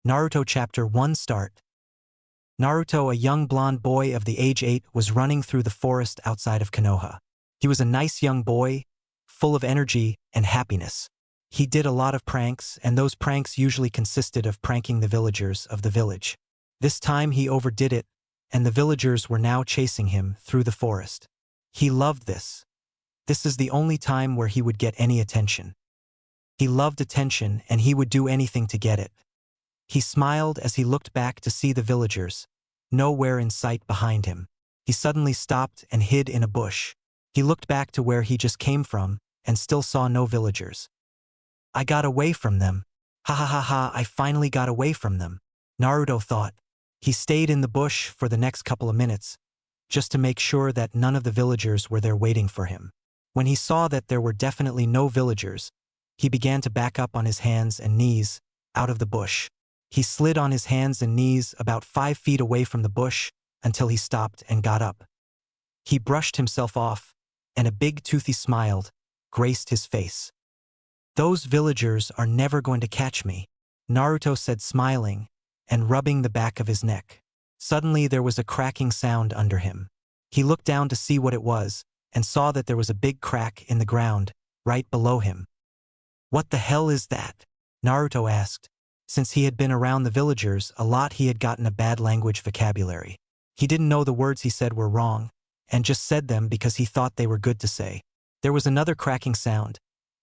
Naruto Chapter 1 Start. Naruto, a young blonde boy of the age 8, was running through the forest outside of Konoha. He was a nice young boy, full of energy and happiness. He did a lot of pranks, and those pranks usually consisted of pranking the villagers of the village. This time he overdid it, and the villagers were now chasing him through the forest. He loved this. This is the only time where he would get any attention. He loved attention, and he would do anything to get it. He smiled as he looked back to see the villagers, nowhere in sight behind him. He suddenly stopped and hid in a bush. He looked back to where he just came from, and still saw no villagers. I got away from them. Ha ha ha ha, I finally got away from them, Naruto thought. He stayed in the bush for the next couple of minutes, just to make sure that none of the villagers were there waiting for him. When he saw that there were definitely no villagers, he began to back up on his hands and knees, out of the bush. He slid on his hands and knees about 5 feet away from the bush until he stopped and got up. He brushed himself off, and a big toothy smile graced his face. Those villagers are never going to catch me, Naruto said, smiling and rubbing the back of his neck. Suddenly there was a cracking sound under him. He looked down to see what it was and saw that there was a big crack in the ground right below him. What the hell is that? Naruto asked. Since he had been around the villagers a lot, he had gotten a bad language vocabulary. He didn't know the words he said were wrong, and just said them because he thought they were good to say. There was another cracking sound,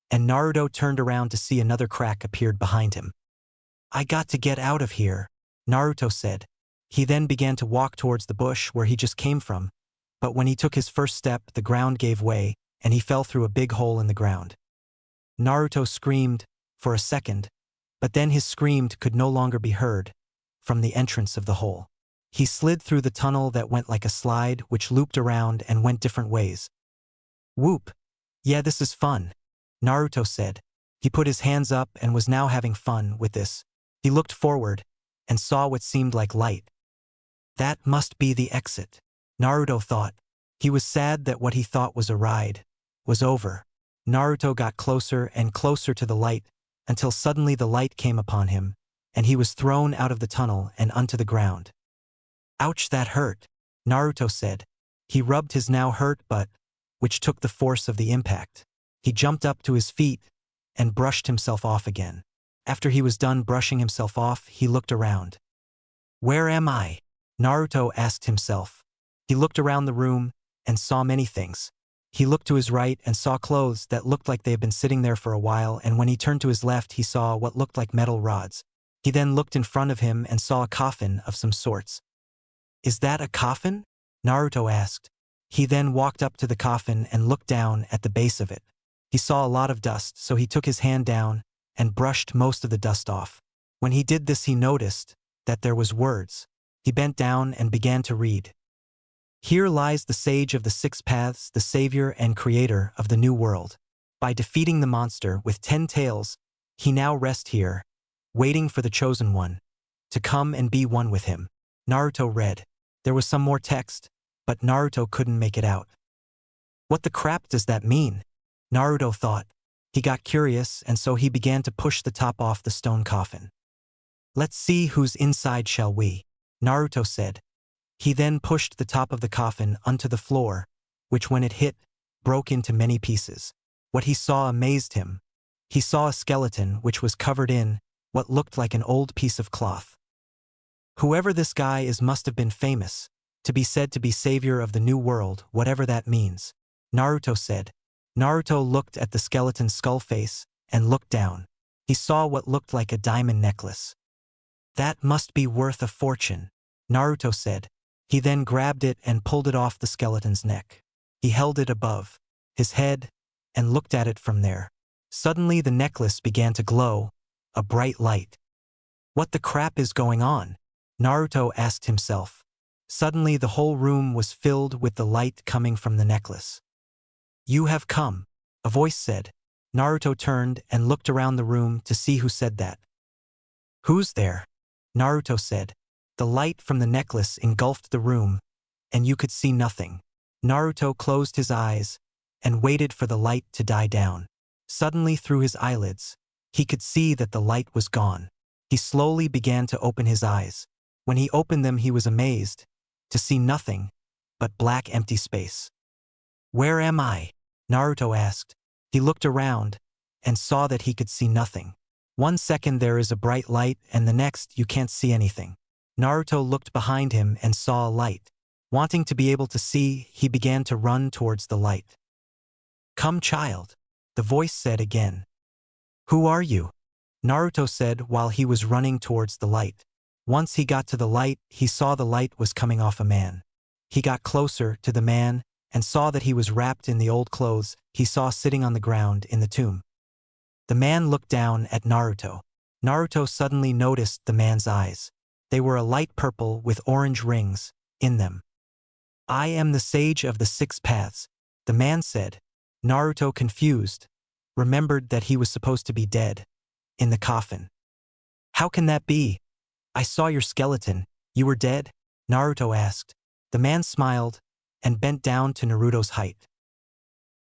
and Naruto turned around to see another crack appeared behind him. I got to get out of here, Naruto said. He then began to walk towards the bush where he just came from, but when he took his first step, the ground gave way, and he fell through a big hole in the ground. Naruto screamed for a second, but then his scream could no longer be heard from the entrance of the hole. He slid through the tunnel that went like a slide, which looped around and went different ways. Whoop! Yeah, this is fun, Naruto said. He put his hands up and was now having fun with this. He looked forward and saw what seemed like light. That must be the exit, Naruto thought. He was sad that what he thought was a ride was over. Naruto got closer and closer to the light until suddenly the light came upon him, and he was thrown out of the tunnel and onto the ground. Ouch, that hurt, Naruto said. He rubbed his now hurt butt, which took the force of the impact. He jumped up to his feet and brushed himself off again. After he was done brushing himself off, he looked around. Where am I? Naruto asked himself. He looked around the room and saw many things. He looked to his right and saw clothes that looked like they had been sitting there for a while, and when he turned to his left he saw what looked like metal rods. He then looked in front of him and saw a coffin of some sorts. Is that a coffin? Naruto asked. He then walked up to the coffin and looked down at the base of it. He saw a lot of dust, so he took his hand down and brushed most of the dust off. When he did this, he noticed that there was words. He bent down and began to read. Here lies the sage of the 6 paths, the savior and creator of the new world. By defeating the monster with 10 tails, he now rests here, waiting for the chosen one to come and be one with him. Naruto read. There was some more text, but Naruto couldn't make it out. What the crap does that mean? Naruto thought. He got curious, and so he began to push the top off the stone coffin. Let's see who's inside, shall we? Naruto said. He then pushed the top of the coffin onto the floor, which when it hit, broke into many pieces. What he saw amazed him. He saw a skeleton which was covered in what looked like an old piece of cloth. Whoever this guy is must have been famous, to be said to be savior of the new world, whatever that means, Naruto said. Naruto looked at the skeleton's skull face and looked down. He saw what looked like a diamond necklace. That must be worth a fortune, Naruto said. He then grabbed it and pulled it off the skeleton's neck. He held it above his head and looked at it from there. Suddenly the necklace began to glow, a bright light. What the crap is going on? Naruto asked himself. Suddenly the whole room was filled with the light coming from the necklace. You have come, a voice said. Naruto turned and looked around the room to see who said that. Who's there? Naruto said. The light from the necklace engulfed the room, and you could see nothing. Naruto closed his eyes and waited for the light to die down. Suddenly through his eyelids, he could see that the light was gone. He slowly began to open his eyes. When he opened them, he was amazed to see nothing but black empty space. "Where am I?" Naruto asked. He looked around and saw that he could see nothing. One second there is a bright light and the next you can't see anything. Naruto looked behind him and saw a light. Wanting to be able to see, he began to run towards the light. "Come, child," the voice said again. "Who are you?" Naruto said while he was running towards the light. Once he got to the light, he saw the light was coming off a man. He got closer to the man and saw that he was wrapped in the old clothes he saw sitting on the ground in the tomb. The man looked down at Naruto. Naruto suddenly noticed the man's eyes. They were a light purple with orange rings in them. "I am the sage of the six paths," the man said. Naruto, confused, remembered that he was supposed to be dead, in the coffin. "How can that be? I saw your skeleton. You were dead?" Naruto asked. The man smiled and bent down to Naruto's height.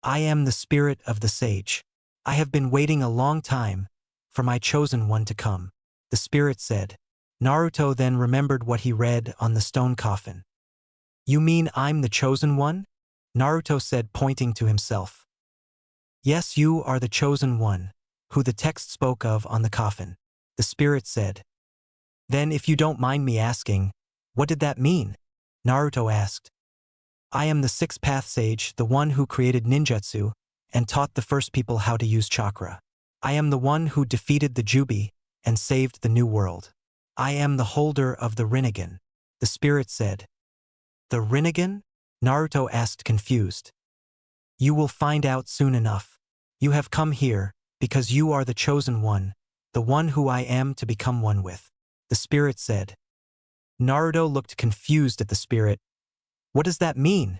"I am the spirit of the sage. I have been waiting a long time for my chosen one to come," the spirit said. Naruto then remembered what he read on the stone coffin. "You mean I'm the chosen one?" Naruto said, pointing to himself. "Yes, you are the chosen one, who the text spoke of on the coffin," the spirit said. "Then if you don't mind me asking, what did that mean?" Naruto asked. "I am the sixth path sage, the one who created ninjutsu and taught the first people how to use chakra. I am the one who defeated the Jubi and saved the new world. I am the holder of the Rinnegan," the spirit said. "The Rinnegan?" Naruto asked, confused. "You will find out soon enough. You have come here because you are the chosen one, the one who I am to become one with," the spirit said. Naruto looked confused at the spirit. "What does that mean?"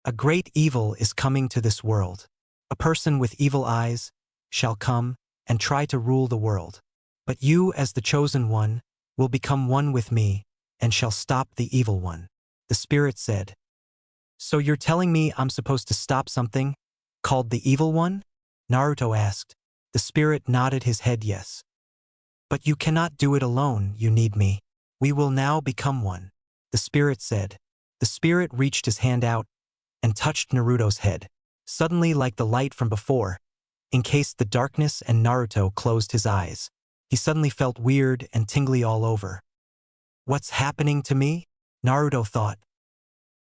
"A great evil is coming to this world. A person with evil eyes shall come and try to rule the world. But you, as the chosen one, will become one with me and shall stop the evil one," the spirit said. "So you're telling me I'm supposed to stop something called the evil one?" Naruto asked. The spirit nodded his head yes. "But you cannot do it alone, you need me. We will now become one," the spirit said. The spirit reached his hand out and touched Naruto's head. Suddenly, like the light from before, encased the darkness and Naruto closed his eyes. He suddenly felt weird and tingly all over. "What's happening to me?" Naruto thought.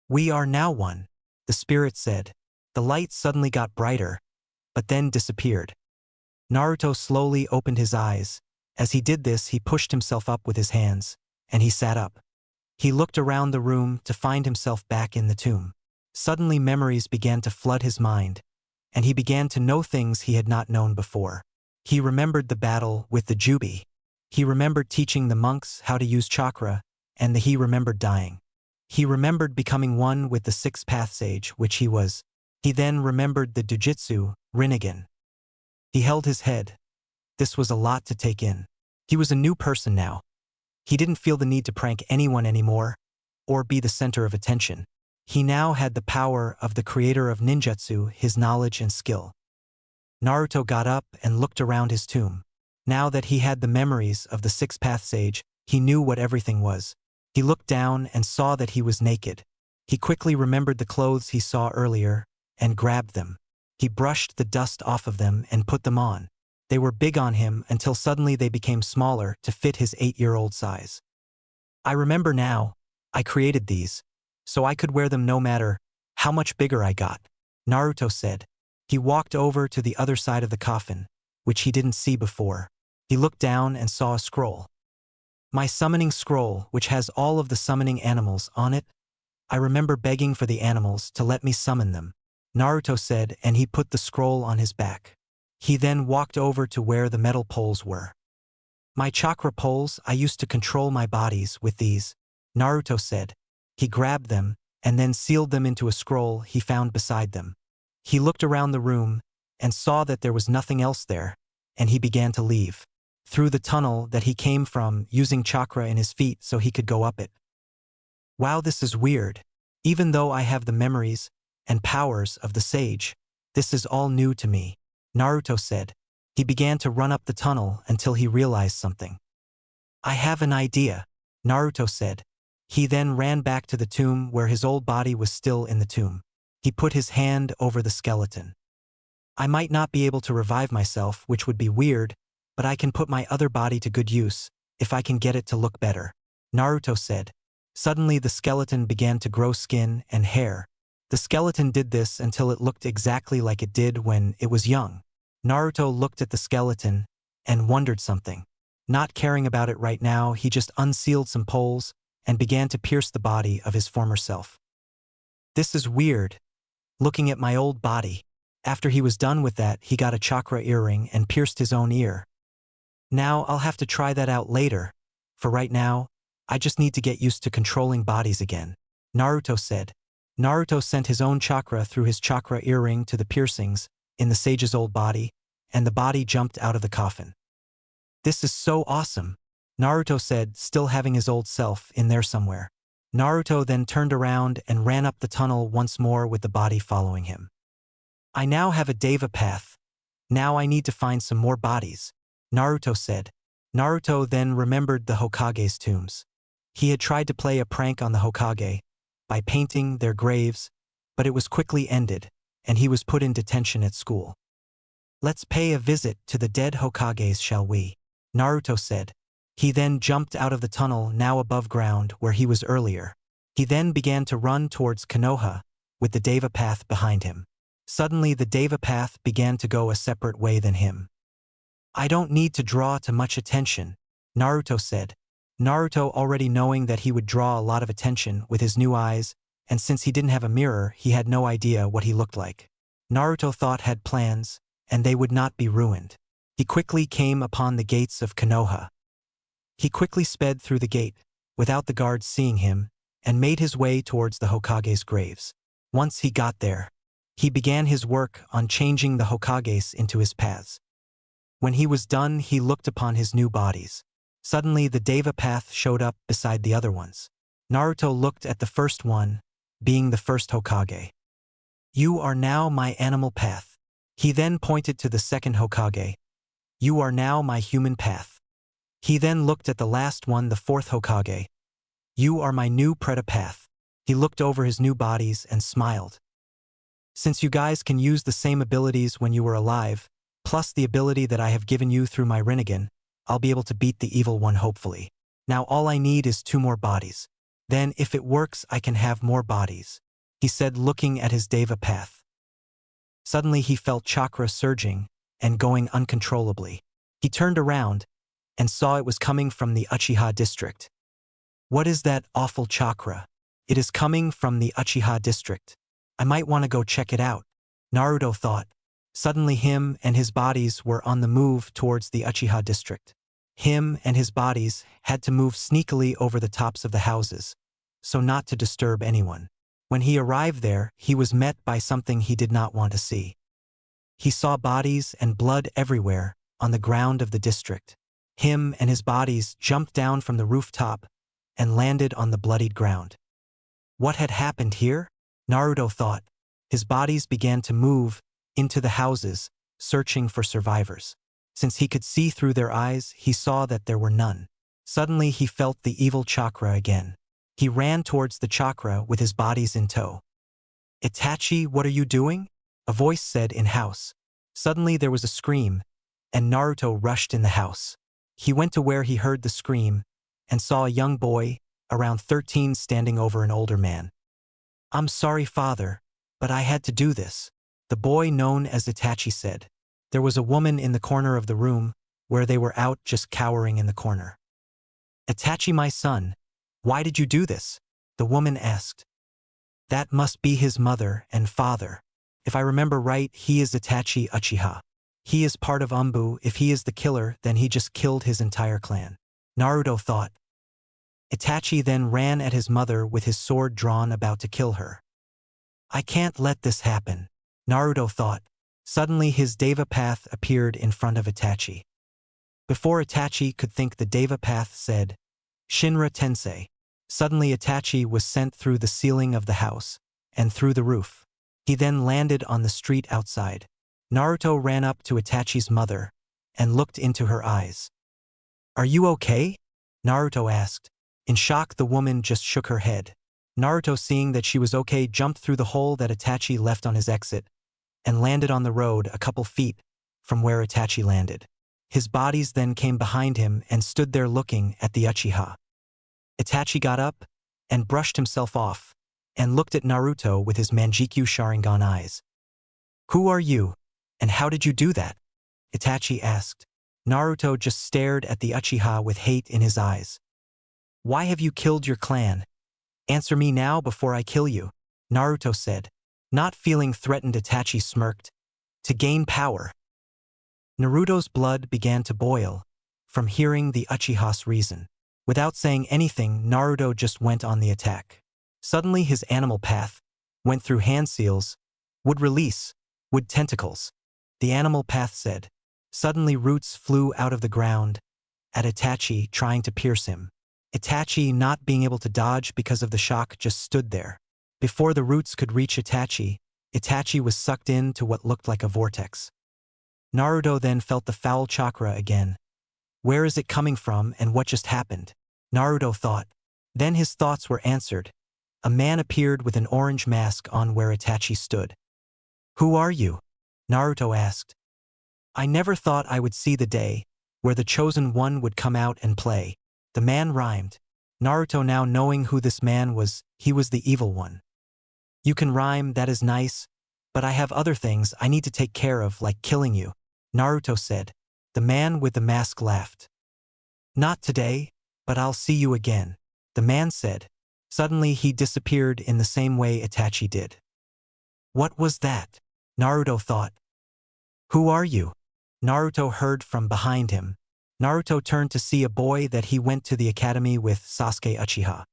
"We are now one," the spirit said. The light suddenly got brighter, but then disappeared. Naruto slowly opened his eyes. As he did this, he pushed himself up with his hands, and he sat up. He looked around the room to find himself back in the tomb. Suddenly memories began to flood his mind, and he began to know things he had not known before. He remembered the battle with the Jubi. He remembered teaching the monks how to use chakra, and he remembered dying. He remembered becoming one with the sixth path sage, which he was. He then remembered the Jujutsu Rinnegan. He held his head. This was a lot to take in. He was a new person now. He didn't feel the need to prank anyone anymore, or be the center of attention. He now had the power of the creator of ninjutsu, his knowledge and skill. Naruto got up and looked around his tomb. Now that he had the memories of the sixth path sage, he knew what everything was. He looked down and saw that he was naked. He quickly remembered the clothes he saw earlier and grabbed them. He brushed the dust off of them and put them on. They were big on him until suddenly they became smaller to fit his 8-year-old size. "I remember now. I created these, so I could wear them no matter how much bigger I got," Naruto said. He walked over to the other side of the coffin, which he didn't see before. He looked down and saw a scroll. "My summoning scroll, which has all of the summoning animals on it. I remember begging for the animals to let me summon them," Naruto said, and he put the scroll on his back. He then walked over to where the metal poles were. "My chakra poles, I used to control my bodies with these," Naruto said. He grabbed them and then sealed them into a scroll he found beside them. He looked around the room and saw that there was nothing else there, and he began to leave through the tunnel that he came from, using chakra in his feet so he could go up it. "Wow, this is weird. Even though I have the memories and powers of the sage, this is all new to me," Naruto said. He began to run up the tunnel until he realized something. I have an idea, Naruto said. He then ran back to the tomb where his old body was still in the tomb. He put his hand over the skeleton. I might not be able to revive myself, which would be weird, but I can put my other body to good use, if I can get it to look better, Naruto said. Suddenly the skeleton began to grow skin and hair. The skeleton did this until it looked exactly like it did when it was young. Naruto looked at the skeleton and wondered something. Not caring about it right now, he just unsealed some poles and began to pierce the body of his former self. This is weird. Looking at my old body. After he was done with that, he got a chakra earring and pierced his own ear. Now I'll have to try that out later. For right now, I just need to get used to controlling bodies again, Naruto said. Naruto sent his own chakra through his chakra earring to the piercings in the sage's old body, and the body jumped out of the coffin. This is so awesome, Naruto said, still having his old self in there somewhere. Naruto then turned around and ran up the tunnel once more with the body following him. I now have a Deva path. Now I need to find some more bodies, Naruto said. Naruto then remembered the Hokage's tombs. He had tried to play a prank on the Hokage by painting their graves, but it was quickly ended, and he was put in detention at school. Let's pay a visit to the dead Hokages, shall we? Naruto said. He then jumped out of the tunnel now above ground where he was earlier. He then began to run towards Konoha, with the Deva path behind him. Suddenly the Deva path began to go a separate way than him. I don't need to draw too much attention, Naruto said. Naruto, already knowing that he would draw a lot of attention with his new eyes, and since he didn't have a mirror, he had no idea what he looked like. Naruto thought had plans, and they would not be ruined. He quickly came upon the gates of Konoha. He quickly sped through the gate, without the guards seeing him, and made his way towards the Hokage's graves. Once he got there, he began his work on changing the Hokages into his paths. When he was done, he looked upon his new bodies. Suddenly the Deva path showed up beside the other ones. Naruto looked at the first one, being the first Hokage. You are now my animal path. He then pointed to the second Hokage. You are now my human path. He then looked at the last one, the fourth Hokage. You are my new Preta path. He looked over his new bodies and smiled. Since you guys can use the same abilities when you were alive, plus the ability that I have given you through my Rinnegan, I'll be able to beat the evil one hopefully. Now all I need is 2 more bodies. Then if it works, I can have more bodies, he said, looking at his Deva path. Suddenly he felt chakra surging and going uncontrollably. He turned around and saw it was coming from the Uchiha district. What is that awful chakra? It is coming from the Uchiha district. I might want to go check it out, Naruto thought. Suddenly him and his bodies were on the move towards the Uchiha district. Him and his bodies had to move sneakily over the tops of the houses, so not to disturb anyone. When he arrived there, he was met by something he did not want to see. He saw bodies and blood everywhere on the ground of the district. Him and his bodies jumped down from the rooftop and landed on the bloodied ground. What had happened here? Naruto thought. His bodies began to move into the houses, searching for survivors. Since he could see through their eyes, he saw that there were none. Suddenly he felt the evil chakra again. He ran towards the chakra with his bodies in tow. Itachi, what are you doing? A voice said in-house. Suddenly there was a scream, and Naruto rushed in the house. He went to where he heard the scream and saw a young boy, around 13, standing over an older man. I'm sorry, father, but I had to do this, the boy known as Itachi said. There was a woman in the corner of the room where they were out just cowering in the corner. Itachi, my son, why did you do this? The woman asked. That must be his mother and father. If I remember right, he is Itachi Uchiha. He is part of Umbu. If he is the killer, then he just killed his entire clan, Naruto thought. Itachi then ran at his mother with his sword drawn, about to kill her. I can't let this happen, Naruto thought. Suddenly his Deva path appeared in front of Itachi. Before Itachi could think, the Deva path said, Shinra Tensei. Suddenly Itachi was sent through the ceiling of the house and through the roof. He then landed on the street outside. Naruto ran up to Itachi's mother and looked into her eyes. Are you okay? Naruto asked. In shock, the woman just shook her head. Naruto, seeing that she was okay, jumped through the hole that Itachi left on his exit and landed on the road a couple feet from where Itachi landed. His bodies then came behind him and stood there looking at the Uchiha. Itachi got up and brushed himself off and looked at Naruto with his Manjikyu Sharingan eyes. "Who are you, and how did you do that?" Itachi asked. Naruto just stared at the Uchiha with hate in his eyes. "Why have you killed your clan? Answer me now before I kill you," Naruto said. Not feeling threatened, Itachi smirked. "To gain power." Naruto's blood began to boil from hearing the Uchiha's reason. Without saying anything, Naruto just went on the attack. Suddenly his animal path went through hand seals, would release, would tentacles. The animal path said. Suddenly roots flew out of the ground at Itachi, trying to pierce him. Itachi, not being able to dodge because of the shock, just stood there. Before the roots could reach Itachi, Itachi was sucked into what looked like a vortex. Naruto then felt the foul chakra again. Where is it coming from and what just happened? Naruto thought. Then his thoughts were answered. A man appeared with an orange mask on where Itachi stood. "Who are you?" Naruto asked. "I never thought I would see the day where the chosen one would come out and play." The man rhymed. Naruto, now knowing who this man was, he was the evil one. "You can rhyme, that is nice, but I have other things I need to take care of, like killing you," Naruto said. The man with the mask laughed. "Not today, but I'll see you again," the man said. Suddenly he disappeared in the same way Itachi did. What was that? Naruto thought. "Who are you?" Naruto heard from behind him. Naruto turned to see a boy that he went to the academy with, Sasuke Uchiha.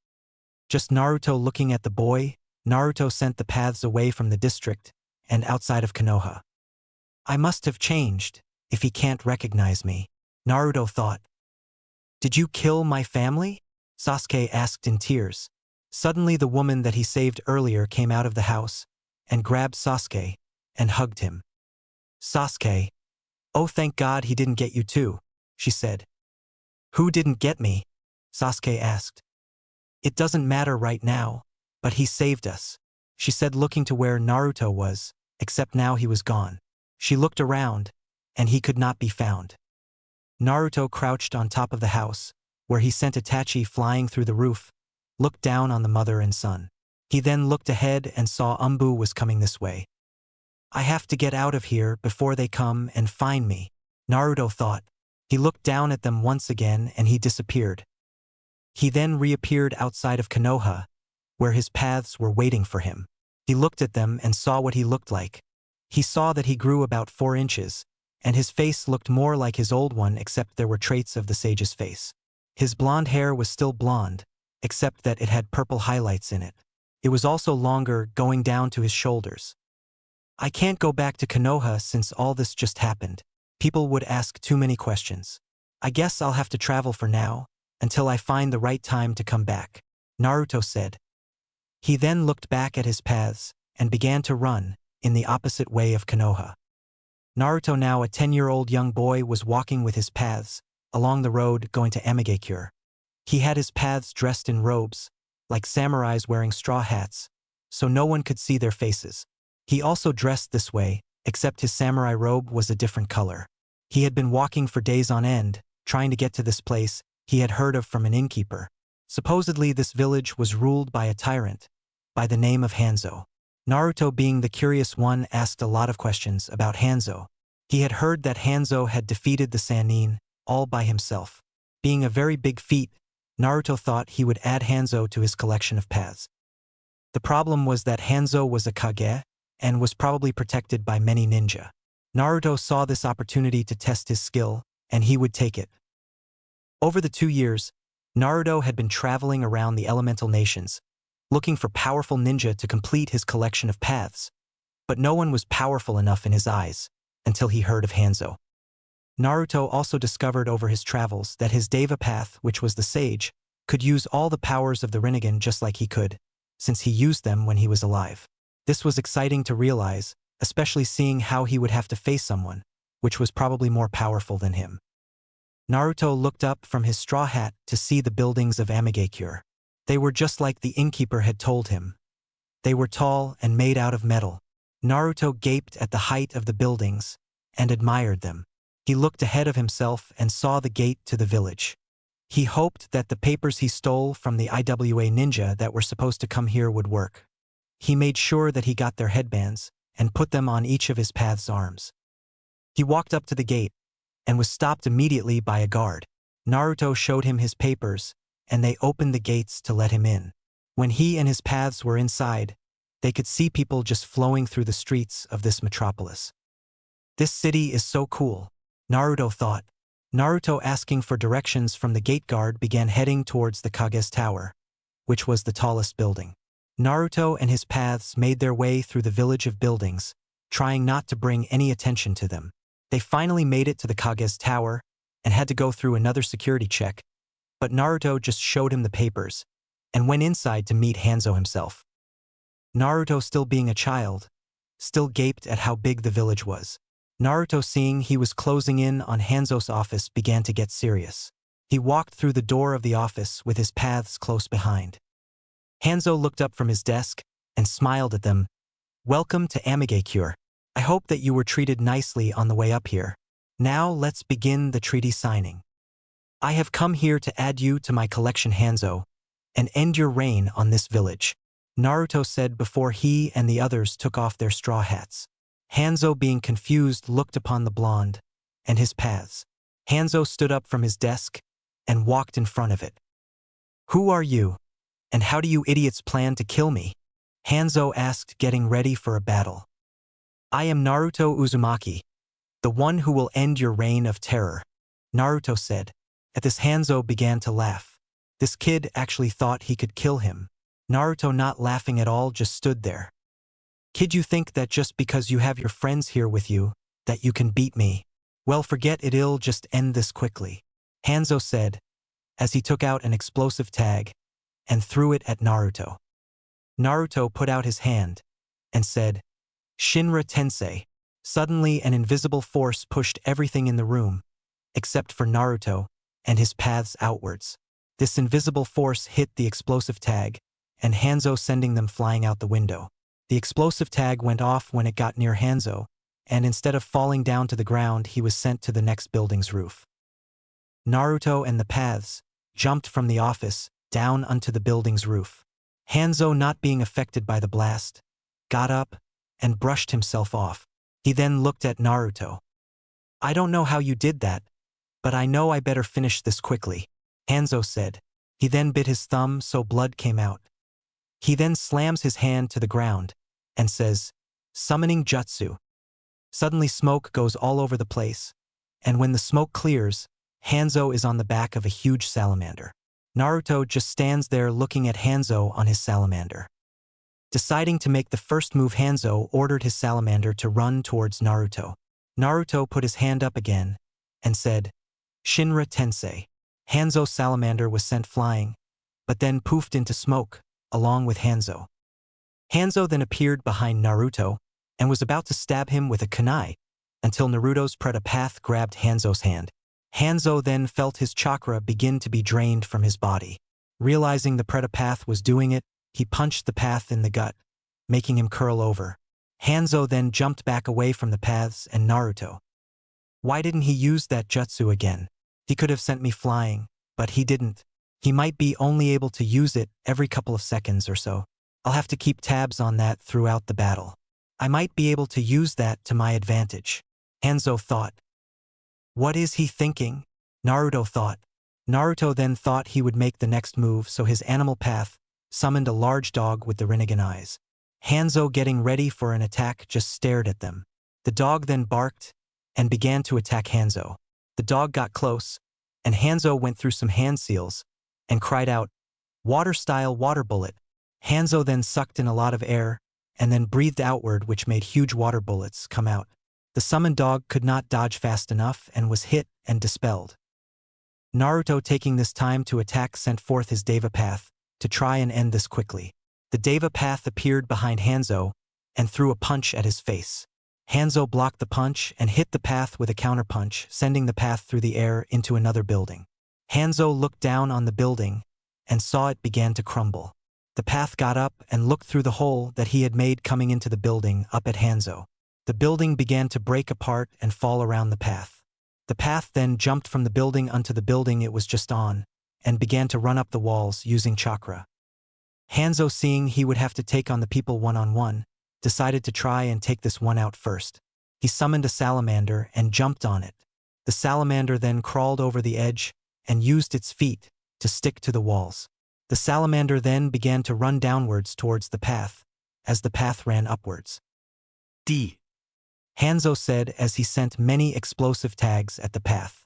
Just Naruto looking at the boy, Naruto sent the paths away from the district and outside of Konoha. "I must have changed if he can't recognize me," Naruto thought. "Did you kill my family?" Sasuke asked in tears. Suddenly the woman that he saved earlier came out of the house and grabbed Sasuke and hugged him. "Sasuke, oh thank God he didn't get you too," she said. "Who didn't get me?" Sasuke asked. "It doesn't matter right now, but he saved us," she said, looking to where Naruto was, except now he was gone. She looked around, and he could not be found. Naruto crouched on top of the house, where he sent Itachi flying through the roof, looked down on the mother and son. He then looked ahead and saw Umbu was coming this way. "I have to get out of here before they come and find me," Naruto thought. He looked down at them once again and he disappeared. He then reappeared outside of Konoha, where his paths were waiting for him. He looked at them and saw what he looked like. He saw that he grew about 4 inches, and his face looked more like his old one, except there were traits of the sage's face. His blonde hair was still blonde, except that it had purple highlights in it. It was also longer, going down to his shoulders. "I can't go back to Konoha since all this just happened. People would ask too many questions. I guess I'll have to travel for now, until I find the right time to come back," Naruto said. He then looked back at his paths and began to run in the opposite way of Konoha. Naruto, now a 10-year-old young boy, was walking with his paths along the road going to Amigakure. He had his paths dressed in robes, like samurais wearing straw hats, so no one could see their faces. He also dressed this way, except his samurai robe was a different color. He had been walking for days on end, trying to get to this place he had heard of from an innkeeper. Supposedly this village was ruled by a tyrant by the name of Hanzo. Naruto, being the curious one, asked a lot of questions about Hanzo. He had heard that Hanzo had defeated the Sannin all by himself. Being a very big feat, Naruto thought he would add Hanzo to his collection of paths. The problem was that Hanzo was a Kage and was probably protected by many ninja. Naruto saw this opportunity to test his skill, and he would take it. Over the 2 years, Naruto had been traveling around the elemental nations, looking for powerful ninja to complete his collection of paths, but no one was powerful enough in his eyes until he heard of Hanzo. Naruto also discovered over his travels that his Deva path, which was the sage, could use all the powers of the Rinnegan just like he could, since he used them when he was alive. This was exciting to realize, especially seeing how he would have to face someone, which was probably more powerful than him. Naruto looked up from his straw hat to see the buildings of Amigakure. They were just like the innkeeper had told him. They were tall and made out of metal. Naruto gaped at the height of the buildings and admired them. He looked ahead of himself and saw the gate to the village. He hoped that the papers he stole from the IWA ninja that were supposed to come here would work. He made sure that he got their headbands and put them on each of his path's arms. He walked up to the gate and was stopped immediately by a guard. Naruto showed him his papers, and they opened the gates to let him in. When he and his paths were inside, they could see people just flowing through the streets of this metropolis. This city is so cool, Naruto thought. Naruto, asking for directions from the gate guard, began heading towards the Kage's tower, which was the tallest building. Naruto and his paths made their way through the village of buildings, trying not to bring any attention to them. They finally made it to the Kage's tower and had to go through another security check, but Naruto just showed him the papers and went inside to meet Hanzo himself. Naruto, still being a child, still gaped at how big the village was. Naruto, seeing he was closing in on Hanzo's office, began to get serious. He walked through the door of the office with his paths close behind. Hanzo looked up from his desk and smiled at them. "Welcome to Amigakure. I hope that you were treated nicely on the way up here. Now let's begin the treaty signing. I have come here to add you to my collection, Hanzo, and end your reign on this village," Naruto said before he and the others took off their straw hats. Hanzo, being confused, looked upon the blonde and his paths. Hanzo stood up from his desk and walked in front of it. "Who are you, and how do you idiots plan to kill me?" Hanzo asked, getting ready for a battle. "I am Naruto Uzumaki, the one who will end your reign of terror," Naruto said. At this, Hanzo began to laugh. This kid actually thought he could kill him. Naruto, not laughing at all, just stood there. "Kid, you think that just because you have your friends here with you, that you can beat me? Well, forget it, it'll just end this quickly," Hanzo said, as he took out an explosive tag and threw it at Naruto. Naruto put out his hand and said, "Shinra Tensei." Suddenly, an invisible force pushed everything in the room, except for Naruto and his paths outwards. This invisible force hit the explosive tag, and Hanzo, sending them flying out the window. The explosive tag went off when it got near Hanzo, and instead of falling down to the ground, he was sent to the next building's roof. Naruto and the paths jumped from the office down onto the building's roof. Hanzo, not being affected by the blast, got up and brushed himself off. He then looked at Naruto. "I don't know how you did that, but I know I better finish this quickly," Hanzo said. He then bit his thumb so blood came out. He then slams his hand to the ground and says, "Summoning Jutsu." Suddenly, smoke goes all over the place, and when the smoke clears, Hanzo is on the back of a huge salamander. Naruto just stands there looking at Hanzo on his salamander. Deciding to make the first move, Hanzo ordered his salamander to run towards Naruto. Naruto put his hand up again and said, "Shinra Tensei." Hanzo's salamander was sent flying, but then poofed into smoke, along with Hanzo. Hanzo then appeared behind Naruto and was about to stab him with a kunai, until Naruto's Preta path grabbed Hanzo's hand. Hanzo then felt his chakra begin to be drained from his body. Realizing the Preta path was doing it, he punched the path in the gut, making him curl over. Hanzo then jumped back away from the paths and Naruto. Why didn't he use that jutsu again? He could have sent me flying, but he didn't. He might be only able to use it every couple of seconds or so. I'll have to keep tabs on that throughout the battle. I might be able to use that to my advantage, Hanzo thought. What is he thinking? Naruto thought. Naruto then thought he would make the next move, so his animal path summoned a large dog with the Rinnegan eyes. Hanzo, getting ready for an attack, just stared at them. The dog then barked and began to attack Hanzo. The dog got close, and Hanzo went through some hand seals and cried out, "Water-style water bullet." Hanzo then sucked in a lot of air and then breathed outward, which made huge water bullets come out. The summoned dog could not dodge fast enough and was hit and dispelled. Naruto, taking this time to attack, sent forth his Deva path to try and end this quickly. The Deva path appeared behind Hanzo and threw a punch at his face. Hanzo blocked the punch and hit the path with a counterpunch, sending the path through the air into another building. Hanzo looked down on the building and saw it began to crumble. The path got up and looked through the hole that he had made coming into the building up at Hanzo. The building began to break apart and fall around the path. The path then jumped from the building onto the building it was just on and began to run up the walls using chakra. Hanzo, seeing he would have to take on the people one-on-one, decided to try and take this one out first. He summoned a salamander and jumped on it. The salamander then crawled over the edge and used its feet to stick to the walls. The salamander then began to run downwards towards the path, as the path ran upwards. Hanzo said as he sent many explosive tags at the path.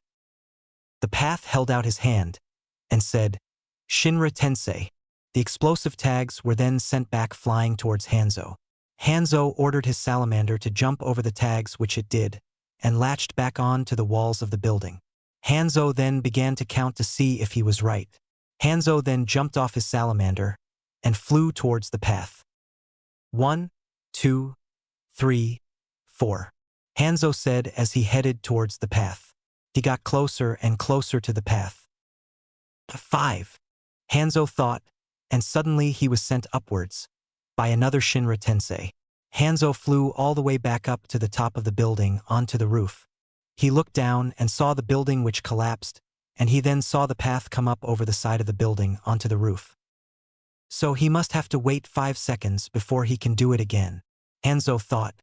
The path held out his hand and said, "Shinra Tensei." The explosive tags were then sent back flying towards Hanzo. Hanzo ordered his salamander to jump over the tags, which it did, and latched back on to the walls of the building. Hanzo then began to count to see if he was right. Hanzo then jumped off his salamander and flew towards the path. 1, 2, 3, 4. Hanzo said as he headed towards the path. He got closer and closer to the path. 5. Hanzo thought, and suddenly he was sent upwards by another Shinra Tensei. Hanzo flew all the way back up to the top of the building onto the roof. He looked down and saw the building which collapsed, and he then saw the path come up over the side of the building onto the roof. So he must have to wait 5 seconds before he can do it again. Hanzo thought,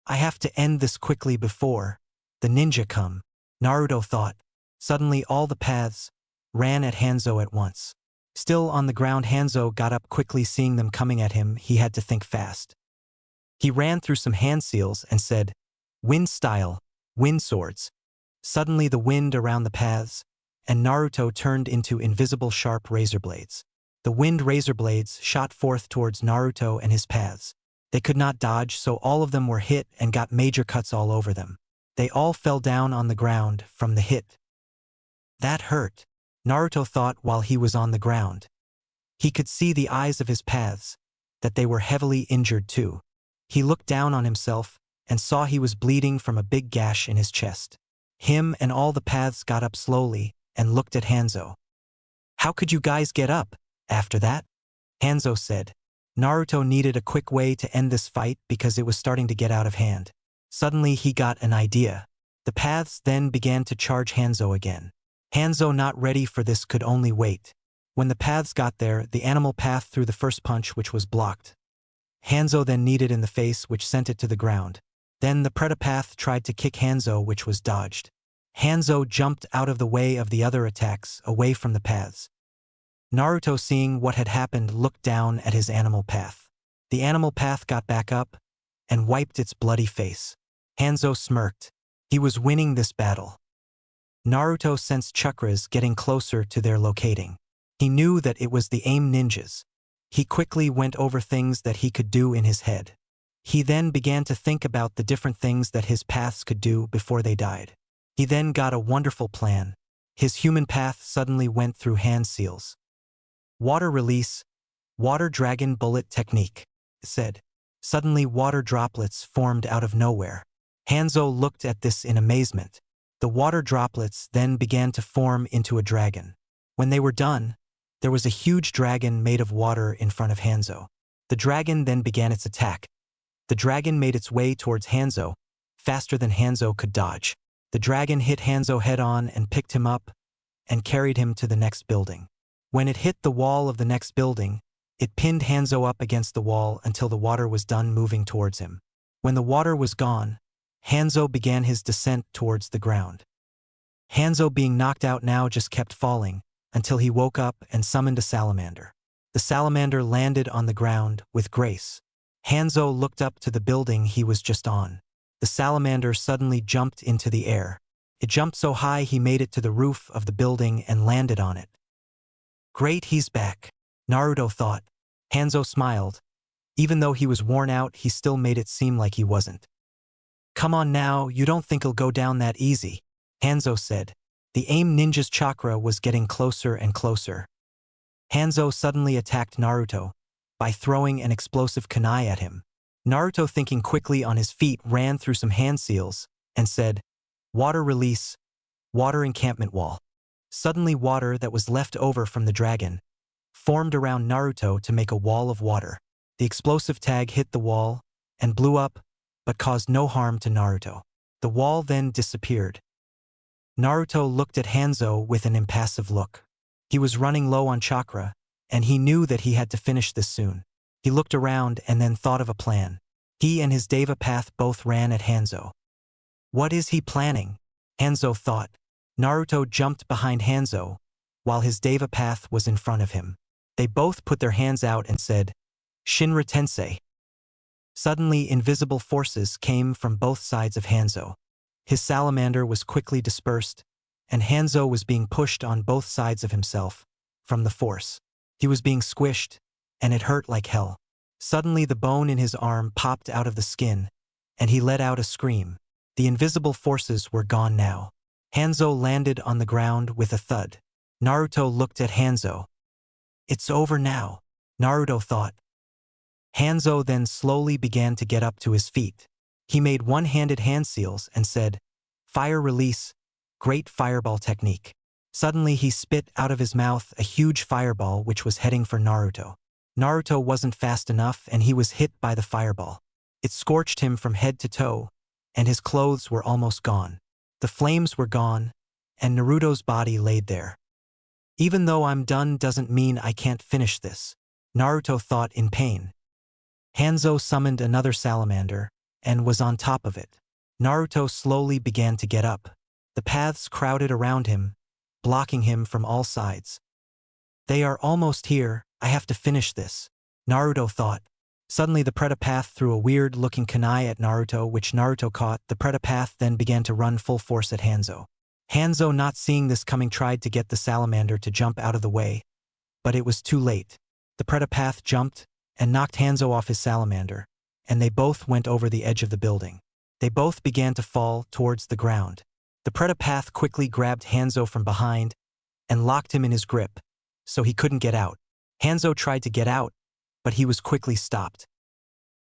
I have to end this quickly before the ninja come. Naruto thought. Suddenly all the paths ran at Hanzo at once. Still on the ground, Hanzo got up quickly. Seeing them coming at him, he had to think fast. He ran through some hand seals and said, "Wind style, wind swords." Suddenly the wind around the paths, and Naruto turned into invisible sharp razor blades. The wind razor blades shot forth towards Naruto and his paths. They could not dodge, so all of them were hit and got major cuts all over them. They all fell down on the ground from the hit. That hurt, Naruto thought while he was on the ground. He could see the eyes of his paths, that they were heavily injured too. He looked down on himself and saw he was bleeding from a big gash in his chest. Him and all the paths got up slowly and looked at Hanzo. "How could you guys get up after that?" Hanzo said. Naruto needed a quick way to end this fight because it was starting to get out of hand. Suddenly he got an idea. The paths then began to charge Hanzo again. Hanzo, not ready for this, could only wait. When the paths got there, the animal path threw the first punch, which was blocked. Hanzo then kneed it in the face, which sent it to the ground. Then the Predator path tried to kick Hanzo, which was dodged. Hanzo jumped out of the way of the other attacks, away from the paths. Naruto, seeing what had happened, looked down at his animal path. The animal path got back up and wiped its bloody face. Hanzo smirked. He was winning this battle. Naruto sensed chakras getting closer to their locating. He knew that it was the AIM ninjas. He quickly went over things that he could do in his head. He then began to think about the different things that his paths could do before they died. He then got a wonderful plan. His human path suddenly went through hand seals. "Water release, water dragon bullet technique," said. Suddenly water droplets formed out of nowhere. Hanzo looked at this in amazement. The water droplets then began to form into a dragon. When they were done, there was a huge dragon made of water in front of Hanzo. The dragon then began its attack. The dragon made its way towards Hanzo, faster than Hanzo could dodge. The dragon hit Hanzo head-on and picked him up and carried him to the next building. When it hit the wall of the next building, it pinned Hanzo up against the wall until the water was done moving towards him. When the water was gone, Hanzo began his descent towards the ground. Hanzo, being knocked out now, just kept falling until he woke up and summoned a salamander. The salamander landed on the ground with grace. Hanzo looked up to the building he was just on. The salamander suddenly jumped into the air. It jumped so high he made it to the roof of the building and landed on it. "Great, he's back," Naruto thought. Hanzo smiled. Even though he was worn out, he still made it seem like he wasn't. "Come on now, you don't think he'll go down that easy," Hanzo said. The AIM ninja's chakra was getting closer and closer. Hanzo suddenly attacked Naruto by throwing an explosive kunai at him. Naruto, thinking quickly on his feet, ran through some hand seals and said, "Water release, water encampment wall." Suddenly water that was left over from the dragon formed around Naruto to make a wall of water. The explosive tag hit the wall and blew up, but caused no harm to Naruto. The wall then disappeared. Naruto looked at Hanzo with an impassive look. He was running low on chakra, and he knew that he had to finish this soon. He looked around and then thought of a plan. He and his Deva Path both ran at Hanzo. What is he planning? Hanzo thought. Naruto jumped behind Hanzo, while his Deva Path was in front of him. They both put their hands out and said, "Shinra Tensei." Suddenly, invisible forces came from both sides of Hanzo. His salamander was quickly dispersed, and Hanzo was being pushed on both sides of himself from the force. He was being squished, and it hurt like hell. Suddenly, the bone in his arm popped out of the skin, and he let out a scream. The invisible forces were gone now. Hanzo landed on the ground with a thud. Naruto looked at Hanzo. "It's over now," Naruto thought. Hanzo then slowly began to get up to his feet. He made one-handed hand seals and said, "Fire release, great fireball technique." Suddenly he spit out of his mouth a huge fireball which was heading for Naruto. Naruto wasn't fast enough and he was hit by the fireball. It scorched him from head to toe, and his clothes were almost gone. The flames were gone, and Naruto's body laid there. Even though I'm done doesn't mean I can't finish this, Naruto thought in pain. Hanzo summoned another salamander and was on top of it. Naruto slowly began to get up. The paths crowded around him, blocking him from all sides. They are almost here, I have to finish this, Naruto thought. Suddenly the Predapath threw a weird-looking kunai at Naruto, which Naruto caught. The Predapath then began to run full force at Hanzo. Hanzo, not seeing this coming, tried to get the salamander to jump out of the way, but it was too late. The Predapath jumped and knocked Hanzo off his salamander, and they both went over the edge of the building. They both began to fall towards the ground. The Predapath quickly grabbed Hanzo from behind and locked him in his grip, so he couldn't get out. Hanzo tried to get out, but he was quickly stopped.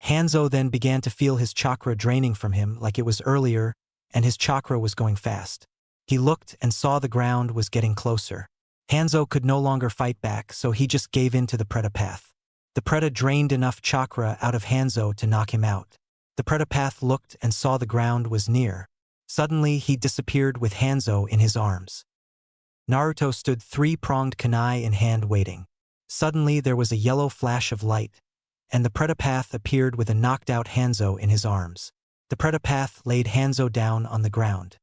Hanzo then began to feel his chakra draining from him like it was earlier, and his chakra was going fast. He looked and saw the ground was getting closer. Hanzo could no longer fight back, so he just gave in to the Predapath. The Preda drained enough chakra out of Hanzo to knock him out. The Predapath looked and saw the ground was near. Suddenly, he disappeared with Hanzo in his arms. Naruto stood three-pronged kunai in hand waiting. Suddenly, there was a yellow flash of light, and the Predapath appeared with a knocked-out Hanzo in his arms. The Predapath laid Hanzo down on the ground.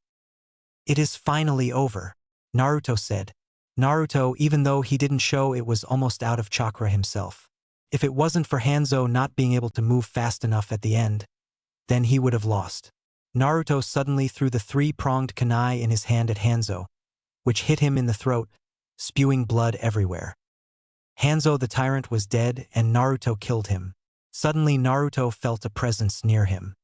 "It is finally over," Naruto said. Naruto, even though he didn't show it, was almost out of chakra himself. If it wasn't for Hanzo not being able to move fast enough at the end, then he would have lost. Naruto suddenly threw the three-pronged kunai in his hand at Hanzo, which hit him in the throat, spewing blood everywhere. Hanzo the tyrant was dead and Naruto killed him. Suddenly Naruto felt a presence near him.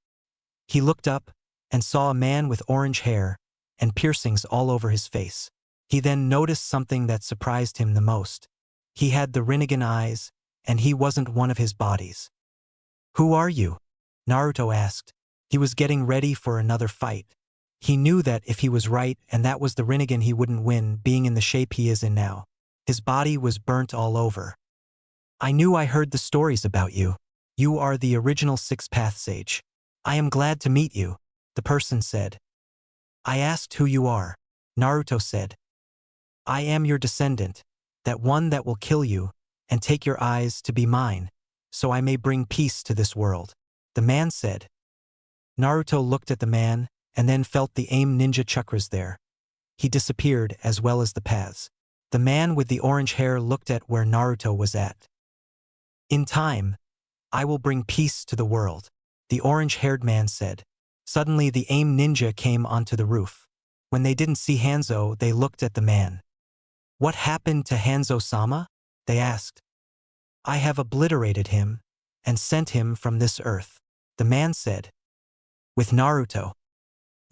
He looked up and saw a man with orange hair and piercings all over his face. He then noticed something that surprised him the most. He had the Rinnegan eyes, and he wasn't one of his bodies. "Who are you?" Naruto asked. He was getting ready for another fight. He knew that if he was right and that was the Rinnegan, he wouldn't win, being in the shape he is in now. His body was burnt all over. "I knew I heard the stories about you. You are the original six-path sage. I am glad to meet you," the person said. "I asked who you are," Naruto said. "I am your descendant, that one that will kill you and take your eyes to be mine, so I may bring peace to this world," the man said. Naruto looked at the man and then felt the aim ninja chakras there. He disappeared as well as the paths. The man with the orange hair looked at where Naruto was at. "In time, I will bring peace to the world," the orange-haired man said. Suddenly the aim ninja came onto the roof. When they didn't see Hanzo, they looked at the man. "What happened to Hanzo-sama?" they asked. "I have obliterated him and sent him from this earth," the man said. "With Naruto."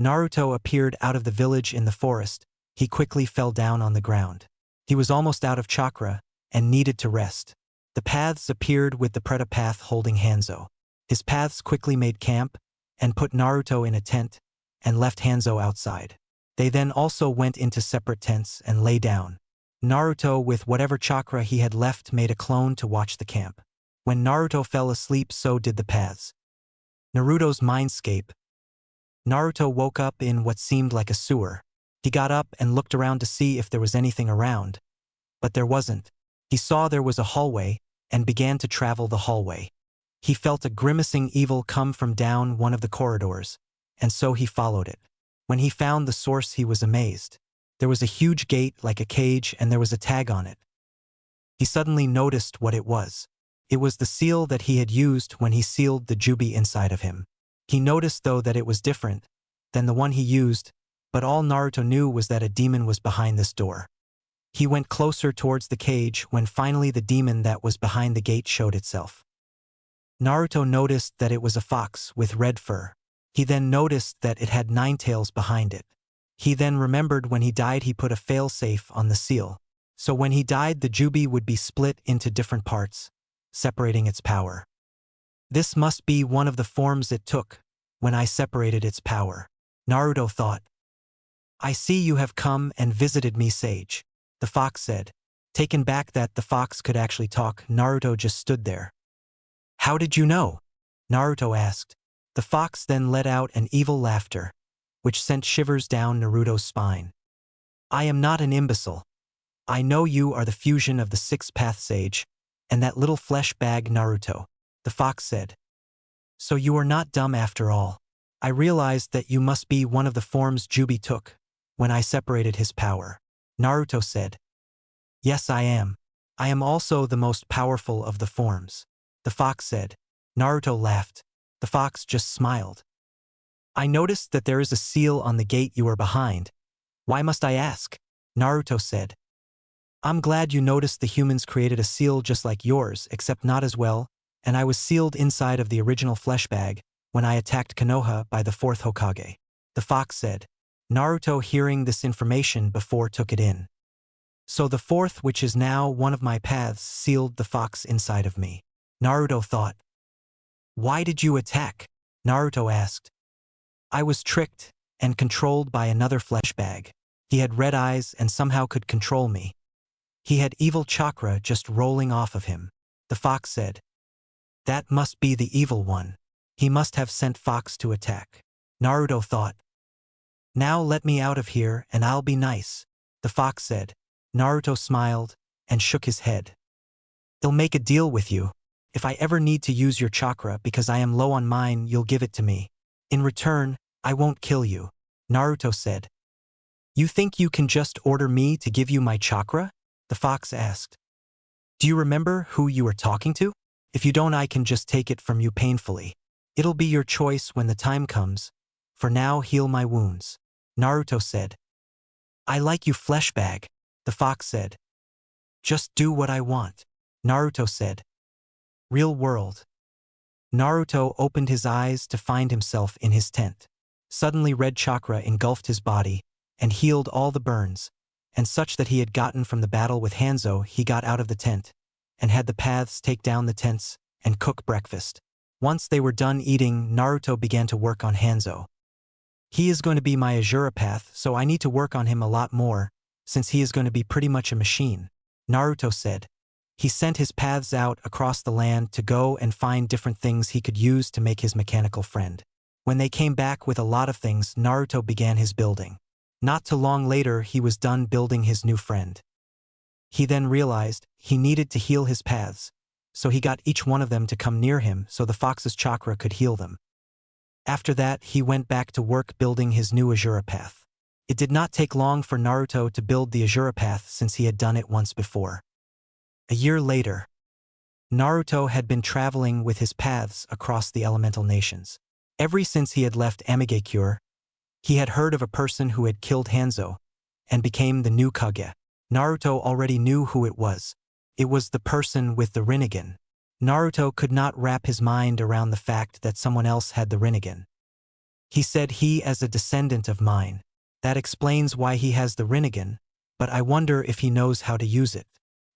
Naruto appeared out of the village in the forest. He quickly fell down on the ground. He was almost out of chakra and needed to rest. The paths appeared with the Predapath holding Hanzo. His paths quickly made camp and put Naruto in a tent and left Hanzo outside. They then also went into separate tents and lay down. Naruto, with whatever chakra he had left, made a clone to watch the camp. When Naruto fell asleep, so did the paths. Naruto's mindscape. Naruto woke up in what seemed like a sewer. He got up and looked around to see if there was anything around. But there wasn't. He saw there was a hallway and began to travel the hallway. He felt a grimacing evil come from down one of the corridors, and so he followed it. When he found the source, he was amazed. There was a huge gate like a cage, and there was a tag on it. He suddenly noticed what it was. It was the seal that he had used when he sealed the Jubi inside of him. He noticed, though, that it was different than the one he used, but all Naruto knew was that a demon was behind this door. He went closer towards the cage when finally the demon that was behind the gate showed itself. Naruto noticed that it was a fox with red fur. He then noticed that it had 9 tails behind it. He then remembered when he died he put a fail-safe on the seal. So when he died, the Jubi would be split into different parts, separating its power. This must be one of the forms it took when I separated its power, Naruto thought. I see you have come and visited me, sage, the fox said. Taken back that the fox could actually talk, Naruto just stood there. How did you know? Naruto asked. The fox then let out an evil laughter, which sent shivers down Naruto's spine. I am not an imbecile. I know you are the fusion of the 6th path sage and that little flesh bag, Naruto, the fox said. So you are not dumb after all. I realized that you must be one of the forms Jubi took when I separated his power, Naruto said. Yes, I am. I am also the most powerful of the forms, the fox said. Naruto laughed. The fox just smiled. I noticed that there is a seal on the gate you are behind. Why must I ask? Naruto said. I'm glad you noticed the humans created a seal just like yours, except not as well, and I was sealed inside of the original flesh bag when I attacked Konoha by the 4th Hokage, the fox said. Naruto, hearing this information before, took it in. So the 4th, which is now one of my paths, sealed the fox inside of me, Naruto thought. Why did you attack? Naruto asked. I was tricked and controlled by another flesh bag. He had red eyes and somehow could control me. He had evil chakra just rolling off of him, the fox said. That must be the evil one. He must have sent Fox to attack, Naruto thought. Now let me out of here and I'll be nice, the fox said. Naruto smiled and shook his head. I'll make a deal with you. If I ever need to use your chakra because I am low on mine, you'll give it to me. In return, I won't kill you, Naruto said. You think you can just order me to give you my chakra? The fox asked. Do you remember who you were talking to? If you don't, I can just take it from you painfully. It'll be your choice when the time comes. For now, heal my wounds, Naruto said. I like you, flesh bag, the fox said. Just do what I want, Naruto said. Real world. Naruto opened his eyes to find himself in his tent. Suddenly red chakra engulfed his body and healed all the burns, and such that he had gotten from the battle with Hanzo. He got out of the tent and had the paths take down the tents and cook breakfast. Once they were done eating, Naruto began to work on Hanzo. He is going to be my Azura path, so I need to work on him a lot more, since he is going to be pretty much a machine, Naruto said. He sent his paths out across the land to go and find different things he could use to make his mechanical friend. When they came back with a lot of things, Naruto began his building. Not too long later, he was done building his new friend. He then realized he needed to heal his paths, so he got each one of them to come near him so the fox's chakra could heal them. After that, he went back to work building his new Azura path. It did not take long for Naruto to build the Azura path since he had done it once before. A year later, Naruto had been traveling with his paths across the elemental nations. Ever since he had left Amigakure, he had heard of a person who had killed Hanzo and became the new Kage. Naruto already knew who it was. It was the person with the Rinnegan. Naruto could not wrap his mind around the fact that someone else had the Rinnegan. He said, he as a descendant of mine. That explains why he has the Rinnegan, but I wonder if he knows how to use it.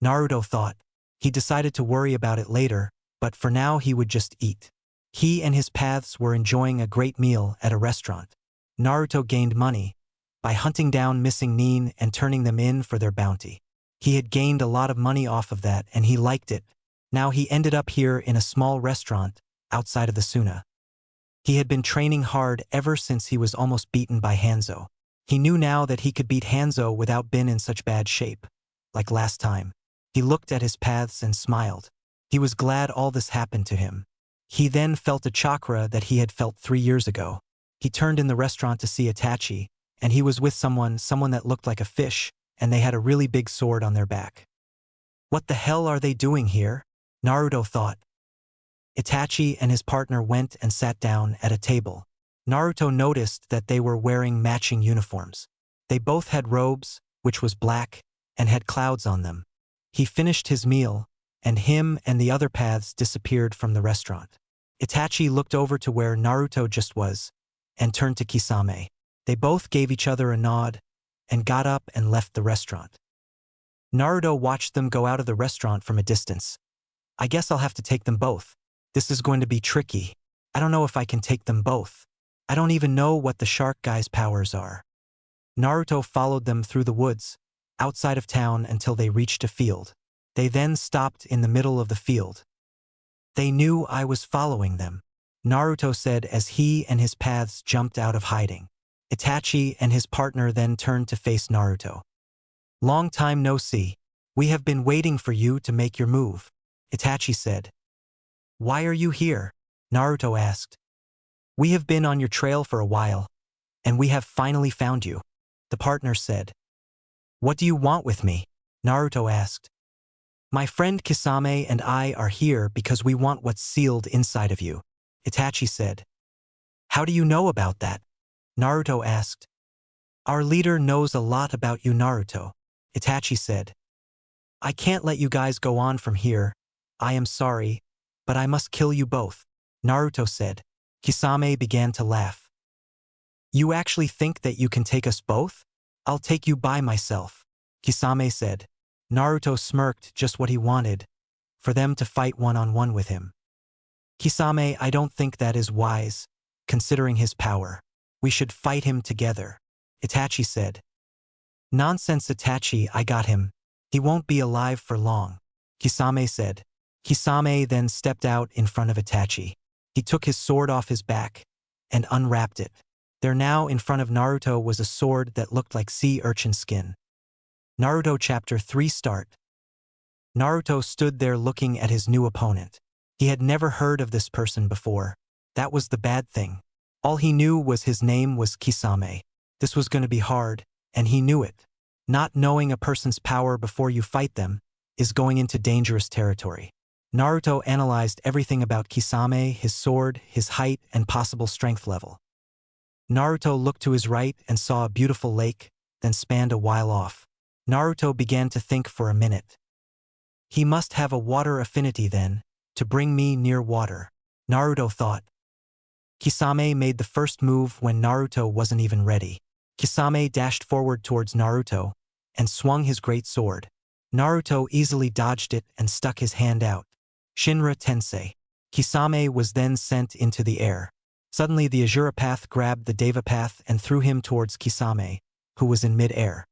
Naruto thought. He decided to worry about it later, but for now he would just eat. He and his paths were enjoying a great meal at a restaurant. Naruto gained money by hunting down missing nin and turning them in for their bounty. He had gained a lot of money off of that and he liked it. Now he ended up here in a small restaurant outside of the Suna. He had been training hard ever since he was almost beaten by Hanzo. He knew now that he could beat Hanzo without being in such bad shape. Like last time. He looked at his paths and smiled. He was glad all this happened to him. He then felt a chakra that he had felt 3 years ago. He turned in the restaurant to see Itachi, and he was with someone that looked like a fish, and they had a really big sword on their back. What the hell are they doing here? Naruto thought. Itachi and his partner went and sat down at a table. Naruto noticed that they were wearing matching uniforms. They both had robes, which was black, and had clouds on them. He finished his meal, and him and the other paths disappeared from the restaurant. Itachi looked over to where Naruto just was, and turned to Kisame. They both gave each other a nod, and got up and left the restaurant. Naruto watched them go out of the restaurant from a distance. I guess I'll have to take them both. This is going to be tricky. I don't know if I can take them both. I don't even know what the shark guy's powers are. Naruto followed them through the woods, outside of town until they reached a field. They then stopped in the middle of the field. They knew I was following them, Naruto said as he and his paths jumped out of hiding. Itachi and his partner then turned to face Naruto. Long time no see. We have been waiting for you to make your move, Itachi said. Why are you here? Naruto asked. We have been on your trail for a while, and we have finally found you, the partner said. What do you want with me? Naruto asked. My friend Kisame and I are here because we want what's sealed inside of you, Itachi said. How do you know about that? Naruto asked. Our leader knows a lot about you, Naruto, Itachi said. I can't let you guys go on from here. I am sorry, but I must kill you both, Naruto said. Kisame began to laugh. You actually think that you can take us both? I'll take you by myself, Kisame said. Naruto smirked, just what he wanted, for them to fight one-on-one with him. Kisame, I don't think that is wise, considering his power. We should fight him together, Itachi said. Nonsense, Itachi, I got him. He won't be alive for long, Kisame said. Kisame then stepped out in front of Itachi. He took his sword off his back and unwrapped it. There now in front of Naruto was a sword that looked like sea urchin skin. Naruto Chapter 3 Start. Naruto stood there looking at his new opponent. He had never heard of this person before. That was the bad thing. All he knew was his name was Kisame. This was going to be hard, and he knew it. Not knowing a person's power before you fight them is going into dangerous territory. Naruto analyzed everything about Kisame, his sword, his height, and possible strength level. Naruto looked to his right and saw a beautiful lake, then spanned a while off. Naruto began to think for a minute. He must have a water affinity then, to bring me near water, Naruto thought. Kisame made the first move when Naruto wasn't even ready. Kisame dashed forward towards Naruto and swung his great sword. Naruto easily dodged it and stuck his hand out. Shinra Tensei. Kisame was then sent into the air. Suddenly the Azura Path grabbed the Deva Path and threw him towards Kisame, who was in mid-air.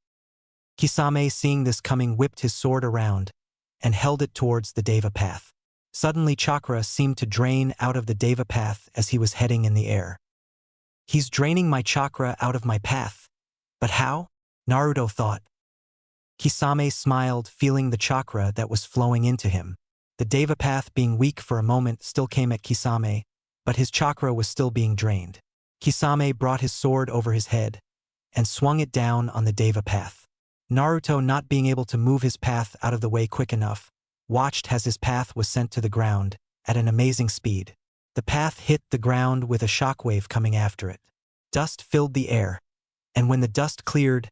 Kisame, seeing this coming, whipped his sword around and held it towards the Deva Path. Suddenly chakra seemed to drain out of the Deva Path as he was heading in the air. He's draining my chakra out of my path. But how? Naruto thought. Kisame smiled, feeling the chakra that was flowing into him. The Deva Path, being weak for a moment, still came at Kisame, but his chakra was still being drained. Kisame brought his sword over his head and swung it down on the Deva Path. Naruto, not being able to move his path out of the way quick enough, watched as his path was sent to the ground at an amazing speed. The path hit the ground with a shockwave coming after it. Dust filled the air, and when the dust cleared,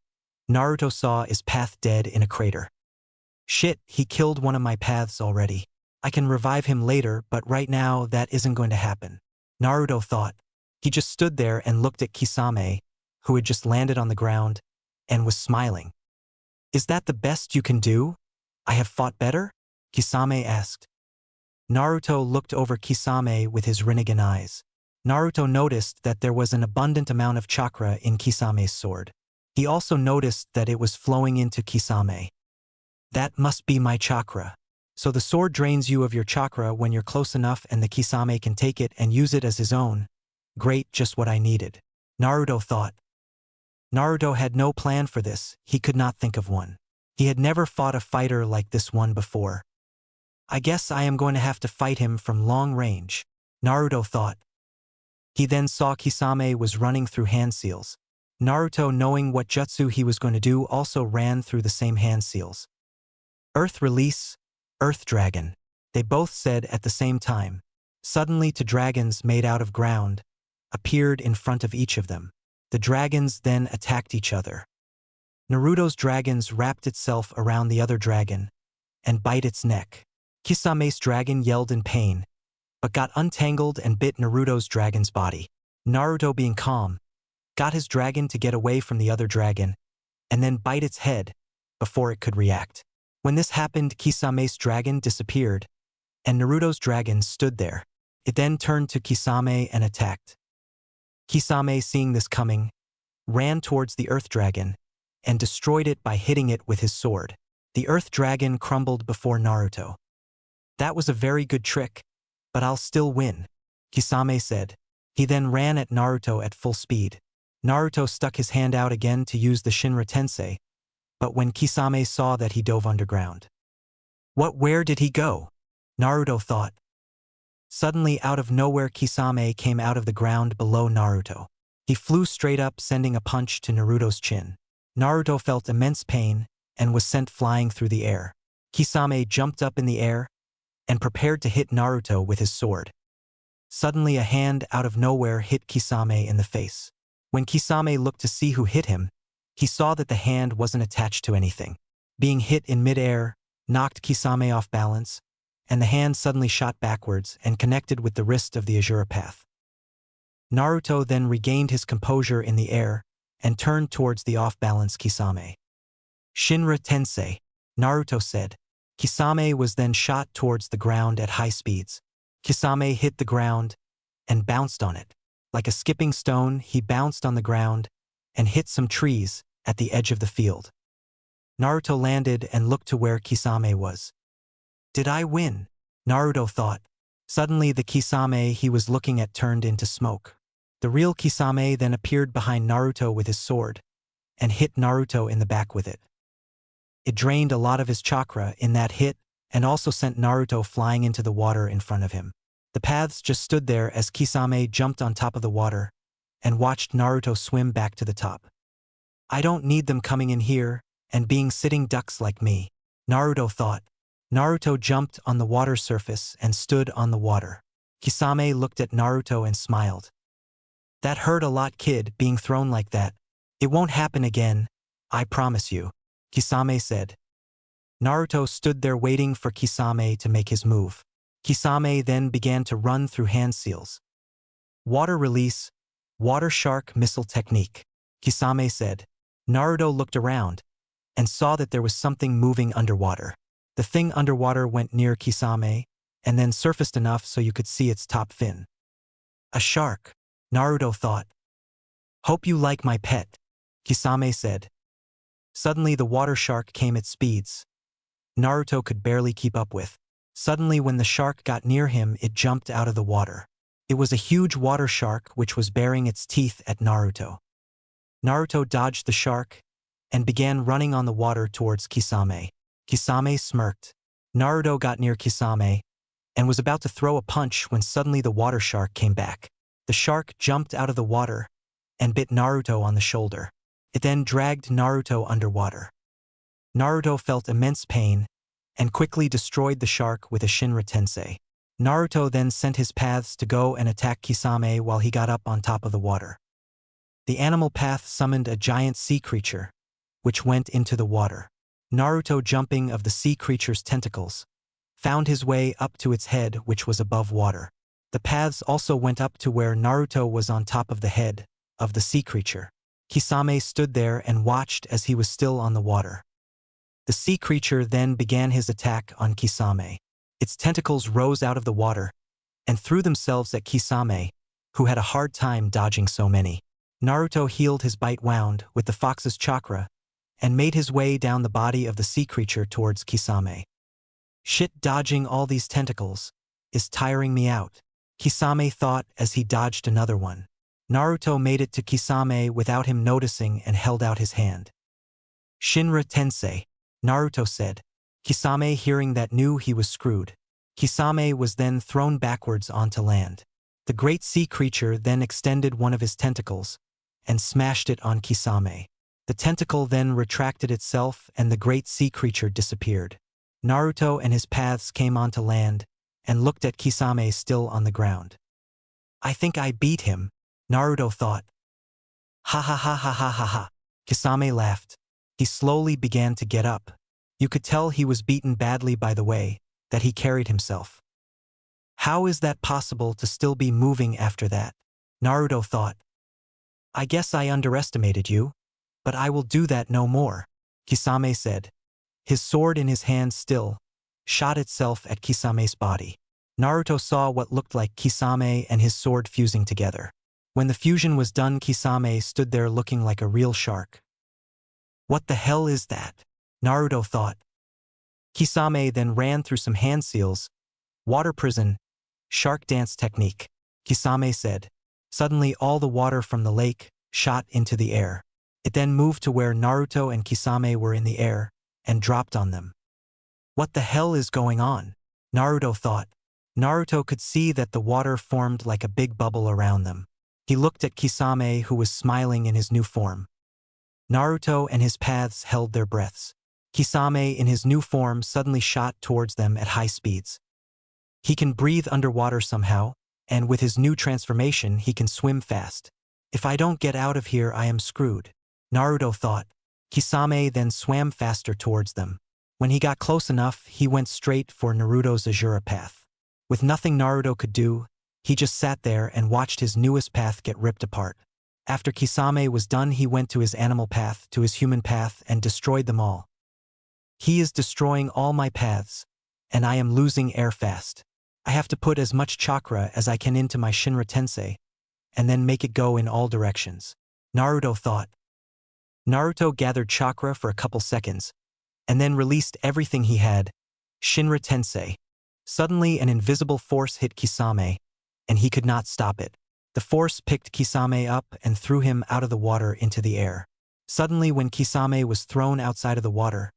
Naruto saw his path dead in a crater. Shit, he killed one of my paths already. I can revive him later, but right now that isn't going to happen, Naruto thought. He just stood there and looked at Kisame, who had just landed on the ground, and was smiling. Is that the best you can do? I have fought better? Kisame asked. Naruto looked over Kisame with his Rinnegan eyes. Naruto noticed that there was an abundant amount of chakra in Kisame's sword. He also noticed that it was flowing into Kisame. That must be my chakra. So the sword drains you of your chakra when you're close enough and the Kisame can take it and use it as his own. Great, just what I needed. Naruto thought. Naruto had no plan for this, he could not think of one. He had never fought a fighter like this one before. I guess I am going to have to fight him from long range, Naruto thought. He then saw Kisame was running through hand seals. Naruto, knowing what jutsu he was going to do, also ran through the same hand seals. Earth release, Earth Dragon, they both said at the same time. Suddenly two dragons made out of ground appeared in front of each of them. The dragons then attacked each other. Naruto's dragons wrapped itself around the other dragon and bite its neck. Kisame's dragon yelled in pain, but got untangled and bit Naruto's dragon's body. Naruto, being calm, got his dragon to get away from the other dragon and then bite its head before it could react. When this happened, Kisame's dragon disappeared, and Naruto's dragon stood there. It then turned to Kisame and attacked. Kisame, seeing this coming, ran towards the Earth Dragon and destroyed it by hitting it with his sword. The Earth Dragon crumbled before Naruto. That was a very good trick, but I'll still win, Kisame said. He then ran at Naruto at full speed. Naruto stuck his hand out again to use the Shinra Tensei, but when Kisame saw that, he dove underground. Where did he go? Naruto thought. Suddenly, out of nowhere, Kisame came out of the ground below Naruto. He flew straight up, sending a punch to Naruto's chin. Naruto felt immense pain and was sent flying through the air. Kisame jumped up in the air and prepared to hit Naruto with his sword. Suddenly, a hand out of nowhere hit Kisame in the face. When Kisame looked to see who hit him, he saw that the hand wasn't attached to anything. Being hit in mid-air knocked Kisame off balance, and the hand suddenly shot backwards and connected with the wrist of the Azura Path. Naruto then regained his composure in the air and turned towards the off-balance Kisame. Shinra Tensei, Naruto said. Kisame was then shot towards the ground at high speeds. Kisame hit the ground and bounced on it. Like a skipping stone, he bounced on the ground and hit some trees at the edge of the field. Naruto landed and looked to where Kisame was. Did I win? Naruto thought. Suddenly, the Kisame he was looking at turned into smoke. The real Kisame then appeared behind Naruto with his sword and hit Naruto in the back with it. It drained a lot of his chakra in that hit and also sent Naruto flying into the water in front of him. The paths just stood there as Kisame jumped on top of the water and watched Naruto swim back to the top. I don't need them coming in here and being sitting ducks like me, Naruto thought. Naruto jumped on the water surface and stood on the water. Kisame looked at Naruto and smiled. That hurt a lot, kid, being thrown like that. It won't happen again, I promise you, Kisame said. Naruto stood there waiting for Kisame to make his move. Kisame then began to run through hand seals. Water release, water shark missile technique, Kisame said. Naruto looked around and saw that there was something moving underwater. The thing underwater went near Kisame and then surfaced enough so you could see its top fin. A shark, Naruto thought. Hope you like my pet, Kisame said. Suddenly the water shark came at speeds Naruto could barely keep up with. Suddenly when the shark got near him, it jumped out of the water. It was a huge water shark which was baring its teeth at Naruto. Naruto dodged the shark and began running on the water towards Kisame. Kisame smirked. Naruto got near Kisame and was about to throw a punch when suddenly the water shark came back. The shark jumped out of the water and bit Naruto on the shoulder. It then dragged Naruto underwater. Naruto felt immense pain and quickly destroyed the shark with a Shinra Tensei. Naruto then sent his paths to go and attack Kisame while he got up on top of the water. The animal path summoned a giant sea creature, which went into the water. Naruto, jumping of the sea creature's tentacles, found his way up to its head, which was above water. The paths also went up to where Naruto was on top of the head of the sea creature. Kisame stood there and watched as he was still on the water. The sea creature then began his attack on Kisame. Its tentacles rose out of the water and threw themselves at Kisame, who had a hard time dodging so many. Naruto healed his bite wound with the fox's chakra and made his way down the body of the sea creature towards Kisame. Shit, dodging all these tentacles is tiring me out, Kisame thought as he dodged another one. Naruto made it to Kisame without him noticing and held out his hand. Shinra Tensei, Naruto said. Kisame, hearing that, knew he was screwed. Kisame was then thrown backwards onto land. The great sea creature then extended one of his tentacles and smashed it on Kisame. The tentacle then retracted itself and the great sea creature disappeared. Naruto and his paths came onto land and looked at Kisame still on the ground. I think I beat him, Naruto thought. Ha ha ha ha ha ha ha. Kisame laughed. He slowly began to get up. You could tell he was beaten badly by the way that he carried himself. How is that possible to still be moving after that? Naruto thought. I guess I underestimated you, but I will do that no more, Kisame said. His sword in his hand still shot itself at Kisame's body. Naruto saw what looked like Kisame and his sword fusing together. When the fusion was done, Kisame stood there looking like a real shark. What the hell is that? Naruto thought. Kisame then ran through some hand seals. Water prison, shark dance technique, Kisame said. Suddenly all the water from the lake shot into the air. It then moved to where Naruto and Kisame were in the air and dropped on them. What the hell is going on? Naruto thought. Naruto could see that the water formed like a big bubble around them. He looked at Kisame, who was smiling in his new form. Naruto and his paths held their breaths. Kisame in his new form suddenly shot towards them at high speeds. He can breathe underwater somehow, and with his new transformation he can swim fast. If I don't get out of here, I am screwed, Naruto thought. Kisame then swam faster towards them. When he got close enough, he went straight for Naruto's Azura path. With nothing Naruto could do, he just sat there and watched his newest path get ripped apart. After Kisame was done, he went to his animal path, to his human path, and destroyed them all. He is destroying all my paths, and I am losing air fast. I have to put as much chakra as I can into my Shinra Tensei, and then make it go in all directions, Naruto thought. Naruto gathered chakra for a couple seconds, and then released everything he had. Shinra Tensei. Suddenly an invisible force hit Kisame, and he could not stop it. The force picked Kisame up and threw him out of the water into the air. Suddenly, when Kisame was thrown outside of the water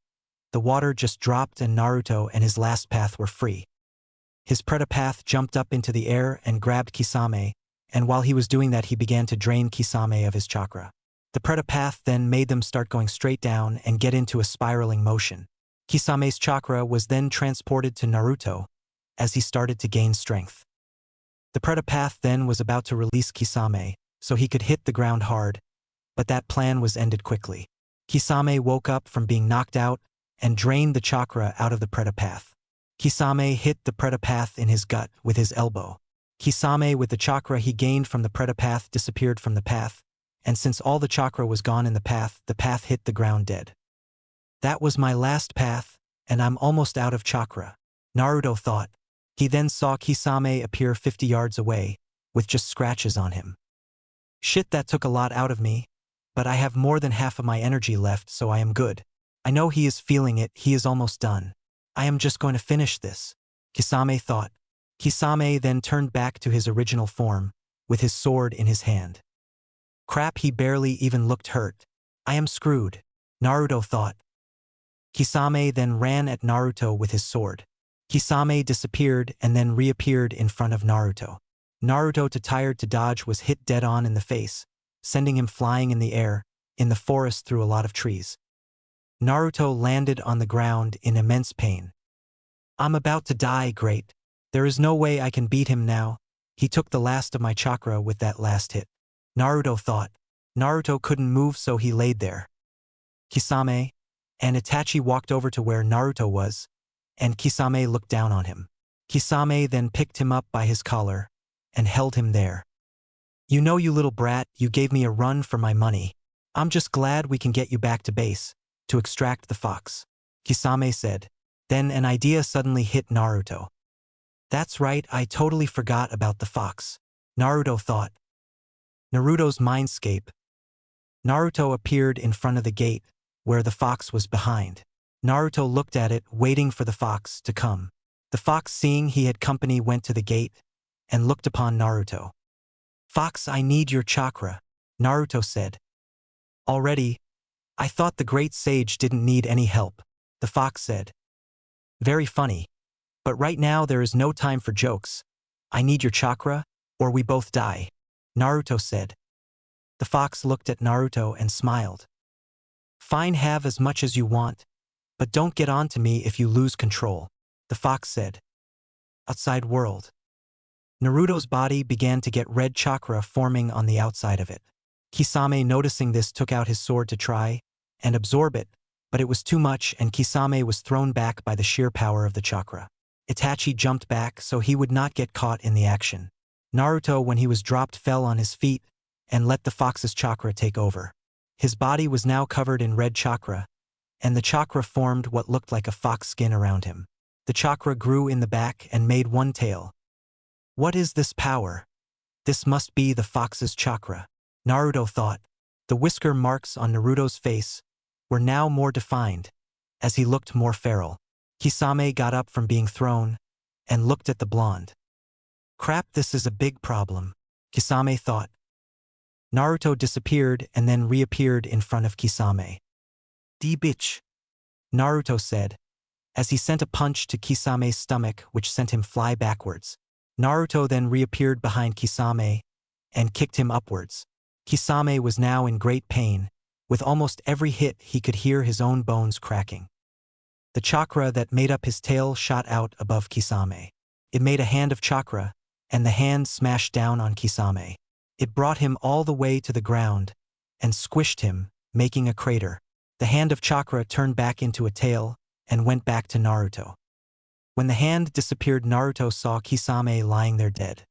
just dropped and Naruto and his last path were free. His Preta path jumped up into the air and grabbed Kisame, and while he was doing that he began to drain Kisame of his chakra. The Preta path then made them start going straight down and get into a spiraling motion. Kisame's chakra was then transported to Naruto as he started to gain strength. The Preta path then was about to release Kisame so he could hit the ground hard, but that plan was ended quickly. Kisame woke up from being knocked out and drained the chakra out of the Preta path. Kisame hit the Preta path in his gut with his elbow. Kisame, with the chakra he gained from the Preta path, disappeared from the path, and since all the chakra was gone in the path hit the ground dead. That was my last path, and I'm almost out of chakra, Naruto thought. He then saw Kisame appear 50 yards away, with just scratches on him. Shit, that took a lot out of me, but I have more than half of my energy left, so I am good. I know he is feeling it, he is almost done. I am just going to finish this, Kisame thought. Kisame then turned back to his original form, with his sword in his hand. Crap, he barely even looked hurt. I am screwed, Naruto thought. Kisame then ran at Naruto with his sword. Kisame disappeared and then reappeared in front of Naruto. Naruto, too tired to dodge, was hit dead on in the face, sending him flying in the air, in the forest through a lot of trees. Naruto landed on the ground in immense pain. I'm about to die, great. There is no way I can beat him now. He took the last of my chakra with that last hit, Naruto thought. Naruto couldn't move, so he laid there. Kisame and Itachi walked over to where Naruto was, and Kisame looked down on him. Kisame then picked him up by his collar and held him there. You know, you little brat, you gave me a run for my money. I'm just glad we can get you back to base to extract the fox, Kisame said. Then an idea suddenly hit Naruto. That's right, I totally forgot about the fox. Naruto thought. Naruto's mindscape. Naruto appeared in front of the gate, where the fox was behind. Naruto looked at it, waiting for the fox to come. The fox, seeing he had company, went to the gate and looked upon Naruto. "Fox, I need your chakra," Naruto said. "Already? I thought the great sage didn't need any help," the fox said. "Very funny. But right now there is no time for jokes. I need your chakra, or we both die," Naruto said. The fox looked at Naruto and smiled. "Fine, have as much as you want, but don't get on to me if you lose control," the fox said. Outside world. Naruto's body began to get red chakra forming on the outside of it. Kisame, noticing this, took out his sword to try and absorb it, but it was too much and Kisame was thrown back by the sheer power of the chakra. Itachi jumped back so he would not get caught in the action. Naruto, when he was dropped, fell on his feet and let the fox's chakra take over. His body was now covered in red chakra, and the chakra formed what looked like a fox skin around him. The chakra grew in the back and made one tail. What is this power? This must be the fox's chakra, Naruto thought. The whisker marks on Naruto's face were now more defined, as he looked more feral. Kisame got up from being thrown and looked at the blonde. Crap, this is a big problem, Kisame thought. Naruto disappeared and then reappeared in front of Kisame. "D bitch," Naruto said, as he sent a punch to Kisame's stomach which sent him fly backwards. Naruto then reappeared behind Kisame and kicked him upwards. Kisame was now in great pain. With almost every hit he could hear his own bones cracking. The chakra that made up his tail shot out above Kisame. It made a hand of chakra, and the hand smashed down on Kisame. It brought him all the way to the ground and squished him, making a crater. The hand of chakra turned back into a tail and went back to Naruto. When the hand disappeared, Naruto saw Kisame lying there dead.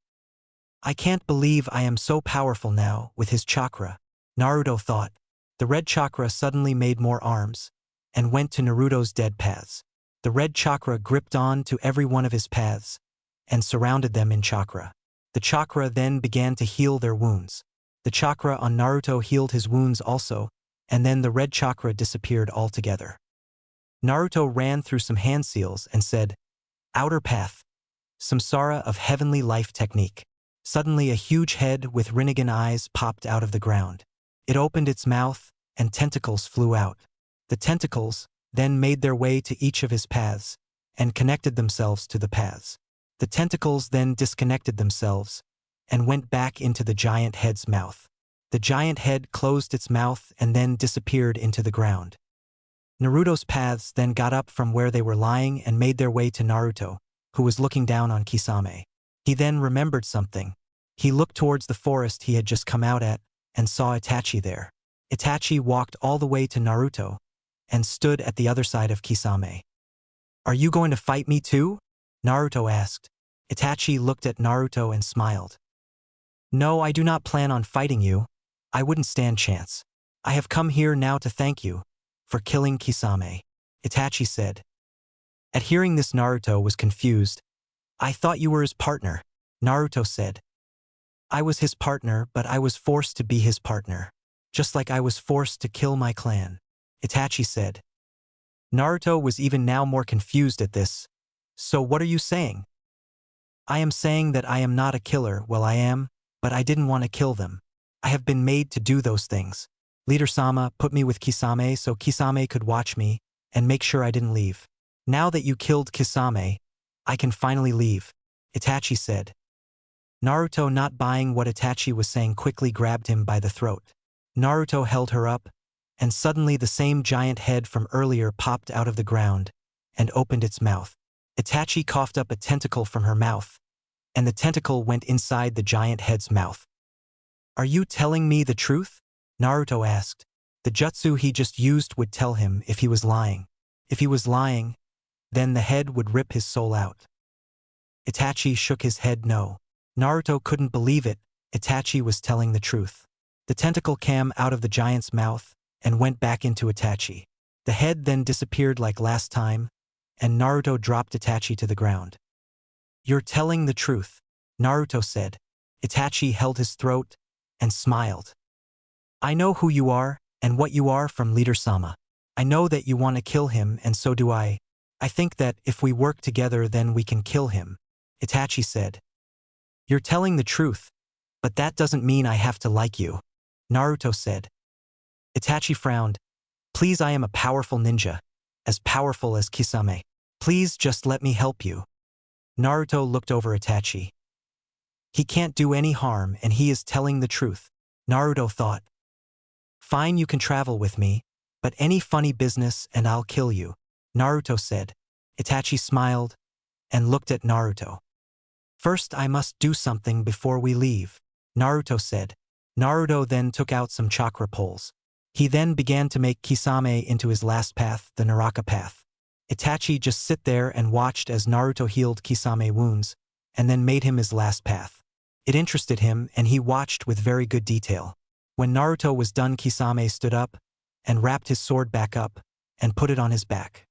"I can't believe I am so powerful now with his chakra," Naruto thought. The red chakra suddenly made more arms and went to Naruto's dead paths. The red chakra gripped on to every one of his paths and surrounded them in chakra. The chakra then began to heal their wounds. The chakra on Naruto healed his wounds also, and then the red chakra disappeared altogether. Naruto ran through some hand seals and said, "Outer path. Samsara of heavenly life technique." Suddenly a huge head with Rinnegan eyes popped out of the ground. It opened its mouth and tentacles flew out. The tentacles then made their way to each of his paths and connected themselves to the paths. The tentacles then disconnected themselves and went back into the giant head's mouth. The giant head closed its mouth and then disappeared into the ground. Naruto's paths then got up from where they were lying and made their way to Naruto, who was looking down on Kisame. He then remembered something. He looked towards the forest he had just come out at and saw Itachi there. Itachi walked all the way to Naruto and stood at the other side of Kisame. "Are you going to fight me too?" Naruto asked. Itachi looked at Naruto and smiled. "No, I do not plan on fighting you. I wouldn't stand chance. I have come here now to thank you for killing Kisame," Itachi said. At hearing this, Naruto was confused. "I thought you were his partner," Naruto said. "I was his partner, but I was forced to be his partner, just like I was forced to kill my clan," Itachi said. Naruto was even now more confused at this. "So what are you saying?" "I am saying that I am not a killer. Well, I am, but I didn't want to kill them. I have been made to do those things. Leader-sama put me with Kisame so Kisame could watch me and make sure I didn't leave. Now that you killed Kisame, I can finally leave," Itachi said. Naruto, not buying what Itachi was saying, quickly grabbed him by the throat. Naruto held her up, and suddenly the same giant head from earlier popped out of the ground and opened its mouth. Itachi coughed up a tentacle from her mouth, and the tentacle went inside the giant head's mouth. "Are you telling me the truth?" Naruto asked. The jutsu he just used would tell him if he was lying. If he was lying, then the head would rip his soul out. Itachi shook his head no. Naruto couldn't believe it. Itachi was telling the truth. The tentacle came out of the giant's mouth and went back into Itachi. The head then disappeared like last time, and Naruto dropped Itachi to the ground. You're telling the truth, Naruto said. Itachi held his throat and smiled. I know who you are and what you are from Leader Sama. I know that you want to kill him, and so do I. I think that if we work together then we can kill him, Itachi said. You're telling the truth, but that doesn't mean I have to like you, Naruto said. Itachi frowned. Please, I am a powerful ninja, as powerful as Kisame. Please just let me help you. Naruto looked over Itachi. He can't do any harm and he is telling the truth, Naruto thought. Fine, you can travel with me, but any funny business and I'll kill you, Naruto said. Itachi smiled and looked at Naruto. First I must do something before we leave, Naruto said. Naruto then took out some chakra poles. He then began to make Kisame into his last path, the Naraka path. Itachi just sit there and watched as Naruto healed Kisame wounds, and then made him his last path. It interested him and he watched with very good detail. When Naruto was done, Kisame stood up and wrapped his sword back up and put it on his back.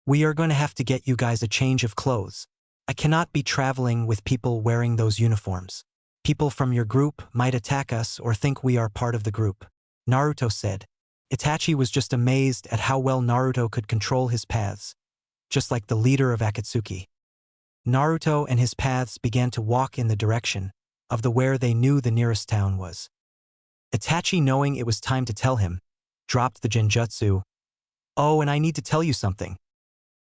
We are going to have to get you guys a change of clothes. I cannot be traveling with people wearing those uniforms. People from your group might attack us or think we are part of the group, Naruto said. Itachi was just amazed at how well Naruto could control his paths, just like the leader of Akatsuki. Naruto and his paths began to walk in the direction of where they knew the nearest town was. Itachi, knowing it was time to tell him, dropped the genjutsu. Oh, and I need to tell you something.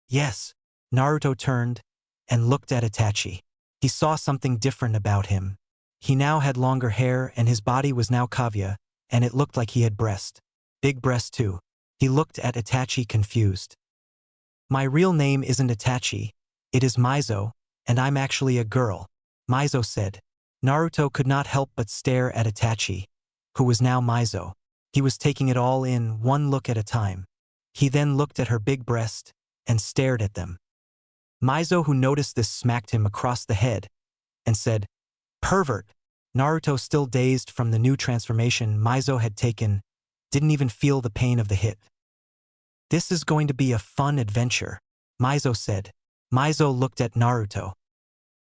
Yes. Naruto turned and looked at Itachi. He saw something different about him. He now had longer hair and his body was now kavya, and it looked like he had breast. Big breast too. He looked at Itachi confused. My real name isn't Itachi, it is Mizo, and I'm actually a girl, Mizo said. Naruto could not help but stare at Itachi, who was now Mizo. He was taking it all in, one look at a time. He then looked at her big breast and stared at them. Mizo, who noticed this, smacked him across the head and said, Pervert! Naruto, still dazed from the new transformation Mizo had taken, didn't even feel the pain of the hit. This is going to be a fun adventure, Mizo said. Mizo looked at Naruto.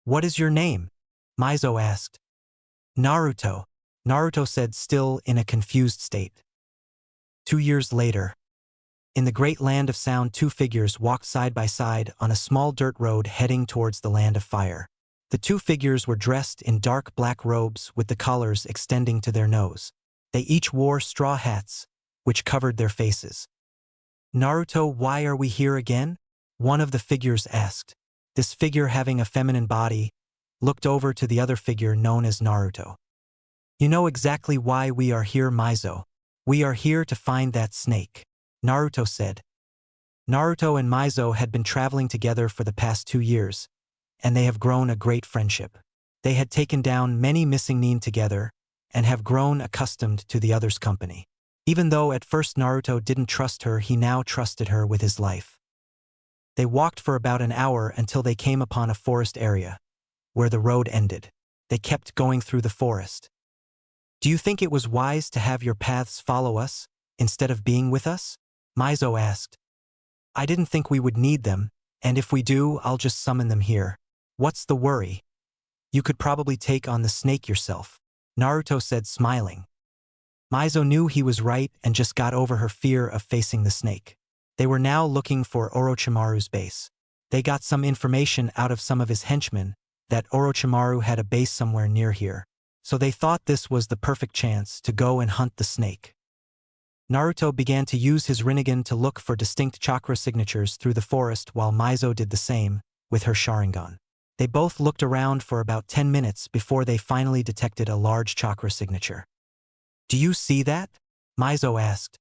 What is your name? Mizo asked. Naruto, Naruto said, still in a confused state. 2 years later. In the great land of sound, two figures walked side by side on a small dirt road heading towards the land of fire. The two figures were dressed in dark black robes with the collars extending to their nose. They each wore straw hats, which covered their faces. Naruto, why are we here again? One of the figures asked. This figure, having a feminine body, looked over to the other figure known as Naruto. You know exactly why we are here, Mizo. We are here to find that snake, Naruto said. Naruto and Mizo had been traveling together for the past 2 years, and they have grown a great friendship. They had taken down many missing nin together and have grown accustomed to the other's company. Even though at first Naruto didn't trust her, he now trusted her with his life. They walked for about an hour until they came upon a forest area, where the road ended. They kept going through the forest. Do you think it was wise to have your paths follow us, instead of being with us? Mizo asked. I didn't think we would need them, and if we do, I'll just summon them here. What's the worry? You could probably take on the snake yourself, Naruto said, smiling. Mizo knew he was right and just got over her fear of facing the snake. They were now looking for Orochimaru's base. They got some information out of some of his henchmen that Orochimaru had a base somewhere near here, so they thought this was the perfect chance to go and hunt the snake. Naruto began to use his Rinnegan to look for distinct chakra signatures through the forest while Mizo did the same with her Sharingan. They both looked around for about 10 minutes before they finally detected a large chakra signature. Do you see that? Mizo asked.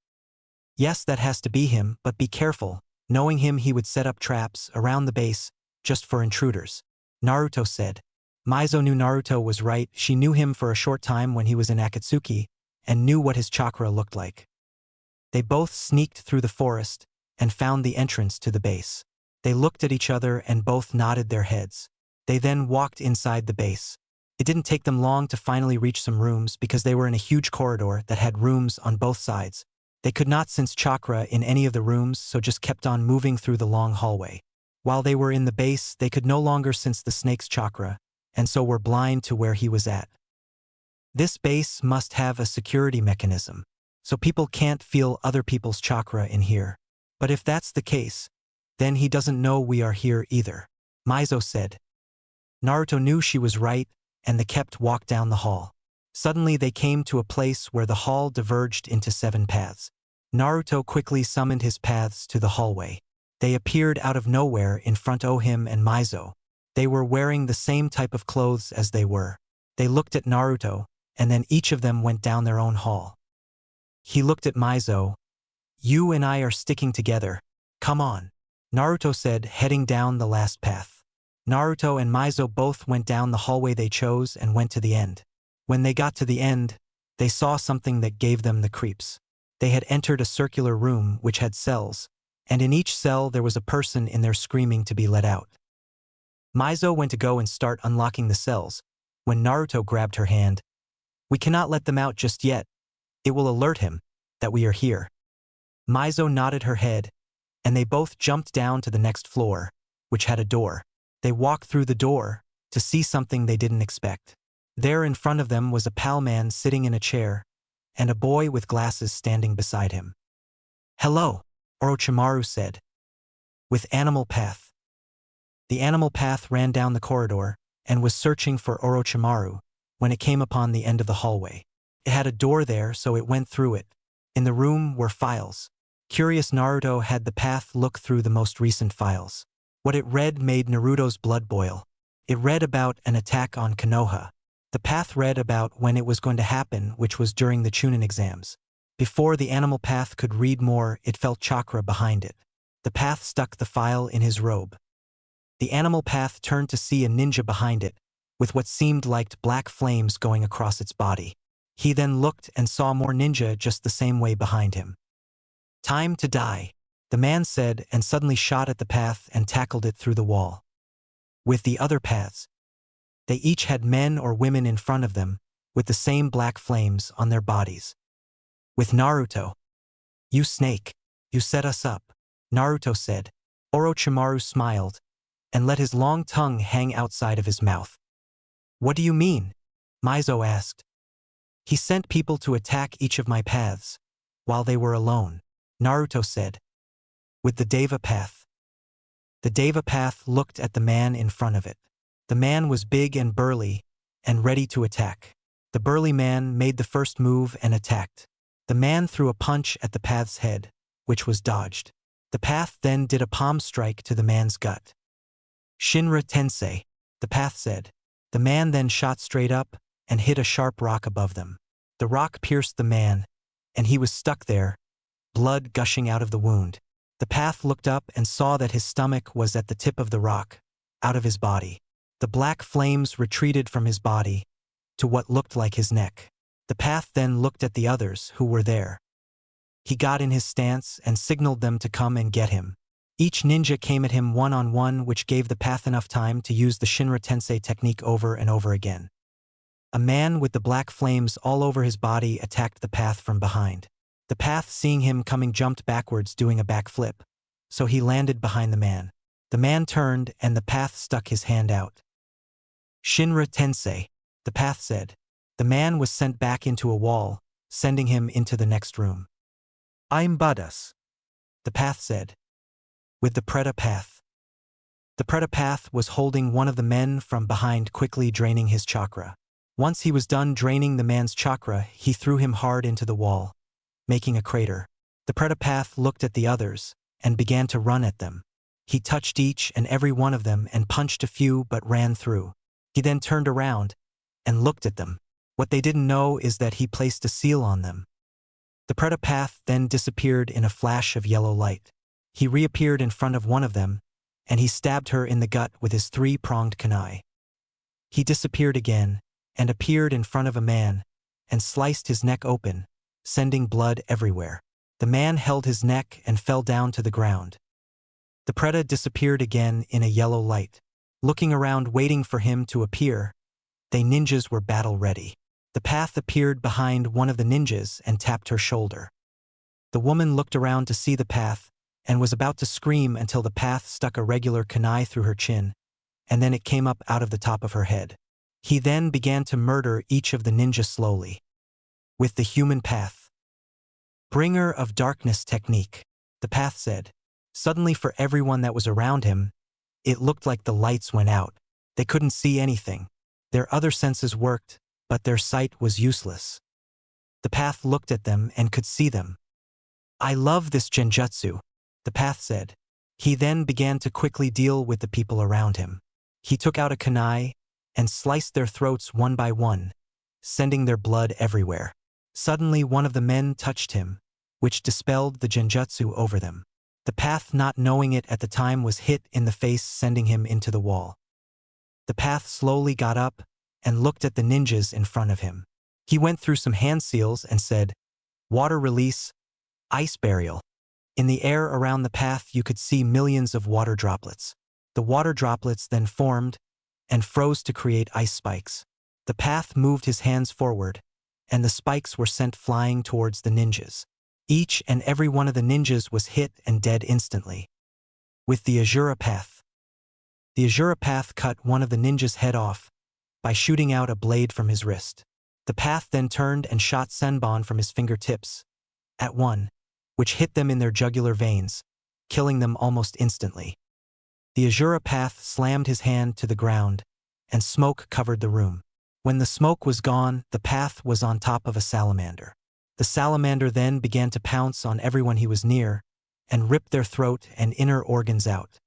Yes, that has to be him, but be careful. Knowing him, he would set up traps around the base just for intruders, Naruto said. Mizo knew Naruto was right. She knew him for a short time when he was in Akatsuki and knew what his chakra looked like. They both sneaked through the forest and found the entrance to the base. They looked at each other and both nodded their heads. They then walked inside the base. It didn't take them long to finally reach some rooms because they were in a huge corridor that had rooms on both sides. They could not sense chakra in any of the rooms, so just kept on moving through the long hallway. While they were in the base, they could no longer sense the snake's chakra, and so were blind to where he was at. This base must have a security mechanism, so people can't feel other people's chakra in here. But if that's the case, then he doesn't know we are here either, Mizo said. Naruto knew she was right, and they kept walk down the hall. Suddenly they came to a place where the hall diverged into 7 paths. Naruto quickly summoned his paths to the hallway. They appeared out of nowhere in front of him and Mizo. They were wearing the same type of clothes as they were. They looked at Naruto, and then each of them went down their own hall. He looked at Mizo. "You and I are sticking together. Come on," Naruto said, heading down the last path. Naruto and Mizo both went down the hallway they chose and went to the end. When they got to the end, they saw something that gave them the creeps. They had entered a circular room which had cells, and in each cell there was a person in there screaming to be let out. Mizo went to go and start unlocking the cells, when Naruto grabbed her hand. "We cannot let them out just yet. It will alert him that we are here." Mizo nodded her head, and they both jumped down to the next floor, which had a door. They walked through the door to see something they didn't expect. There in front of them was a pal man sitting in a chair, and a boy with glasses standing beside him. "Hello," Orochimaru said. "With Animal Path." The Animal Path ran down the corridor and was searching for Orochimaru when it came upon the end of the hallway. It had a door there, so it went through it. In the room were files. Curious Naruto had the path look through the most recent files. What it read made Naruto's blood boil. It read about an attack on Konoha. The path read about when it was going to happen, which was during the Chunin exams. Before the Animal Path could read more, it felt chakra behind it. The path stuck the file in his robe. The Animal Path turned to see a ninja behind it, with what seemed like black flames going across its body. He then looked and saw more ninja just the same way behind him. "Time to die," the man said, and suddenly shot at the path and tackled it through the wall. With the other paths, they each had men or women in front of them, with the same black flames on their bodies. With Naruto, "You snake, you set us up," Naruto said. Orochimaru smiled, and let his long tongue hang outside of his mouth. "What do you mean?" Mizo asked. "He sent people to attack each of my paths, while they were alone," Naruto said. With the Deva Path. The Deva Path looked at the man in front of it. The man was big and burly, and ready to attack. The burly man made the first move and attacked. The man threw a punch at the path's head, which was dodged. The path then did a palm strike to the man's gut. "Shinra Tensei," the path said. The man then shot straight up and hit a sharp rock above them. The rock pierced the man, and he was stuck there, blood gushing out of the wound. The path looked up and saw that his stomach was at the tip of the rock, out of his body. The black flames retreated from his body to what looked like his neck. The path then looked at the others who were there. He got in his stance and signaled them to come and get him. Each ninja came at him one-on-one, which gave the path enough time to use the Shinra Tensei technique over and over again. A man with the black flames all over his body attacked the path from behind. The path, seeing him coming, jumped backwards doing a backflip, so he landed behind the man. The man turned and the path stuck his hand out. "Shinra Tensei," the path said. The man was sent back into a wall, sending him into the next room. "I'm Buddhas," the path said. With the Preta Path. The Preta Path was holding one of the men from behind, quickly draining his chakra. Once he was done draining the man's chakra, he threw him hard into the wall, making a crater. The Preta Path looked at the others and began to run at them. He touched each and every one of them and punched a few but ran through. He then turned around and looked at them. What they didn't know is that he placed a seal on them. The Preta Path then disappeared in a flash of yellow light. He reappeared in front of one of them, and he stabbed her in the gut with his 3-pronged kunai. He disappeared again, and appeared in front of a man, and sliced his neck open, sending blood everywhere. The man held his neck and fell down to the ground. The Preta disappeared again in a yellow light. Looking around waiting for him to appear, they ninjas were battle ready. The path appeared behind one of the ninjas and tapped her shoulder. The woman looked around to see the path, and was about to scream until the path stuck a regular kunai through her chin, and then it came up out of the top of her head. He then began to murder each of the ninja slowly. With the human path. Bringer of darkness technique, the path said. Suddenly for everyone that was around him, it looked like the lights went out. They couldn't see anything. Their other senses worked, but their sight was useless. The path looked at them and could see them. I love this genjutsu, the path said. He then began to quickly deal with the people around him. He took out a kunai and sliced their throats one by one, sending their blood everywhere. Suddenly one of the men touched him, which dispelled the genjutsu over them. The path, not knowing it at the time, was hit in the face, sending him into the wall. The path slowly got up and looked at the ninjas in front of him. He went through some hand seals and said, "Water release, ice burial." In the air around the path you could see millions of water droplets. The water droplets then formed and froze to create ice spikes. The path moved his hands forward, and the spikes were sent flying towards the ninjas. Each and every one of the ninjas was hit and dead instantly. With the Azura path. The Azura path cut one of the ninjas' head off by shooting out a blade from his wrist. The path then turned and shot Senbon from his fingertips at one, which hit them in their jugular veins, killing them almost instantly. The Azura path slammed his hand to the ground, and smoke covered the room. When the smoke was gone, the path was on top of a salamander. The salamander then began to pounce on everyone he was near, and rip their throat and inner organs out.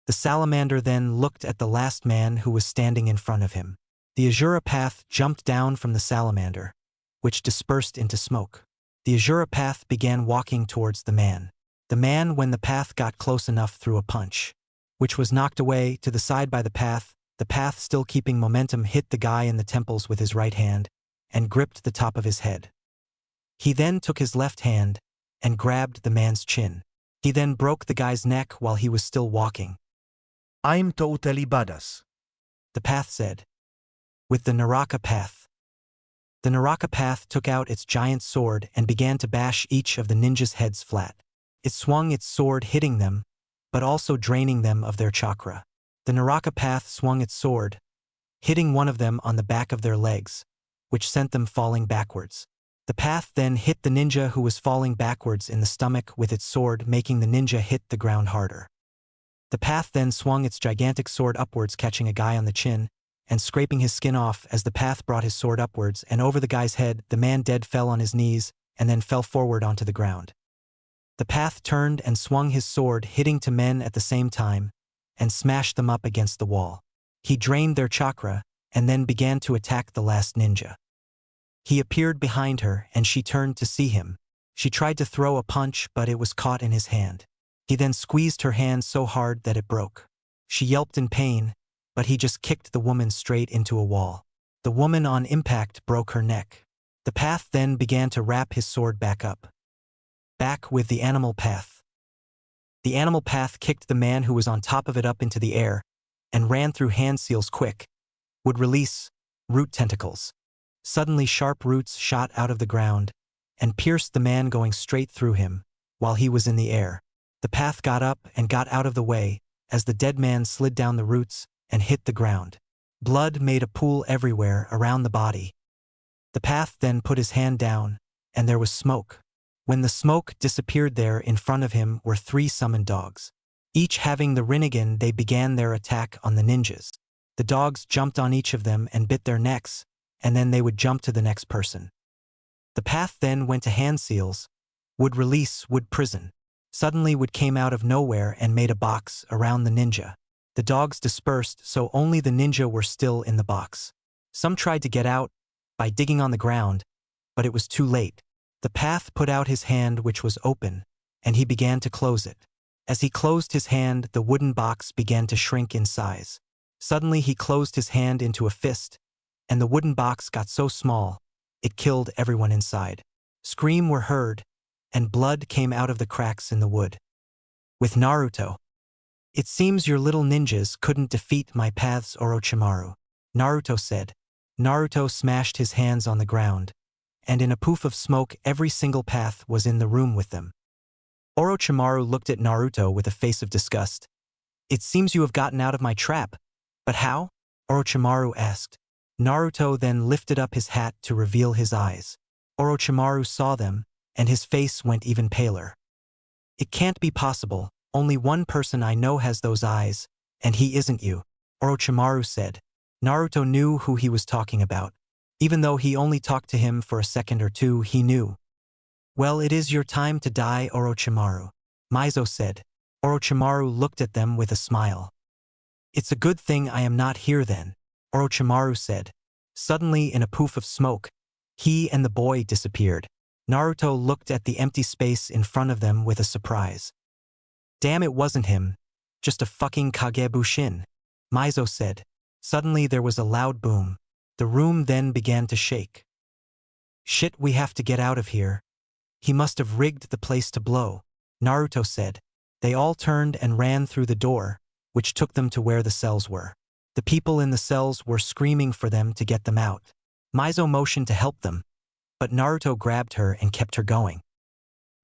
The salamander then looked at the last man who was standing in front of him. The Azura path jumped down from the salamander, which dispersed into smoke. The Azura path began walking towards the man. The man, when the path got close enough, threw a punch, which was knocked away to the side by the path. The path, still keeping momentum, hit the guy in the temples with his right hand and gripped the top of his head. He then took his left hand and grabbed the man's chin. He then broke the guy's neck while he was still walking. I'm totally badass, the path said. With the Naraka path. The Naraka path took out its giant sword and began to bash each of the ninjas' heads flat. It swung its sword, hitting them, but also draining them of their chakra. The Naraka path swung its sword, hitting one of them on the back of their legs, which sent them falling backwards. The path then hit the ninja who was falling backwards in the stomach with its sword, making the ninja hit the ground harder. The path then swung its gigantic sword upwards, catching a guy on the chin and scraping his skin off. As the path brought his sword upwards and over the guy's head, the man dead fell on his knees and then fell forward onto the ground. The path turned and swung his sword, hitting two men at the same time, and smashed them up against the wall. He drained their chakra and then began to attack the last ninja. He appeared behind her and she turned to see him. She tried to throw a punch, but it was caught in his hand. He then squeezed her hand so hard that it broke. She yelped in pain, but he just kicked the woman straight into a wall. The woman on impact broke her neck. The path then began to wrap his sword back up. Back with the animal path. The animal path kicked the man who was on top of it up into the air and ran through hand seals quick. Would release root tentacles. Suddenly sharp roots shot out of the ground and pierced the man, going straight through him while he was in the air. The path got up and got out of the way as the dead man slid down the roots and hit the ground. Blood made a pool everywhere around the body. The path then put his hand down and there was smoke. When the smoke disappeared, there in front of him were 3 summoned dogs. Each having the Rinnegan, they began their attack on the ninjas. The dogs jumped on each of them and bit their necks, and then they would jump to the next person. The path then went to hand seals. Would release would prison. Suddenly would came out of nowhere and made a box around the ninja. The dogs dispersed, so only the ninja were still in the box. Some tried to get out by digging on the ground, but it was too late. The path put out his hand, which was open, and he began to close it. As he closed his hand, the wooden box began to shrink in size. Suddenly he closed his hand into a fist, and the wooden box got so small, it killed everyone inside. Screams were heard, and blood came out of the cracks in the wood. With Naruto. It seems your little ninjas couldn't defeat my path's Orochimaru, Naruto said. Naruto smashed his hands on the ground, and in a poof of smoke every single path was in the room with them. Orochimaru looked at Naruto with a face of disgust. It seems you have gotten out of my trap. But how? Orochimaru asked. Naruto then lifted up his hat to reveal his eyes. Orochimaru saw them, and his face went even paler. It can't be possible. Only one person I know has those eyes, and he isn't you, Orochimaru said. Naruto knew who he was talking about. Even though he only talked to him for a second or two, he knew. Well, it is your time to die, Orochimaru, Mizo said. Orochimaru looked at them with a smile. It's a good thing I am not here then, Orochimaru said. Suddenly, in a poof of smoke, he and the boy disappeared. Naruto looked at the empty space in front of them with a surprise. Damn, it wasn't him. Just a fucking Kagebushin, Mizo said. Suddenly there was a loud boom. The room then began to shake. Shit, we have to get out of here. He must have rigged the place to blow, Naruto said. They all turned and ran through the door, which took them to where the cells were. The people in the cells were screaming for them to get them out. Mizo motioned to help them, but Naruto grabbed her and kept her going.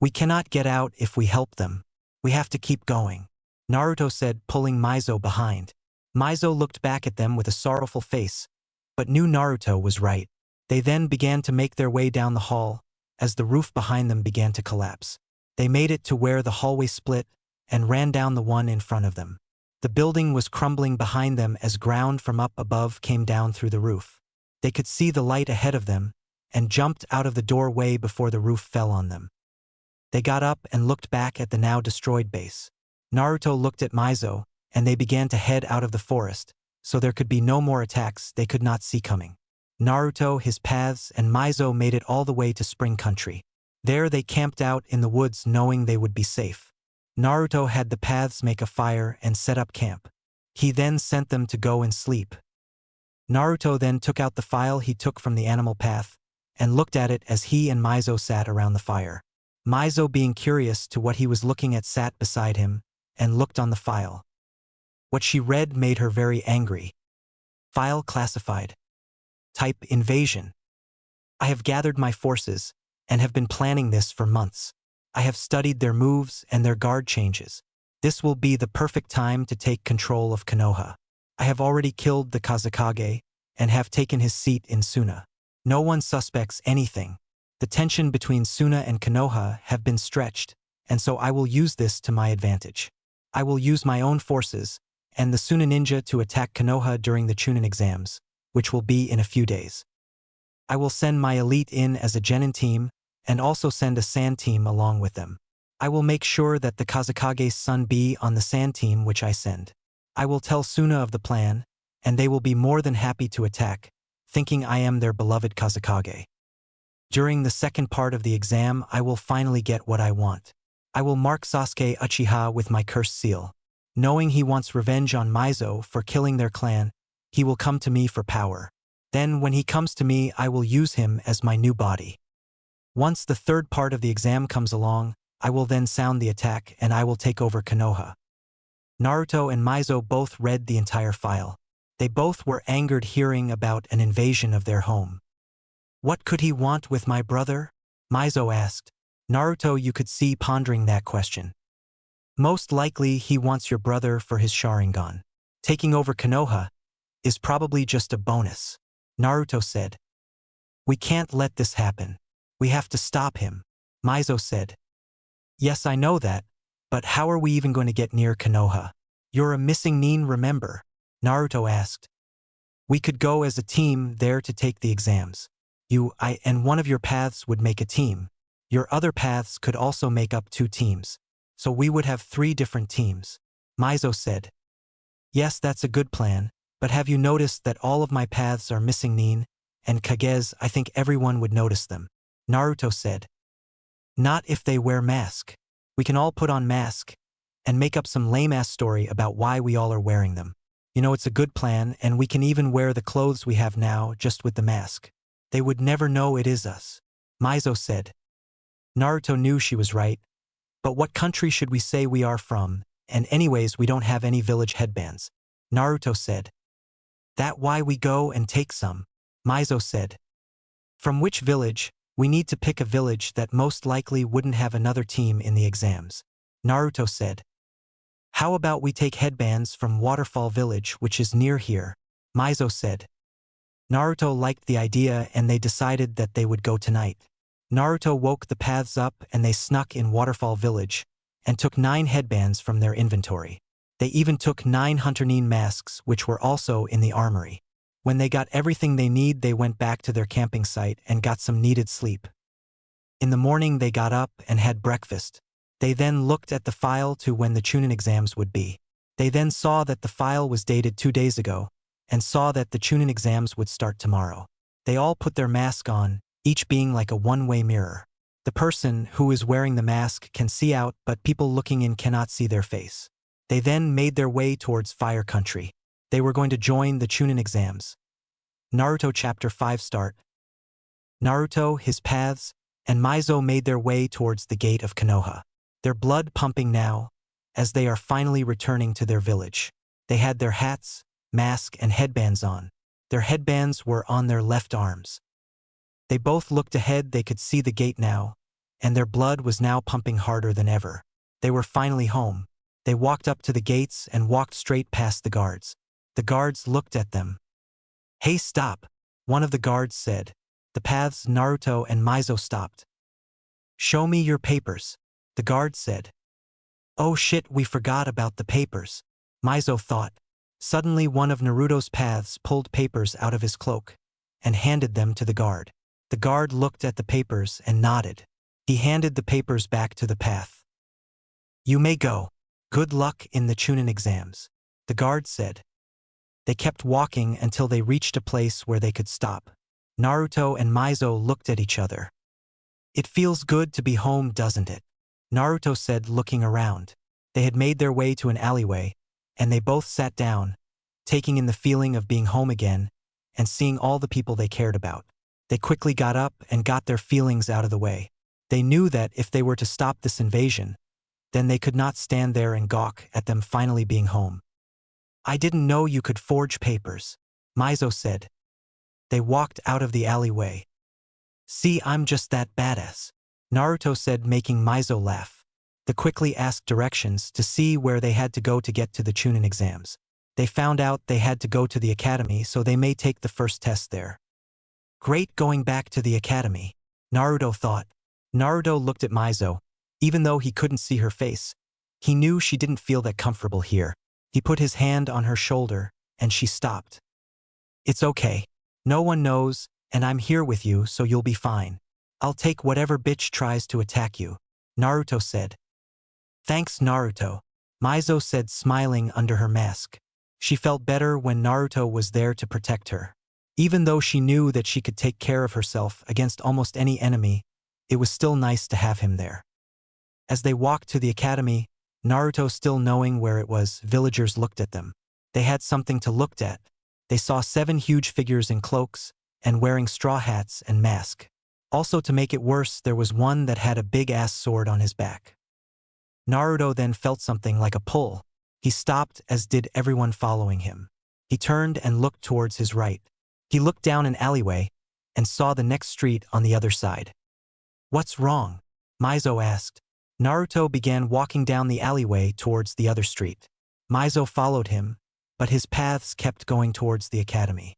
We cannot get out if we help them. We have to keep going, Naruto said, pulling Mizo behind. Mizo looked back at them with a sorrowful face, but knew Naruto was right. They then began to make their way down the hall, as the roof behind them began to collapse. They made it to where the hallway split, and ran down the one in front of them. The building was crumbling behind them as ground from up above came down through the roof. They could see the light ahead of them, and jumped out of the doorway before the roof fell on them. They got up and looked back at the now destroyed base. Naruto looked at Mizo, and they began to head out of the forest, so there could be no more attacks they could not see coming. Naruto, his paths, and Mizo made it all the way to Spring Country. There they camped out in the woods knowing they would be safe. Naruto had the paths make a fire and set up camp. He then sent them to go and sleep. Naruto then took out the file he took from the animal path, and looked at it as he and Mizo sat around the fire. Mizo, being curious to what he was looking at, sat beside him, and looked on the file. What she read made her very angry. File classified. Type invasion. I have gathered my forces, and have been planning this for months. I have studied their moves and their guard changes. This will be the perfect time to take control of Konoha. I have already killed the Kazekage, and have taken his seat in Suna. No one suspects anything. The tension between Suna and Konoha have been stretched, and so I will use this to my advantage. I will use my own forces, and the Suna ninja to attack Konoha during the Chunin exams, which will be in a few days. I will send my elite in as a genin team, and also send a sand team along with them. I will make sure that the Kazekage's son be on the sand team which I send. I will tell Suna of the plan, and they will be more than happy to attack, thinking I am their beloved Kazekage. During the second part of the exam, I will finally get what I want. I will mark Sasuke Uchiha with my cursed seal. Knowing he wants revenge on Mizo for killing their clan, he will come to me for power. Then when he comes to me, I will use him as my new body. Once the third part of the exam comes along, I will then sound the attack and I will take over Konoha. Naruto and Mizo both read the entire file. They both were angered hearing about an invasion of their home. What could he want with my brother? Mizo asked. Naruto, you could see, pondering that question. Most likely he wants your brother for his Sharingan. Taking over Konoha is probably just a bonus, Naruto said. We can't let this happen. We have to stop him, Mizo said. Yes, I know that, but how are we even going to get near Konoha? You're a missing nin, remember? Naruto asked. We could go as a team there to take the exams. You, I, and one of your paths would make a team. Your other paths could also make up 2 teams. So we would have 3 different teams, Mizo said. Yes, that's a good plan, but have you noticed that all of my paths are missing nin and Kages? I think everyone would notice them, Naruto said. Not if they wear mask. We can all put on mask and make up some lame-ass story about why we all are wearing them. You know, it's a good plan, and we can even wear the clothes we have now just with the mask. They would never know it is us, Mizo said. Naruto knew she was right. But what country should we say we are from? And anyways, we don't have any village headbands, Naruto said. That why we go and take some, Mizo said. From which village? We need to pick a village that most likely wouldn't have another team in the exams. Naruto said. How about we take headbands from Waterfall Village, which is near here? Mizo said. Naruto liked the idea and they decided that they would go tonight. Naruto woke the paths up and they snuck in Waterfall Village and took 9 headbands from their inventory. They even took 9 Hunter-Nin masks, which were also in the armory. When they got everything they need, they went back to their camping site and got some needed sleep. In the morning they got up and had breakfast. They then looked at the file to when the Chunin exams would be. They then saw that the file was dated 2 days ago, and saw that the Chunin exams would start tomorrow. They all put their mask on, each being like a one-way mirror. The person who is wearing the mask can see out, but people looking in cannot see their face. They then made their way towards Fire Country. They were going to join the Chunin exams. Naruto Chapter 5 start. Naruto, his paths, and Mizo made their way towards the gate of Konoha. Their blood pumping now, as they are finally returning to their village. They had their hats, mask, and headbands on. Their headbands were on their left arms. They both looked ahead. They could see the gate now, and their blood was now pumping harder than ever. They were finally home. They walked up to the gates and walked straight past the guards. The guards looked at them. Hey, stop, one of the guards said. The paths, Naruto and Mizo stopped. Show me your papers, the guard said. Oh shit, we forgot about the papers, Mizo thought. Suddenly one of Naruto's paths pulled papers out of his cloak and handed them to the guard. The guard looked at the papers and nodded. He handed the papers back to the path. You may go. Good luck in the Chunin exams, the guard said. They kept walking until they reached a place where they could stop. Naruto and Mizo looked at each other. It feels good to be home, doesn't it? Naruto said, looking around. They had made their way to an alleyway, and they both sat down, taking in the feeling of being home again and seeing all the people they cared about. They quickly got up and got their feelings out of the way. They knew that if they were to stop this invasion, then they could not stand there and gawk at them finally being home. I didn't know you could forge papers, Mizo said. They walked out of the alleyway. See, I'm just that badass, Naruto said, making Mizo laugh. They quickly asked directions to see where they had to go to get to the Chunin exams. They found out they had to go to the academy, so they may take the first test there. Great, going back to the academy, Naruto thought. Naruto looked at Mizo. Even though he couldn't see her face, he knew she didn't feel that comfortable here. He put his hand on her shoulder, and she stopped. It's okay. No one knows, and I'm here with you, so you'll be fine. I'll take whatever bitch tries to attack you, Naruto said. Thanks, Naruto, Mizo said, smiling under her mask. She felt better when Naruto was there to protect her. Even though she knew that she could take care of herself against almost any enemy, it was still nice to have him there. As they walked to the academy, Naruto still knowing where it was, villagers looked at them. They had something to look at. They saw 7 huge figures in cloaks and wearing straw hats and masks. Also, to make it worse, there was one that had a big-ass sword on his back. Naruto then felt something like a pull. He stopped, as did everyone following him. He turned and looked towards his right. He looked down an alleyway and saw the next street on the other side. What's wrong? Mizo asked. Naruto began walking down the alleyway towards the other street. Mizo followed him, but his paths kept going towards the academy.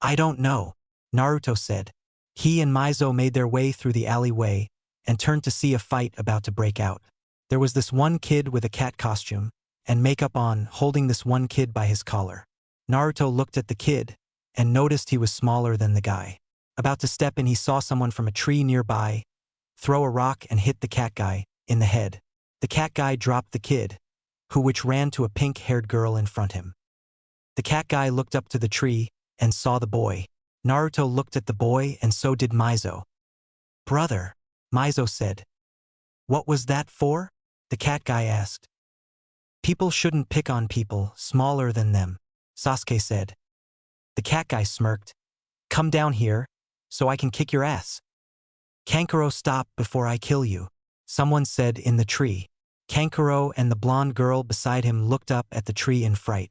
I don't know, Naruto said. He and Mizo made their way through the alleyway and turned to see a fight about to break out. There was this one kid with a cat costume and makeup on, holding this one kid by his collar. Naruto looked at the kid and noticed he was smaller than the guy. About to step in, he saw someone from a tree nearby throw a rock and hit the cat guy in the head. The cat guy dropped the kid, which ran to a pink-haired girl in front of him. The cat guy looked up to the tree and saw the boy. Naruto looked at the boy and so did Mizo. Brother, Mizo said. What was that for? The cat guy asked. People shouldn't pick on people smaller than them, Sasuke said. The cat guy smirked. Come down here, so I can kick your ass. Kankuro, stop before I kill you, someone said in the tree. Kankuro and the blonde girl beside him looked up at the tree in fright.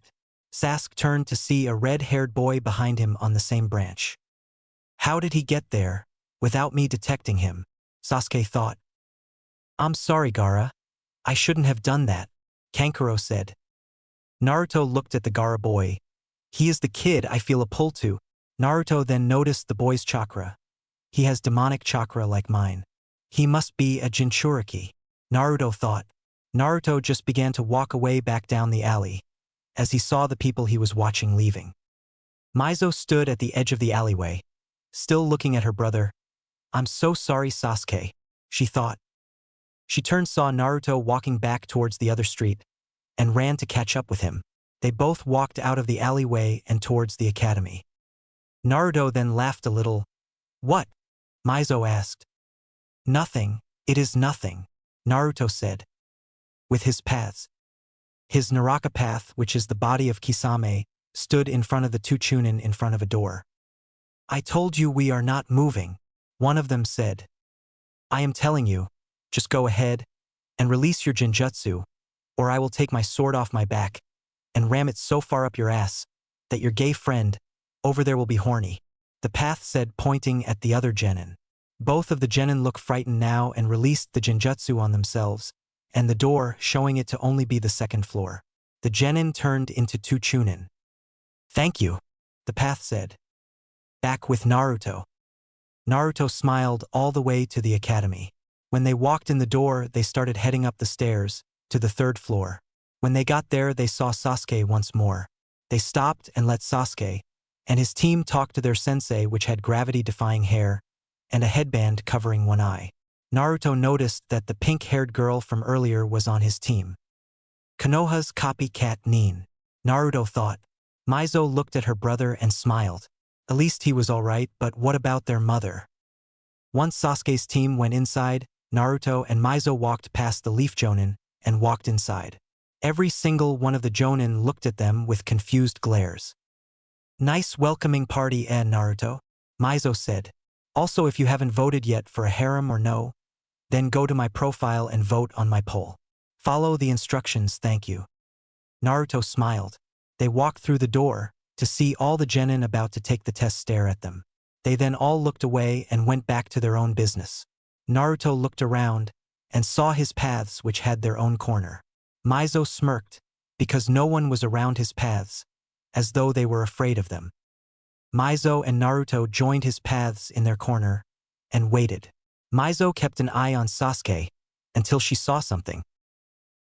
Sasuke turned to see a red-haired boy behind him on the same branch. How did he get there? without me detecting him, Sasuke thought. I'm sorry, Gaara. I shouldn't have done that, Kankuro said. Naruto looked at the Gaara boy. He is the kid I feel a pull to. Naruto then noticed the boy's chakra. He has demonic chakra like mine. He must be a Jinchuriki, Naruto thought. Naruto just began to walk away back down the alley, as he saw the people he was watching leaving. Mizo stood at the edge of the alleyway, still looking at her brother. I'm so sorry, Sasuke, she thought. She saw Naruto walking back towards the other street, and ran to catch up with him. They both walked out of the alleyway and towards the academy. Naruto then laughed a little. What? Mizo asked. Nothing, it is nothing, Naruto said. With his paths. His Naraka path, which is the body of Kisame, stood in front of the two Chunin in front of a door. I told you we are not moving, one of them said. I am telling you, just go ahead and release your Jinjutsu, or I will take my sword off my back and ram it so far up your ass that your gay friend over there will be horny, the path said, pointing at the other genin. Both of the genin looked frightened now and released the Jinjutsu on themselves, and the door showing it to only be the second floor. The genin turned into two Chunin. Thank you, the path said. Back with Naruto. Naruto smiled all the way to the academy. When they walked in the door, they started heading up the stairs to the third floor. When they got there, they saw Sasuke once more. They stopped and let Sasuke and his team talk to their sensei, which had gravity-defying hair and a headband covering one eye. Naruto noticed that the pink-haired girl from earlier was on his team. Konoha's copycat Nin, Naruto thought. Mizo looked at her brother and smiled. At least he was alright, but what about their mother? Once Sasuke's team went inside, Naruto and Mizo walked past the Leaf Jonin and walked inside. Every single one of the Jonin looked at them with confused glares. Nice welcoming party, Naruto, Mizo said. Also, if you haven't voted yet for a harem or no, then go to my profile and vote on my poll. Follow the instructions, thank you. Naruto smiled. They walked through the door to see all the genin about to take the test stare at them. They then all looked away and went back to their own business. Naruto looked around and saw his paths, which had their own corner. Mizo smirked because no one was around his paths, as though they were afraid of them. Mizo and Naruto joined his paths in their corner and waited. Mizo kept an eye on Sasuke until she saw something.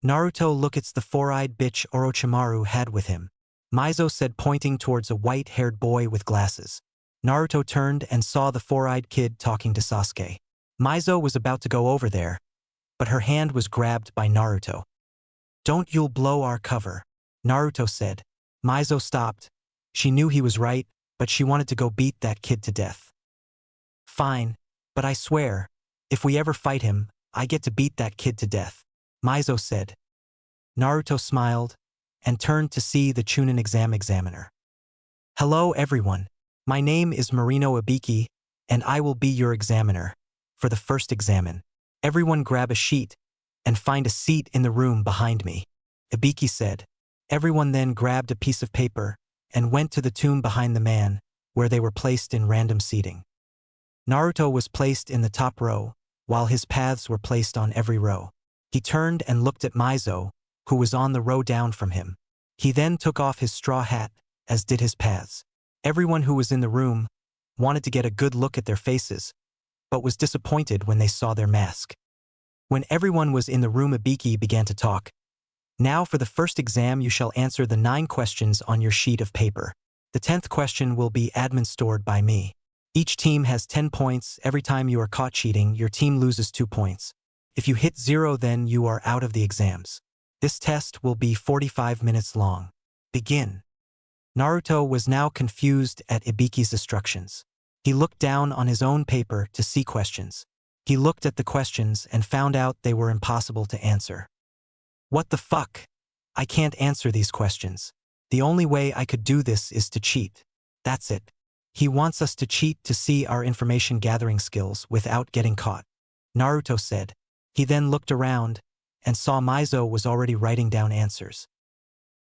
Naruto, look, it's the four-eyed bitch Orochimaru had with him, Mizo said, pointing towards a white-haired boy with glasses. Naruto turned and saw the four-eyed kid talking to Sasuke. Mizo was about to go over there, but her hand was grabbed by Naruto. Don't, you'll blow our cover, Naruto said. Mizo stopped. She knew he was right, but she wanted to go beat that kid to death. Fine, but I swear, if we ever fight him, I get to beat that kid to death, Mizo said. Naruto smiled and turned to see the Chunin examiner. Hello everyone, my name is Marino Ibiki, and I will be your examiner for the first examen. Everyone grab a sheet and find a seat in the room behind me, Ibiki said. Everyone then grabbed a piece of paper and went to the tomb behind the man, where they were placed in random seating. Naruto was placed in the top row, while his paths were placed on every row. He turned and looked at Mizo, who was on the row down from him. He then took off his straw hat, as did his paths. Everyone who was in the room wanted to get a good look at their faces, but was disappointed when they saw their mask. When everyone was in the room, Ibiki began to talk. Now for the first exam, you shall answer the 9 questions on your sheet of paper. The 10th question will be administered by me. Each team has 10 points. Every time you are caught cheating, your team loses 2 points. If you hit 0, then you are out of the exams. This test will be 45 minutes long. Begin. Naruto was now confused at Ibiki's instructions. He looked down on his own paper to see questions. He looked at the questions and found out they were impossible to answer. What the fuck? I can't answer these questions. The only way I could do this is to cheat. That's it. He wants us to cheat to see our information gathering skills without getting caught, Naruto said. He then looked around and saw Mizo was already writing down answers.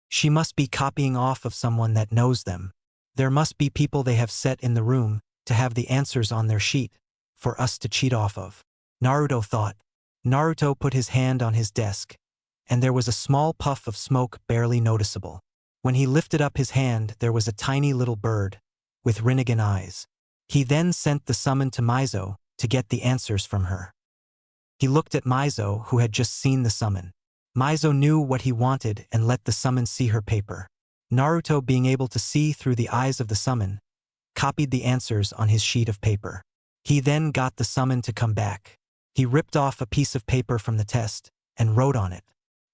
She must be copying off of someone that knows them. There must be people they have set in the room to have the answers on their sheet, for us to cheat off of. Naruto thought. Naruto put his hand on his desk, and there was a small puff of smoke barely noticeable. When he lifted up his hand, there was a tiny little bird with Rinnegan eyes. He then sent the summon to Mizo to get the answers from her. He looked at Mizo, who had just seen the summon. Mizo knew what he wanted and let the summon see her paper. Naruto, being able to see through the eyes of the summon, copied the answers on his sheet of paper. He then got the summon to come back. He ripped off a piece of paper from the test and wrote on it.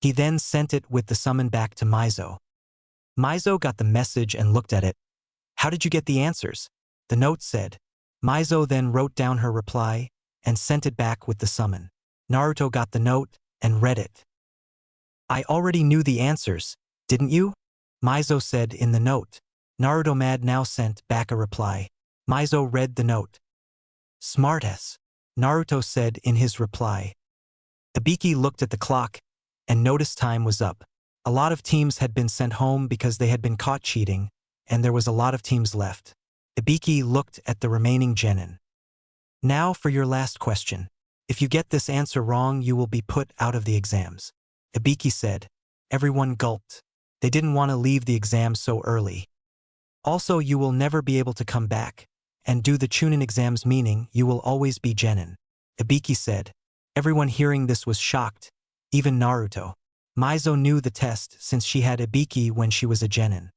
He then sent it with the summon back to Mizo. Mizo got the message and looked at it. "How did you get the answers?" the note said. Mizo then wrote down her reply and sent it back with the summon. Naruto got the note and read it. "I already knew the answers, didn't you?" Mizo said in the note. Naruto mad now sent back a reply. Mizo read the note. "Smartass," Naruto said in his reply. Ibiki looked at the clock and noticed time was up. A lot of teams had been sent home because they had been caught cheating, and there was a lot of teams left. Ibiki looked at the remaining genin. "Now for your last question. If you get this answer wrong, you will be put out of the exams," Ibiki said. Everyone gulped. They didn't want to leave the exam so early. "Also, you will never be able to come back and do the Chunin exams, meaning you will always be genin," Ibiki said. Everyone hearing this was shocked, even Naruto. Mizo knew the test since she had Ibiki when she was a genin.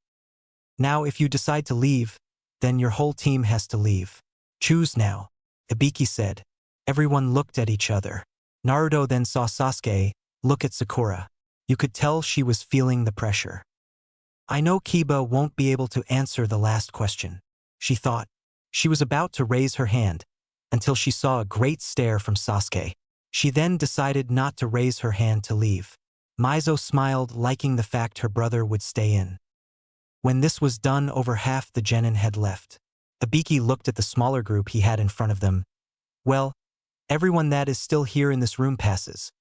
"Now if you decide to leave, then your whole team has to leave. Choose now," Ibiki said. Everyone looked at each other. Naruto then saw Sasuke look at Sakura. You could tell she was feeling the pressure. "I know Kiba won't be able to answer the last question," she thought. She was about to raise her hand until she saw a great stare from Sasuke. She then decided not to raise her hand to leave. Mizo smiled, liking the fact her brother would stay in. When this was done, over half the genin had left. Ibiki looked at the smaller group he had in front of them. "Well, everyone that is still here in this room passes."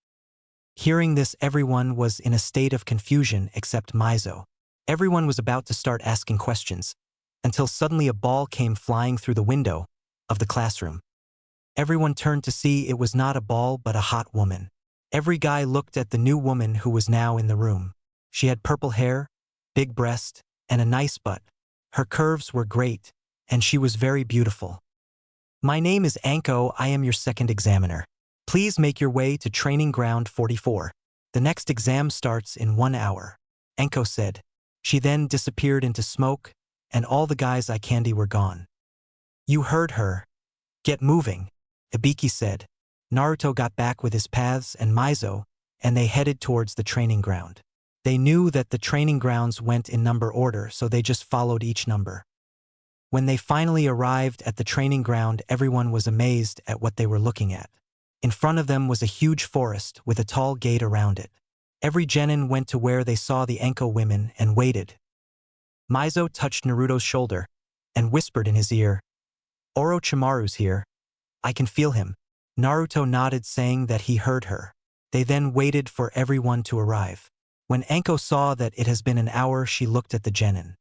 Hearing this, everyone was in a state of confusion except Mizo. Everyone was about to start asking questions, until suddenly a ball came flying through the window of the classroom. Everyone turned to see it was not a ball but a hot woman. Every guy looked at the new woman who was now in the room. She had purple hair, big breast, and a nice butt. Her curves were great, and she was very beautiful. "My name is Anko. I am your second examiner. Please make your way to Training Ground 44. The next exam starts in 1 hour," Anko said. She then disappeared into smoke, and all the guys' eye candy were gone. "You heard her. Get moving," Ibiki said. Naruto got back with his paths and Mizo, and they headed towards the training ground. They knew that the training grounds went in number order, so they just followed each number. When they finally arrived at the training ground, everyone was amazed at what they were looking at. In front of them was a huge forest with a tall gate around it. Every genin went to where they saw the Anko women and waited. Mizo touched Naruto's shoulder and whispered in his ear, "Orochimaru's here. I can feel him." Naruto nodded, saying that he heard her. They then waited for everyone to arrive. When Anko saw that it has been an hour, she looked at the genin.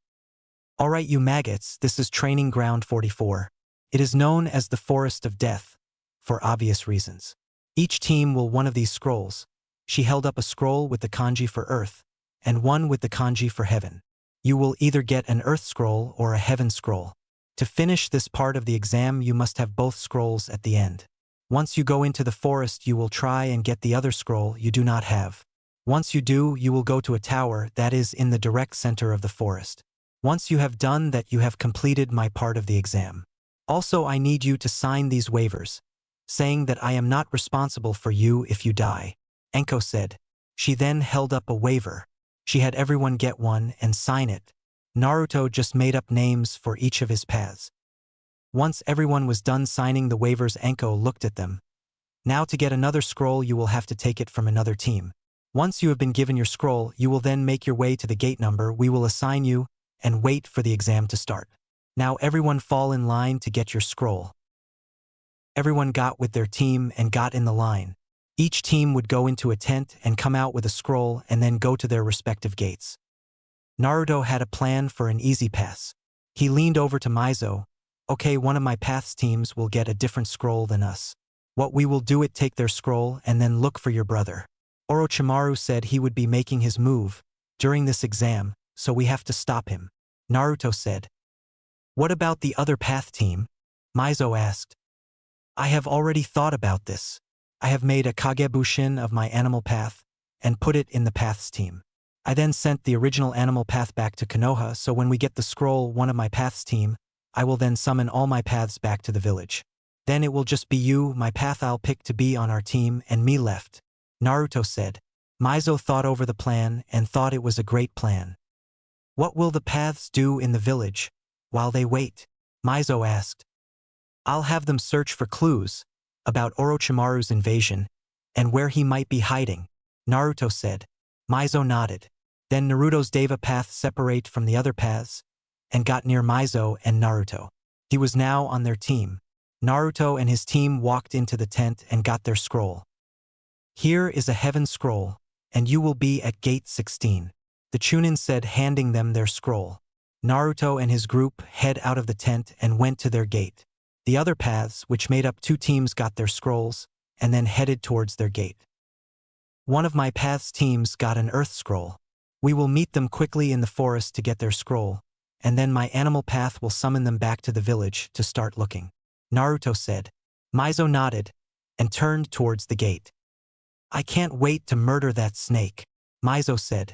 "All right, you maggots, this is Training Ground 44. It is known as the Forest of Death, for obvious reasons. Each team will one of these scrolls." She held up a scroll with the kanji for earth, and one with the kanji for heaven. "You will either get an earth scroll or a heaven scroll. To finish this part of the exam, you must have both scrolls at the end. Once you go into the forest, you will try and get the other scroll you do not have. Once you do, you will go to a tower that is in the direct center of the forest. Once you have done that, you have completed my part of the exam. Also, I need you to sign these waivers, saying that I am not responsible for you if you die," Anko said. She then held up a waiver. She had everyone get one and sign it. Naruto just made up names for each of his paths. Once everyone was done signing the waivers, Anko looked at them. "Now to get another scroll, you will have to take it from another team. Once you have been given your scroll, you will then make your way to the gate number we will assign you and wait for the exam to start. Now everyone fall in line to get your scroll." Everyone got with their team and got in the line. Each team would go into a tent and come out with a scroll and then go to their respective gates. Naruto had a plan for an easy pass. He leaned over to Mizo. Okay, one of my path's teams will get a different scroll than us. What we will do it take their scroll and then look for your brother. Orochimaru said he would be making his move during this exam, so we have to stop him. Naruto said. What about the other path team? Mizo asked. I have already thought about this. I have made a Kagebushin of my animal path and put it in the path's team. I then sent the original animal path back to Konoha, so when we get the scroll, one of my path's team, I will then summon all my paths back to the village. Then it will just be you, my path I'll pick to be on our team, and me left. Naruto said. Mizo thought over the plan and thought it was a great plan. What will the paths do in the village while they wait? Mizo asked. I'll have them search for clues about Orochimaru's invasion and where he might be hiding, Naruto said. Mizo nodded. Then Naruto's Deva path separate from the other paths and got near Mizo and Naruto. He was now on their team. Naruto and his team walked into the tent and got their scroll. Here is a heaven scroll, and you will be at gate 16. The Chunin said, handing them their scroll. Naruto and his group head out of the tent and went to their gate. The other paths, which made up two teams, got their scrolls and then headed towards their gate. One of my path's teams got an earth scroll. We will meet them quickly in the forest to get their scroll, and then my animal path will summon them back to the village to start looking, Naruto said. Mizo nodded and turned towards the gate. I can't wait to murder that snake, Mizo said.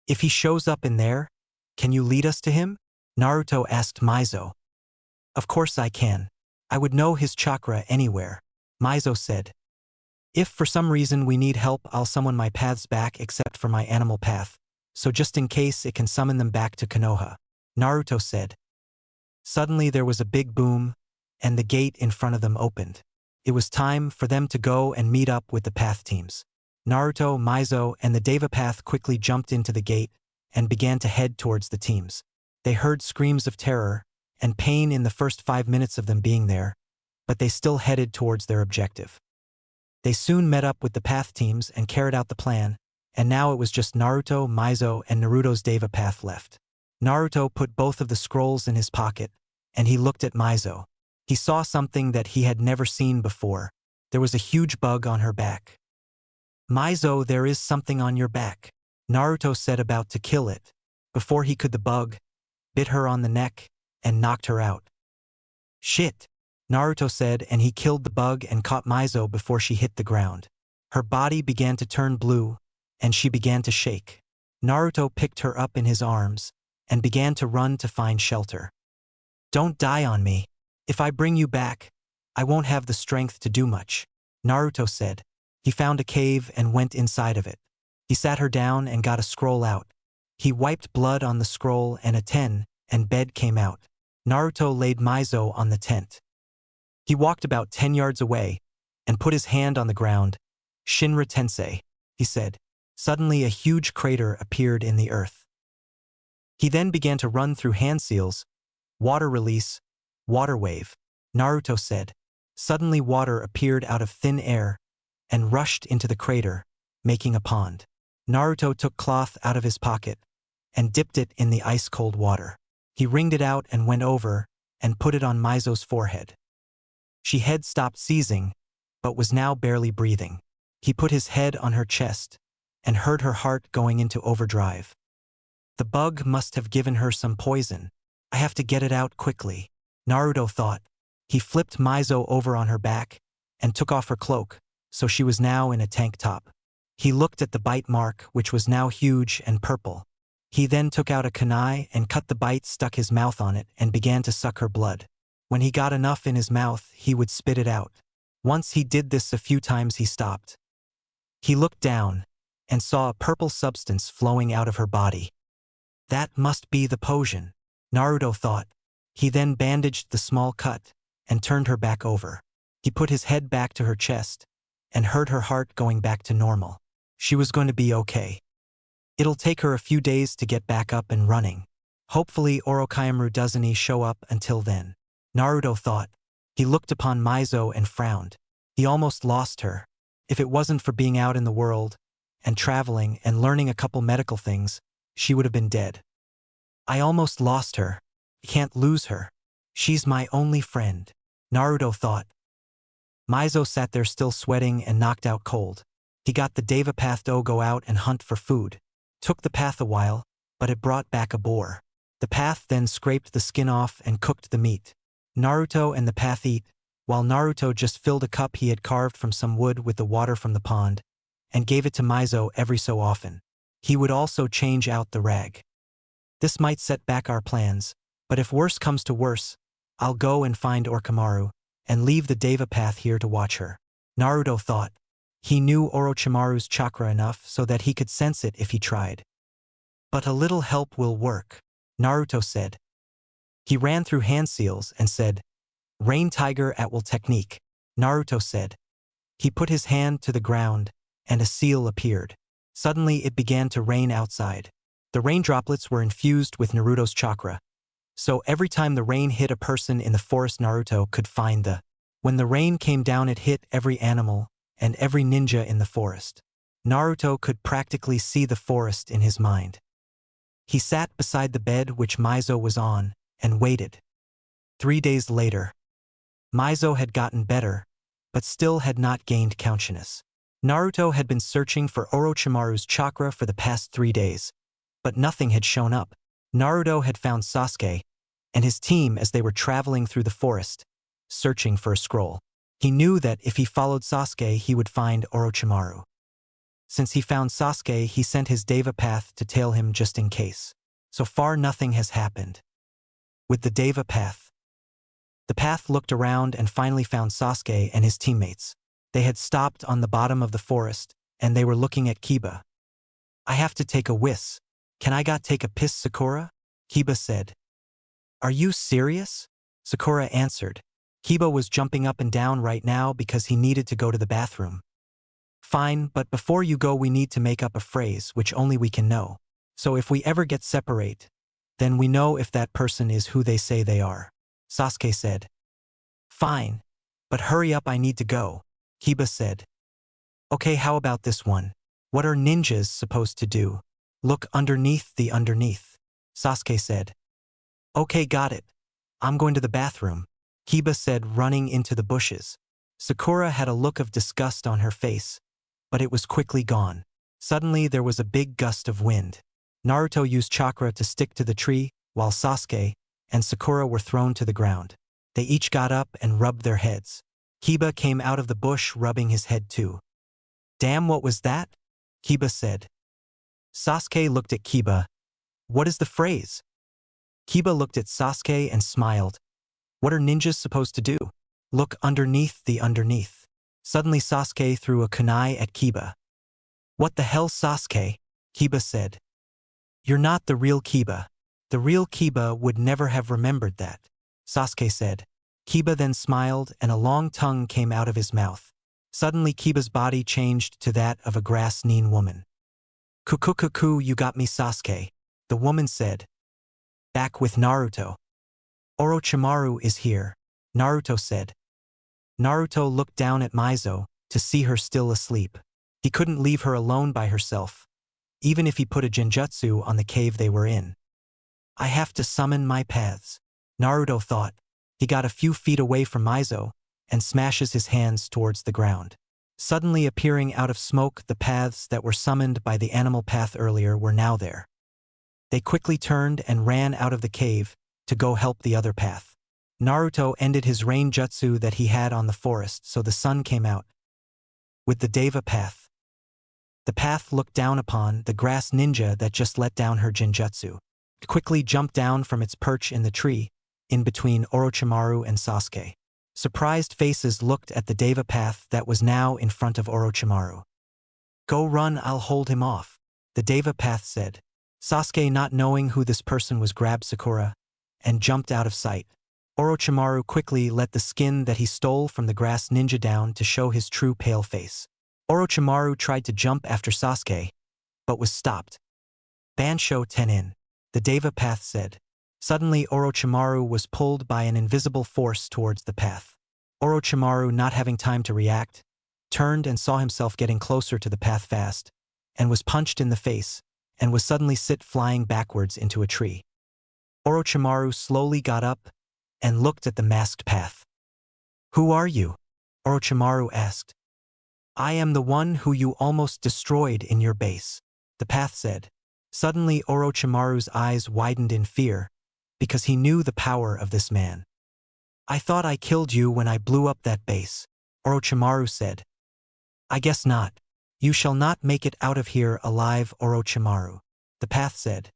If he shows up in there, can you lead us to him? Naruto asked Mizo. Of course I can. I would know his chakra anywhere, Mizo said. If for some reason we need help, I'll summon my paths back except for my animal path, so just in case it can summon them back to Konoha, Naruto said. Suddenly there was a big boom, and the gate in front of them opened. It was time for them to go and meet up with the path teams. Naruto, Mizo, and the Deva path quickly jumped into the gate and began to head towards the teams. They heard screams of terror and pain in the first 5 minutes of them being there, but they still headed towards their objective. They soon met up with the path teams and carried out the plan, and now it was just Naruto, Mizo, and Naruto's Deva path left. Naruto put both of the scrolls in his pocket, and he looked at Mizo. He saw something that he had never seen before. There was a huge bug on her back. Mizo, there is something on your back, Naruto said, about to kill it. Before he could, the bug bit her on the neck and knocked her out. Shit, Naruto said, and he killed the bug and caught Mizo before she hit the ground. Her body began to turn blue, and she began to shake. Naruto picked her up in his arms and began to run to find shelter. Don't die on me. If I bring you back, I won't have the strength to do much, Naruto said. He found a cave and went inside of it. He sat her down and got a scroll out. He wiped blood on the scroll and a 10, and bed came out. Naruto laid Mizo on the tent. He walked about 10 yards away and put his hand on the ground. Shinra Tensei, he said. Suddenly a huge crater appeared in the earth. He then began to run through hand seals. Water release, water wave, Naruto said. Suddenly water appeared out of thin air and rushed into the crater, making a pond. Naruto took cloth out of his pocket and dipped it in the ice-cold water. He wringed it out and went over and put it on Mizo's forehead. She had stopped seizing, but was now barely breathing. He put his head on her chest and heard her heart going into overdrive. The bug must have given her some poison. I have to get it out quickly, Naruto thought. He flipped Mizo over on her back and took off her cloak, so she was now in a tank top. He looked at the bite mark, which was now huge and purple. He then took out a kunai and cut the bite, stuck his mouth on it, and began to suck her blood. When he got enough in his mouth, he would spit it out. Once he did this a few times, he stopped. He looked down and saw a purple substance flowing out of her body. That must be the potion, Naruto thought. He then bandaged the small cut and turned her back over. He put his head back to her chest and heard her heart going back to normal. She was going to be okay. It'll take her a few days to get back up and running. Hopefully Orochimaru doesn't show up until then, Naruto thought. He looked upon Mizo and frowned. He almost lost her. If it wasn't for being out in the world and traveling and learning a couple medical things, she would have been dead. I almost lost her. I can't lose her. She's my only friend, Naruto thought. Mizo sat there still sweating and knocked out cold. He got the Deva path to go out and hunt for food. Took the path a while, but it brought back a boar. The path then scraped the skin off and cooked the meat. Naruto and the path eat, while Naruto just filled a cup he had carved from some wood with the water from the pond, and gave it to Mizo every so often. He would also change out the rag. This might set back our plans, but if worse comes to worse, I'll go and find Orochimaru, and leave the Deva path here to watch her. Naruto thought. He knew Orochimaru's chakra enough so that he could sense it if he tried. But a little help will work, Naruto said. He ran through hand seals and said, Rain Tiger at will technique, Naruto said. He put his hand to the ground, and a seal appeared. Suddenly it began to rain outside. The rain droplets were infused with Naruto's chakra, so every time the rain hit a person in the forest Naruto could find the. When the rain came down it hit every animal and every ninja in the forest. Naruto could practically see the forest in his mind. He sat beside the bed which Mizo was on, and waited. 3 days later. Mizo had gotten better, but still had not gained consciousness. Naruto had been searching for Orochimaru's chakra for the past 3 days, but nothing had shown up. Naruto had found Sasuke and his team as they were traveling through the forest, searching for a scroll. He knew that if he followed Sasuke he would find Orochimaru. Since he found Sasuke he sent his Deva path to tail him just in case. So far nothing has happened. With the Deva path. The path looked around and finally found Sasuke and his teammates. They had stopped on the bottom of the forest, and they were looking at Kiba. I have to take a whiz. Can I take a piss, Sakura? Kiba said. Are you serious? Sakura answered. Kiba was jumping up and down right now because he needed to go to the bathroom. Fine, but before you go we need to make up a phrase which only we can know. So if we ever get separate, then we know if that person is who they say they are. Sasuke said. Fine, but hurry up, I need to go, Kiba said. Okay, how about this one? What are ninjas supposed to do? Look underneath the underneath, Sasuke said. Okay, got it. I'm going to the bathroom, Kiba said, running into the bushes. Sakura had a look of disgust on her face, but it was quickly gone. Suddenly there was a big gust of wind. Naruto used chakra to stick to the tree, while Sasuke and Sakura were thrown to the ground. They each got up and rubbed their heads. Kiba came out of the bush rubbing his head too. Damn, what was that? Kiba said. Sasuke looked at Kiba. What is the phrase? Kiba looked at Sasuke and smiled. What are ninjas supposed to do? Look underneath the underneath. Suddenly Sasuke threw a kunai at Kiba. What the hell, Sasuke? Kiba said. You're not the real Kiba. The real Kiba would never have remembered that, Sasuke said. Kiba then smiled and a long tongue came out of his mouth. Suddenly Kiba's body changed to that of a grass-neen woman. Kukukuku, you got me, Sasuke, the woman said. Back with Naruto. Orochimaru is here, Naruto said. Naruto looked down at Mizo to see her still asleep. He couldn't leave her alone by herself, even if he put a genjutsu on the cave they were in. I have to summon my paths, Naruto thought. He got a few feet away from Mizo and smashes his hands towards the ground. Suddenly appearing out of smoke, the paths that were summoned by the animal path earlier were now there. They quickly turned and ran out of the cave to go help the other path. Naruto ended his rain jutsu that he had on the forest, so the sun came out. With the Deva path. The path looked down upon the grass ninja that just let down her genjutsu. It quickly jumped down from its perch in the tree, in between Orochimaru and Sasuke. Surprised faces looked at the Deva path that was now in front of Orochimaru. Go run, I'll hold him off, the Deva path said. Sasuke, not knowing who this person was, grabbed Sakura and jumped out of sight. Orochimaru quickly let the skin that he stole from the grass ninja down to show his true pale face. Orochimaru tried to jump after Sasuke, but was stopped. Bansho Tenin, the Deva path said. Suddenly Orochimaru was pulled by an invisible force towards the path. Orochimaru, not having time to react, turned and saw himself getting closer to the path fast, and was punched in the face, and was suddenly flying backwards into a tree. Orochimaru slowly got up and looked at the masked path. "Who are you?" Orochimaru asked. "I am the one who you almost destroyed in your base," the path said. Suddenly Orochimaru's eyes widened in fear, because he knew the power of this man. "I thought I killed you when I blew up that base," Orochimaru said. "I guess not. You shall not make it out of here alive, Orochimaru," the path said.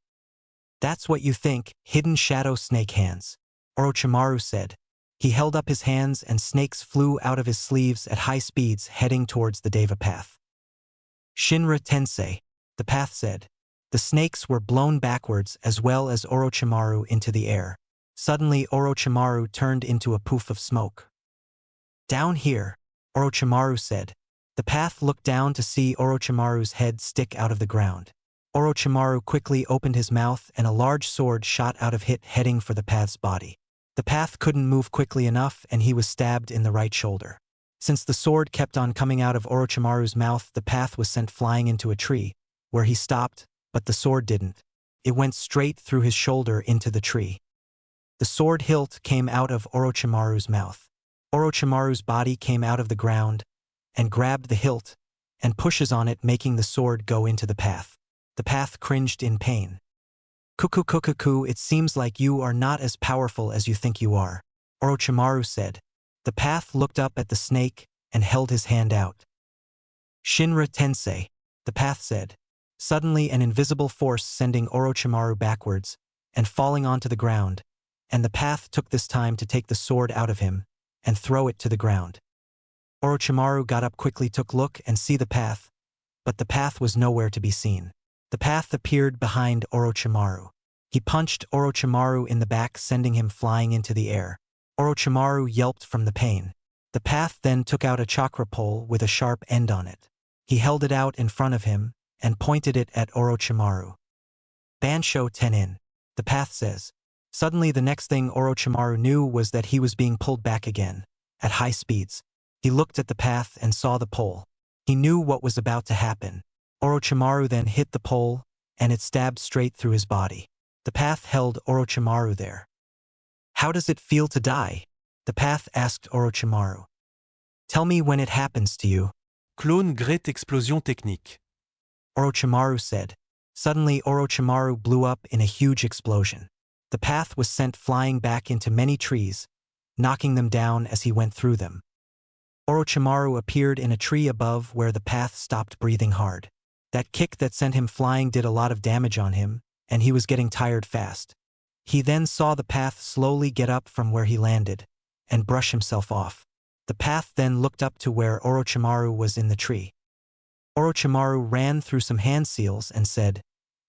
"That's what you think, hidden shadow snake hands," Orochimaru said. He held up his hands and snakes flew out of his sleeves at high speeds heading towards the Deva path. "Shinra Tensei," the path said. The snakes were blown backwards as well as Orochimaru into the air. Suddenly Orochimaru turned into a poof of smoke. "Down here," Orochimaru said. The path looked down to see Orochimaru's head stick out of the ground. Orochimaru quickly opened his mouth and a large sword shot out of it heading for the path's body. The path couldn't move quickly enough and he was stabbed in the right shoulder. Since the sword kept on coming out of Orochimaru's mouth, the path was sent flying into a tree, where he stopped, but the sword didn't. It went straight through his shoulder into the tree. The sword hilt came out of Orochimaru's mouth. Orochimaru's body came out of the ground and grabbed the hilt and pushes on it, making the sword go into the path. The path cringed in pain. "Kuku, it seems like you are not as powerful as you think you are," Orochimaru said. The path looked up at the snake and held his hand out. "Shinra Tensei," the path said. Suddenly an invisible force sending Orochimaru backwards and falling onto the ground, and the path took this time to take the sword out of him and throw it to the ground. Orochimaru got up quickly, took a look and see the path, but the path was nowhere to be seen. The path appeared behind Orochimaru. He punched Orochimaru in the back, sending him flying into the air. Orochimaru yelped from the pain. The path then took out a chakra pole with a sharp end on it. He held it out in front of him and pointed it at Orochimaru. "Bansho Tenin," the path says. Suddenly the next thing Orochimaru knew was that he was being pulled back again, at high speeds. He looked at the path and saw the pole. He knew what was about to happen. Orochimaru then hit the pole, and it stabbed straight through his body. The path held Orochimaru there. "How does it feel to die?" the path asked Orochimaru. "Tell me when it happens to you." Clone Great Explosion Technique. Orochimaru said. Suddenly Orochimaru blew up in a huge explosion. The path was sent flying back into many trees, knocking them down as he went through them. Orochimaru appeared in a tree above where the path stopped breathing hard. That kick that sent him flying did a lot of damage on him, and he was getting tired fast. He then saw the path slowly get up from where he landed and brush himself off. The path then looked up to where Orochimaru was in the tree. Orochimaru ran through some hand seals and said,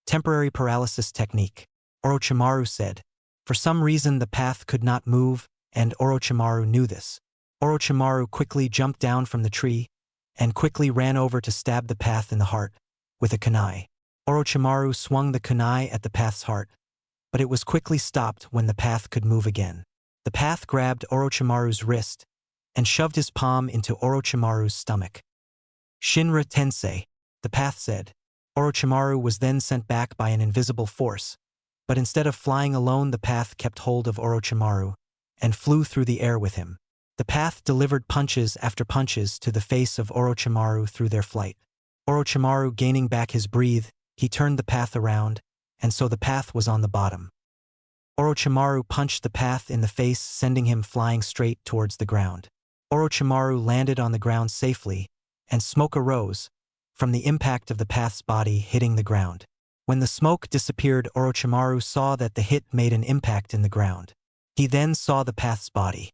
"Temporary paralysis technique." Orochimaru said. For some reason the path could not move, and Orochimaru knew this. Orochimaru quickly jumped down from the tree and quickly ran over to stab the path in the heart with a kunai. Orochimaru swung the kunai at the path's heart, but it was quickly stopped when the path could move again. The path grabbed Orochimaru's wrist and shoved his palm into Orochimaru's stomach. "Shinra Tensei," the path said. Orochimaru was then sent back by an invisible force, but instead of flying alone, the path kept hold of Orochimaru and flew through the air with him. The path delivered punches after punches to the face of Orochimaru through their flight. Orochimaru gaining back his breath, he turned the path around, and so the path was on the bottom. Orochimaru punched the path in the face, sending him flying straight towards the ground. Orochimaru landed on the ground safely, and smoke arose from the impact of the path's body hitting the ground. When the smoke disappeared, Orochimaru saw that the hit made an impact in the ground. He then saw the path's body.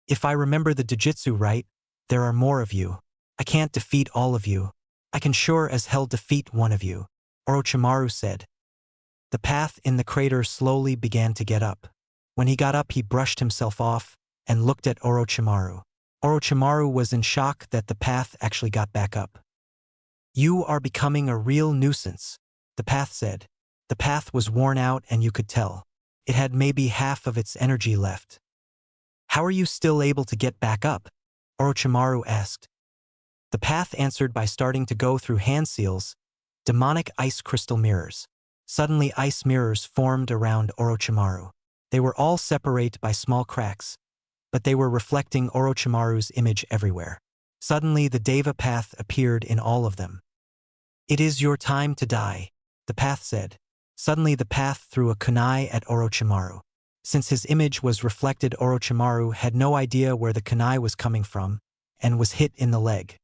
"If I remember the Jujutsu right, there are more of you. I can't defeat all of you. I can sure as hell defeat one of you," Orochimaru said. The path in the crater slowly began to get up. When he got up, he brushed himself off and looked at Orochimaru. Orochimaru was in shock that the path actually got back up. "You are becoming a real nuisance," the path said. The path was worn out and you could tell. It had maybe half of its energy left. "How are you still able to get back up?" Orochimaru asked. The path answered by starting to go through hand seals, demonic ice crystal mirrors. Suddenly ice mirrors formed around Orochimaru. They were all separate by small cracks, but they were reflecting Orochimaru's image everywhere. Suddenly the Deva path appeared in all of them. "It is your time to die," the path said. Suddenly the path threw a kunai at Orochimaru. Since his image was reflected, Orochimaru had no idea where the kunai was coming from and was hit in the leg.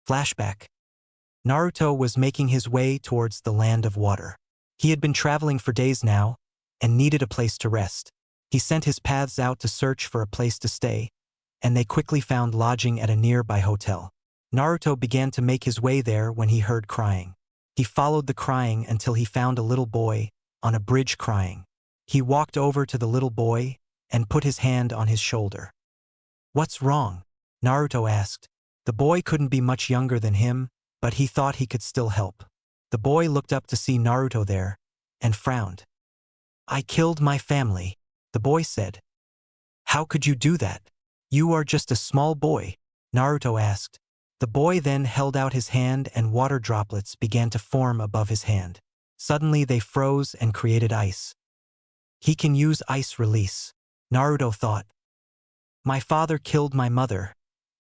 Flashback. Naruto was making his way towards the land of water. He had been traveling for days now and needed a place to rest. He sent his paths out to search for a place to stay, and they quickly found lodging at a nearby hotel. Naruto began to make his way there when he heard crying. He followed the crying until he found a little boy on a bridge crying. He walked over to the little boy and put his hand on his shoulder. "What's wrong?" Naruto asked. The boy couldn't be much younger than him, but he thought he could still help. The boy looked up to see Naruto there and frowned. "I killed my family," the boy said. "How could you do that? You are just a small boy," Naruto asked. The boy then held out his hand and water droplets began to form above his hand. Suddenly they froze and created ice. He can use ice release, Naruto thought. "My father killed my mother,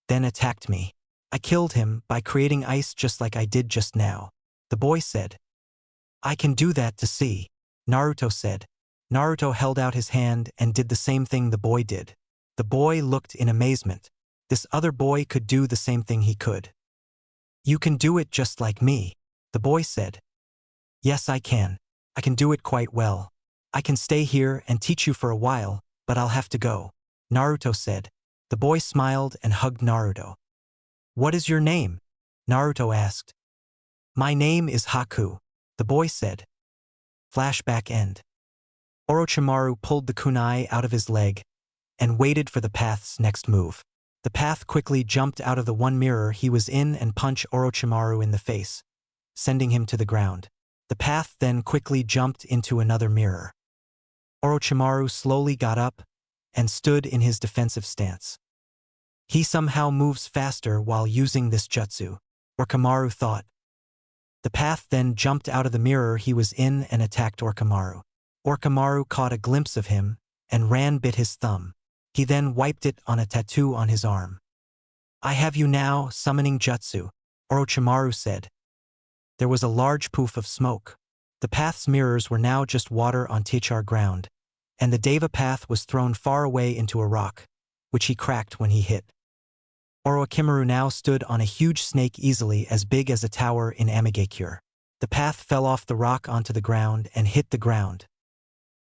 then attacked me. I killed him by creating ice just like I did just now," the boy said. "I can do that to see," Naruto said. Naruto held out his hand and did the same thing the boy did. The boy looked in amazement. This other boy could do the same thing he could. "You can do it just like me," the boy said. "Yes, I can. I can do it quite well. I can stay here and teach you for a while, but I'll have to go," Naruto said. The boy smiled and hugged Naruto. "What is your name?" Naruto asked. "My name is Haku," the boy said. Flashback end. Orochimaru pulled the kunai out of his leg and waited for the path's next move. The path quickly jumped out of the one mirror he was in and punched Orochimaru in the face, sending him to the ground. The path then quickly jumped into another mirror. Orochimaru slowly got up and stood in his defensive stance. He somehow moves faster while using this jutsu, Orochimaru thought. The path then jumped out of the mirror he was in and attacked Orochimaru. Orochimaru caught a glimpse of him and bit his thumb. He then wiped it on a tattoo on his arm. "I have you now, summoning jutsu," Orochimaru said. There was a large poof of smoke. The path's mirrors were now just water on THR ground, and the Deva path was thrown far away into a rock, which he cracked when he hit. Orochimaru now stood on a huge snake easily as big as a tower in Amigakure. The path fell off the rock onto the ground and hit the ground.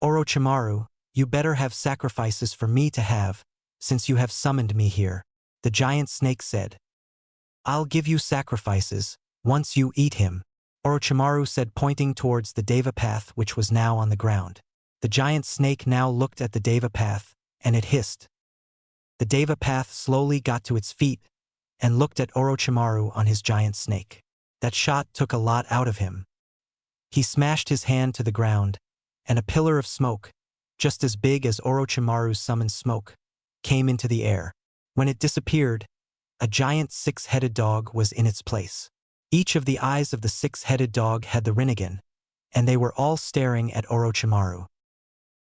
"Orochimaru, you better have sacrifices for me to have, since you have summoned me here," the giant snake said. "I'll give you sacrifices once you eat him," Orochimaru said, pointing towards the Deva path which was now on the ground. The giant snake now looked at the Deva path, and it hissed. The Deva path slowly got to its feet and looked at Orochimaru on his giant snake. That shot took a lot out of him. He smashed his hand to the ground, and a pillar of smoke, just as big as Orochimaru's summoned smoke, came into the air. When it disappeared, a giant six-headed dog was in its place. Each of the eyes of the six-headed dog had the Rinnegan, and they were all staring at Orochimaru.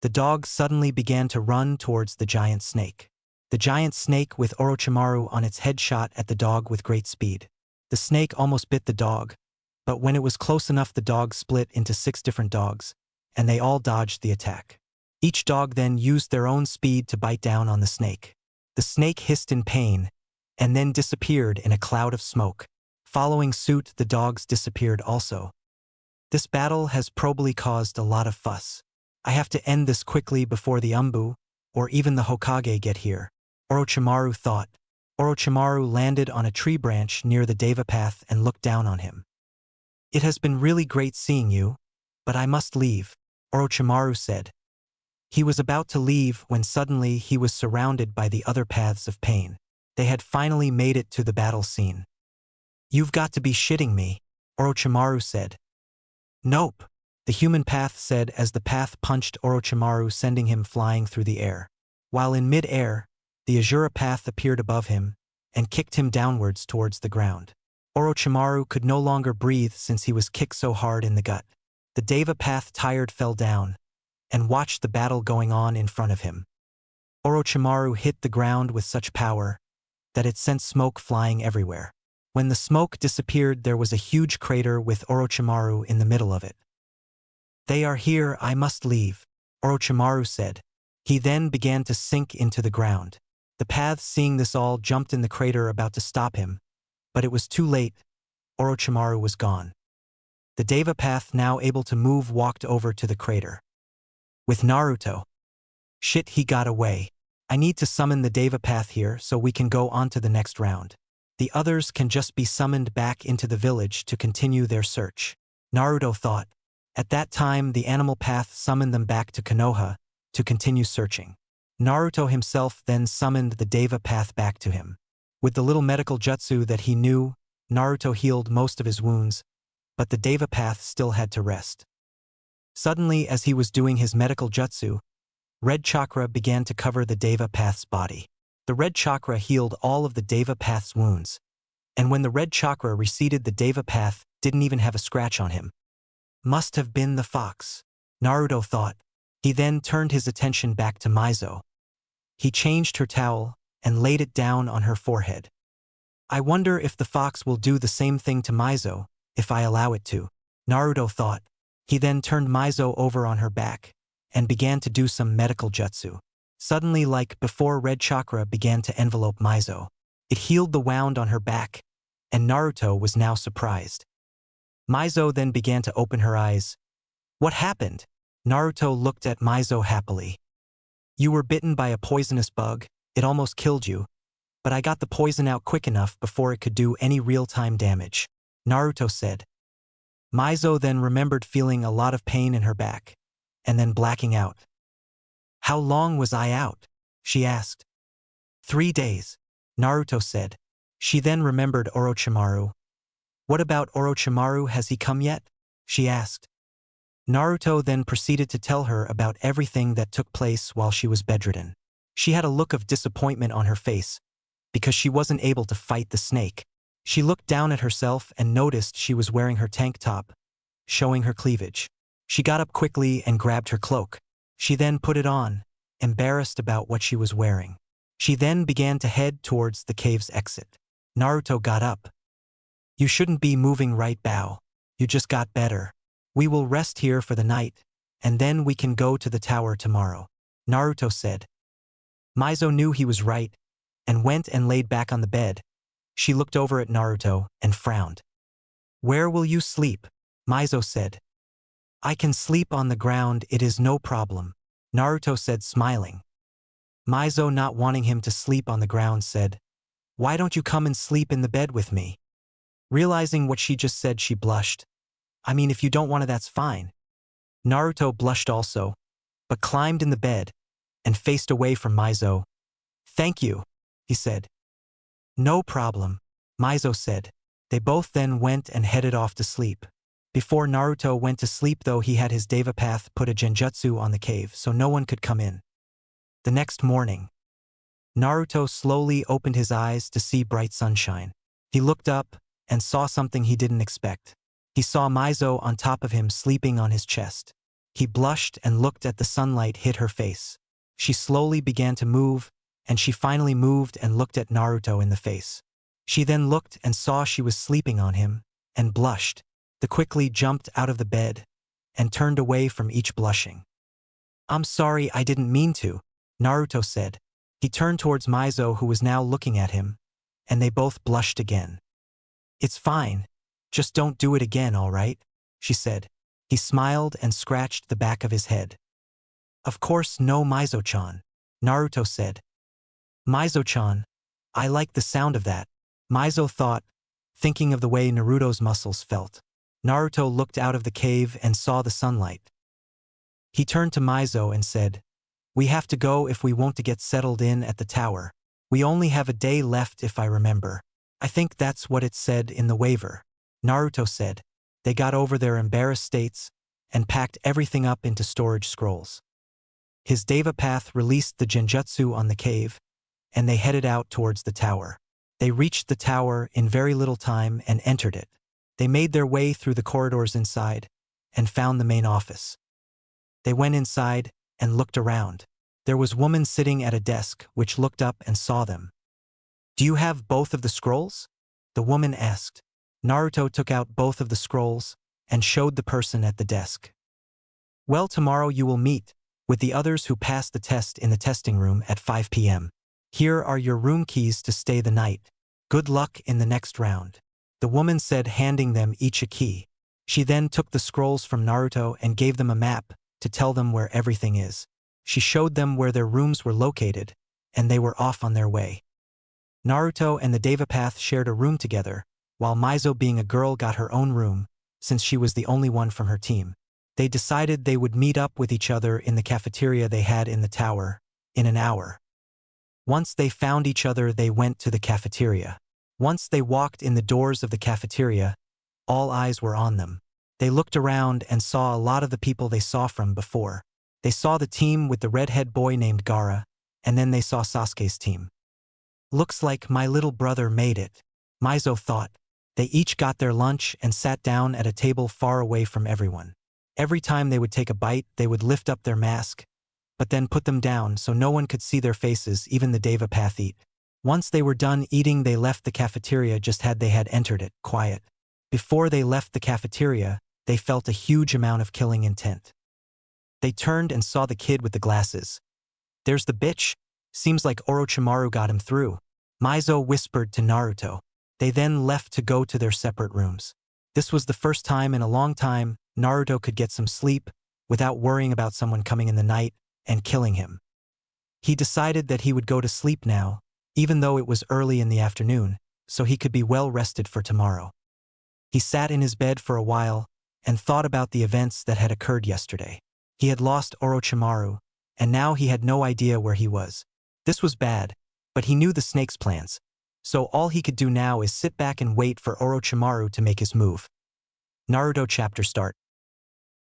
The dog suddenly began to run towards the giant snake. The giant snake with Orochimaru on its head shot at the dog with great speed. The snake almost bit the dog, but when it was close enough the dog split into 6 different dogs, and they all dodged the attack. Each dog then used their own speed to bite down on the snake. The snake hissed in pain, and then disappeared in a cloud of smoke. Following suit, the dogs disappeared also. This battle has probably caused a lot of fuss. I have to end this quickly before the Umbu, or even the Hokage get here, Orochimaru thought. Orochimaru landed on a tree branch near the Deva path and looked down on him. "It has been really great seeing you, but I must leave," Orochimaru said. He was about to leave when suddenly he was surrounded by the other paths of pain. They had finally made it to the battle scene. "You've got to be shitting me," Orochimaru said. "Nope," the human path said as the path punched Orochimaru, sending him flying through the air. While in mid-air, the Azura path appeared above him and kicked him downwards towards the ground. Orochimaru could no longer breathe since he was kicked so hard in the gut. The Deva path tired fell down, and watched the battle going on in front of him. Orochimaru hit the ground with such power that it sent smoke flying everywhere. When the smoke disappeared, there was a huge crater with Orochimaru in the middle of it. "They are here, I must leave," Orochimaru said. He then began to sink into the ground. The paths, seeing this all, jumped in the crater about to stop him, but it was too late. Orochimaru was gone. The Deva path, now able to move, walked over to the crater. With Naruto. "Shit, he got away. I need to summon the Deva path here so we can go on to the next round. The others can just be summoned back into the village to continue their search," Naruto thought. At that time, the animal path summoned them back to Konoha to continue searching. Naruto himself then summoned the Deva path back to him. With the little medical jutsu that he knew, Naruto healed most of his wounds, but the Deva path still had to rest. Suddenly, as he was doing his medical jutsu, red chakra began to cover the Deva path's body. The red chakra healed all of the Deva path's wounds, and when the red chakra receded, the Deva path didn't even have a scratch on him. Must have been the fox, Naruto thought. He then turned his attention back to Mizo. He changed her towel and laid it down on her forehead. I wonder if the fox will do the same thing to Mizo if I allow it to, Naruto thought. He then turned Mizo over on her back and began to do some medical jutsu. Suddenly, like before, red chakra began to envelope Mizo. It healed the wound on her back, and Naruto was now surprised. Mizo then began to open her eyes. What happened? Naruto looked at Mizo happily. You were bitten by a poisonous bug, it almost killed you, but I got the poison out quick enough before it could do any real-time damage, Naruto said. Mizo then remembered feeling a lot of pain in her back, and then blacking out. How long was I out? She asked. 3 days, Naruto said. She then remembered Orochimaru. What about Orochimaru, has he come yet? She asked. Naruto then proceeded to tell her about everything that took place while she was bedridden. She had a look of disappointment on her face, because she wasn't able to fight the snake. She looked down at herself and noticed she was wearing her tank top, showing her cleavage. She got up quickly and grabbed her cloak. She then put it on, embarrassed about what she was wearing. She then began to head towards the cave's exit. Naruto got up. You shouldn't be moving right bow. You just got better. We will rest here for the night, and then we can go to the tower tomorrow, Naruto said. Mizo knew he was right, and went and laid back on the bed. She looked over at Naruto and frowned. Where will you sleep? Mizo said. I can sleep on the ground, it is no problem, Naruto said, smiling. Mizo, not wanting him to sleep on the ground, said, Why don't you come and sleep in the bed with me? Realizing what she just said, she blushed. I mean, if you don't want it, that's fine. Naruto blushed also, but climbed in the bed and faced away from Mizo. Thank you, he said. No problem, Mizo said. They both then went and headed off to sleep. Before Naruto went to sleep, though, he had his Deva path put a genjutsu on the cave so no one could come in. The next morning, Naruto slowly opened his eyes to see bright sunshine. He looked up and saw something he didn't expect. He saw Mizo on top of him, sleeping on his chest. He blushed and looked at the sunlight hit her face. She slowly began to move, and she finally moved and looked at Naruto in the face. She then looked and saw she was sleeping on him, and blushed. They quickly jumped out of the bed and turned away from each, blushing. I'm sorry, I didn't mean to, Naruto said. He turned towards Mizo, who was now looking at him, and they both blushed again. It's fine. Just don't do it again, all right? She said. He smiled and scratched the back of his head. Of course no, Mizo-chan, Naruto said. Mizo-chan, I like the sound of that, Mizo thought, thinking of the way Naruto's muscles felt. Naruto looked out of the cave and saw the sunlight. He turned to Mizo and said, We have to go if we want to get settled in at the tower. We only have a day left, if I remember. I think that's what it said in the waiver, Naruto said. They got over their embarrassed states and packed everything up into storage scrolls. His Deva path released the genjutsu on the cave, and they headed out towards the tower. They reached the tower in very little time and entered it. They made their way through the corridors inside and found the main office. They went inside and looked around. There was a woman sitting at a desk which looked up and saw them. "Do you have both of the scrolls?" the woman asked. Naruto took out both of the scrolls and showed the person at the desk. "Well, tomorrow you will meet with the others who passed the test in the testing room at 5 p.m. Here are your room keys to stay the night. Good luck in the next round," the woman said, handing them each a key. She then took the scrolls from Naruto and gave them a map to tell them where everything is. She showed them where their rooms were located, and they were off on their way. Naruto and the Devapath shared a room together, while Mizo, being a girl, got her own room, since she was the only one from her team. They decided they would meet up with each other in the cafeteria they had in the tower, in an hour. Once they found each other, they went to the cafeteria. Once they walked in the doors of the cafeteria, all eyes were on them. They looked around and saw a lot of the people they saw from before. They saw the team with the redhead boy named Gaara, and then they saw Sasuke's team. "Looks like my little brother made it," Mizo thought. They each got their lunch and sat down at a table far away from everyone. Every time they would take a bite, they would lift up their mask, but then put them down so no one could see their faces, even the Devapath eat. Once they were done eating, they left the cafeteria just as they had entered it, quiet. Before they left the cafeteria, they felt a huge amount of killing intent. They turned and saw the kid with the glasses. "There's the bitch. Seems like Orochimaru got him through," Mizo whispered to Naruto. They then left to go to their separate rooms. This was the first time in a long time Naruto could get some sleep without worrying about someone coming in the night and killing him. He decided that he would go to sleep now, even though it was early in the afternoon, so he could be well rested for tomorrow. He sat in his bed for a while and thought about the events that had occurred yesterday. He had lost Orochimaru, and now he had no idea where he was. This was bad, but he knew the snake's plans, so all he could do now is sit back and wait for Orochimaru to make his move. Naruto chapter start.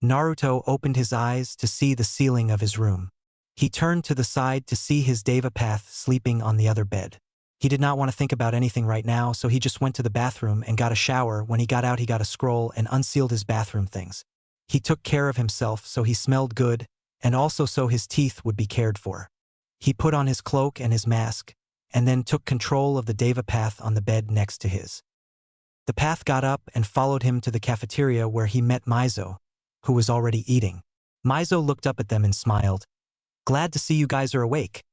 Naruto opened his eyes to see the ceiling of his room. He turned to the side to see his Devapath sleeping on the other bed. He did not want to think about anything right now, so he just went to the bathroom and got a shower. When he got out, he got a scroll and unsealed his bathroom things. He took care of himself so he smelled good, and also so his teeth would be cared for. He put on his cloak and his mask, and then took control of the Devapath on the bed next to his. The path got up and followed him to the cafeteria where he met Mizo, who was already eating. Mizo looked up at them and smiled. "Glad to see you guys are awake.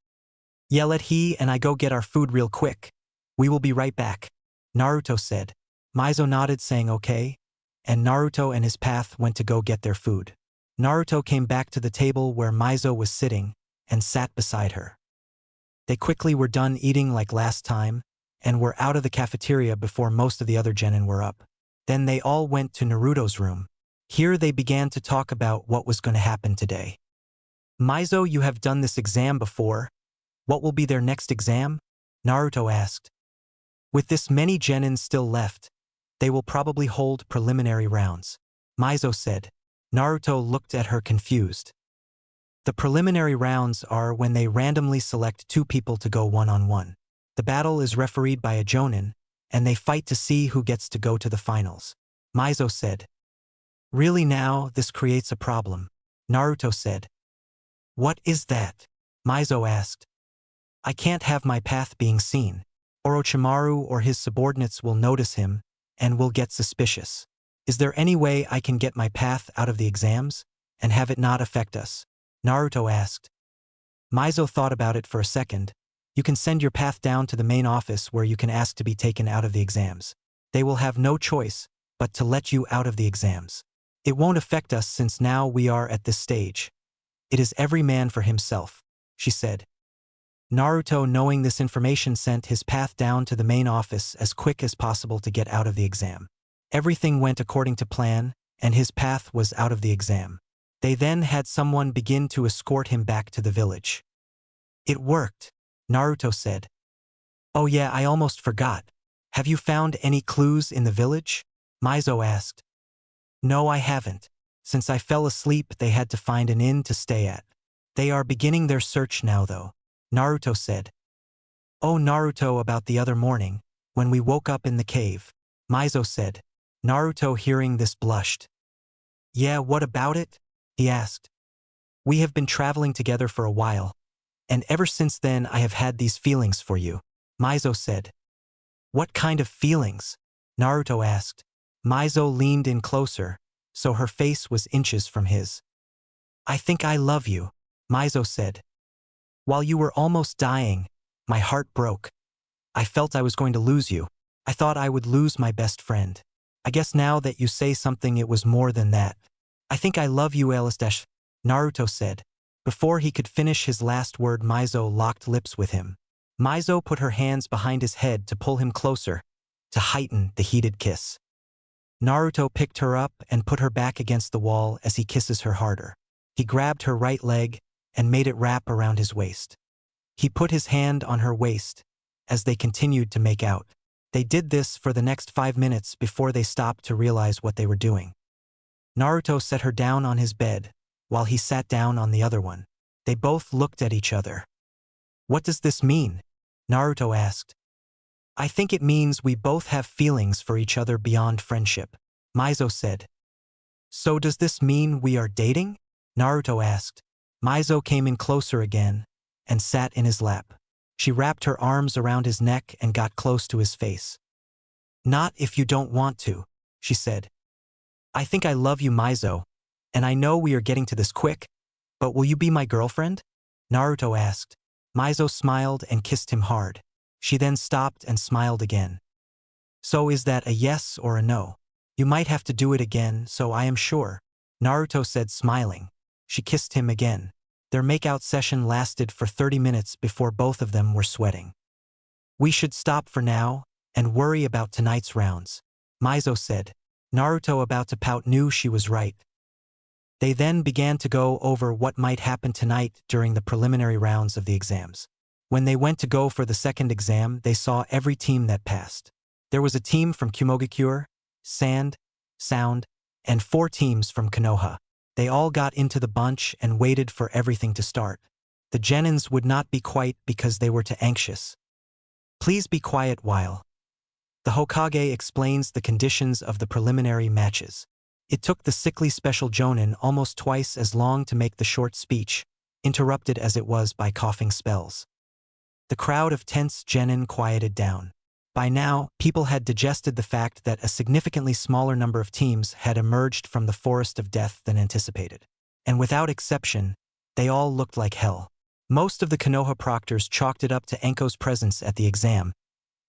Yeah, let he and I go get our food real quick. We will be right back," Naruto said. Mizo nodded, saying okay, and Naruto and his path went to go get their food. Naruto came back to the table where Mizo was sitting and sat beside her. They quickly were done eating like last time and were out of the cafeteria before most of the other genin were up. Then they all went to Naruto's room. Here they began to talk about what was going to happen today. "Mizo, you have done this exam before. What will be their next exam?" Naruto asked. "With this many genins still left, they will probably hold preliminary rounds," Mizo said. Naruto looked at her confused. "The preliminary rounds are when they randomly select 2 people to go one-on-one. The battle is refereed by a jonin, and they fight to see who gets to go to the finals," Mizo said. "Really now, this creates a problem," Naruto said. "What is that?" Mizo asked. "I can't have my path being seen. Orochimaru or his subordinates will notice him and will get suspicious. Is there any way I can get my path out of the exams and have it not affect us?" Naruto asked. Mizo thought about it for a second. "You can send your path down to the main office where you can ask to be taken out of the exams. They will have no choice but to let you out of the exams. It won't affect us since now we are at this stage. It is every man for himself," she said. Naruto, knowing this information, sent his path down to the main office as quick as possible to get out of the exam. Everything went according to plan, and his path was out of the exam. They then had someone begin to escort him back to the village. "It worked," Naruto said. "Oh yeah, I almost forgot. Have you found any clues in the village?" Mizo asked. "No, I haven't. Since I fell asleep, they had to find an inn to stay at. They are beginning their search now though," Naruto said. "Oh, Naruto, about the other morning, when we woke up in the cave," Mizo said. Naruto, hearing this, blushed. "Yeah, what about it?" he asked. We have been traveling together for a while, and ever since then I have had these feelings for you, Mizo said. What kind of feelings? Naruto asked. Mizo leaned in closer, so her face was inches from his. I think I love you, Mizo said. While you were almost dying, my heart broke. I felt I was going to lose you. I thought I would lose my best friend. I guess now that you say something it was more than that. I think I love you, Alistash, Naruto said. Before he could finish his last word, Mizo locked lips with him. Mizo put her hands behind his head to pull him closer, to heighten the heated kiss. Naruto picked her up and put her back against the wall as he kisses her harder. He grabbed her right leg and made it wrap around his waist. He put his hand on her waist as they continued to make out. They did this for the next 5 minutes before they stopped to realize what they were doing. Naruto set her down on his bed, while he sat down on the other one. They both looked at each other. What does this mean? Naruto asked. I think it means we both have feelings for each other beyond friendship, Mizo said. So does this mean we are dating? Naruto asked. Mizo came in closer again and sat in his lap. She wrapped her arms around his neck and got close to his face. Not if you don't want to, she said. I think I love you, Mizo, and I know we are getting to this quick, but will you be my girlfriend? Naruto asked. Mizo smiled and kissed him hard. She then stopped and smiled again. So is that a yes or a no? You might have to do it again, so I am sure, Naruto said, smiling. She kissed him again. Their makeout session lasted for 30 minutes before both of them were sweating. We should stop for now and worry about tonight's rounds, Mizo said. Naruto, about to pout, knew she was right. They then began to go over what might happen tonight during the preliminary rounds of the exams. When they went to go for the second exam, they saw every team that passed. There was a team from Amigakure, Sand, Sound, and 4 teams from Konoha. They all got into the bunch and waited for everything to start. The genins would not be quiet because they were too anxious. Please be quiet while the Hokage explains the conditions of the preliminary matches. It took the sickly special jonin almost twice as long to make the short speech, interrupted as it was by coughing spells. The crowd of tense genin quieted down. By now, people had digested the fact that a significantly smaller number of teams had emerged from the forest of death than anticipated. And without exception, they all looked like hell. Most of the Konoha proctors chalked it up to Enko's presence at the exam,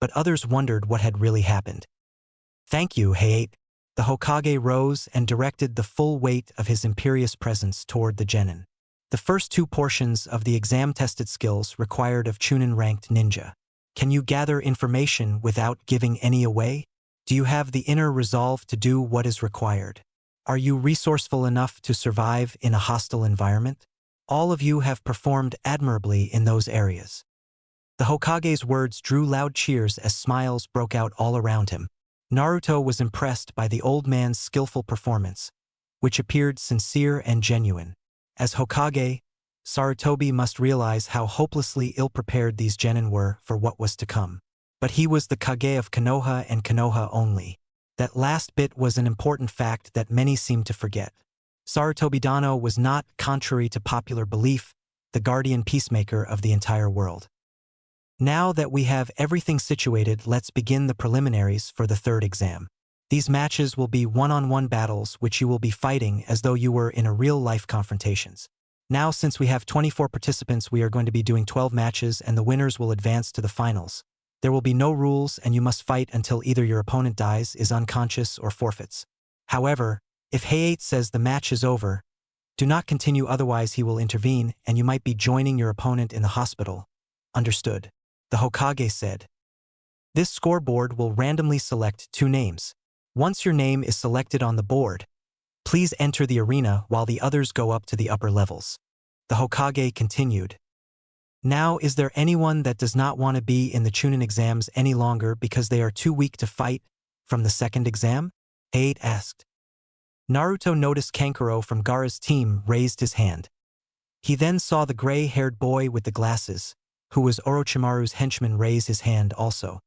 but others wondered what had really happened. Thank you, Hayate. The Hokage rose and directed the full weight of his imperious presence toward the genin. The first 2 portions of the exam-tested skills required of Chunin-ranked ninja. Can you gather information without giving any away? Do you have the inner resolve to do what is required? Are you resourceful enough to survive in a hostile environment? All of you have performed admirably in those areas. The Hokage's words drew loud cheers as smiles broke out all around him. Naruto was impressed by the old man's skillful performance, which appeared sincere and genuine. As Hokage, Sarutobi must realize how hopelessly ill-prepared these genin were for what was to come. But he was the Kage of Konoha and Konoha only. That last bit was an important fact that many seemed to forget. Sarutobi Dano was not, contrary to popular belief, the guardian peacemaker of the entire world. Now that we have everything situated, let's begin the preliminaries for the 3rd exam. These matches will be one-on-one battles which you will be fighting as though you were in a real-life confrontations. Now, since we have 24 participants, we are going to be doing 12 matches and the winners will advance to the finals. There will be no rules and you must fight until either your opponent dies, is unconscious, or forfeits. However, if Hayate says the match is over, do not continue, otherwise he will intervene and you might be joining your opponent in the hospital. Understood? The Hokage said. This scoreboard will randomly select 2 names. Once your name is selected on the board, please enter the arena while the others go up to the upper levels. The Hokage continued. Now, is there anyone that does not want to be in the Chunin exams any longer because they are too weak to fight from the 2nd exam? Hayate asked. Naruto noticed Kankuro from Gaara's team raised his hand. He then saw the gray-haired boy with the glasses, who was Orochimaru's henchman, raise his hand also.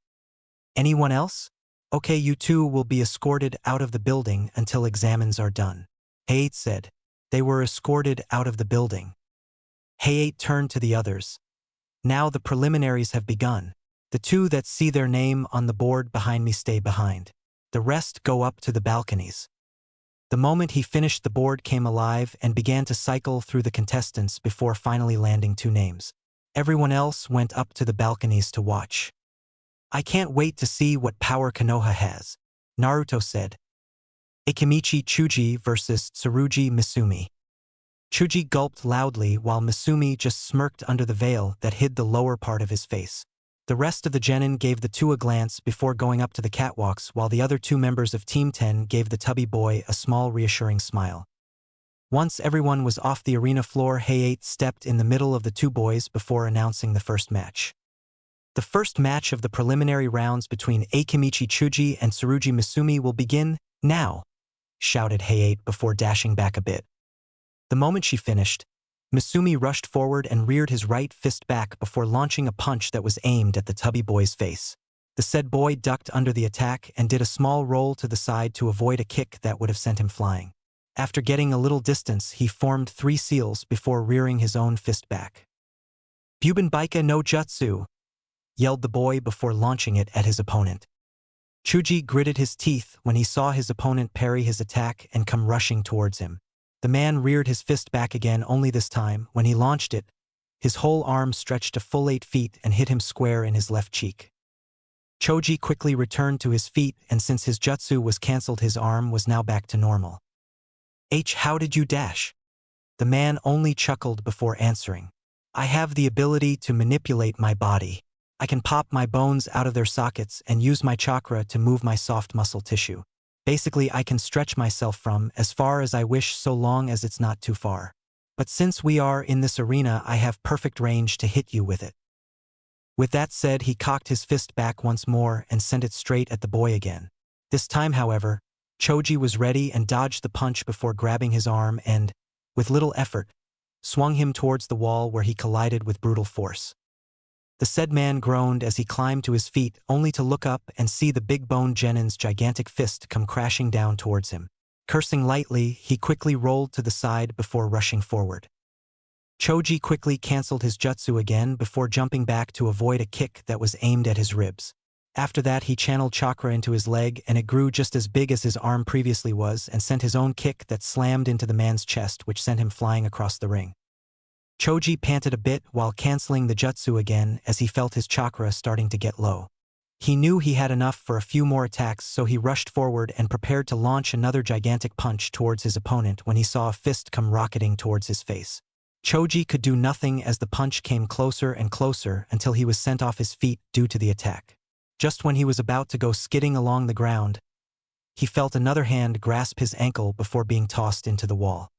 Anyone else? Okay, you 2 will be escorted out of the building until examens are done, Hayate said. They were escorted out of the building. Hayate turned to the others. Now the preliminaries have begun. The two that see their name on the board behind me stay behind. The rest go up to the balconies. The moment he finished, the board came alive and began to cycle through the contestants before finally landing two names. Everyone else went up to the balconies to watch. I can't wait to see what power Konoha has, Naruto said. Akimichi Chuji versus Tsurugi Misumi. Chuji gulped loudly while Misumi just smirked under the veil that hid the lower part of his face. The rest of the genin gave the two a glance before going up to the catwalks, while the other two members of Team 10 gave the tubby boy a small reassuring smile. Once everyone was off the arena floor, Hayate stepped in the middle of the two boys before announcing the first match. The first match of the preliminary rounds between Akimichi Chuji and Tsurugi Misumi will begin now, shouted Hayate before dashing back a bit. The moment she finished, Misumi rushed forward and reared his right fist back before launching a punch that was aimed at the tubby boy's face. The said boy ducked under the attack and did a small roll to the side to avoid a kick that would have sent him flying. After getting a little distance, he formed 3 seals before rearing his own fist back. Bubenbaika no Jutsu, yelled the boy before launching it at his opponent. Chuji gritted his teeth when he saw his opponent parry his attack and come rushing towards him. The man reared his fist back again, only this time, when he launched it, his whole arm stretched a full 8 feet and hit him square in his left cheek. Choji quickly returned to his feet, and since his jutsu was cancelled, his arm was now back to normal. How did you dash? The man only chuckled before answering. I have the ability to manipulate my body. I can pop my bones out of their sockets and use my chakra to move my soft muscle tissue. Basically, I can stretch myself from as far as I wish, so long as it's not too far. But since we are in this arena, I have perfect range to hit you with it. With that said, he cocked his fist back once more and sent it straight at the boy again. This time, however, Choji was ready and dodged the punch before grabbing his arm and, with little effort, swung him towards the wall, where he collided with brutal force. The said man groaned as he climbed to his feet, only to look up and see the big-boned genin's gigantic fist come crashing down towards him. Cursing lightly, he quickly rolled to the side before rushing forward. Choji quickly cancelled his jutsu again before jumping back to avoid a kick that was aimed at his ribs. After that, he channeled chakra into his leg, and it grew just as big as his arm previously was, and sent his own kick that slammed into the man's chest, which sent him flying across the ring. Choji panted a bit while cancelling the jutsu again, as he felt his chakra starting to get low. He knew he had enough for a few more attacks, so he rushed forward and prepared to launch another gigantic punch towards his opponent when he saw a fist come rocketing towards his face. Choji could do nothing as the punch came closer and closer until he was sent off his feet due to the attack. Just when he was about to go skidding along the ground, he felt another hand grasp his ankle before being tossed into the wall.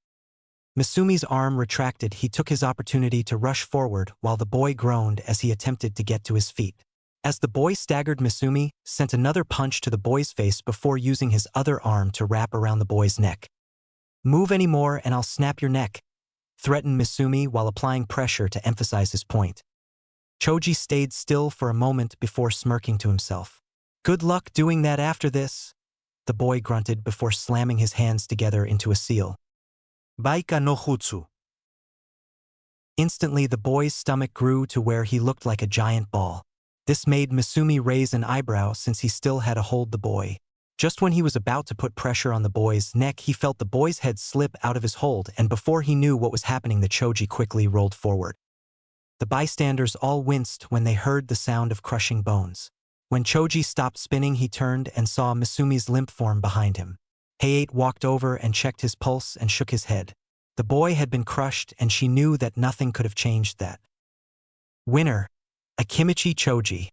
Misumi's arm retracted. He took his opportunity to rush forward while the boy groaned as he attempted to get to his feet. As the boy staggered, Misumi sent another punch to the boy's face before using his other arm to wrap around the boy's neck. Move any more and I'll snap your neck, threatened Misumi while applying pressure to emphasize his point. Choji stayed still for a moment before smirking to himself. Good luck doing that after this, the boy grunted before slamming his hands together into a seal. Baika no Jutsu. Instantly, the boy's stomach grew to where he looked like a giant ball. This made Misumi raise an eyebrow, since he still had to hold the boy. Just when he was about to put pressure on the boy's neck, he felt the boy's head slip out of his hold, and before he knew what was happening, the Choji quickly rolled forward. The bystanders all winced when they heard the sound of crushing bones. When Choji stopped spinning, he turned and saw Misumi's limp form behind him. Hayate walked over and checked his pulse and shook his head. The boy had been crushed, and she knew that nothing could have changed that. Winner, Akimichi Choji,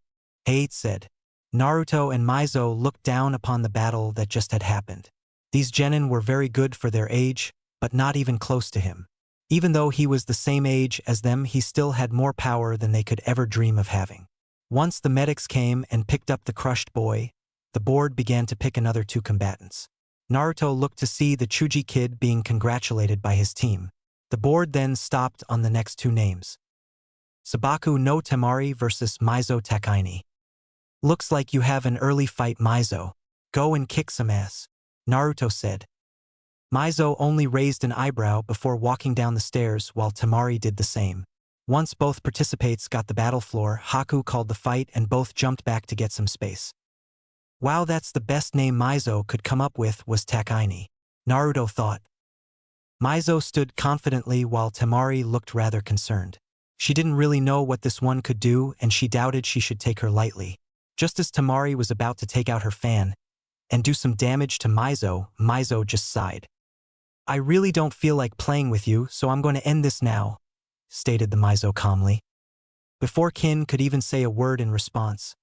Hayate said. Naruto and Mizo looked down upon the battle that just had happened. These genin were very good for their age, but not even close to him. Even though he was the same age as them, he still had more power than they could ever dream of having. Once the medics came and picked up the crushed boy, the board began to pick another 2 combatants. Naruto looked to see the Chuji kid being congratulated by his team. The board then stopped on the next 2 names. Sabaku no Temari versus Mizo Takaini. Looks like you have an early fight, Mizo. Go and kick some ass, Naruto said. Mizo only raised an eyebrow before walking down the stairs while Temari did the same. Once both participants got the battle floor, Haku called the fight and both jumped back to get some space. Wow, that's the best name Mizo could come up with, was Takaini. Naruto thought. Mizo stood confidently while Temari looked rather concerned. She didn't really know what this one could do and she doubted she should take her lightly. Just as Temari was about to take out her fan and do some damage to Mizo, Mizo just sighed. I really don't feel like playing with you, so I'm going to end this now, stated the Mizo calmly. Before Kin could even say a word in response,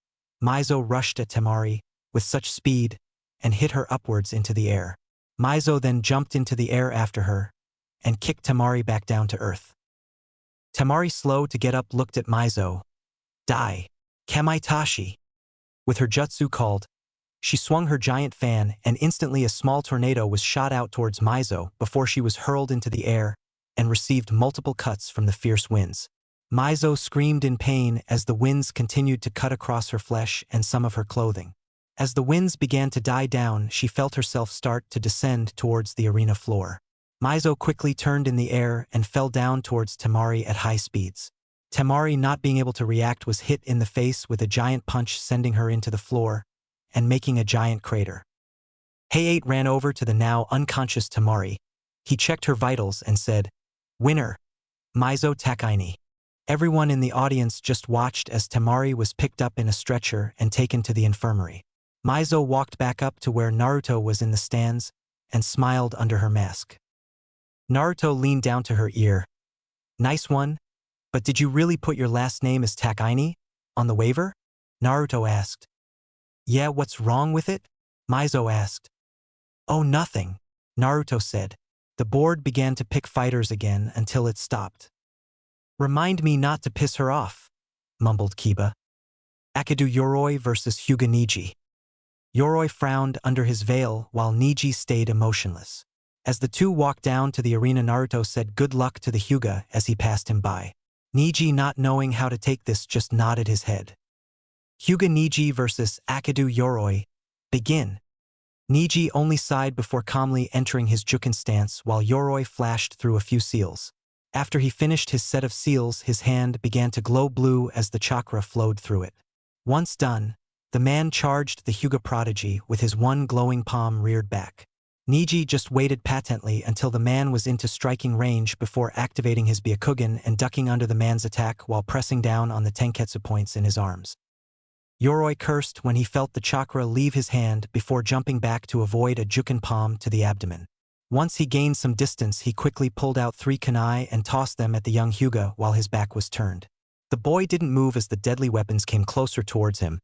Mizo rushed at Temari with such speed and hit her upwards into the air. Mizo then jumped into the air after her and kicked Temari back down to earth. Temari, slow to get up, looked at Mizo. Die. Kamaitachi. With her jutsu called, she swung her giant fan and instantly a small tornado was shot out towards Mizo before she was hurled into the air and received multiple cuts from the fierce winds. Mizo screamed in pain as the winds continued to cut across her flesh and some of her clothing. As the winds began to die down, she felt herself start to descend towards the arena floor. Mizo quickly turned in the air and fell down towards Temari at high speeds. Temari, not being able to react, was hit in the face with a giant punch, sending her into the floor and making a giant crater. Hayate ran over to the now unconscious Temari. He checked her vitals and said, "Winner, Mizo Takaini." Everyone in the audience just watched as Temari was picked up in a stretcher and taken to the infirmary. Mizo walked back up to where Naruto was in the stands and smiled under her mask. Naruto leaned down to her ear. "Nice one, but did you really put your last name as Takaini on the waiver?" Naruto asked. "Yeah, what's wrong with it?" Mizo asked. "Oh, nothing," Naruto said. The board began to pick fighters again until it stopped. "Remind me not to piss her off," mumbled Kiba. Akadu Yoroi versus Hyuga Niji. Yoroi frowned under his veil while Niji stayed emotionless. As the two walked down to the arena, Naruto said good luck to the Hyuga as he passed him by. Niji, not knowing how to take this, just nodded his head. Hyuga Niji versus Akadu Yoroi. Begin. Niji only sighed before calmly entering his Juken stance while Yoroi flashed through a few seals. After he finished his set of seals, his hand began to glow blue as the chakra flowed through it. Once done, the man charged the Hyuga prodigy with his one glowing palm reared back. Niji just waited patiently until the man was into striking range before activating his Byakugan and ducking under the man's attack while pressing down on the tenketsu points in his arms. Yoroi cursed when he felt the chakra leave his hand before jumping back to avoid a Juken palm to the abdomen. Once he gained some distance, he quickly pulled out 3 kunai and tossed them at the young Hyuga while his back was turned. The boy didn't move as the deadly weapons came closer towards him,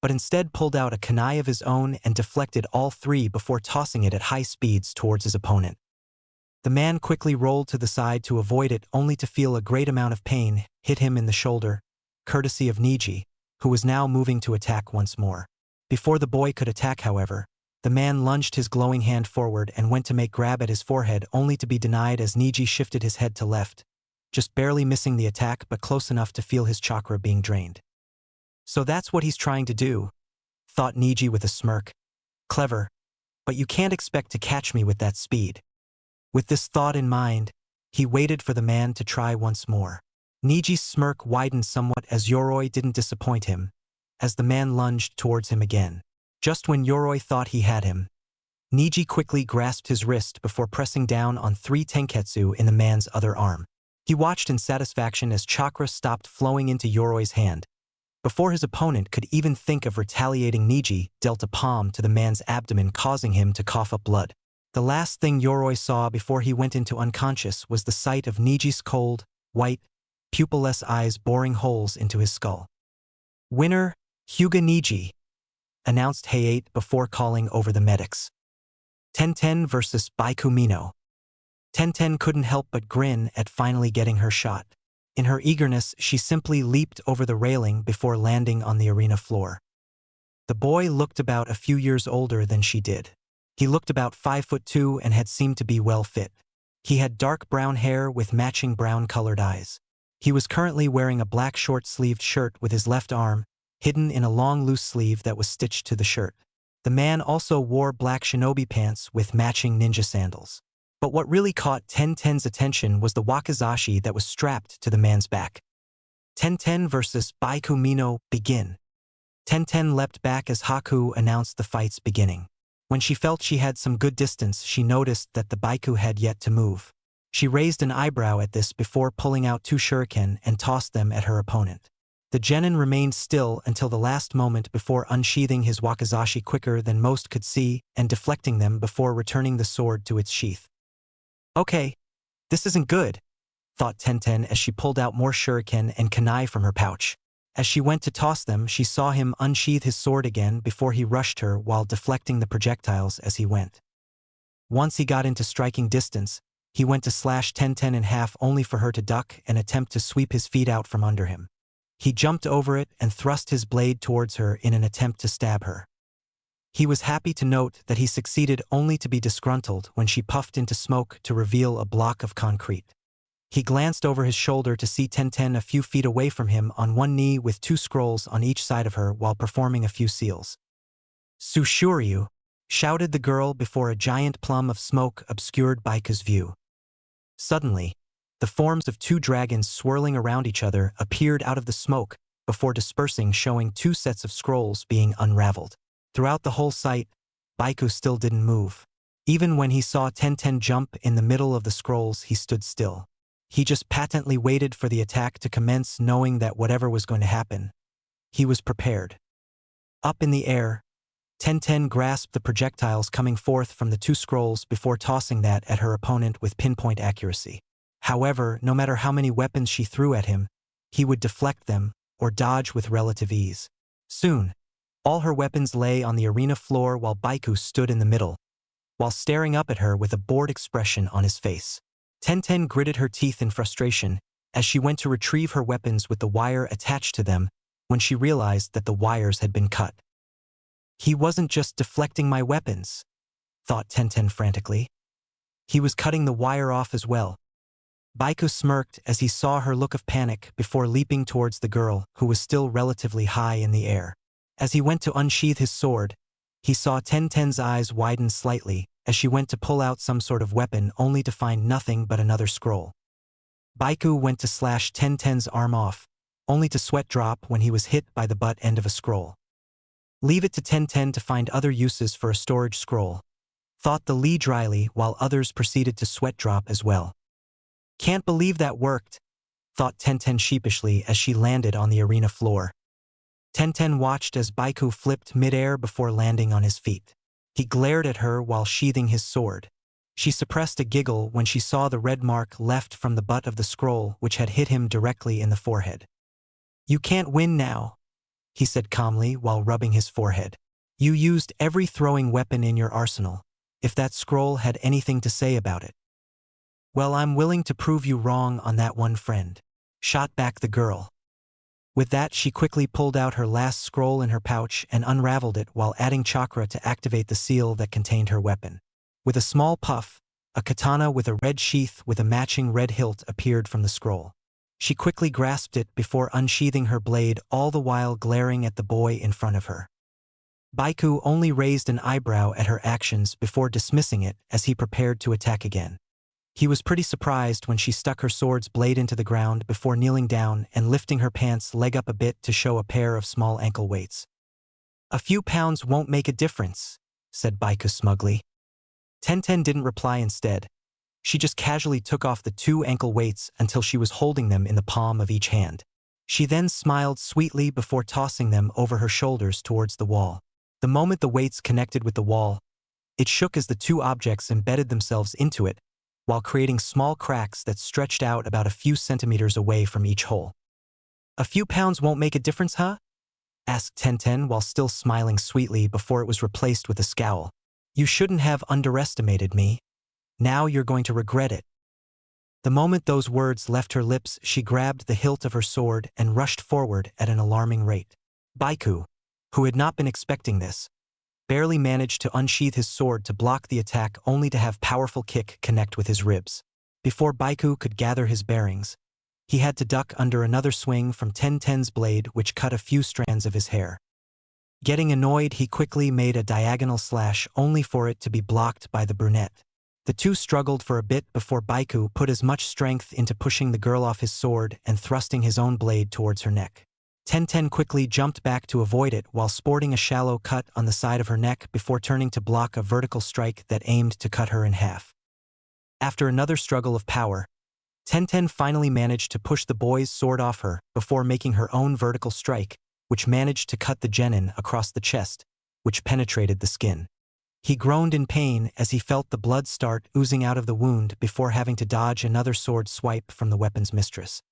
but instead pulled out a kunai of his own and deflected all 3 before tossing it at high speeds towards his opponent. The man quickly rolled to the side to avoid it, only to feel a great amount of pain hit him in the shoulder, courtesy of Niji, who was now moving to attack once more. Before the boy could attack, however, the man lunged his glowing hand forward and went to make grab at his forehead, only to be denied as Niji shifted his head to left, just barely missing the attack but close enough to feel his chakra being drained. So that's what he's trying to do, thought Niji with a smirk. Clever, but you can't expect to catch me with that speed. With this thought in mind, he waited for the man to try once more. Niji's smirk widened somewhat as Yoroi didn't disappoint him, as the man lunged towards him again. Just when Yoroi thought he had him, Niji quickly grasped his wrist before pressing down on 3 tenketsu in the man's other arm. He watched in satisfaction as chakra stopped flowing into Yoroi's hand. Before his opponent could even think of retaliating, Niji dealt a palm to the man's abdomen, causing him to cough up blood. The last thing Yoroi saw before he went into unconscious was the sight of Niji's cold, white, pupilless eyes boring holes into his skull. "Winner, Hyuga Niji," announced Hayate before calling over the medics. Tenten versus Baikumino. Tenten couldn't help but grin at finally getting her shot. In her eagerness, she simply leaped over the railing before landing on the arena floor. The boy looked about a few years older than she did. He looked about 5'2" and had seemed to be well fit. He had dark brown hair with matching brown-colored eyes. He was currently wearing a black short-sleeved shirt with his left arm hidden in a long loose sleeve that was stitched to the shirt. The man also wore black shinobi pants with matching ninja sandals. But what really caught Tenten's attention was the wakizashi that was strapped to the man's back. Tenten versus Baiku Mino, begin. Tenten leapt back as Haku announced the fight's beginning. When she felt she had some good distance, she noticed that the Baiku had yet to move. She raised an eyebrow at this before pulling out 2 shuriken and tossed them at her opponent. The genin remained still until the last moment before unsheathing his wakizashi quicker than most could see and deflecting them before returning the sword to its sheath. Okay, this isn't good, thought Tenten as she pulled out more shuriken and kunai from her pouch. As she went to toss them, she saw him unsheath his sword again before he rushed her while deflecting the projectiles as he went. Once he got into striking distance, he went to slash Tenten in half only for her to duck and attempt to sweep his feet out from under him. He jumped over it and thrust his blade towards her in an attempt to stab her. He was happy to note that he succeeded only to be disgruntled when she puffed into smoke to reveal a block of concrete. He glanced over his shoulder to see Tenten a few feet away from him on one knee with 2 scrolls on each side of her while performing a few seals. "Sushuryu," shouted the girl before a giant plum of smoke obscured Baiku's view. Suddenly, the forms of 2 dragons swirling around each other appeared out of the smoke before dispersing, showing 2 sets of scrolls being unraveled. Throughout the whole sight, Baiku still didn't move. Even when he saw Tenten jump in the middle of the scrolls, he stood still. He just patently waited for the attack to commence, knowing that whatever was going to happen, he was prepared. Up in the air, Tenten grasped the projectiles coming forth from the 2 scrolls before tossing that at her opponent with pinpoint accuracy. However, no matter how many weapons she threw at him, he would deflect them or dodge with relative ease. Soon, all her weapons lay on the arena floor while Baiku stood in the middle, while staring up at her with a bored expression on his face. Tenten gritted her teeth in frustration as she went to retrieve her weapons with the wire attached to them when she realized that the wires had been cut. He wasn't just deflecting my weapons, thought Tenten frantically. He was cutting the wire off as well. Baiku smirked as he saw her look of panic before leaping towards the girl, who was still relatively high in the air. As he went to unsheath his sword, he saw Tenten's eyes widen slightly as she went to pull out some sort of weapon only to find nothing but another scroll. Baiku went to slash Tenten's arm off, only to sweat drop when he was hit by the butt end of a scroll. Leave it to Tenten to find other uses for a storage scroll, thought the Lee dryly while others proceeded to sweat drop as well. Can't believe that worked, thought Tenten sheepishly as she landed on the arena floor. Tenten watched as Baiku flipped midair before landing on his feet. He glared at her while sheathing his sword. She suppressed a giggle when she saw the red mark left from the butt of the scroll which had hit him directly in the forehead. "You can't win now," he said calmly while rubbing his forehead. "You used every throwing weapon in your arsenal, if that scroll had anything to say about it." "Well, I'm willing to prove you wrong on that one, friend," shot back the girl. With that, she quickly pulled out her last scroll in her pouch and unraveled it while adding chakra to activate the seal that contained her weapon. With a small puff, a katana with a red sheath with a matching red hilt appeared from the scroll. She quickly grasped it before unsheathing her blade, all the while glaring at the boy in front of her. Baiku only raised an eyebrow at her actions before dismissing it as he prepared to attack again. He was pretty surprised when she stuck her sword's blade into the ground before kneeling down and lifting her pants leg up a bit to show a pair of small ankle weights. "A few pounds won't make a difference," said Baiku smugly. Tenten didn't reply instead. She just casually took off the 2 ankle weights until she was holding them in the palm of each hand. She then smiled sweetly before tossing them over her shoulders towards the wall. The moment the weights connected with the wall, it shook as the 2 objects embedded themselves into it, while creating small cracks that stretched out about a few centimeters away from each hole. "A few pounds won't make a difference, huh?" asked Tenten while still smiling sweetly before it was replaced with a scowl. "You shouldn't have underestimated me. Now you're going to regret it." The moment those words left her lips, she grabbed the hilt of her sword and rushed forward at an alarming rate. Baiku, who had not been expecting this, barely managed to unsheath his sword to block the attack only to have powerful kick connect with his ribs. Before Baiku could gather his bearings, he had to duck under another swing from Tenten's blade which cut a few strands of his hair. Getting annoyed, he quickly made a diagonal slash only for it to be blocked by the brunette. The two struggled for a bit before Baiku put as much strength into pushing the girl off his sword and thrusting his own blade towards her neck. Tenten quickly jumped back to avoid it while sporting a shallow cut on the side of her neck before turning to block a vertical strike that aimed to cut her in half. After another struggle of power, Tenten finally managed to push the boy's sword off her before making her own vertical strike, which managed to cut the genin across the chest, which penetrated the skin. He groaned in pain as he felt the blood start oozing out of the wound before having to dodge another sword swipe from the weapon's mistress.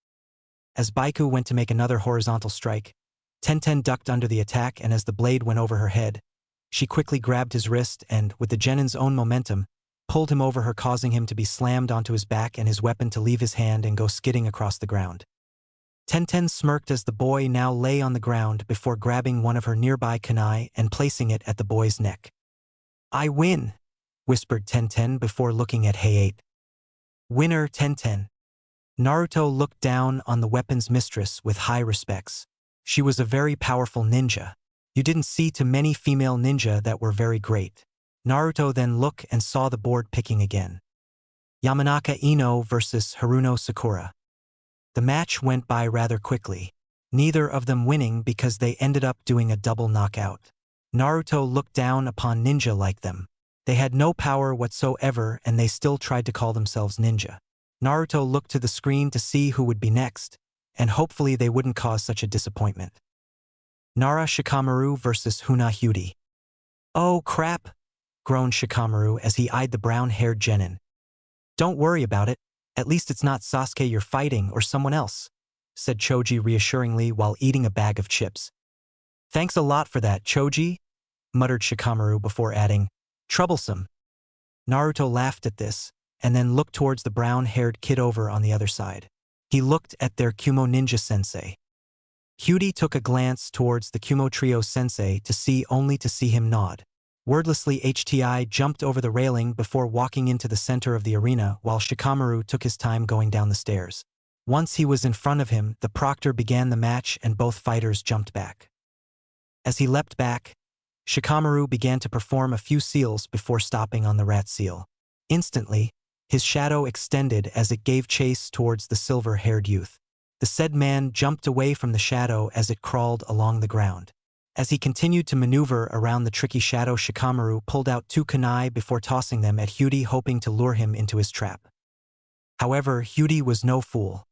As Baiku went to make another horizontal strike, Tenten ducked under the attack, and as the blade went over her head, she quickly grabbed his wrist and, with the genin's own momentum, pulled him over her, causing him to be slammed onto his back and his weapon to leave his hand and go skidding across the ground. Tenten smirked as the boy now lay on the ground before grabbing one of her nearby kunai and placing it at the boy's neck. "I win," whispered Tenten before looking at Hayate. "Winner, Tenten." Naruto looked down on the weapon's mistress with high respects. She was a very powerful ninja. You didn't see too many female ninja that were very great. Naruto then looked and saw the board picking again. Yamanaka Ino versus Haruno Sakura. The match went by rather quickly, neither of them winning because they ended up doing a double knockout. Naruto looked down upon ninja like them. They had no power whatsoever and they still tried to call themselves ninja. Naruto looked to the screen to see who would be next, and hopefully they wouldn't cause such a disappointment. Nara Shikamaru versus Huna Hyuti. "Oh crap," groaned Shikamaru as he eyed the brown-haired genin. "Don't worry about it. At least it's not Sasuke you're fighting or someone else," said Choji reassuringly while eating a bag of chips. "Thanks a lot for that, Choji," muttered Shikamaru before adding, "Troublesome." Naruto laughed at this, and then looked towards the brown-haired kid over on the other side. He looked at their Kumo ninja sensei. Hyuti took a glance towards the Kumo trio sensei to see him nod. Wordlessly, HTI jumped over the railing before walking into the center of the arena while Shikamaru took his time going down the stairs. Once he was in front of him, the proctor began the match and both fighters jumped back. As he leapt back, Shikamaru began to perform a few seals before stopping on the rat seal. Instantly, his shadow extended as it gave chase towards the silver-haired youth. The said man jumped away from the shadow as it crawled along the ground. As he continued to maneuver around the tricky shadow, Shikamaru pulled out two kunai before tossing them at Hyuti, hoping to lure him into his trap. However, Hyuti was no fool.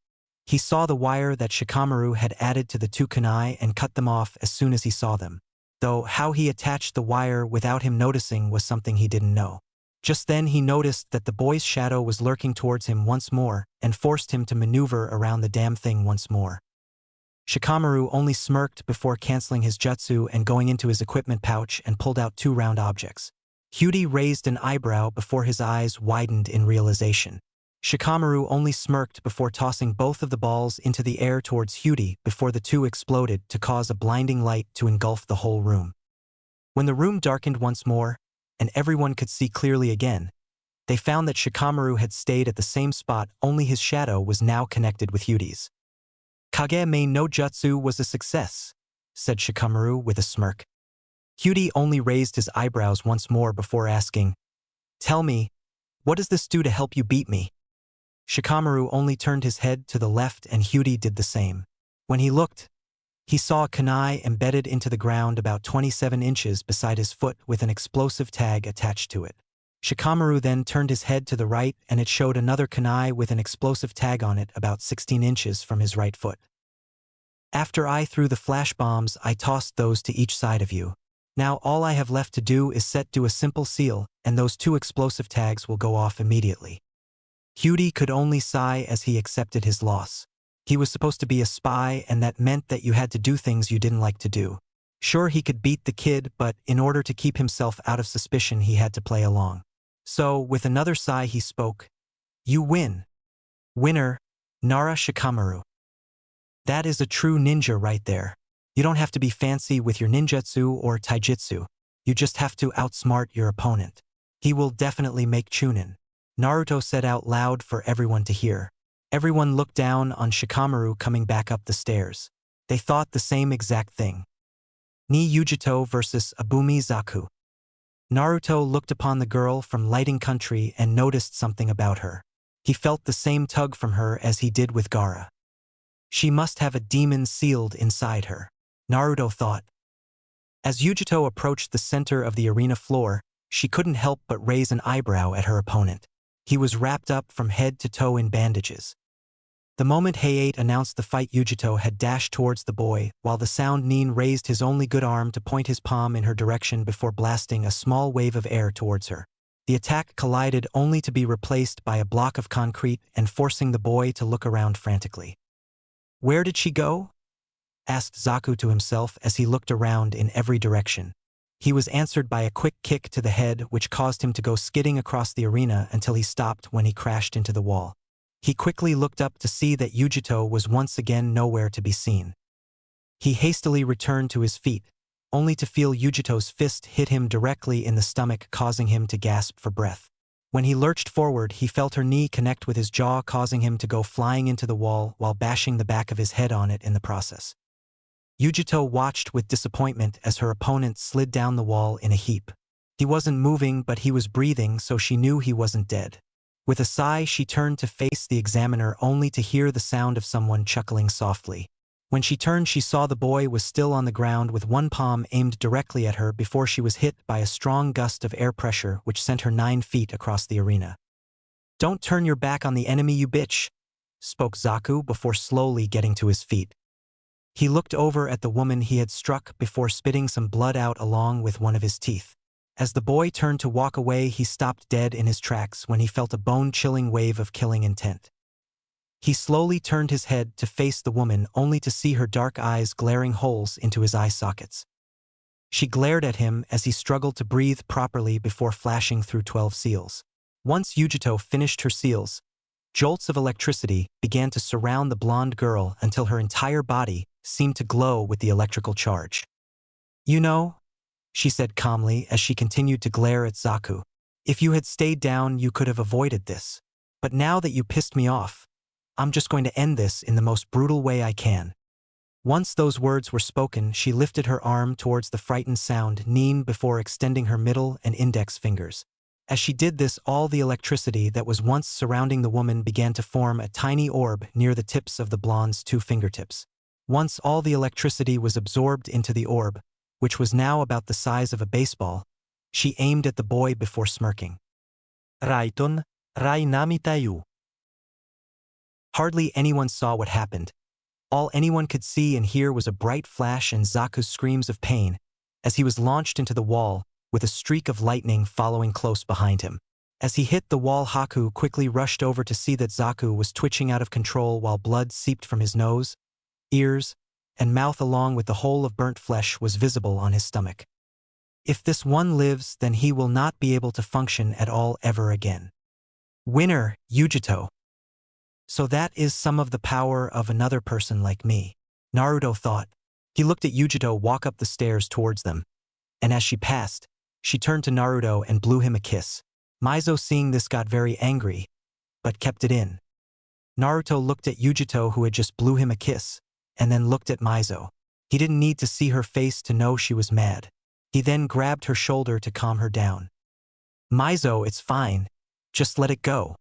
He saw the wire that Shikamaru had added to the two kunai and cut them off as soon as he saw them. Though how he attached the wire without him noticing was something he didn't know. Just then he noticed that the boy's shadow was lurking towards him once more and forced him to maneuver around the damn thing once more. Shikamaru only smirked before canceling his jutsu and going into his equipment pouch and pulled out two round objects. Hyuti raised an eyebrow before his eyes widened in realization. Shikamaru only smirked before tossing both of the balls into the air towards Hyuti before the two exploded to cause a blinding light to engulf the whole room. When the room darkened once more, and everyone could see clearly again, they found that Shikamaru had stayed at the same spot, only his shadow was now connected with Hyuti's. "Kage no Jutsu was a success," said Shikamaru with a smirk. Hyuti only raised his eyebrows once more before asking, "Tell me, what does this do to help you beat me?" Shikamaru only turned his head to the left and Hyuti did the same. When he looked, he saw a kunai embedded into the ground about 27 inches beside his foot with an explosive tag attached to it. Shikamaru then turned his head to the right and it showed another kunai with an explosive tag on it about 16 inches from his right foot. "After I threw the flash bombs, I tossed those to each side of you. Now all I have left to do is do a simple seal and those two explosive tags will go off immediately." Hyuti could only sigh as he accepted his loss. He was supposed to be a spy and that meant that you had to do things you didn't like to do. Sure, he could beat the kid, but in order to keep himself out of suspicion he had to play along. So, with another sigh he spoke, "You win. Winner, Nara Shikamaru. That is a true ninja right there. You don't have to be fancy with your ninjutsu or taijutsu. You just have to outsmart your opponent. He will definitely make Chunin," Naruto said out loud for everyone to hear. Everyone looked down on Shikamaru coming back up the stairs. They thought the same exact thing. Ni Yujito vs. Abumi Zaku. Naruto looked upon the girl from Lighting Country and noticed something about her. He felt the same tug from her as he did with Gaara. She must have a demon sealed inside her, Naruto thought. As Yujito approached the center of the arena floor, she couldn't help but raise an eyebrow at her opponent. He was wrapped up from head to toe in bandages. The moment Hayate announced the fight, Yujito had dashed towards the boy, while the Sound Nin raised his only good arm to point his palm in her direction before blasting a small wave of air towards her. The attack collided only to be replaced by a block of concrete and forcing the boy to look around frantically. "Where did she go?" asked Zaku to himself as he looked around in every direction. He was answered by a quick kick to the head which caused him to go skidding across the arena until he stopped when he crashed into the wall. He quickly looked up to see that Yujito was once again nowhere to be seen. He hastily returned to his feet, only to feel Yujito's fist hit him directly in the stomach, causing him to gasp for breath. When he lurched forward, he felt her knee connect with his jaw, causing him to go flying into the wall while bashing the back of his head on it in the process. Yujito watched with disappointment as her opponent slid down the wall in a heap. He wasn't moving, but he was breathing, so she knew he wasn't dead. With a sigh, she turned to face the examiner only to hear the sound of someone chuckling softly. When she turned, she saw the boy was still on the ground with one palm aimed directly at her before she was hit by a strong gust of air pressure which sent her 9 feet across the arena. "Don't turn your back on the enemy, you bitch," spoke Zaku before slowly getting to his feet. He looked over at the woman he had struck before spitting some blood out along with one of his teeth. As the boy turned to walk away, he stopped dead in his tracks when he felt a bone-chilling wave of killing intent. He slowly turned his head to face the woman only to see her dark eyes glaring holes into his eye sockets. She glared at him as he struggled to breathe properly before flashing through 12 seals. Once Yujito finished her seals, jolts of electricity began to surround the blonde girl until her entire body seemed to glow with the electrical charge. "You know," she said calmly as she continued to glare at Zaku, "if you had stayed down, you could have avoided this. But now that you pissed me off, I'm just going to end this in the most brutal way I can." Once those words were spoken, she lifted her arm towards the frightened Sound Nin before extending her middle and index fingers. As she did this, all the electricity that was once surrounding the woman began to form a tiny orb near the tips of the blonde's 2 fingertips. Once all the electricity was absorbed into the orb, which was now about the size of a baseball, she aimed at the boy before smirking. "Raiton, Rai Nami Tayu." Hardly anyone saw what happened. All anyone could see and hear was a bright flash and Zaku's screams of pain as he was launched into the wall, with a streak of lightning following close behind him. As he hit the wall, Haku quickly rushed over to see that Zaku was twitching out of control while blood seeped from his nose, ears, and mouth along with the whole of burnt flesh was visible on his stomach. If this one lives, then he will not be able to function at all ever again. Winner, Yujito. So that is some of the power of another person like me, Naruto thought. He looked at Yujito walk up the stairs towards them, and as she passed, she turned to Naruto and blew him a kiss. Mizo, seeing this, got very angry, but kept it in. Naruto looked at Yujito, who had just blew him a kiss, and then looked at Mizo. He didn't need to see her face to know she was mad. He then grabbed her shoulder to calm her down. "Mizo, it's fine. Just let it go,"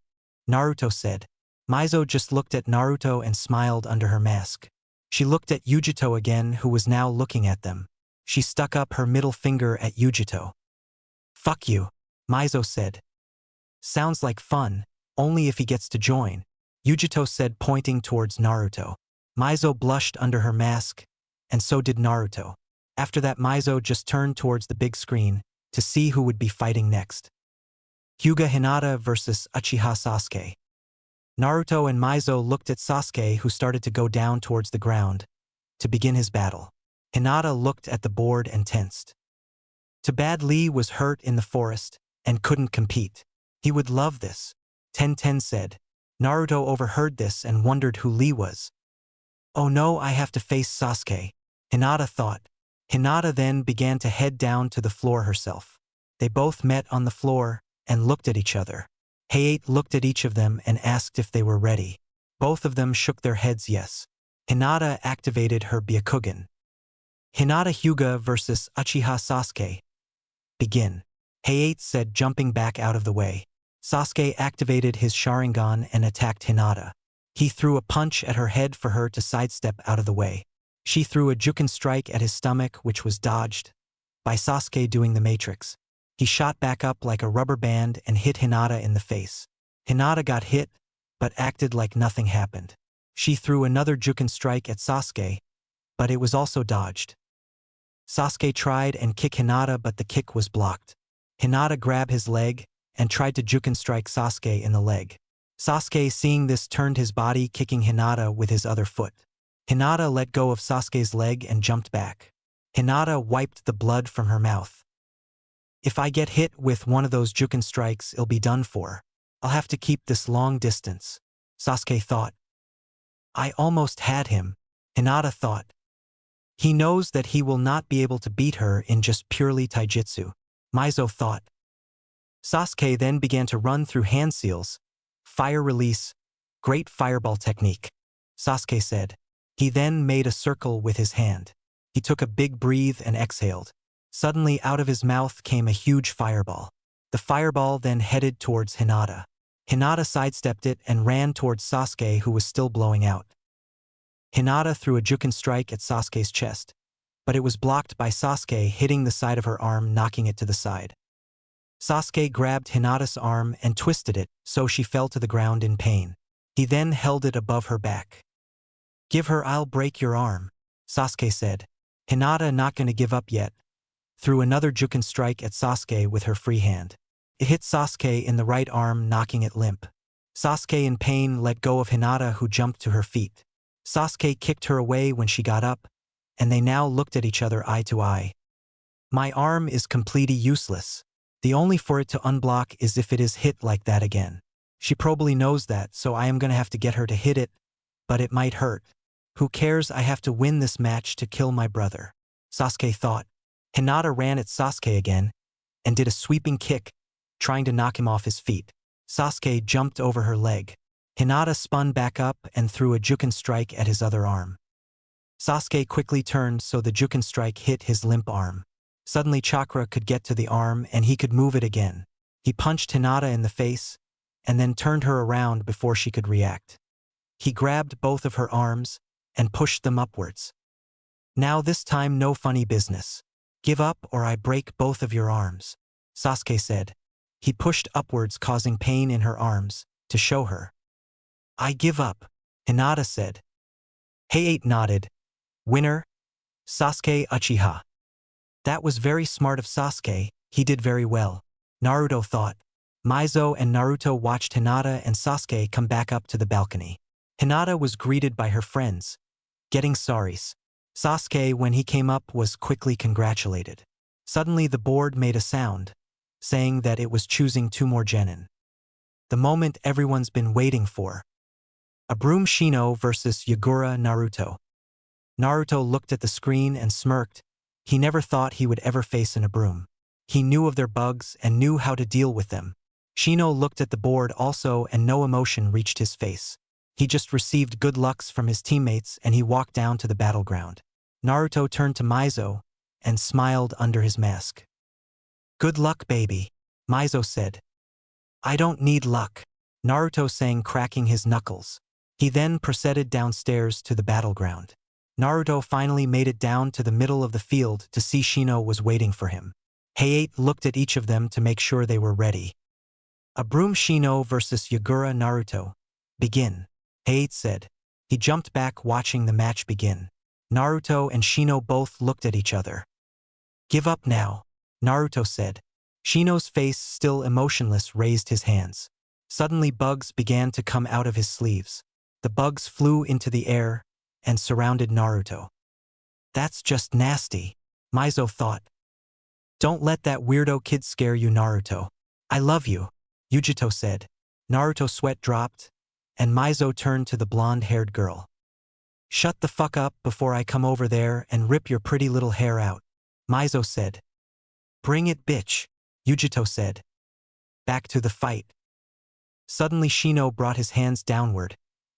Naruto said. Mizo just looked at Naruto and smiled under her mask. She looked at Yujito again, who was now looking at them. She stuck up her middle finger at Yujito. "Fuck you," Mizo said. "Sounds like fun, only if he gets to join," Yujito said, pointing towards Naruto. Mizo blushed under her mask, and so did Naruto. After that, Mizo just turned towards the big screen to see who would be fighting next. Hyuga Hinata versus Uchiha Sasuke. Naruto and Mizo looked at Sasuke, who started to go down towards the ground to begin his battle. Hinata looked at the board and tensed. Too bad Lee was hurt in the forest and couldn't compete. He would love this, Ten said. Naruto overheard this and wondered who Lee was. "Oh no, I have to face Sasuke," Hinata thought. Hinata then began to head down to the floor herself. They both met on the floor and looked at each other. Hayate looked at each of them and asked if they were ready. Both of them shook their heads yes. Hinata activated her Byakugan. Hinata Hyuga vs Uchiha Sasuke. Begin. Height said, jumping back out of the way. Sasuke activated his Sharingan and attacked Hinata. He threw a punch at her head for her to sidestep out of the way. She threw a Juken strike at his stomach, which was dodged by Sasuke doing the Matrix. He shot back up like a rubber band and hit Hinata in the face. Hinata got hit, but acted like nothing happened. She threw another Juken strike at Sasuke, but it was also dodged. Sasuke tried and kick Hinata, but the kick was blocked. Hinata grabbed his leg and tried to Juken strike Sasuke in the leg. Sasuke, seeing this, turned his body, kicking Hinata with his other foot. Hinata let go of Sasuke's leg and jumped back. Hinata wiped the blood from her mouth. If I get hit with one of those Juken strikes, it'll be done for. I'll have to keep this long distance, Sasuke thought. I almost had him, Hinata thought. He knows that he will not be able to beat her in just purely taijutsu, Mizo thought. Sasuke then began to run through hand seals. Fire release, great fireball technique, Sasuke said. He then made a circle with his hand. He took a big breath and exhaled. Suddenly out of his mouth came a huge fireball. The fireball then headed towards Hinata. Hinata sidestepped it and ran towards Sasuke, who was still blowing out. Hinata threw a Juken strike at Sasuke's chest, but it was blocked by Sasuke hitting the side of her arm, knocking it to the side. Sasuke grabbed Hinata's arm and twisted it so she fell to the ground in pain. He then held it above her back. Give her, I'll break your arm, Sasuke said. Hinata, not gonna give up yet, threw another Juken strike at Sasuke with her free hand. It hit Sasuke in the right arm, knocking it limp. Sasuke, in pain, let go of Hinata, who jumped to her feet. Sasuke kicked her away when she got up, and they now looked at each other eye to eye. My arm is completely useless. The only for it to unblock is if it is hit like that again. She probably knows that, so I am gonna have to get her to hit it, but it might hurt. Who cares, I have to win this match to kill my brother, Sasuke thought. Hinata ran at Sasuke again and did a sweeping kick, trying to knock him off his feet. Sasuke jumped over her leg. Hinata spun back up and threw a Juken strike at his other arm. Sasuke quickly turned so the Juken strike hit his limp arm. Suddenly chakra could get to the arm and he could move it again. He punched Hinata in the face and then turned her around before she could react. He grabbed both of her arms and pushed them upwards. Now this time no funny business. Give up or I break both of your arms, Sasuke said. He pushed upwards, causing pain in her arms, to show her. I give up, Hinata said. Height nodded. Winner? Sasuke Uchiha. That was very smart of Sasuke, he did very well, Naruto thought. Mizo and Naruto watched Hinata and Sasuke come back up to the balcony. Hinata was greeted by her friends, getting sorries. Sasuke, when he came up, was quickly congratulated. Suddenly the board made a sound, saying that it was choosing 2 more genin. The moment everyone's been waiting for. A broom Shino versus Yagura Naruto. Naruto looked at the screen and smirked. He never thought he would ever face in a broom. He knew of their bugs and knew how to deal with them. Shino looked at the board also and no emotion reached his face. He just received good lucks from his teammates and he walked down to the battleground. Naruto turned to Mizo and smiled under his mask. Good luck, baby, Mizo said. I don't need luck, Naruto sang, cracking his knuckles. He then proceeded downstairs to the battleground. Naruto finally made it down to the middle of the field to see Shino was waiting for him. Height looked at each of them to make sure they were ready. A broom Shino versus Yagura Naruto. Begin, Height said. He jumped back, watching the match begin. Naruto and Shino both looked at each other. Give up now, Naruto said. Shino's face, still emotionless, raised his hands. Suddenly bugs began to come out of his sleeves. The bugs flew into the air and surrounded Naruto. That's just nasty, Mizo thought. Don't let that weirdo kid scare you, Naruto. I love you, Yujito said. Naruto's sweat dropped, and Mizo turned to the blonde-haired girl. Shut the fuck up before I come over there and rip your pretty little hair out, Mizo said. Bring it, bitch, Yujito said. Back to the fight. Suddenly Shino brought his hands downward,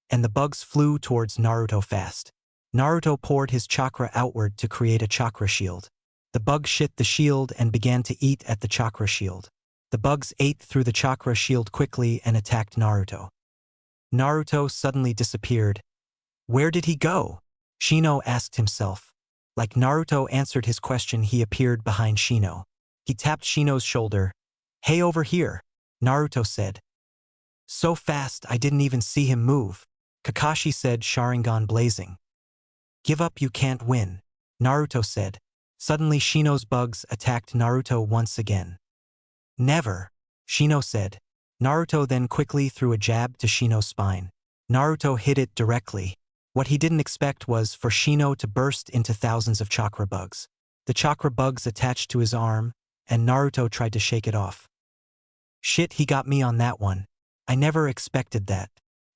and the bugs flew towards Naruto fast. Naruto poured his chakra outward to create a chakra shield. The bug shit the shield and began to eat at the chakra shield. The bugs ate through the chakra shield quickly and attacked Naruto. Naruto suddenly disappeared. Where did he go? Shino asked himself. Like Naruto answered his question, he appeared behind Shino. He tapped Shino's shoulder. Hey, over here, Naruto said. So fast I didn't even see him move, Kakashi said, Sharingan blazing. Give up, you can't win, Naruto said. Suddenly Shino's bugs attacked Naruto once again. Never, Shino said. Naruto then quickly threw a jab to Shino's spine. Naruto hit it directly. What he didn't expect was for Shino to burst into thousands of chakra bugs. The chakra bugs attached to his arm, and Naruto tried to shake it off. Shit, he got me on that one. I never expected that,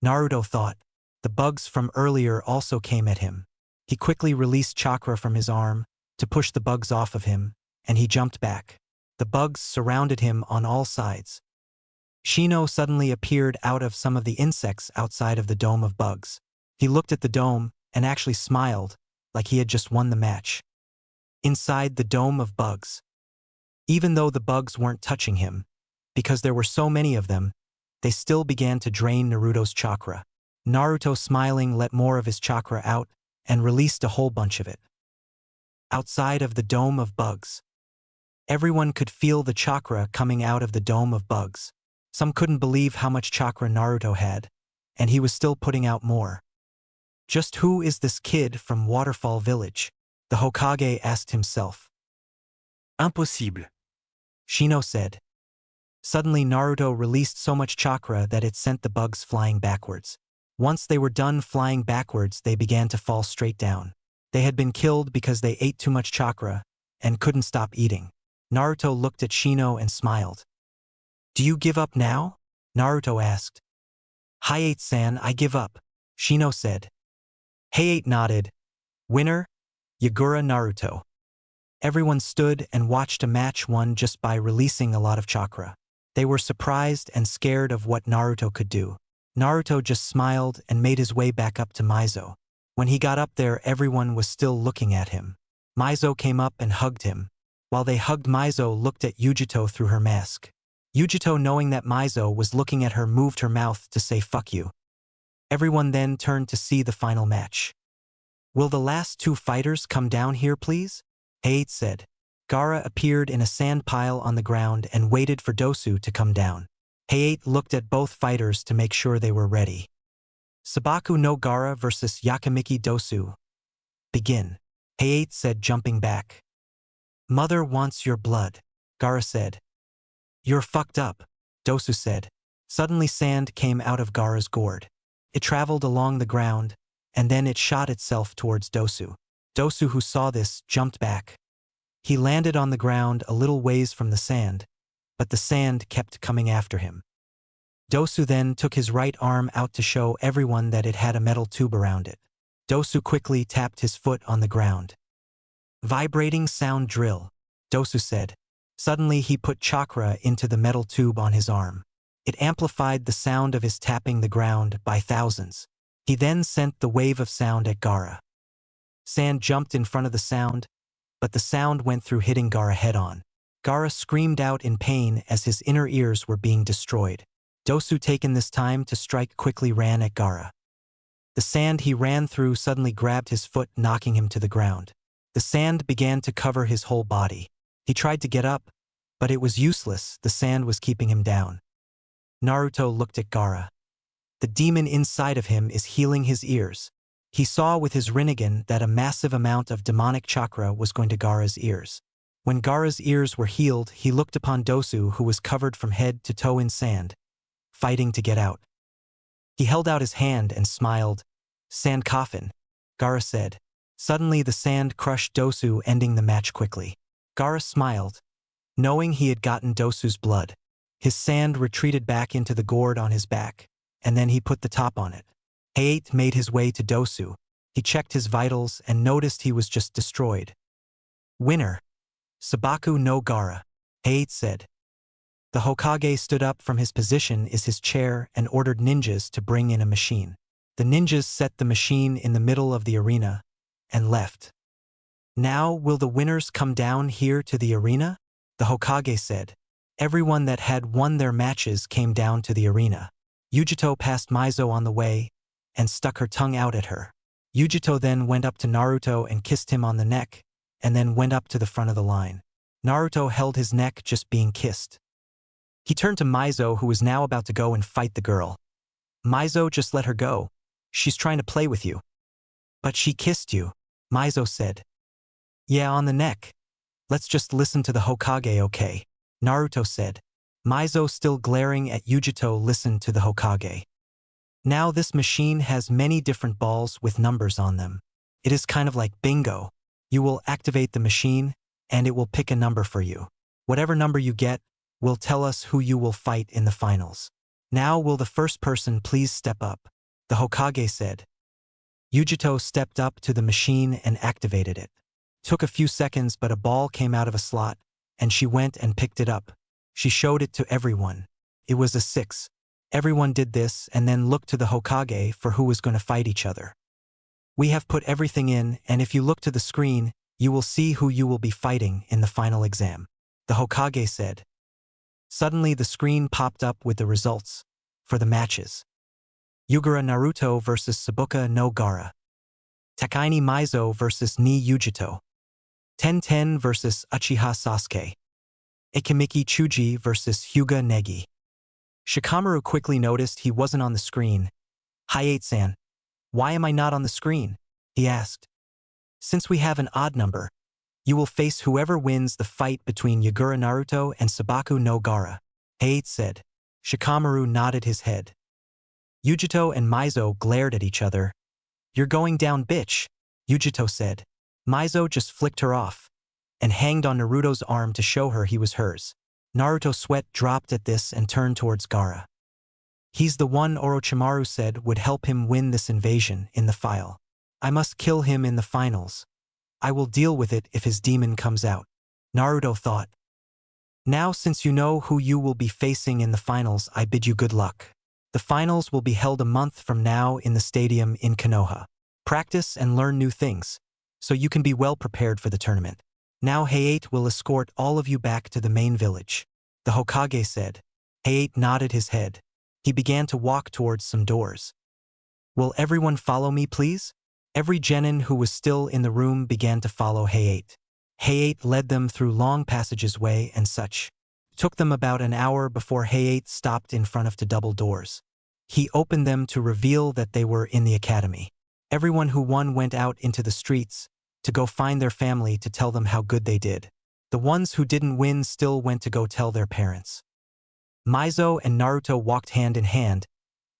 Naruto thought. The bugs from earlier also came at him. He quickly released chakra from his arm to push the bugs off of him, and he jumped back. The bugs surrounded him on all sides. Shino suddenly appeared out of some of the insects outside of the dome of bugs. He looked at the dome and actually smiled, like he had just won the match. Inside the dome of bugs. Even though the bugs weren't touching him, because there were so many of them, they still began to drain Naruto's chakra. Naruto, smiling, let more of his chakra out and released a whole bunch of it. Outside of the dome of bugs. Everyone could feel the chakra coming out of the dome of bugs. Some couldn't believe how much chakra Naruto had, and he was still putting out more. Just who is this kid from Waterfall Village? The Hokage asked himself. Impossible. Shino said. Suddenly Naruto released so much chakra that it sent the bugs flying backwards. Once they were done flying backwards, they began to fall straight down. They had been killed because they ate too much chakra and couldn't stop eating. Naruto looked at Shino and smiled. Do you give up now? Naruto asked. Hayate-san, I give up, Shino said. Hayate nodded. Winner? Yagura Naruto. Everyone stood and watched a match won just by releasing a lot of chakra. They were surprised and scared of what Naruto could do. Naruto just smiled and made his way back up to Mizo. When he got up there, everyone was still looking at him. Mizo came up and hugged him. While they hugged, Mizo looked at Yujito through her mask. Yujito, knowing that Mizo was looking at her, moved her mouth to say fuck you. Everyone then turned to see the final match. Will the last two fighters come down here, please? Hayate said. Gaara appeared in a sand pile on the ground and waited for Dosu to come down. Hayate looked at both fighters to make sure they were ready. Sabaku no Gaara versus Yakamiki Dosu. Begin, Hayate said, jumping back. Mother wants your blood, Gaara said. You're fucked up, Dosu said. Suddenly sand came out of Gaara's gourd. It traveled along the ground, and then it shot itself towards Dosu. Dosu, who saw this, jumped back. He landed on the ground a little ways from the sand, but the sand kept coming after him. Dosu then took his right arm out to show everyone that it had a metal tube around it. Dosu quickly tapped his foot on the ground. Vibrating sound drill, Dosu said. Suddenly he put chakra into the metal tube on his arm. It amplified the sound of his tapping the ground by thousands. He then sent the wave of sound at Gaara. Sand jumped in front of the sound, but the sound went through, hitting Gaara head-on. Gaara screamed out in pain as his inner ears were being destroyed. Dosu, taking this time to strike, quickly ran at Gaara. The sand he ran through suddenly grabbed his foot, knocking him to the ground. The sand began to cover his whole body. He tried to get up, but it was useless. The sand was keeping him down. Naruto looked at Gaara. The demon inside of him is healing his ears. He saw with his Rinnegan that a massive amount of demonic chakra was going to Gaara's ears. When Gaara's ears were healed, he looked upon Dosu, who was covered from head to toe in sand, fighting to get out. He held out his hand and smiled. Sand coffin, Gaara said. Suddenly the sand crushed Dosu, ending the match quickly. Gaara smiled, knowing he had gotten Dosu's blood. His sand retreated back into the gourd on his back, and then he put the top on it. Hayate made his way to Dosu. He checked his vitals and noticed he was just destroyed. Winner. Sabaku no Gaara, Hayate said. The Hokage stood up from his position in his chair and ordered ninjas to bring in a machine. The ninjas set the machine in the middle of the arena and left. Now will the winners come down here to the arena? The Hokage said. Everyone that had won their matches came down to the arena. Yujito passed Mizo on the way and stuck her tongue out at her. Yujito then went up to Naruto and kissed him on the neck, and then went up to the front of the line. Naruto held his neck just being kissed. He turned to Mizo, who was now about to go and fight the girl. Mizo, just let her go. She's trying to play with you. But she kissed you, Mizo said. Yeah, on the neck. Let's just listen to the Hokage, okay? Naruto said. Mizo, still glaring at Yujito, listened to the Hokage. Now this machine has many different balls with numbers on them. It is kind of like bingo. You will activate the machine, and it will pick a number for you. Whatever number you get will tell us who you will fight in the finals. Now will the first person please step up? The Hokage said. Yujito stepped up to the machine and activated it. Took a few seconds, but a ball came out of a slot, and she went and picked it up. She showed it to everyone. It was a 6. Everyone did this and then looked to the Hokage for who was going to fight each other. We have put everything in, and if you look to the screen, you will see who you will be fighting in the final exam. The Hokage said. Suddenly the screen popped up with the results for the matches. Yugura Naruto versus Sabuka no Gaara. Takaini Mizo versus Ni Yujito. Ten versus Uchiha Sasuke. Ikemiki Chuji versus Hyuga Negi. Shikamaru quickly noticed he wasn't on the screen. Hayate-san, why am I not on the screen? He asked. Since we have an odd number, you will face whoever wins the fight between Yugura Naruto and Sabaku no Gaara, Hayate said. Shikamaru nodded his head. Yujito and Mizo glared at each other. You're going down, bitch, Yujito said. Mizo just flicked her off and hanged on Naruto's arm to show her he was hers. Naruto's sweat dropped at this and turned towards Gaara. He's the one Orochimaru said would help him win this invasion in the file. I must kill him in the finals. I will deal with it if his demon comes out, Naruto thought. Now since you know who you will be facing in the finals, I bid you good luck. The finals will be held a month from now in the stadium in Konoha. Practice and learn new things, so you can be well prepared for the tournament. Now Hayate will escort all of you back to the main village, the Hokage said. Hayate nodded his head. He began to walk towards some doors. Will everyone follow me, please? Every genin who was still in the room began to follow Hayate. Hayate led them through long passages and such. Took them about an hour before Hayate stopped in front of two double doors. He opened them to reveal that they were in the academy. Everyone who won went out into the streets to go find their family to tell them how good they did. The ones who didn't win still went to go tell their parents. Mizo and Naruto walked hand in hand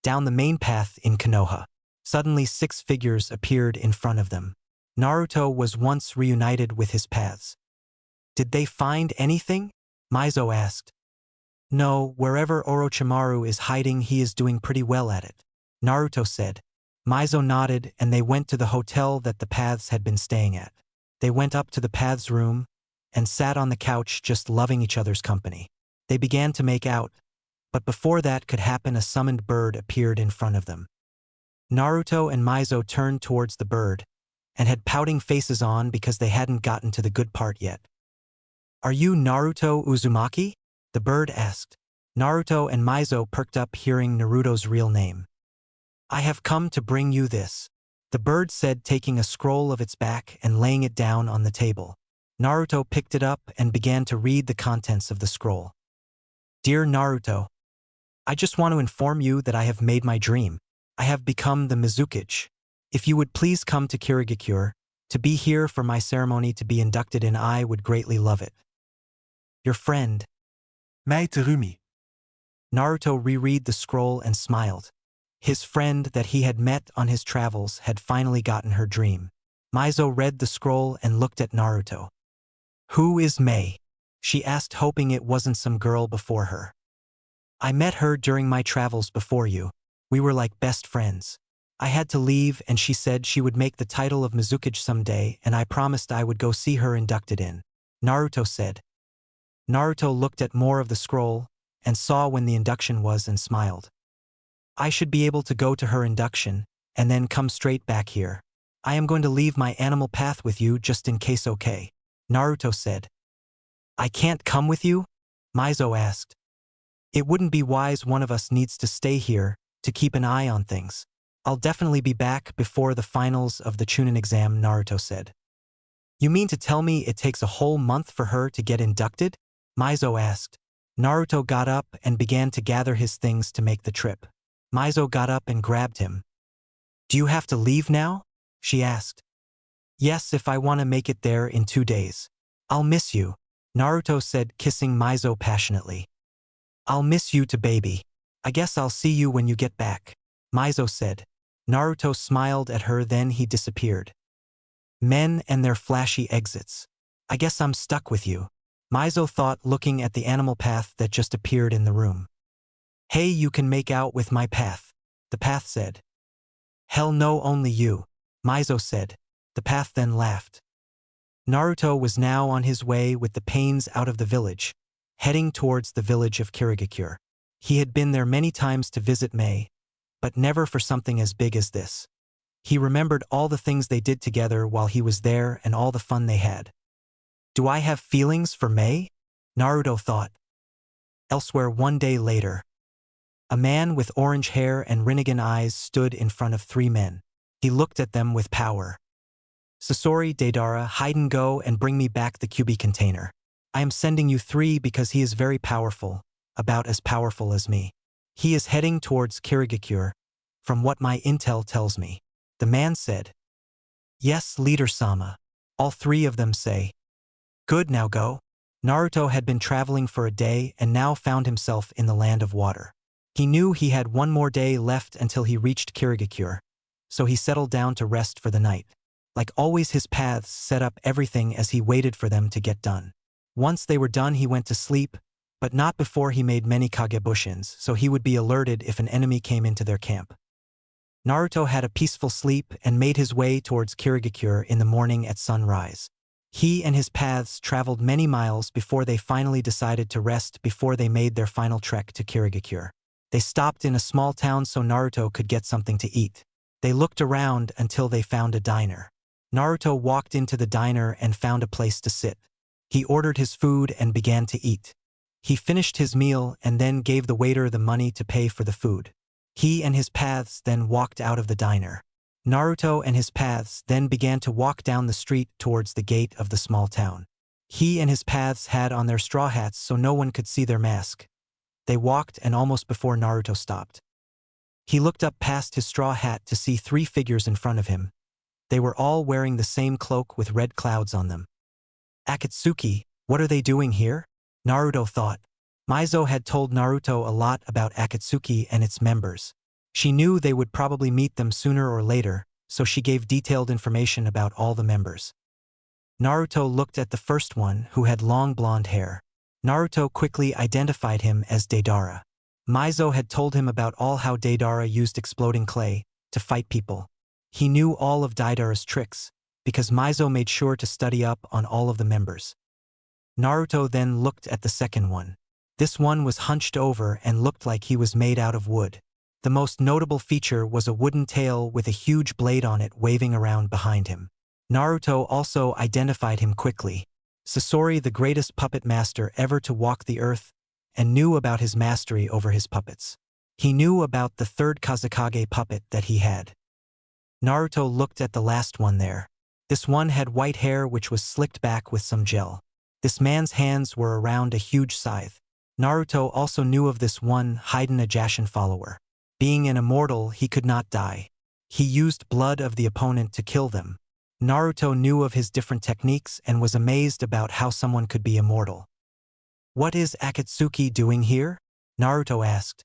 down the main path in Konoha. Suddenly 6 figures appeared in front of them. Naruto was once reunited with his paths. Did they find anything? Mizo asked. No, wherever Orochimaru is hiding, he is doing pretty well at it, Naruto said. Mizo nodded and they went to the hotel that the paths had been staying at. They went up to the paths' room and sat on the couch just loving each other's company. They began to make out, but before that could happen a summoned bird appeared in front of them. Naruto and Mizo turned towards the bird and had pouting faces on because they hadn't gotten to the good part yet. Are you Naruto Uzumaki? The bird asked. Naruto and Mizo perked up hearing Naruto's real name. I have come to bring you this, the bird said, taking a scroll of its back and laying it down on the table. Naruto picked it up and began to read the contents of the scroll. Dear Naruto, I just want to inform you that I have made my dream. I have become the Mizukage. If you would please come to Kirigakure to be here for my ceremony to be inducted in, I would greatly love it. Your friend, Mai Terumi. Naruto reread the scroll and smiled. His friend that he had met on his travels had finally gotten her dream. Mizo read the scroll and looked at Naruto. Who is Mei? She asked, hoping it wasn't some girl before her. I met her during my travels before you. We were like best friends. I had to leave and she said she would make the title of Mizukage someday and I promised I would go see her inducted in, Naruto said. Naruto looked at more of the scroll and saw when the induction was and smiled. I should be able to go to her induction and then come straight back here. I am going to leave my animal path with you just in case, okay? Naruto said. I can't come with you? Mizo asked. It wouldn't be wise, one of us needs to stay here to keep an eye on things. I'll definitely be back before the finals of the Chunin exam, Naruto said. You mean to tell me it takes a whole month for her to get inducted? Mizo asked. Naruto got up and began to gather his things to make the trip. Mizo got up and grabbed him. Do you have to leave now? She asked. Yes, if I want to make it there in 2 days. I'll miss you, Naruto said, kissing Mizo passionately. I'll miss you too, baby. I guess I'll see you when you get back, Mizo said. Naruto smiled at her, then he disappeared. Men and their flashy exits. I guess I'm stuck with you, Mizo thought, looking at the animal path that just appeared in the room. Hey, you can make out with my path, the path said. Hell no, only you, Mizo said. The path then laughed. Naruto was now on his way with the pains out of the village, heading towards the village of Kirigakure. He had been there many times to visit Mei, but never for something as big as this. He remembered all the things they did together while he was there and all the fun they had. Do I have feelings for Mei? Naruto thought. Elsewhere, 1 day later, a man with orange hair and Rinnegan eyes stood in front of 3 men. He looked at them with power. Sasori, Deidara, hide and go and bring me back the QB container. I am sending you 3 because he is very powerful, about as powerful as me. He is heading towards Kirigakure, from what my intel tells me. The man said. Yes, Leader-sama. All 3 of them say. Good, now go. Naruto had been traveling for a day and now found himself in the land of water. He knew he had 1 more day left until he reached Kirigakure, so he settled down to rest for the night. Like always, his paths set up everything as he waited for them to get done. Once they were done, he went to sleep, but not before he made many Kagebushins, so he would be alerted if an enemy came into their camp. Naruto had a peaceful sleep and made his way towards Kirigakure in the morning at sunrise. He and his paths traveled many miles before they finally decided to rest before they made their final trek to Kirigakure. They stopped in a small town so Naruto could get something to eat. They looked around until they found a diner. Naruto walked into the diner and found a place to sit. He ordered his food and began to eat. He finished his meal and then gave the waiter the money to pay for the food. He and his paths then walked out of the diner. Naruto and his paths then began to walk down the street towards the gate of the small town. He and his paths had on their straw hats so no one could see their mask. They walked and almost before Naruto stopped. He looked up past his straw hat to see 3 figures in front of him. They were all wearing the same cloak with red clouds on them. Akatsuki, what are they doing here? Naruto thought. Mizo had told Naruto a lot about Akatsuki and its members. She knew they would probably meet them sooner or later, so she gave detailed information about all the members. Naruto looked at the first one, who had long blonde hair. Naruto quickly identified him as Deidara. Mizo had told him about how Deidara used exploding clay to fight people. He knew all of Deidara's tricks, because Mizo made sure to study up on all of the members. Naruto then looked at the second one. This one was hunched over and looked like he was made out of wood. The most notable feature was a wooden tail with a huge blade on it waving around behind him. Naruto also identified him quickly. Sasori, the greatest puppet master ever to walk the earth, and knew about his mastery over his puppets. He knew about the 3rd Kazekage puppet that he had. Naruto looked at the last one there. This one had white hair which was slicked back with some gel. This man's hands were around a huge scythe. Naruto also knew of this one, Hiden, a Jashin follower. Being an immortal, he could not die. He used blood of the opponent to kill them. Naruto knew of his different techniques and was amazed about how someone could be immortal. What is Akatsuki doing here? Naruto asked.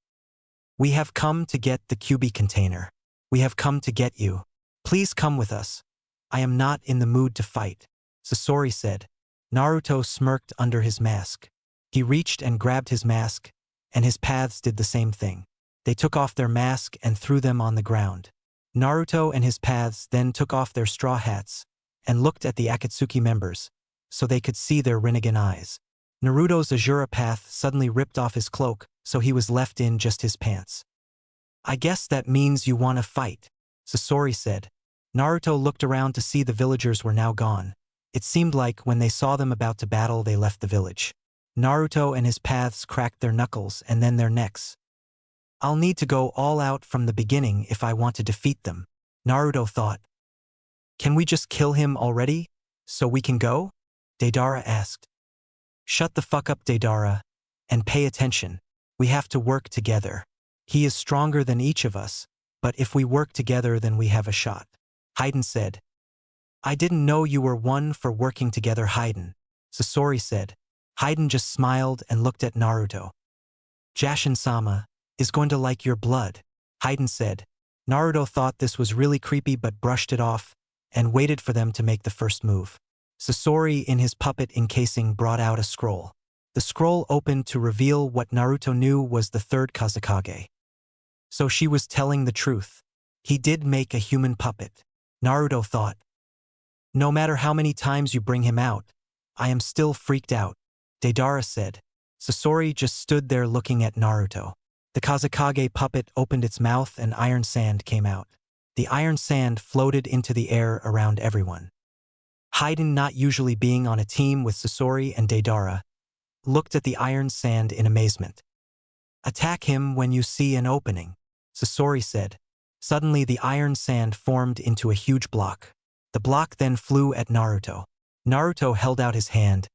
We have come to get the QB container. We have come to get you. Please come with us. I am not in the mood to fight, Sasori said. Naruto smirked under his mask. He reached and grabbed his mask, and his paths did the same thing. They took off their mask and threw them on the ground. Naruto and his paths then took off their straw hats and looked at the Akatsuki members, so they could see their Rinnegan eyes. Naruto's Azura path suddenly ripped off his cloak, so he was left in just his pants. I guess that means you want to fight, Sasori said. Naruto looked around to see the villagers were now gone. It seemed like when they saw them about to battle they left the village. Naruto and his paths cracked their knuckles and then their necks. I'll need to go all out from the beginning if I want to defeat them, Naruto thought. Can we just kill him already, so we can go? Deidara asked. Shut the fuck up, Deidara, and pay attention. We have to work together. He is stronger than each of us, but if we work together then we have a shot. Haiden said. I didn't know you were one for working together, Haiden, Sasori said. Haiden just smiled and looked at Naruto. Jashin-sama is going to like your blood, Haiden said. Naruto thought this was really creepy but brushed it off and waited for them to make the first move. Sasori in his puppet encasing brought out a scroll. The scroll opened to reveal what Naruto knew was the third Kazekage. So she was telling the truth. He did make a human puppet, Naruto thought. No matter how many times you bring him out, I am still freaked out, Deidara said. Sasori just stood there looking at Naruto. The Kazekage puppet opened its mouth and iron sand came out. The iron sand floated into the air around everyone. Haiden, not usually being on a team with Sasori and Deidara, looked at the iron sand in amazement. Attack him when you see an opening, Sasori said. Suddenly the iron sand formed into a huge block. The block then flew at Naruto. Naruto held out his hand.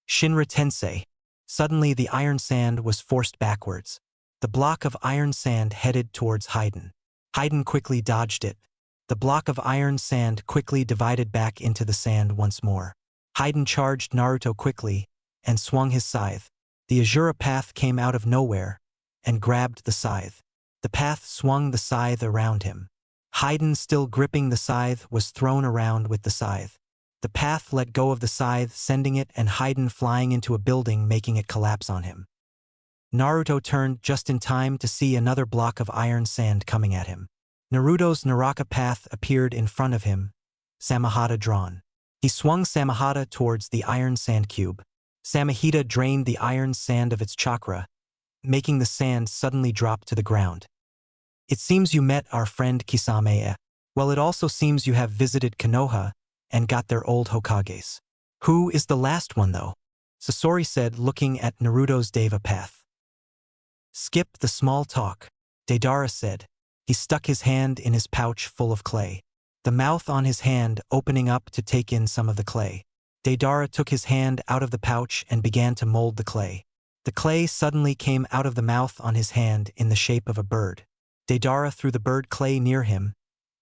Shinra Tensei. Suddenly the iron sand was forced backwards. The block of iron sand headed towards Haiden. Haiden quickly dodged it. The block of iron sand quickly divided back into the sand once more. Haiden charged Naruto quickly and swung his scythe. The Azura path came out of nowhere and grabbed the scythe. The path swung the scythe around him. Haiden, still gripping the scythe, was thrown around with the scythe. The path let go of the scythe, sending it and Haiden flying into a building, making it collapse on him. Naruto turned just in time to see another block of iron sand coming at him. Naruto's Naraka path appeared in front of him, Samahata drawn. He swung Samahata towards the iron sand cube. Samahita drained the iron sand of its chakra, making the sand suddenly drop to the ground. It seems you met our friend Kisame. Well, it also seems you have visited Konoha and got their old Hokages. Who is the last one though? Sasori said, looking at Naruto's Deva path. Skip the small talk, Deidara said. He stuck his hand in his pouch full of clay. The mouth on his hand opening up to take in some of the clay. Deidara took his hand out of the pouch and began to mold the clay. The clay suddenly came out of the mouth on his hand in the shape of a bird. Deidara threw the bird clay near him,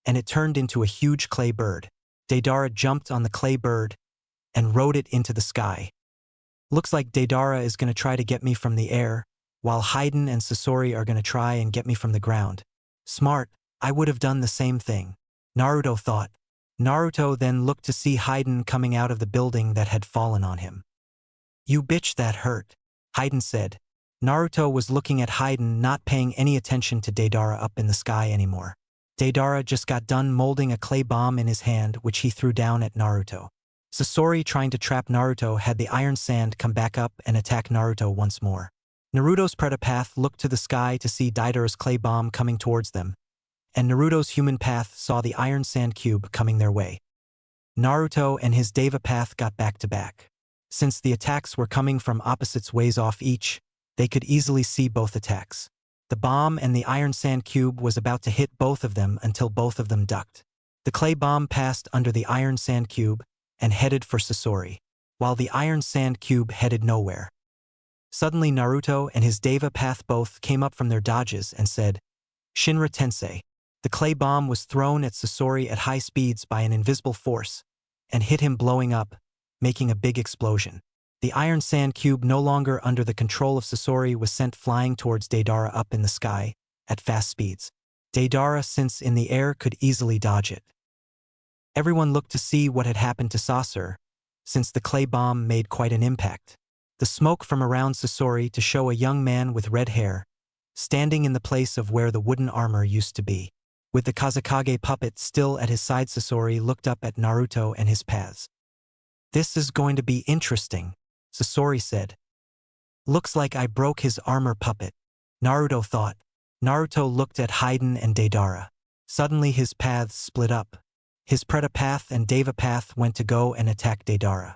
and it turned into a huge clay bird. Deidara jumped on the clay bird and rode it into the sky. Looks like Deidara is going to try to get me from the air, while Haiden and Sasori are going to try and get me from the ground. Smart, I would have done the same thing, Naruto thought. Naruto then looked to see Haiden coming out of the building that had fallen on him. You bitch, that hurt, Haiden said. Naruto was looking at Haiden, not paying any attention to Deidara up in the sky anymore. Deidara just got done molding a clay bomb in his hand, which he threw down at Naruto. Sasori, trying to trap Naruto, had the iron sand come back up and attack Naruto once more. Naruto's Predapath looked to the sky to see Deidara's clay bomb coming towards them, and Naruto's human path saw the iron sand cube coming their way. Naruto and his Deva path got back to back. Since the attacks were coming from opposites ways off each, they could easily see both attacks. The bomb and the iron sand cube was about to hit both of them until both of them ducked. The clay bomb passed under the iron sand cube and headed for Sasori, while the iron sand cube headed nowhere. Suddenly Naruto and his Deva path both came up from their dodges and said, Shinra Tensei. The clay bomb was thrown at Sasori at high speeds by an invisible force and hit him, blowing up, making a big explosion. The iron sand cube, no longer under the control of Sasori, was sent flying towards Deidara up in the sky at fast speeds. Deidara, since in the air, could easily dodge it. Everyone looked to see what had happened to Sasori, since the clay bomb made quite an impact. The smoke from around Sasori to show a young man with red hair, standing in the place of where the wooden armor used to be. With the Kazekage puppet still at his side, Sasori looked up at Naruto and his paths. This is going to be interesting, Sasori said. Looks like I broke his armor puppet, Naruto thought. Naruto looked at Haiden and Deidara. Suddenly his paths split up. His Preta path and Deva path went to go and attack Deidara.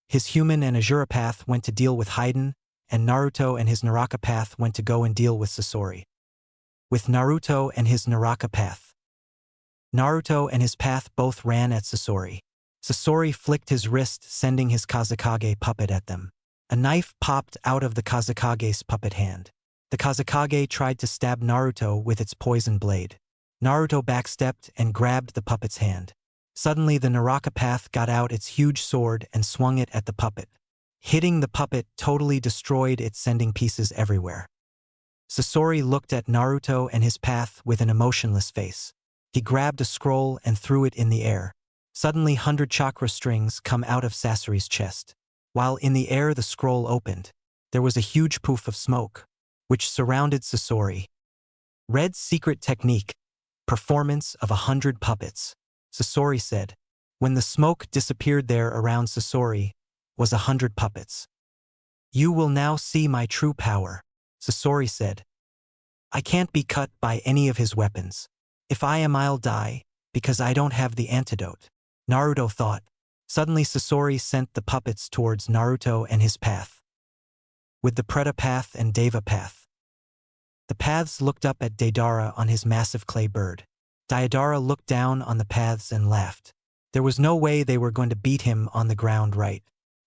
His human and Azura path went to deal with Haiden, and Naruto and his Naraka path went to go and deal with Sasori. With Naruto and his Naraka path. Naruto and his path both ran at Sasori. Sasori flicked his wrist, sending his Kazekage puppet at them. A knife popped out of the Kazekage's puppet hand. The Kazekage tried to stab Naruto with its poison blade. Naruto backstepped and grabbed the puppet's hand. Suddenly the Naraka path got out its huge sword and swung it at the puppet. Hitting the puppet totally destroyed it, sending pieces everywhere. Sasori looked at Naruto and his path with an emotionless face. He grabbed a scroll and threw it in the air. Suddenly 100 chakra strings come out of Sasori's chest. While in the air the scroll opened, there was a huge poof of smoke, which surrounded Sasori. Red's secret technique, performance of 100 puppets, Sasori said. When the smoke disappeared, there around Sasori was 100 puppets. You will now see my true power, Sasori said. I can't be cut by any of his weapons. If I am, I'll die, because I don't have the antidote, Naruto thought. Suddenly Sasori sent the puppets towards Naruto and his path. With the Preta path and Deva path. The paths looked up at Deidara on his massive clay bird. Deidara looked down on the paths and laughed. There was no way they were going to beat him on the ground, right?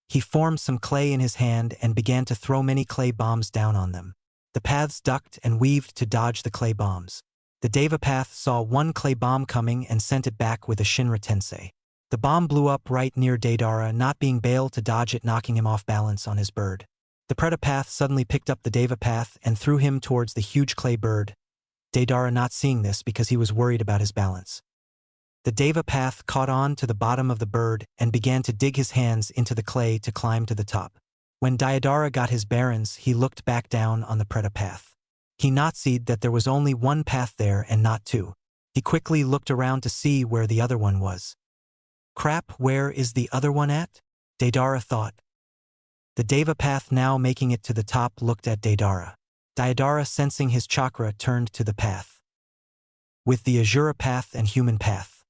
He formed some clay in his hand and began to throw many clay bombs down on them. The paths ducked and weaved to dodge the clay bombs. The Deva path saw one clay bomb coming and sent it back with a Shinra Tensei. The bomb blew up right near Deidara, not being able to dodge it, knocking him off balance on his bird. The Preta path suddenly picked up the Deva path and threw him towards the huge clay bird, Deidara not seeing this because he was worried about his balance. The Deva path caught on to the bottom of the bird and began to dig his hands into the clay to climb to the top. When Deidara got his bearings, he looked back down on the Preta path. He notsied that there was only one path there and not two. He quickly looked around to see where the other one was. Crap, where is the other one at? Deidara thought. The Deva path, now making it to the top, looked at Deidara. Deidara, sensing his chakra, turned to the path. With the Azura path and human path.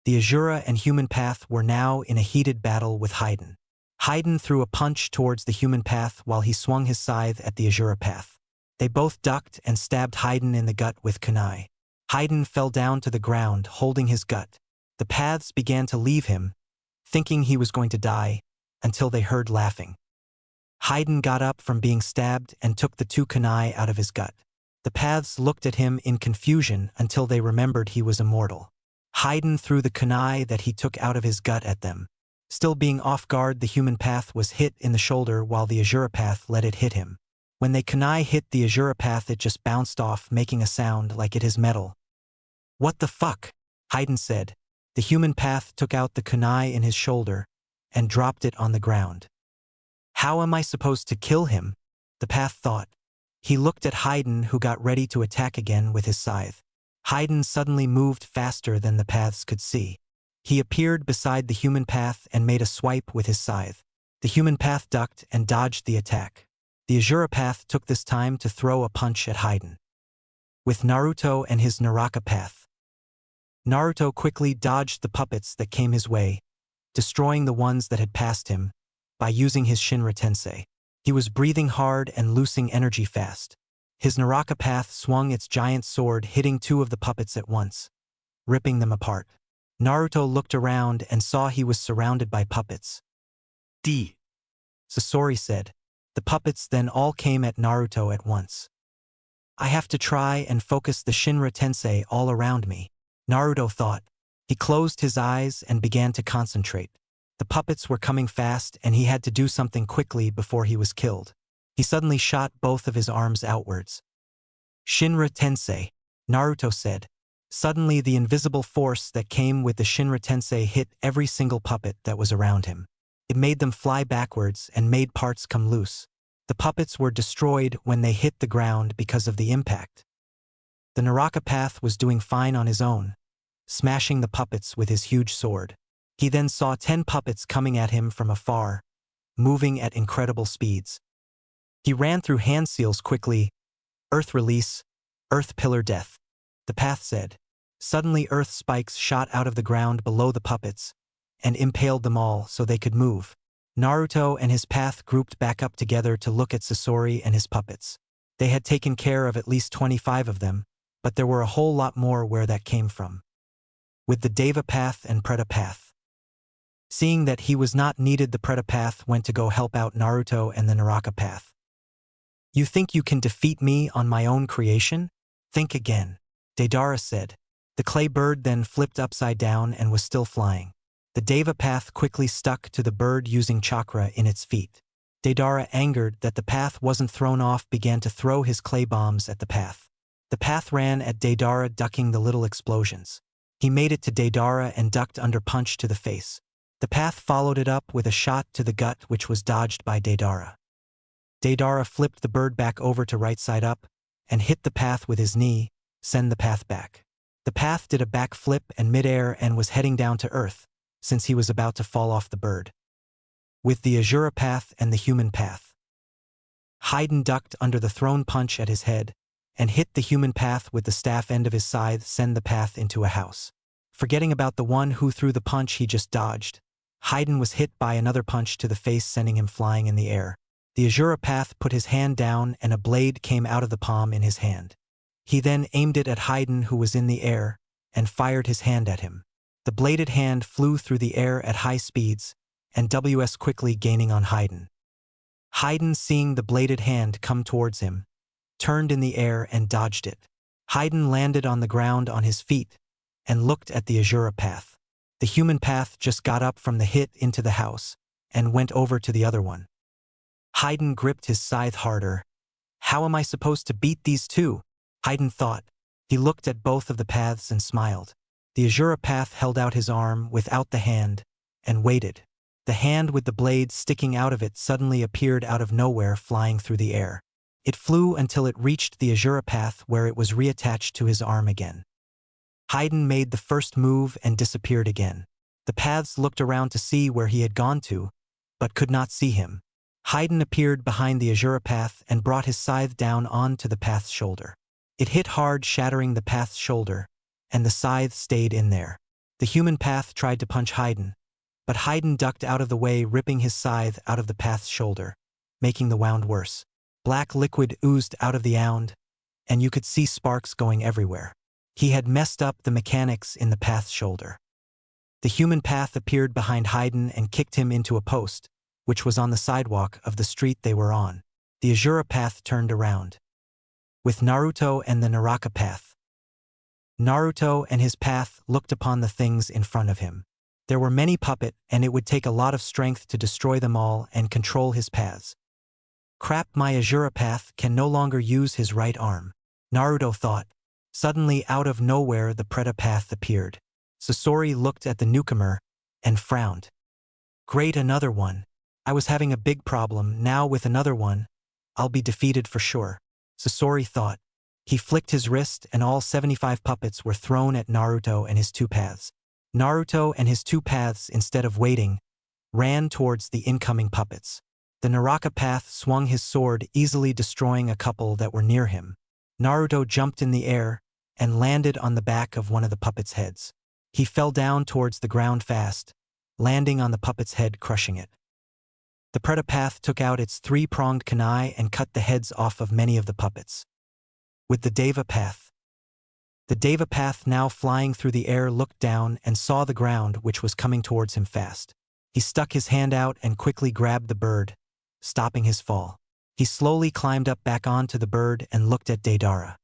The Azura and human path were now in a heated battle with Haiden. Haiden threw a punch towards the human path while he swung his scythe at the Azura path. They both ducked and stabbed Haiden in the gut with kunai. Haiden fell down to the ground, holding his gut. The paths began to leave him, thinking he was going to die, until they heard laughing. Haiden got up from being stabbed and took the two kunai out of his gut. The paths looked at him in confusion until they remembered he was immortal. Haiden threw the kunai that he took out of his gut at them. Still being off guard, the human path was hit in the shoulder while the Azura path let it hit him. When the kunai hit the Azura path, it just bounced off, making a sound like it is metal. What the fuck? Haiden said. The human path took out the kunai in his shoulder and dropped it on the ground. How am I supposed to kill him? The path thought. He looked at Haiden, who got ready to attack again with his scythe. Haiden suddenly moved faster than the paths could see. He appeared beside the human path and made a swipe with his scythe. The human path ducked and dodged the attack. The Azura path took this time to throw a punch at Haiden. With Naruto and his Naraka path. Naruto quickly dodged the puppets that came his way, destroying the ones that had passed him, by using his Shinra Tensei. He was breathing hard and losing energy fast. His Naraka path swung its giant sword, hitting two of the puppets at once, ripping them apart. Naruto looked around and saw he was surrounded by puppets. Sasori said. The puppets then all came at Naruto at once. I have to try and focus the Shinra Tensei all around me, Naruto thought. He closed his eyes and began to concentrate. The puppets were coming fast and he had to do something quickly before he was killed. He suddenly shot both of his arms outwards. Shinra Tensei, Naruto said. Suddenly the invisible force that came with the Shinra Tensei hit every single puppet that was around him. It made them fly backwards and made parts come loose. The puppets were destroyed when they hit the ground because of the impact. The Naraka path was doing fine on his own, smashing the puppets with his huge sword. He then saw 10 puppets coming at him from afar, moving at incredible speeds. He ran through hand seals quickly. Earth release, earth pillar death, the path said. Suddenly earth spikes shot out of the ground below the puppets and impaled them all so they could move. Naruto and his path grouped back up together to look at Sasori and his puppets. They had taken care of at least 25 of them, but there were a whole lot more where that came from. With the Deva path and Preta path. Seeing that he was not needed, the Preta path went to go help out Naruto and the Naraka path. You think you can defeat me on my own creation? Think again, Deidara said. The clay bird then flipped upside down and was still flying. The Deva path quickly stuck to the bird using chakra in its feet. Deidara, angered that the path wasn't thrown off, began to throw his clay bombs at the path. The path ran at Deidara, ducking the little explosions. He made it to Deidara and ducked under punch to the face. The path followed it up with a shot to the gut, which was dodged by Deidara. Deidara flipped the bird back over to right side up and hit the path with his knee, send the path back. The path did a backflip and midair and was heading down to earth, since he was about to fall off the bird. With the Azura path and the human path. Haiden ducked under the thrown punch at his head and hit the human path with the staff end of his scythe, send the path into a house. Forgetting about the one who threw the punch he just dodged, Haiden was hit by another punch to the face, sending him flying in the air. The Azura path put his hand down and a blade came out of the palm in his hand. He then aimed it at Haiden, who was in the air, and fired his hand at him. The bladed hand flew through the air at high speeds, and was quickly gaining on Haiden. Haiden, seeing the bladed hand come towards him, turned in the air and dodged it. Haiden landed on the ground on his feet and looked at the Azura path. The human path just got up from the hit into the house and went over to the other one. Haiden gripped his scythe harder. How am I supposed to beat these two? Haiden thought. He looked at both of the paths and smiled. The Azura path held out his arm without the hand and waited. The hand with the blade sticking out of it suddenly appeared out of nowhere, flying through the air. It flew until it reached the Azura path, where it was reattached to his arm again. Haiden made the first move and disappeared again. The paths looked around to see where he had gone to, but could not see him. Haiden appeared behind the Azura path and brought his scythe down onto the path's shoulder. It hit hard, shattering the path's shoulder, and the scythe stayed in there. The human path tried to punch Haiden, but Haiden ducked out of the way, ripping his scythe out of the path's shoulder, making the wound worse. Black liquid oozed out of the wound, and you could see sparks going everywhere. He had messed up the mechanics in the path's shoulder. The human path appeared behind Haiden and kicked him into a post, which was on the sidewalk of the street they were on. The Azura path turned around. With Naruto and the Naraka path. Naruto and his path looked upon the things in front of him. There were many puppet, and it would take a lot of strength to destroy them all and control his paths. Crap, my Azura path can no longer use his right arm, Naruto thought. Suddenly, out of nowhere, the Preta path appeared. Sasori looked at the newcomer and frowned. Great, another one. I was having a big problem. Now with another one, I'll be defeated for sure, Sasori thought. He flicked his wrist and all 75 puppets were thrown at Naruto and his two paths. Naruto and his two paths, instead of waiting, ran towards the incoming puppets. The Naraka path swung his sword, easily destroying a couple that were near him. Naruto jumped in the air and landed on the back of one of the puppets' heads. He fell down towards the ground fast, landing on the puppet's head, crushing it. The Preta path took out its three-pronged kunai and cut the heads off of many of the puppets. With the Deva path. The Deva path, now flying through the air, looked down and saw the ground, which was coming towards him fast. He stuck his hand out and quickly grabbed the bird, stopping his fall. He slowly climbed up back onto the bird and looked at Deidara.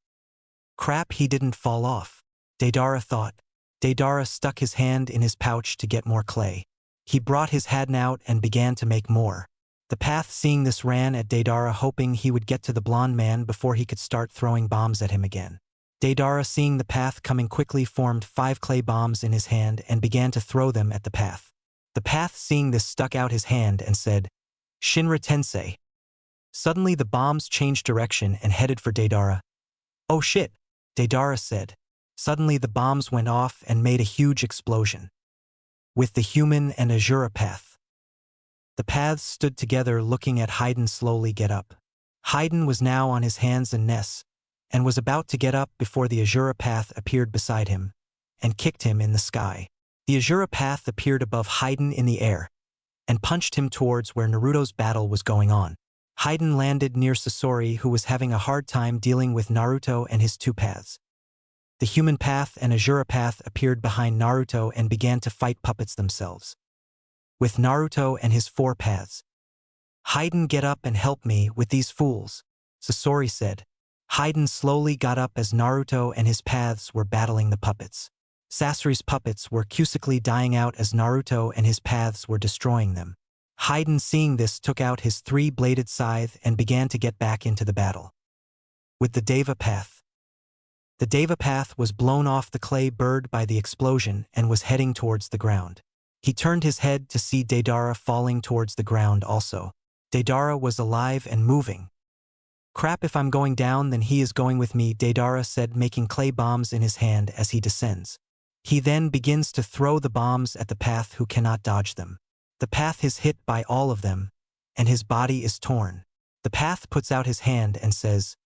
Crap, he didn't fall off, Deidara thought. Deidara stuck his hand in his pouch to get more clay. He brought his hand out and began to make more. The path, seeing this, ran at Deidara, hoping he would get to the blonde man before he could start throwing bombs at him again. Deidara, seeing the path coming quickly, formed 5 clay bombs in his hand and began to throw them at the path. The path, seeing this, stuck out his hand and said, Shinra Tensei. Suddenly the bombs changed direction and headed for Deidara. Oh shit, Deidara said. Suddenly the bombs went off and made a huge explosion. With the human and Azura path. The paths stood together, looking at Haiden slowly get up. Haiden was now on his hands and knees, and was about to get up before the Azura path appeared beside him, and kicked him in the sky. The Azura path appeared above Haiden in the air and punched him towards where Naruto's battle was going on. Haiden landed near Sasori, who was having a hard time dealing with Naruto and his two paths. The human path and Azura path appeared behind Naruto and began to fight puppets themselves. With Naruto and his four paths. Haiden, get up and help me with these fools, Sasori said. Haiden slowly got up as Naruto and his paths were battling the puppets. Sasori's puppets were quickly dying out as Naruto and his paths were destroying them. Haiden, seeing this, took out his three-bladed scythe and began to get back into the battle. With the Deva path. The Deva path was blown off the clay bird by the explosion and was heading towards the ground. He turned his head to see Deidara falling towards the ground also. Deidara was alive and moving. Crap, if I'm going down then he is going with me, Deidara said, making clay bombs in his hand as he descends. He then begins to throw the bombs at the path, who cannot dodge them. The path is hit by all of them, and his body is torn. The path puts out his hand and says,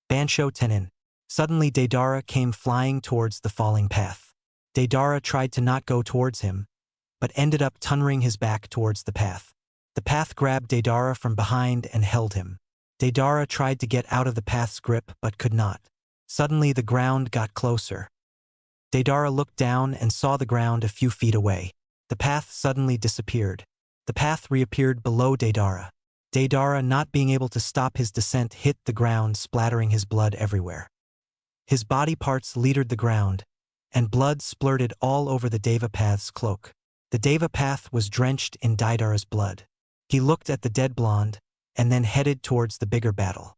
Bansho Tenin. Suddenly Deidara came flying towards the falling path. Deidara tried to not go towards him, but ended up turning his back towards the path. The path grabbed Deidara from behind and held him. Deidara tried to get out of the path's grip but could not. Suddenly the ground got closer. Deidara looked down and saw the ground a few feet away. The path suddenly disappeared. The path reappeared below Deidara. Deidara, not being able to stop his descent, hit the ground, splattering his blood everywhere. His body parts littered the ground, and blood splurted all over the Deva path's cloak. The Deva path was drenched in Deidara's blood. He looked at the dead blonde, and then headed towards the bigger battle.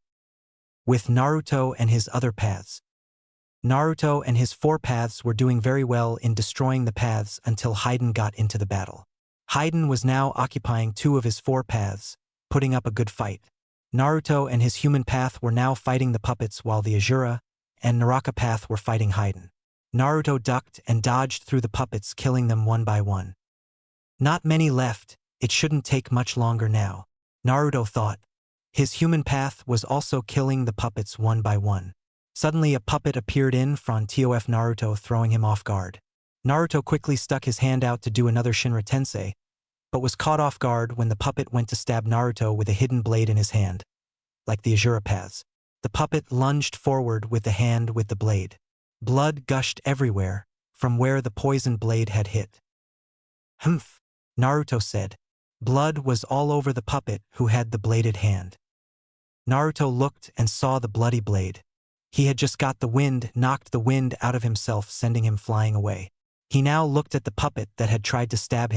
With Naruto and his other paths. Naruto and his four paths were doing very well in destroying the paths until Haiden got into the battle. Haiden was now occupying two of his four paths, putting up a good fight. Naruto and his human path were now fighting the puppets while the Azura and Naraka path were fighting Haiden. Naruto ducked and dodged through the puppets, killing them one by one. Not many left, it shouldn't take much longer now, Naruto thought. His human path was also killing the puppets one by one. Suddenly a puppet appeared in front of Naruto, throwing him off guard. Naruto quickly stuck his hand out to do another Shinra Tensei, but was caught off guard when the puppet went to stab Naruto with a hidden blade in his hand. Like the Azura paths, the puppet lunged forward with the hand with the blade. Blood gushed everywhere from where the poisoned blade had hit. Humph, Naruto said. Blood was all over the puppet who had the bladed hand. Naruto looked and saw the bloody blade. He had just got the wind, knocked the wind out of himself, sending him flying away. He now looked at the puppet that had tried to stab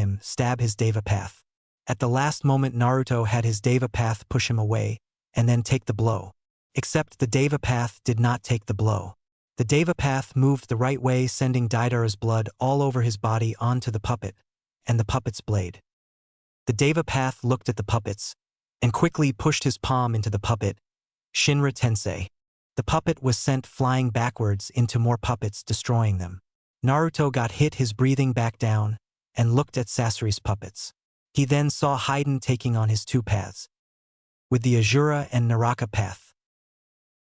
his Deva path. At the last moment Naruto had his Deva path push him away and then take the blow. Except the Deva path did not take the blow. The Deva path moved the right way, sending Deidara's blood all over his body onto the puppet and the puppet's blade. The Deva path looked at the puppets and quickly pushed his palm into the puppet. Shinra Tensei. The puppet was sent flying backwards into more puppets, destroying them. Naruto got hit, his breathing back down, and looked at Sasori's puppets. He then saw Haiden taking on his two paths. With the Azura and Naraka path.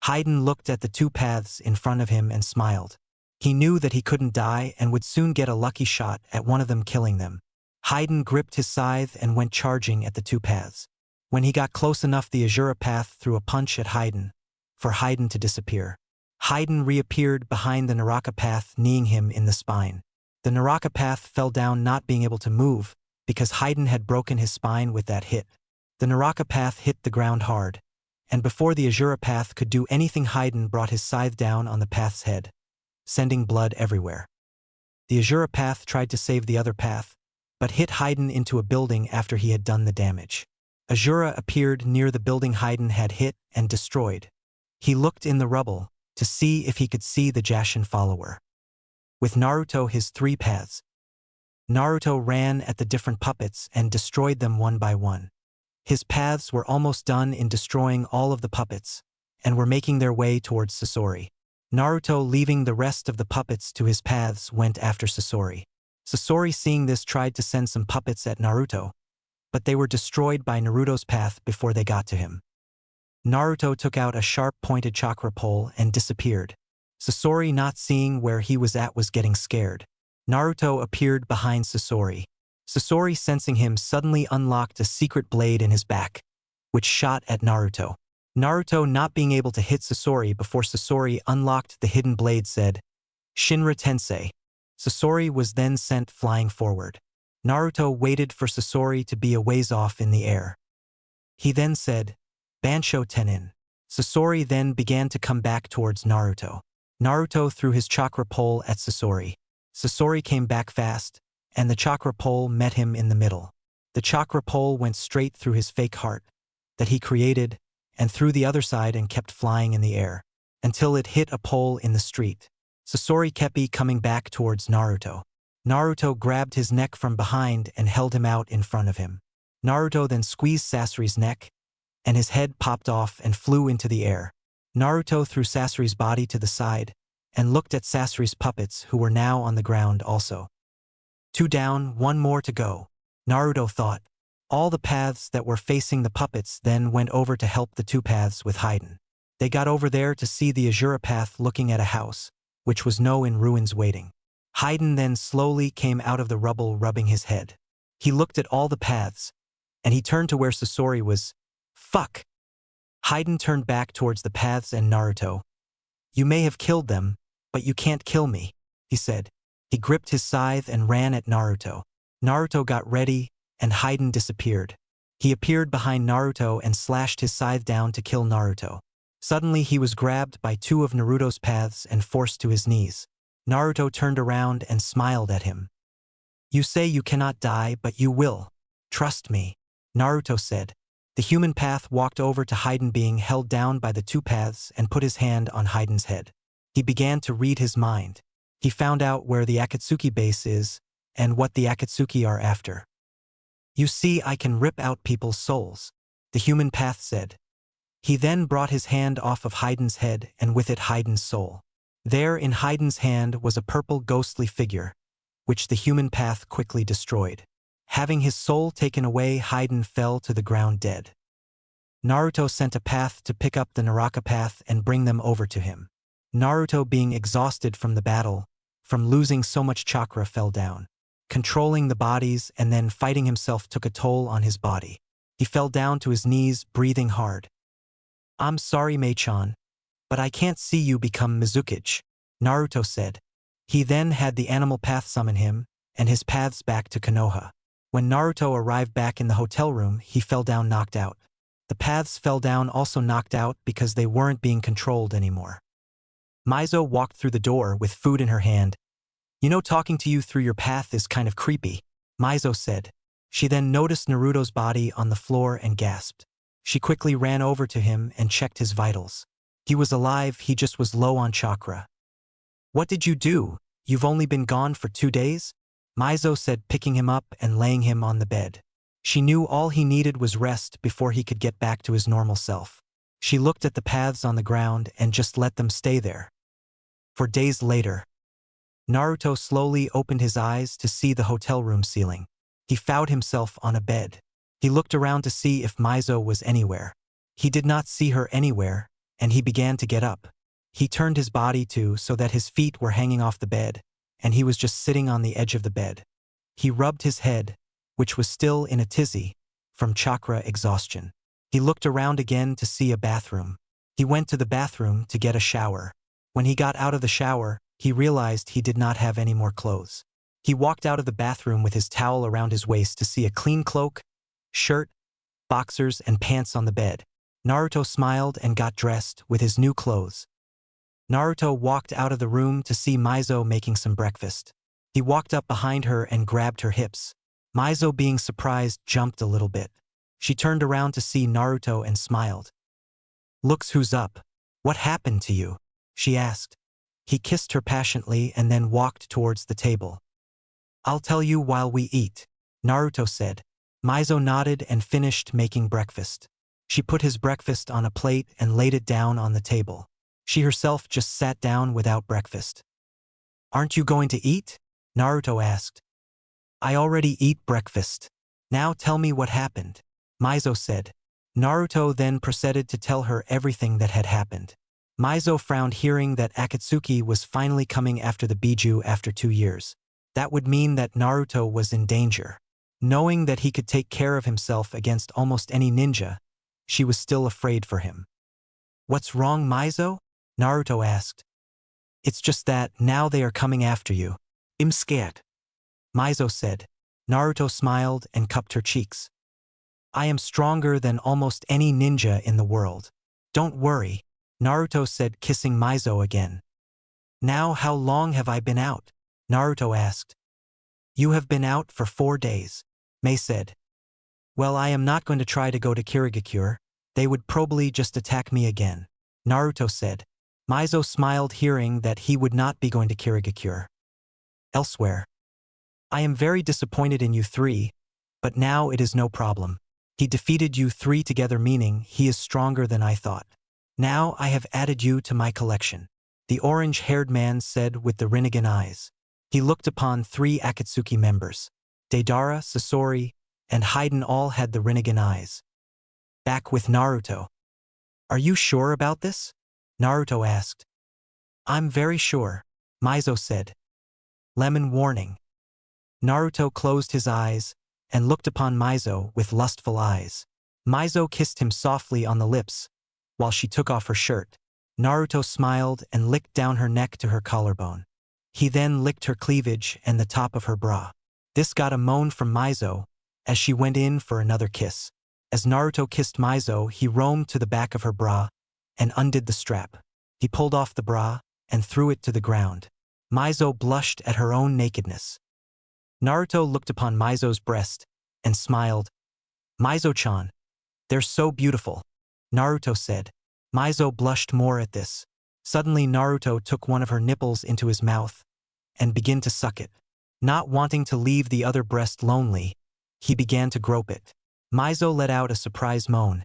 Haiden looked at the two paths in front of him and smiled. He knew that he couldn't die and would soon get a lucky shot at one of them, killing them. Haiden gripped his scythe and went charging at the two paths. When he got close enough, the Azura path threw a punch at Haiden, for Haiden to disappear. Haiden reappeared behind the Naraka path, kneeing him in the spine. The Naraka path fell down, not being able to move, because Haiden had broken his spine with that hit. The Naraka path hit the ground hard, and before the Azura path could do anything, Haiden brought his scythe down on the path's head, sending blood everywhere. The Azura path tried to save the other path, but hit Haiden into a building after he had done the damage. Azura appeared near the building Haiden had hit and destroyed. He looked in the rubble to see if he could see the Jashin follower. With Naruto, his three paths. Naruto ran at the different puppets and destroyed them one by one. His paths were almost done in destroying all of the puppets, and were making their way towards Sasori. Naruto, leaving the rest of the puppets to his paths, went after Sasori. Sasori, seeing this, tried to send some puppets at Naruto, but they were destroyed by Naruto's path before they got to him. Naruto took out a sharp-pointed chakra pole and disappeared. Sasori, not seeing where he was at, was getting scared. Naruto appeared behind Sasori. Sasori, sensing him, suddenly unlocked a secret blade in his back, which shot at Naruto. Naruto, not being able to hit Sasori before Sasori unlocked the hidden blade, said, "Shinra Tensei." Sasori was then sent flying forward. Naruto waited for Sasori to be a ways off in the air. He then said, "Bansho Tenin." Sasori then began to come back towards Naruto. Naruto threw his chakra pole at Sasori. Sasori came back fast, and the chakra pole met him in the middle. The chakra pole went straight through his fake heart that he created and through the other side and kept flying in the air until it hit a pole in the street. Sasori kept coming back towards Naruto. Naruto grabbed his neck from behind and held him out in front of him. Naruto then squeezed Sasori's neck, and his head popped off and flew into the air. Naruto threw Sasori's body to the side and looked at Sasori's puppets, who were now on the ground also. 2 down, 1 more to go, Naruto thought. All the paths that were facing the puppets then went over to help the 2 paths with Haiden. They got over there to see the Azura path looking at a house, which was in ruins waiting. Haiden then slowly came out of the rubble, rubbing his head. He looked at all the paths, and he turned to where Sasori was. Fuck! Haiden turned back towards the paths and Naruto. "You may have killed them, but you can't kill me," he said. He gripped his scythe and ran at Naruto. Naruto got ready, and Haiden disappeared. He appeared behind Naruto and slashed his scythe down to kill Naruto. Suddenly he was grabbed by 2 of Naruto's paths and forced to his knees. Naruto turned around and smiled at him. "You say you cannot die, but you will. Trust me," Naruto said. The human path walked over to Haiden, being held down by the 2 paths, and put his hand on Haiden's head. He began to read his mind. He found out where the Akatsuki base is and what the Akatsuki are after. "You see, I can rip out people's souls," the human path said. He then brought his hand off of Haiden's head, and with it Haiden's soul. There in Haiden's hand was a purple ghostly figure, which the human path quickly destroyed. Having his soul taken away, Haiden fell to the ground dead. Naruto sent a path to pick up the Naraka path and bring them over to him. Naruto, being exhausted from the battle, from losing so much chakra, fell down. Controlling the bodies and then fighting himself took a toll on his body. He fell down to his knees, breathing hard. "I'm sorry, Mei-chan, but I can't see you become Mizukage," Naruto said. He then had the animal path summon him and his paths back to Konoha. When Naruto arrived back in the hotel room, he fell down knocked out. The paths fell down also knocked out because they weren't being controlled anymore. Mizo walked through the door with food in her hand. "You know, talking to you through your path is kind of creepy," Mizo said. She then noticed Naruto's body on the floor and gasped. She quickly ran over to him and checked his vitals. He was alive, he just was low on chakra. "What did you do? You've only been gone for 2 days?" Mizo said, picking him up and laying him on the bed. She knew all he needed was rest before he could get back to his normal self. She looked at the paths on the ground and just let them stay there. For days later, Naruto slowly opened his eyes to see the hotel room ceiling. He found himself on a bed. He looked around to see if Mizo was anywhere. He did not see her anywhere, and he began to get up. He turned his body so that his feet were hanging off the bed, and he was just sitting on the edge of the bed. He rubbed his head, which was still in a tizzy, from chakra exhaustion. He looked around again to see a bathroom. He went to the bathroom to get a shower. When he got out of the shower, he realized he did not have any more clothes. He walked out of the bathroom with his towel around his waist to see a clean cloak, shirt, boxers, and pants on the bed. Naruto smiled and got dressed with his new clothes. Naruto walked out of the room to see Mizo making some breakfast. He walked up behind her and grabbed her hips. Mizo, being surprised, jumped a little bit. She turned around to see Naruto and smiled. "Looks who's up. What happened to you?" she asked. He kissed her passionately and then walked towards the table. "I'll tell you while we eat," Naruto said. Mizo nodded and finished making breakfast. She put his breakfast on a plate and laid it down on the table. She herself just sat down without breakfast. "Aren't you going to eat?" Naruto asked. "I already eat breakfast. Now tell me what happened," Mizo said. Naruto then proceeded to tell her everything that had happened. Mizo frowned hearing that Akatsuki was finally coming after the Biju after 2 years. That would mean that Naruto was in danger. Knowing that he could take care of himself against almost any ninja, she was still afraid for him. "What's wrong, Mizo?" Naruto asked. "It's just that now they are coming after you. I'm scared," Mizo said. Naruto smiled and cupped her cheeks. "I am stronger than almost any ninja in the world. Don't worry," Naruto said, kissing Mizo again. "Now how long have I been out?" Naruto asked. "You have been out for 4 days," Mei said. "Well, I am not going to try to go to Kirigakure. They would probably just attack me again," Naruto said. Mizo smiled hearing that he would not be going to Kirigakure. Elsewhere. "I am very disappointed in you three, but now it is no problem. He defeated you 3 together, meaning he is stronger than I thought. Now I have added you to my collection," the orange-haired man said with the Rinnegan eyes. He looked upon 3 Akatsuki members. Deidara, Sasori, and Haiden all had the Rinnegan eyes. Back with Naruto. "Are you sure about this?" Naruto asked. "I'm very sure," Mizo said. Lemon warning. Naruto closed his eyes and looked upon Mizo with lustful eyes. Mizo kissed him softly on the lips while she took off her shirt. Naruto smiled and licked down her neck to her collarbone. He then licked her cleavage and the top of her bra. This got a moan from Mizo as she went in for another kiss. As Naruto kissed Mizo, he roamed to the back of her bra and undid the strap. He pulled off the bra and threw it to the ground. Mizo blushed at her own nakedness. Naruto looked upon Mizo's breast and smiled. "Mizo-chan, they're so beautiful," Naruto said. Mizo blushed more at this. Suddenly Naruto took one of her nipples into his mouth and began to suck it. Not wanting to leave the other breast lonely, he began to grope it. Mizo let out a surprise moan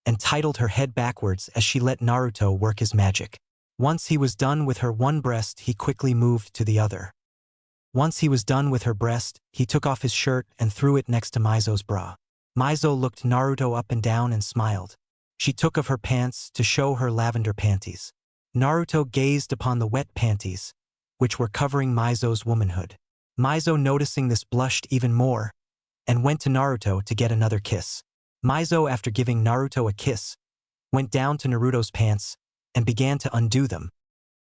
and titled her head backwards as she let Naruto work his magic. Once he was done with her one breast, he quickly moved to the other. Once he was done with her breast, he took off his shirt and threw it next to Mizo's bra. Mizo looked Naruto up and down and smiled. She took off her pants to show her lavender panties. Naruto gazed upon the wet panties, which were covering Mizo's womanhood. Mizo, noticing this, blushed even more and went to Naruto to get another kiss. Mizo, after giving Naruto a kiss, went down to Naruto's pants and began to undo them.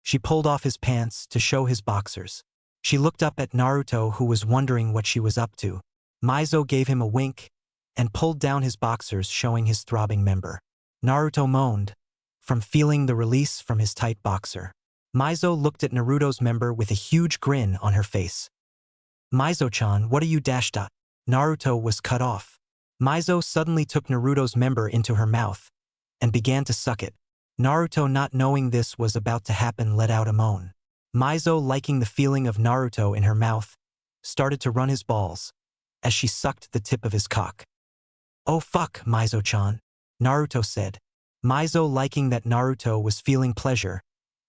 She pulled off his pants to show his boxers. She looked up at Naruto, who was wondering what she was up to. Mizo gave him a wink and pulled down his boxers, showing his throbbing member. Naruto moaned from feeling the release from his tight boxer. Mizo looked at Naruto's member with a huge grin on her face. "Mizo-chan, what are you dashed at?" Naruto was cut off. Mizo suddenly took Naruto's member into her mouth and began to suck it. Naruto, not knowing this was about to happen, let out a moan. Mizo, liking the feeling of Naruto in her mouth, started to run his balls as she sucked the tip of his cock. "Oh fuck, Mizo-chan," Naruto said. Mizo, liking that Naruto was feeling pleasure,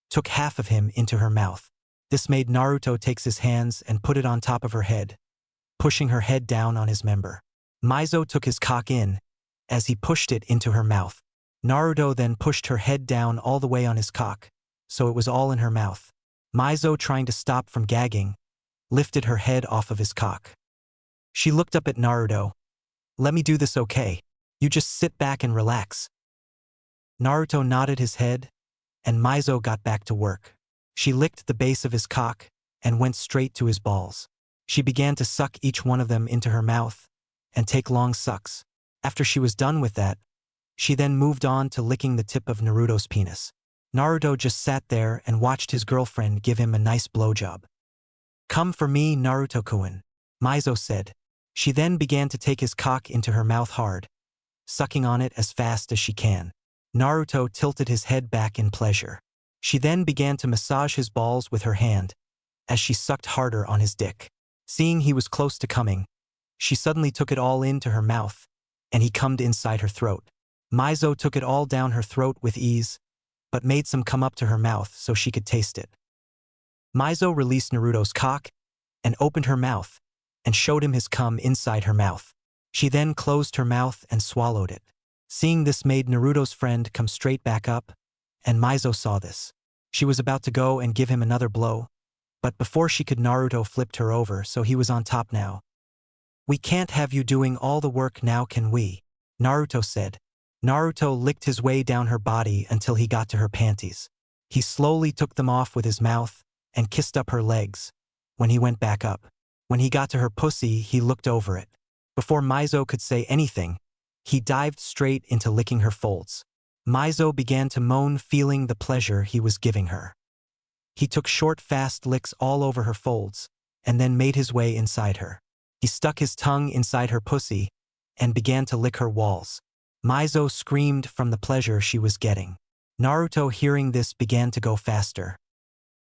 took half of him into her mouth. This made Naruto take his hands and put it on top of her head, pushing her head down on his member. Mizo took his cock in as he pushed it into her mouth. Naruto then pushed her head down all the way on his cock, so it was all in her mouth. Mizo, trying to stop from gagging, lifted her head off of his cock. She looked up at Naruto. "Let me do this, okay? You just sit back and relax." Naruto nodded his head, and Mizo got back to work. She licked the base of his cock and went straight to his balls. She began to suck each one of them into her mouth and take long sucks. After she was done with that, she then moved on to licking the tip of Naruto's penis. Naruto just sat there and watched his girlfriend give him a nice blowjob. "Come for me, Naruto-kun," Mizo said. She then began to take his cock into her mouth hard, sucking on it as fast as she can. Naruto tilted his head back in pleasure. She then began to massage his balls with her hand as she sucked harder on his dick. Seeing he was close to coming, she suddenly took it all into her mouth, and he cummed inside her throat. Mizo took it all down her throat with ease, but made some come up to her mouth so she could taste it. Mizo released Naruto's cock and opened her mouth and showed him his cum inside her mouth. She then closed her mouth and swallowed it. Seeing this made Naruto's friend come straight back up and Mizo saw this. She was about to go and give him another blow, but before she could, Naruto flipped her over, so he was on top now. "We can't have you doing all the work now, can we?" Naruto said. Naruto licked his way down her body until he got to her panties. He slowly took them off with his mouth and kissed up her legs. When he went back up, when he got to her pussy, he looked over it. Before Mizo could say anything, he dived straight into licking her folds. Mizo began to moan, feeling the pleasure he was giving her. He took short, fast licks all over her folds, and then made his way inside her. He stuck his tongue inside her pussy and began to lick her walls. Mizo screamed from the pleasure she was getting. Naruto, hearing this, began to go faster.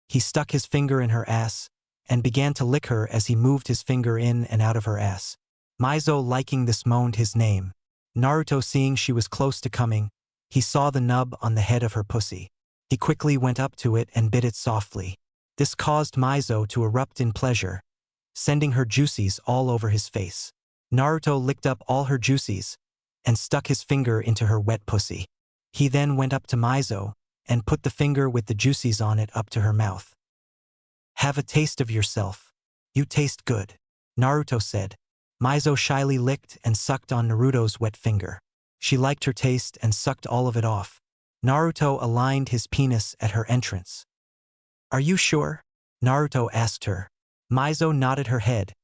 He stuck his finger in her ass and began to lick her as he moved his finger in and out of her ass. Mizo, liking this, moaned his name. Naruto, seeing she was close to coming, he saw the nub on the head of her pussy. He quickly went up to it and bit it softly. This caused Mizo to erupt in pleasure, sending her juices all over his face. Naruto licked up all her juices and stuck his finger into her wet pussy. He then went up to Mizo and put the finger with the juices on it up to her mouth. "Have a taste of yourself. You taste good," Naruto said. Mizo shyly licked and sucked on Naruto's wet finger. She liked her taste and sucked all of it off. Naruto aligned his penis at her entrance. "Are you sure?" Naruto asked her. Mizo nodded her head,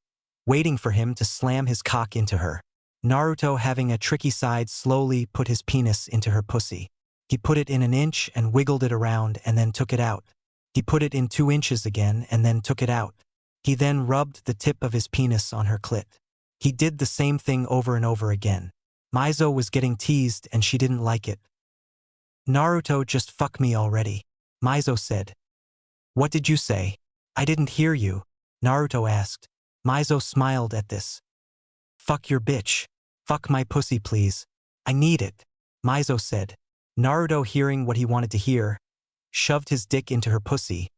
waiting for him to slam his cock into her. Naruto, having a tricky side, slowly put his penis into her pussy. He put it in an inch and wiggled it around and then took it out. He put it in 2 inches again and then took it out. He then rubbed the tip of his penis on her clit. He did the same thing over and over again. Mizo was getting teased and she didn't like it. "Naruto, just fuck me already," Mizo said. "What did you say? I didn't hear you," Naruto asked. Mizo smiled at this. "Fuck your bitch. Fuck my pussy, please. I need it," Mizo said. Naruto, hearing what he wanted to hear, shoved his dick into her pussy,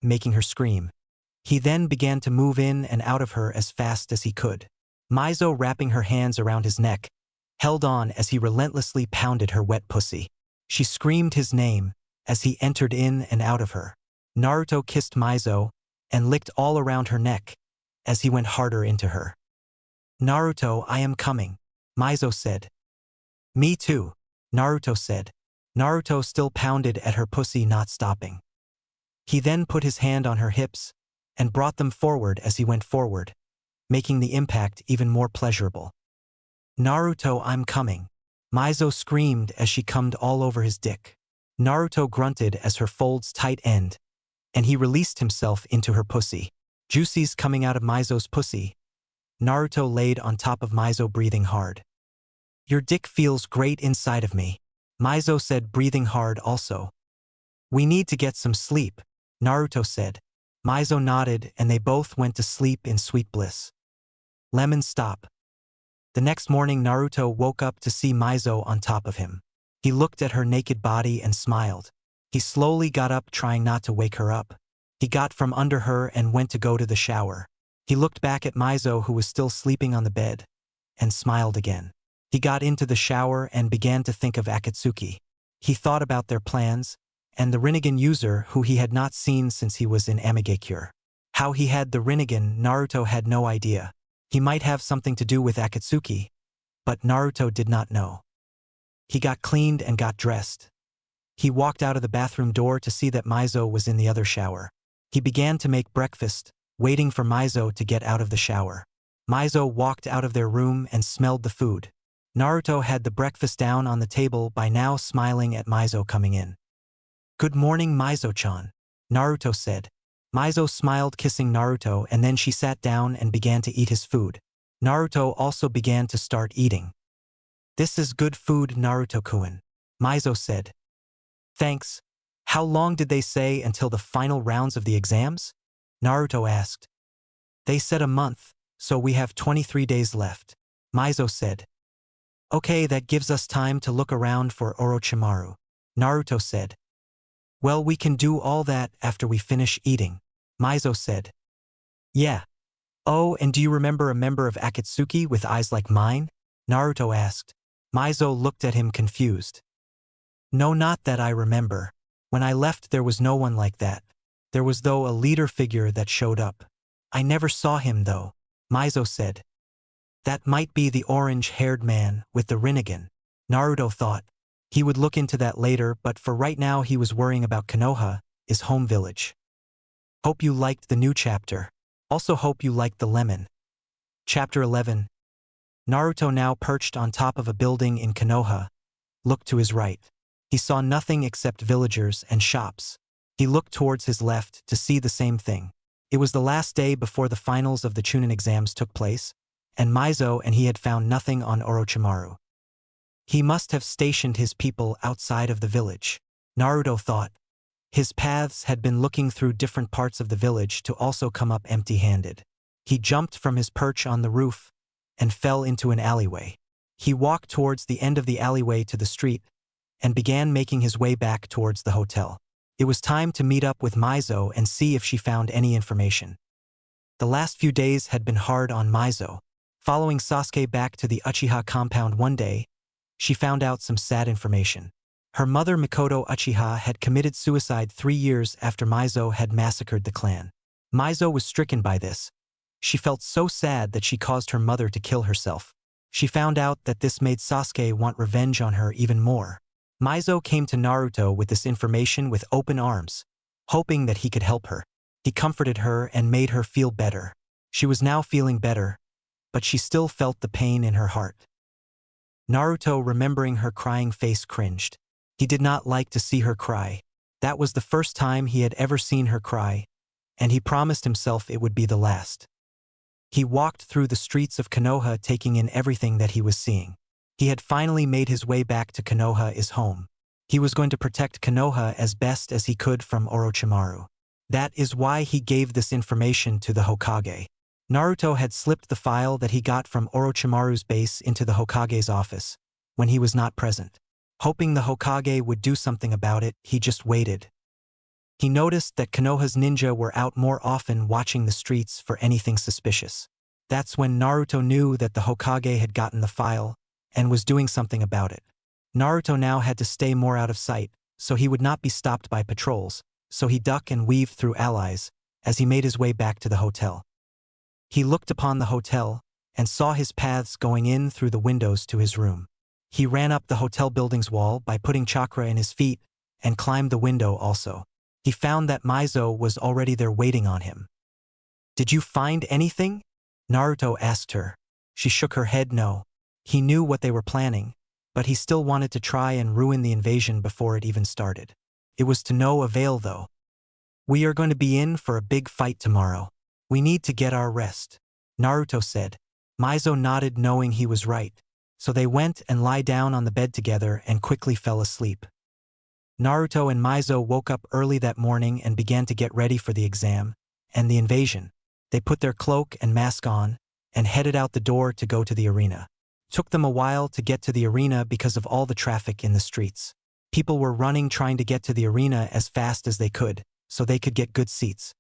making her scream. He then began to move in and out of her as fast as he could. Mizo, wrapping her hands around his neck, held on as he relentlessly pounded her wet pussy. She screamed his name as he entered in and out of her. Naruto kissed Mizo and licked all around her neck as he went harder into her. "Naruto, I am coming," Mizo said. "Me too," Naruto said. Naruto still pounded at her pussy, not stopping. He then put his hand on her hips and brought them forward as he went forward, making the impact even more pleasurable. "Naruto, I'm coming," Mizo screamed as she cummed all over his dick. Naruto grunted as her folds tight-end, and he released himself into her pussy. Juices coming out of Mizo's pussy. Naruto laid on top of Mizo, breathing hard. "Your dick feels great inside of me," Mizo said, breathing hard also. "We need to get some sleep," Naruto said. Mizo nodded and they both went to sleep in sweet bliss. Lemon stop. The next morning, Naruto woke up to see Mizo on top of him. He looked at her naked body and smiled. He slowly got up, trying not to wake her up. He got from under her and went to go to the shower. He looked back at Mizo, who was still sleeping on the bed, and smiled again. He got into the shower and began to think of Akatsuki. He thought about their plans, and the Rinnegan user who he had not seen since he was in Amigakure. How he had the Rinnegan, Naruto had no idea. He might have something to do with Akatsuki, but Naruto did not know. He got cleaned and got dressed. He walked out of the bathroom door to see that Mizo was in the other shower. He began to make breakfast, waiting for Mizo to get out of the shower. Mizo walked out of their room and smelled the food. Naruto had the breakfast down on the table by now, smiling at Mizo coming in. "Good morning, Mizo-chan," Naruto said. Mizo smiled, kissing Naruto, and then she sat down and began to eat his food. Naruto also began to start eating. "This is good food, Naruto-kun," Mizo said. "Thanks. How long did they say until the final rounds of the exams?" Naruto asked. "They said a month, so we have 23 days left," Mizo said. "Okay, that gives us time to look around for Orochimaru," Naruto said. "Well, we can do all that after we finish eating," Mizo said. "Yeah. Oh, and do you remember a member of Akatsuki with eyes like mine?" Naruto asked. Mizo looked at him confused. "No, not that I remember," When I left there was no one like that. There was though a leader figure that showed up. I never saw him though, Mizo said. That might be the orange-haired man with the Rinnegan, Naruto thought. He would look into that later, but for right now he was worrying about Konoha, his home village. Hope you liked the new chapter. Also hope you liked the lemon. Chapter 11. Naruto, now perched on top of a building in Konoha, looked to his right. He saw nothing except villagers and shops. He looked towards his left to see the same thing. It was the last day before the finals of the Chunin exams took place, and Mizo and he had found nothing on Orochimaru. He must have stationed his people outside of the village, Naruto thought. His paths had been looking through different parts of the village to also come up empty-handed. He jumped from his perch on the roof and fell into an alleyway. He walked towards the end of the alleyway to the street and began making his way back towards the hotel. It was time to meet up with Mizo and see if she found any information. The last few days had been hard on Mizo. Following Sasuke back to the Uchiha compound one day, she found out some sad information. Her mother Mikoto Uchiha had committed suicide 3 years after Mizo had massacred the clan. Mizo was stricken by this. She felt so sad that she caused her mother to kill herself. She found out that this made Sasuke want revenge on her even more. Mizo came to Naruto with this information with open arms, hoping that he could help her. He comforted her and made her feel better. She was now feeling better, but she still felt the pain in her heart. Naruto, remembering her crying face, cringed. He did not like to see her cry. That was the first time he had ever seen her cry, and he promised himself it would be the last. He walked through the streets of Konoha taking in everything that he was seeing. He had finally made his way back to Konoha, his home. He was going to protect Konoha as best as he could from Orochimaru. That is why he gave this information to the Hokage. Naruto had slipped the file that he got from Orochimaru's base into the Hokage's office, when he was not present. Hoping the Hokage would do something about it, he just waited. He noticed that Konoha's ninja were out more often watching the streets for anything suspicious. That's when Naruto knew that the Hokage had gotten the file and was doing something about it. Naruto now had to stay more out of sight, so he would not be stopped by patrols, so he ducked and weaved through allies as he made his way back to the hotel. He looked upon the hotel and saw his paths going in through the windows to his room. He ran up the hotel building's wall by putting chakra in his feet and climbed the window also. He found that Mizo was already there waiting on him. "Did you find anything?" Naruto asked her. She shook her head no. He knew what they were planning, but he still wanted to try and ruin the invasion before it even started. It was to no avail though. "We are going to be in for a big fight tomorrow. We need to get our rest," Naruto said. Mizo nodded, knowing he was right, so they went and lie down on the bed together and quickly fell asleep. Naruto and Mizo woke up early that morning and began to get ready for the exam and the invasion. They put their cloak and mask on and headed out the door to go to the arena. Took them a while to get to the arena because of all the traffic in the streets. People were running trying to get to the arena as fast as they could, so they could get good seats.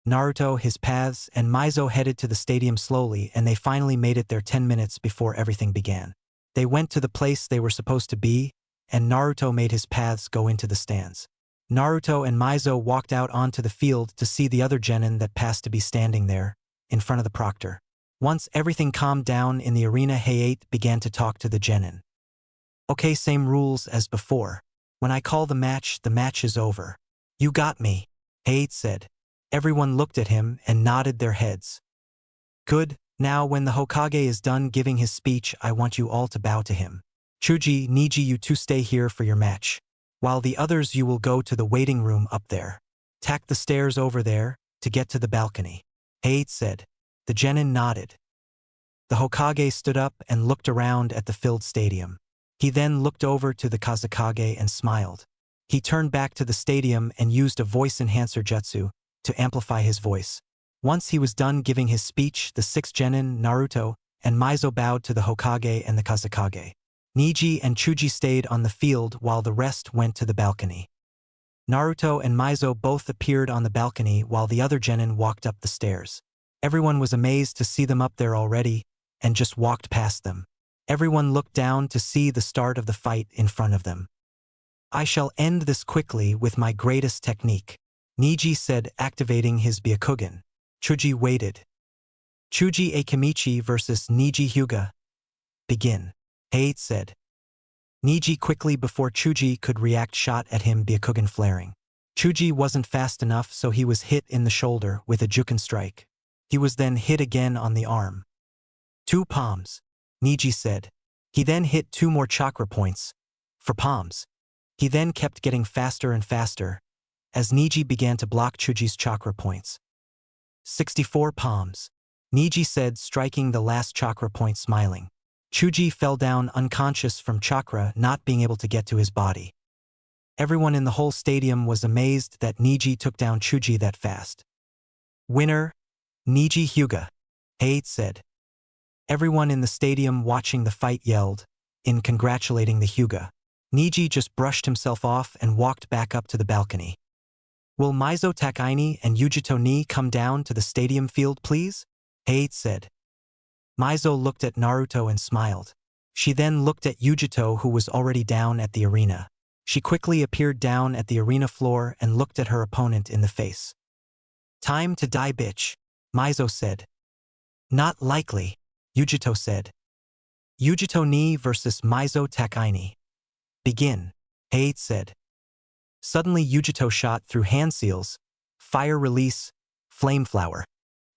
Naruto, his paths, and Mizo headed to the stadium slowly, and they finally made it there 10 minutes before everything began. They went to the place they were supposed to be, and Naruto made his paths go into the stands. Naruto and Mizo walked out onto the field to see the other genin that passed to be standing there, in front of the proctor. Once everything calmed down in the arena, Hayate began to talk to the genin. "Okay, same rules as before. When I call the match is over. You got me," Hayate said. Everyone looked at him and nodded their heads. "Good, now when the Hokage is done giving his speech, I want you all to bow to him. Chuji, need you to stay here for your match. While the others you will go to the waiting room up there. Tack the stairs over there to get to the balcony," Hayate said. The genin nodded. The Hokage stood up and looked around at the filled stadium. He then looked over to the Kazekage and smiled. He turned back to the stadium and used a voice enhancer jutsu to amplify his voice. Once he was done giving his speech, the 6 genin, Naruto, and Mizo bowed to the Hokage and the Kazekage. Niji and Chuji stayed on the field while the rest went to the balcony. Naruto and Mizo both appeared on the balcony while the other genin walked up the stairs. Everyone was amazed to see them up there already and just walked past them. Everyone looked down to see the start of the fight in front of them. I shall end this quickly with my greatest technique, Niji said, activating his Byakugan. Chuji waited. Chuji Akimichi versus Niji Hyuga. Begin. Height said. Niji quickly before Chuji could react shot at him, Byakugan flaring. Chuji wasn't fast enough, so he was hit in the shoulder with a Juken strike. He was then hit again on the arm. 2 palms, Niji said. He then hit 2 more chakra points. For palms. He then kept getting faster and faster, as Niji began to block Chuji's chakra points. 64 palms, Niji said, striking the last chakra point, smiling. Chuji fell down unconscious from chakra not being able to get to his body. Everyone in the whole stadium was amazed that Niji took down Chuji that fast. Winner, Niji Hyuga, Height said. Everyone in the stadium watching the fight yelled, in congratulating the Hyuga. Niji just brushed himself off and walked back up to the balcony. Will Maizo Takaini and Yujito ni come down to the stadium field, please? Height said. Maizo looked at Naruto and smiled. She then looked at Yujito, who was already down at the arena. She quickly appeared down at the arena floor and looked at her opponent in the face. Time to die, bitch, Maizo said. Not likely, Yujito said. Yujito ni versus Maizo Takaini. Begin, Height said. Suddenly Yujito shot through hand seals, fire release, flame flower.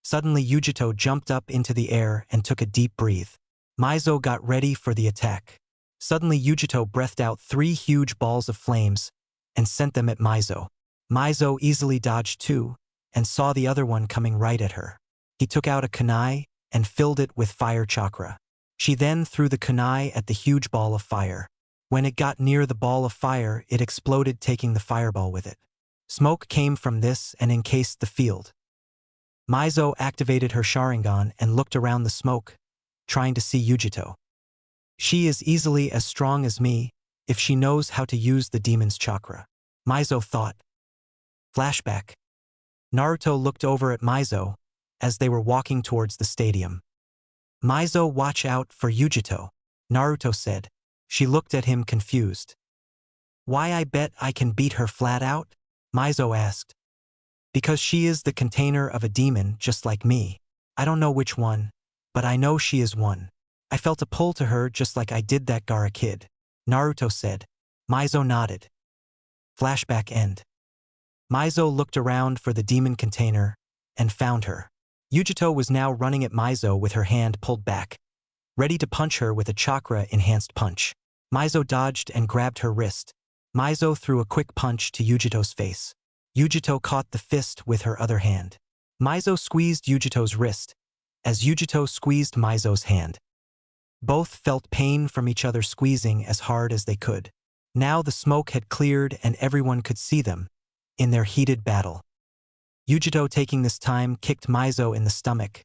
Suddenly Yujito jumped up into the air and took a deep breath. Maizo got ready for the attack. Suddenly Yujito breathed out 3 huge balls of flames and sent them at Maizo. Maizo easily dodged 2 and saw the other one coming right at her. He took out a kunai and filled it with fire chakra. She then threw the kunai at the huge ball of fire. When it got near the ball of fire, it exploded, taking the fireball with it. Smoke came from this and encased the field. Maizo activated her Sharingan and looked around the smoke, trying to see Yujito. She is easily as strong as me if she knows how to use the demon's chakra, Maizo thought. Flashback. Naruto looked over at Maizo as they were walking towards the stadium. Maizo, watch out for Yujito, Naruto said. She looked at him confused. Why, I bet I can beat her flat out? Maizo asked. Because she is the container of a demon just like me. I don't know which one, but I know she is one. I felt a pull to her just like I did that Gaara kid, Naruto said. Maizo nodded. Flashback end. Maizo looked around for the demon container and found her. Yujito was now running at Maizo with her hand pulled back, ready to punch her with a chakra-enhanced punch. Maizo dodged and grabbed her wrist. Maizo threw a quick punch to Yujito's face. Yujito caught the fist with her other hand. Maizo squeezed Yujito's wrist, as Yujito squeezed Maizo's hand. Both felt pain from each other squeezing as hard as they could. Now the smoke had cleared and everyone could see them, in their heated battle. Yujito, taking this time, kicked Maizo in the stomach,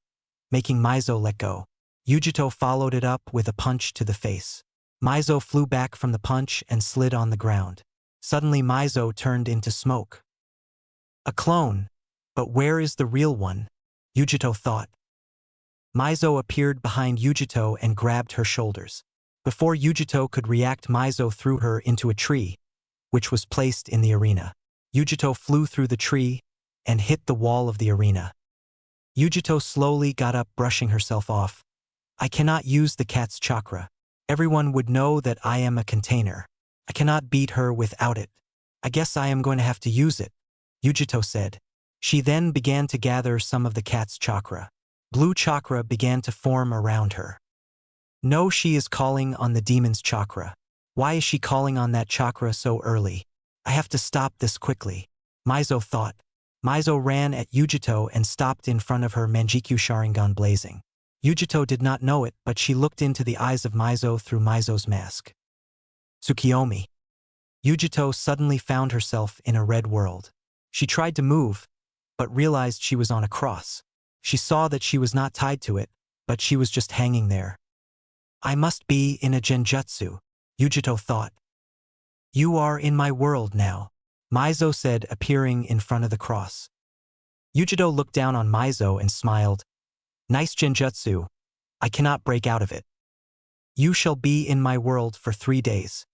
making Maizo let go. Yujito followed it up with a punch to the face. Maizo flew back from the punch and slid on the ground. Suddenly Maizo turned into smoke. A clone, but where is the real one? Yujito thought. Maizo appeared behind Yujito and grabbed her shoulders. Before Yujito could react, Maizo threw her into a tree, which was placed in the arena. Yujito flew through the tree and hit the wall of the arena. Yujito slowly got up, brushing herself off. I cannot use the cat's chakra. Everyone would know that I am a container. I cannot beat her without it. I guess I am going to have to use it, Yujito said. She then began to gather some of the cat's chakra. Blue chakra began to form around her. No, she is calling on the demon's chakra. Why is she calling on that chakra so early? I have to stop this quickly, Maizo thought. Maizo ran at Yujito and stopped in front of her, Manjikyu Sharingan blazing. Yujito did not know it, but she looked into the eyes of Maizo through Maizo's mask. Tsukiyomi. Yujito suddenly found herself in a red world. She tried to move, but realized she was on a cross. She saw that she was not tied to it, but she was just hanging there. I must be in a genjutsu, Yujito thought. You are in my world now, Maizo said, appearing in front of the cross. Yujito looked down on Maizo and smiled. Nice genjutsu. I cannot break out of it. You shall be in my world for 3 days.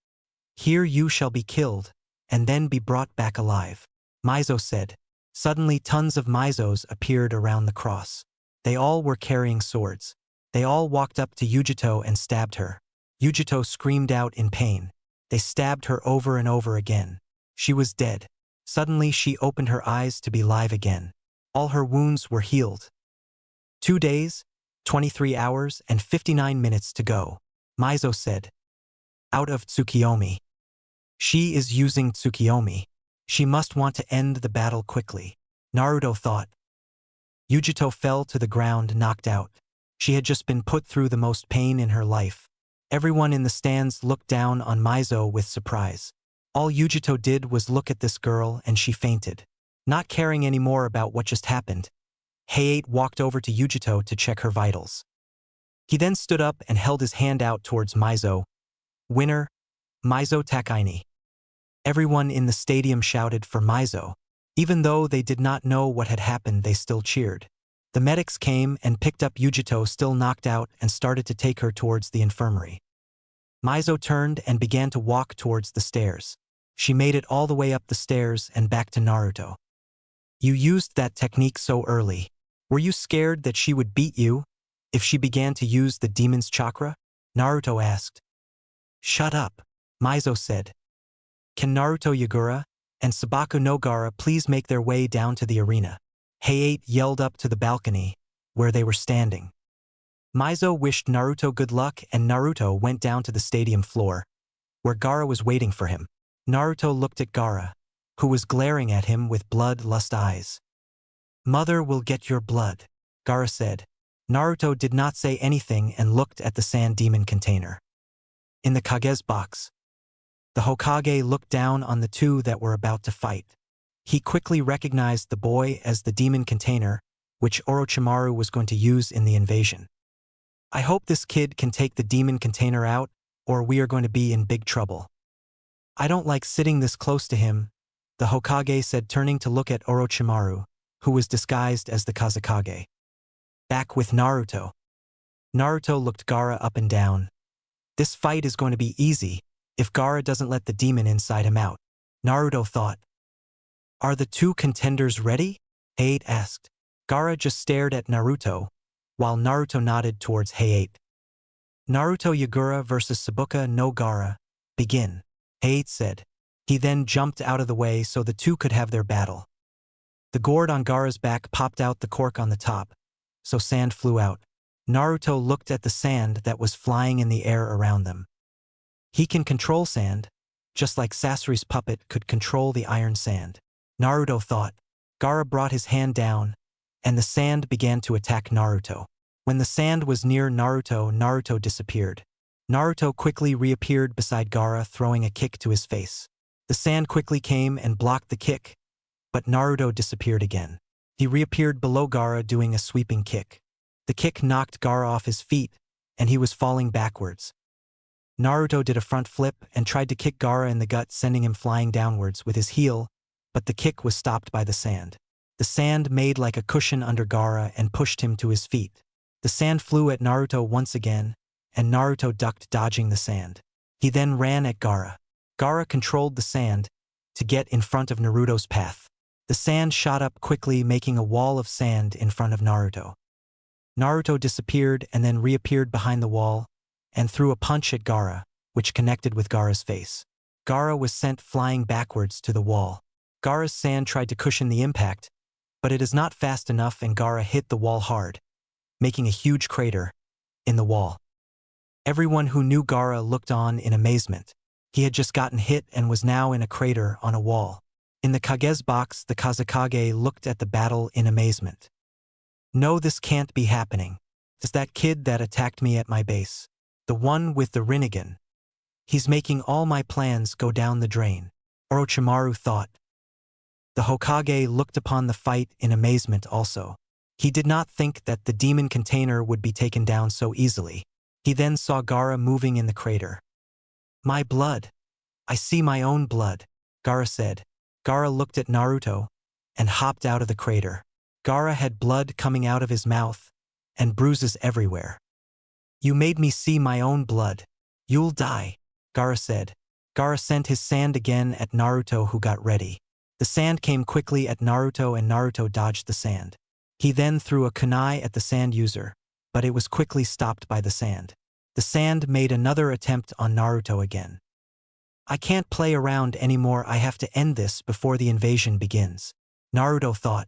Here you shall be killed, and then be brought back alive. Mizo said. Suddenly tons of Mizos appeared around the cross. They all were carrying swords. They all walked up to Yujito and stabbed her. Yujito screamed out in pain. They stabbed her over and over again. She was dead. Suddenly she opened her eyes to be live again. All her wounds were healed. 2 days, 23 hours, and 59 minutes to go. Mizo said. Out of Tsukiyomi. She is using Tsukiyomi. She must want to end the battle quickly. Naruto thought. Yujito fell to the ground knocked out. She had just been put through the most pain in her life. Everyone in the stands looked down on Mizo with surprise. All Yujito did was look at this girl and she fainted. Not caring any more about what just happened, Hayate walked over to Yujito to check her vitals. He then stood up and held his hand out towards Mizo. Winner, Mizo Takaini. Everyone in the stadium shouted for Mizo. Even though they did not know what had happened, they still cheered. The medics came and picked up Yujito still knocked out and started to take her towards the infirmary. Mizo turned and began to walk towards the stairs. She made it all the way up the stairs and back to Naruto. You used that technique so early. Were you scared that she would beat you if she began to use the demon's chakra? Naruto asked. Shut up, Mizo said. Can Naruto Yagura and Sabaku no Gaara please make their way down to the arena? Hayate yelled up to the balcony, where they were standing. Mizo wished Naruto good luck and Naruto went down to the stadium floor, where Gaara was waiting for him. Naruto looked at Gaara, who was glaring at him with bloodlust eyes. Mother will get your blood, Gaara said. Naruto did not say anything and looked at the sand demon container. In the Kage's box, the Hokage looked down on the two that were about to fight. He quickly recognized the boy as the demon container, which Orochimaru was going to use in the invasion. I hope this kid can take the demon container out, or we are going to be in big trouble. I don't like sitting this close to him, the Hokage said, turning to look at Orochimaru, who was disguised as the Kazekage. Back with Naruto. Naruto looked Gaara up and down. This fight is going to be easy if Gaara doesn't let the demon inside him out. Naruto thought. Are the two contenders ready? Hayate asked. Gaara just stared at Naruto, while Naruto nodded towards Hayate. Naruto Yagura versus Sabuka no Gaara. Begin, Hayate said. He then jumped out of the way so the two could have their battle. The gourd on Gaara's back popped out the cork on the top, so sand flew out. Naruto looked at the sand that was flying in the air around them. He can control sand, just like Sasori's puppet could control the iron sand. Naruto thought. Gaara brought his hand down, and the sand began to attack Naruto. When the sand was near Naruto, Naruto disappeared. Naruto quickly reappeared beside Gaara, throwing a kick to his face. The sand quickly came and blocked the kick, but Naruto disappeared again. He reappeared below Gaara doing a sweeping kick. The kick knocked Gaara off his feet, and he was falling backwards. Naruto did a front flip and tried to kick Gaara in the gut, sending him flying downwards with his heel, but the kick was stopped by the sand. The sand made like a cushion under Gaara and pushed him to his feet. The sand flew at Naruto once again, and Naruto ducked, dodging the sand. He then ran at Gaara. Gaara controlled the sand to get in front of Naruto's path. The sand shot up quickly, making a wall of sand in front of Naruto. Naruto disappeared and then reappeared behind the wall and threw a punch at Gaara, which connected with Gaara's face. Gaara was sent flying backwards to the wall. Gaara's sand tried to cushion the impact, but it is not fast enough and Gaara hit the wall hard, making a huge crater in the wall. Everyone who knew Gaara looked on in amazement. He had just gotten hit and was now in a crater on a wall. In the Kage's box, the Kazekage looked at the battle in amazement. No, this can't be happening. It's that kid that attacked me at my base. The one with the Rinnegan. He's making all my plans go down the drain, Orochimaru thought. The Hokage looked upon the fight in amazement also. He did not think that the demon container would be taken down so easily. He then saw Gaara moving in the crater. My blood. I see my own blood, Gaara said. Gaara looked at Naruto and hopped out of the crater. Gaara had blood coming out of his mouth and bruises everywhere. You made me see my own blood. You'll die, Gaara said. Gaara sent his sand again at Naruto, who got ready. The sand came quickly at Naruto and Naruto dodged the sand. He then threw a kunai at the sand user, but it was quickly stopped by the sand. The sand made another attempt on Naruto again. I can't play around anymore, I have to end this before the invasion begins, Naruto thought.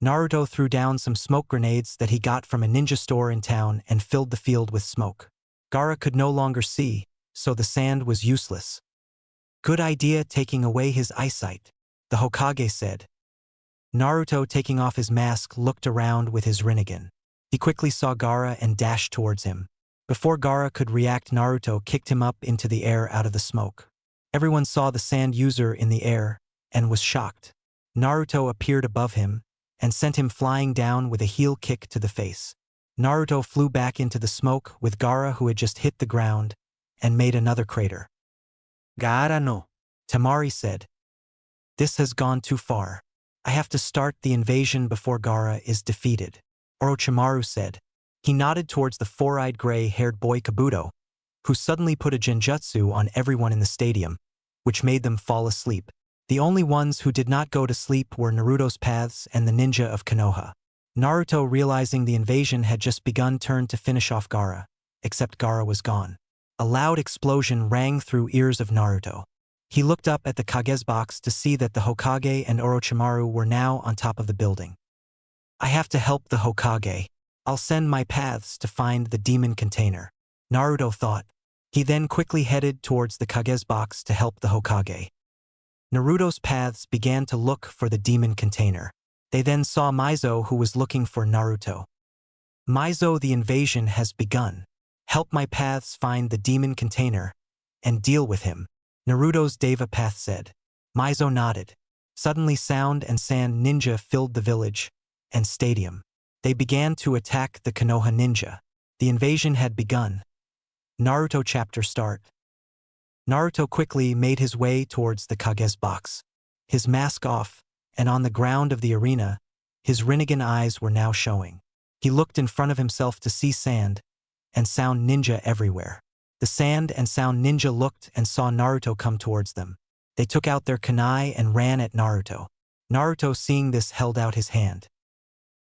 Naruto threw down some smoke grenades that he got from a ninja store in town and filled the field with smoke. Gaara could no longer see, so the sand was useless. Good idea taking away his eyesight, the Hokage said. Naruto, taking off his mask, looked around with his Rinnegan. He quickly saw Gaara and dashed towards him. Before Gaara could react, Naruto kicked him up into the air out of the smoke. Everyone saw the sand user in the air and was shocked. Naruto appeared above him and sent him flying down with a heel kick to the face. Naruto flew back into the smoke with Gaara, who had just hit the ground, and made another crater. Gaara no. Temari said. This has gone too far. I have to start the invasion before Gaara is defeated, Orochimaru said. He nodded towards the four-eyed gray-haired boy Kabuto, who suddenly put a genjutsu on everyone in the stadium, which made them fall asleep. The only ones who did not go to sleep were Naruto's paths and the ninja of Konoha. Naruto, realizing the invasion had just begun, turned to finish off Gaara, except Gaara was gone. A loud explosion rang through ears of Naruto. He looked up at the Kage's box to see that the Hokage and Orochimaru were now on top of the building. I have to help the Hokage. I'll send my paths to find the demon container, Naruto thought. He then quickly headed towards the Kage's box to help the Hokage. Naruto's paths began to look for the demon container. They then saw Mizo, who was looking for Naruto. Mizo, the invasion has begun. Help my paths find the demon container and deal with him, Naruto's Deva path said. Mizo nodded. Suddenly sound and sand ninja filled the village and stadium. They began to attack the Konoha ninja. The invasion had begun. Naruto chapter start. Naruto quickly made his way towards the Kage's box. His mask off, and on the ground of the arena, his Rinnegan eyes were now showing. He looked in front of himself to see sand and sound ninja everywhere. The sand and sound ninja looked and saw Naruto come towards them. They took out their kunai and ran at Naruto. Naruto, seeing this, held out his hand.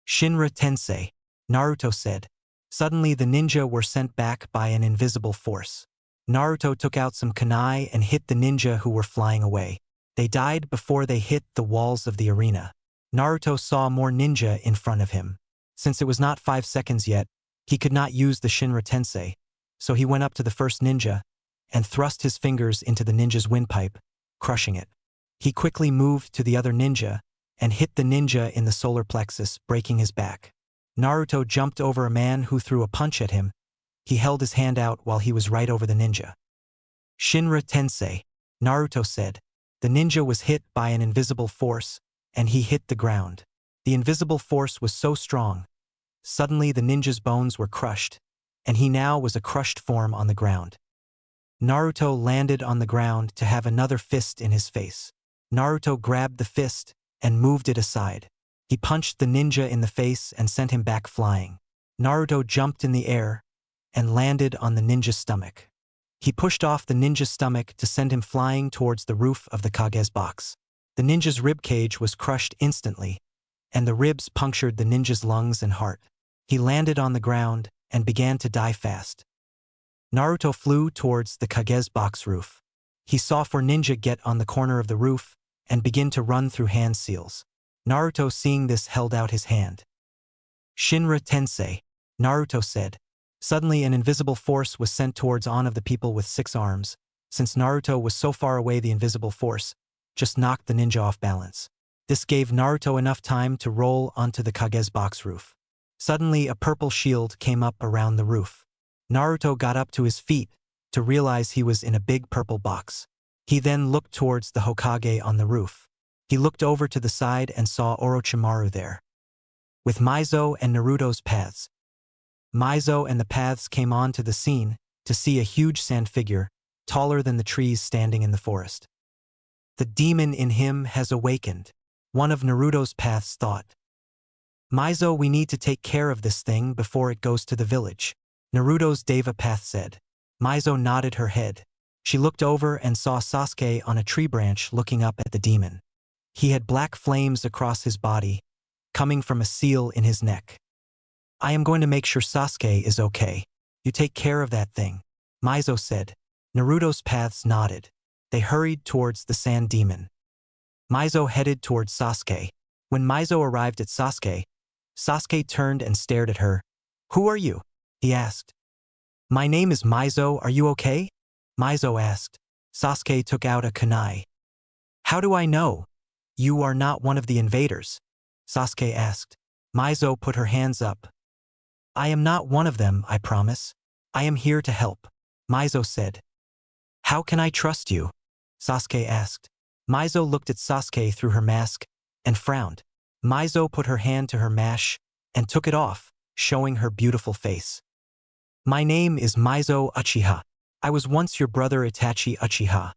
Shinra Tensei, Naruto said. Suddenly the ninja were sent back by an invisible force. Naruto took out some kunai and hit the ninja who were flying away. They died before they hit the walls of the arena. Naruto saw more ninja in front of him. Since it was not 5 seconds yet, he could not use the Shinra Tensei, so he went up to the first ninja and thrust his fingers into the ninja's windpipe, crushing it. He quickly moved to the other ninja and hit the ninja in the solar plexus, breaking his back. Naruto jumped over a man who threw a punch at him. He held his hand out while he was right over the ninja. Shinra Tensei, Naruto said. The ninja was hit by an invisible force, and he hit the ground. The invisible force was so strong. Suddenly the ninja's bones were crushed, and he now was a crushed form on the ground. Naruto landed on the ground to have another fist in his face. Naruto grabbed the fist and moved it aside. He punched the ninja in the face and sent him back flying. Naruto jumped in the air and landed on the ninja's stomach. He pushed off the ninja's stomach to send him flying towards the roof of the Kage's box. The ninja's rib cage was crushed instantly, and the ribs punctured the ninja's lungs and heart. He landed on the ground and began to die fast. Naruto flew towards the Kage's box roof. He saw four ninja get on the corner of the roof and begin to run through hand seals. Naruto, seeing this, held out his hand. Shinra Tensei, Naruto said. Suddenly an invisible force was sent towards one of the people with 6 arms. Since Naruto was so far away, the invisible force just knocked the ninja off balance. This gave Naruto enough time to roll onto the Kage's box roof. Suddenly a purple shield came up around the roof. Naruto got up to his feet to realize he was in a big purple box. He then looked towards the Hokage on the roof. He looked over to the side and saw Orochimaru there, with Mizo and Naruto's paths. Mizo and the paths came onto the scene to see a huge sand figure, taller than the trees standing in the forest. The demon in him has awakened, one of Naruto's paths thought. Mizo, we need to take care of this thing before it goes to the village, Naruto's Deva path said. Mizo nodded her head. She looked over and saw Sasuke on a tree branch looking up at the demon. He had black flames across his body, coming from a seal in his neck. I am going to make sure Sasuke is okay. You take care of that thing, Mizo said. Naruto's paths nodded. They hurried towards the sand demon. Mizo headed towards Sasuke. When Mizo arrived at Sasuke, Sasuke turned and stared at her. Who are you? He asked. My name is Mizo, are you okay? Mizo asked. Sasuke took out a kunai. How do I know? You are not one of the invaders, Sasuke asked. Mizo put her hands up. I am not one of them, I promise. I am here to help, Mizo said. How can I trust you? Sasuke asked. Mizo looked at Sasuke through her mask and frowned. Mizo put her hand to her mash and took it off, showing her beautiful face. My name is Mizo Uchiha. I was once your brother Itachi Uchiha.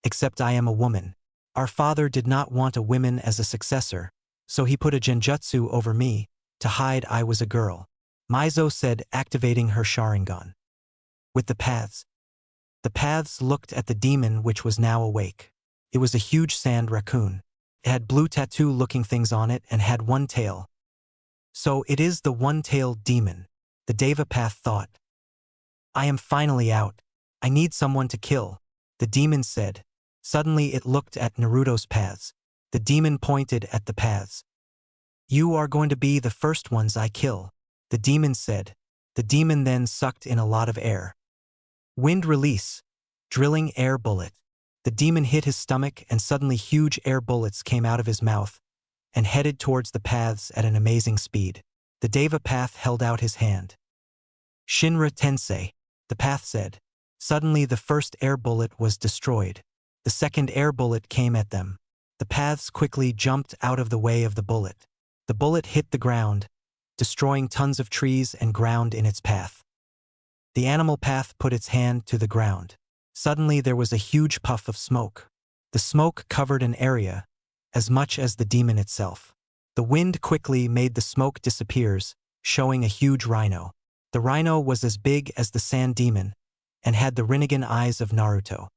Except I am a woman. Our father did not want a woman as a successor, so he put a genjutsu over me to hide I was a girl, Mizo said, activating her Sharingan. With the paths looked at the demon, which was now awake. It was a huge sand raccoon. It had blue tattoo-looking things on it and had one tail. So it is the one-tailed demon, the Deva Path thought. I am finally out. I need someone to kill, the demon said. Suddenly it looked at Naruto's paths. The demon pointed at the paths. You are going to be the first ones I kill, the demon said. The demon then sucked in a lot of air. Wind release. Drilling air bullet. The demon hit his stomach and suddenly huge air bullets came out of his mouth and headed towards the paths at an amazing speed. The Deva Path held out his hand. Shinra Tensei, the path said. Suddenly the first air bullet was destroyed. The second air bullet came at them. The paths quickly jumped out of the way of the bullet. The bullet hit the ground, destroying tons of trees and ground in its path. The animal path put its hand to the ground. Suddenly there was a huge puff of smoke. The smoke covered an area, as much as the demon itself. The wind quickly made the smoke disappear, showing a huge rhino. The rhino was as big as the sand demon, and had the Rinnegan eyes of Naruto.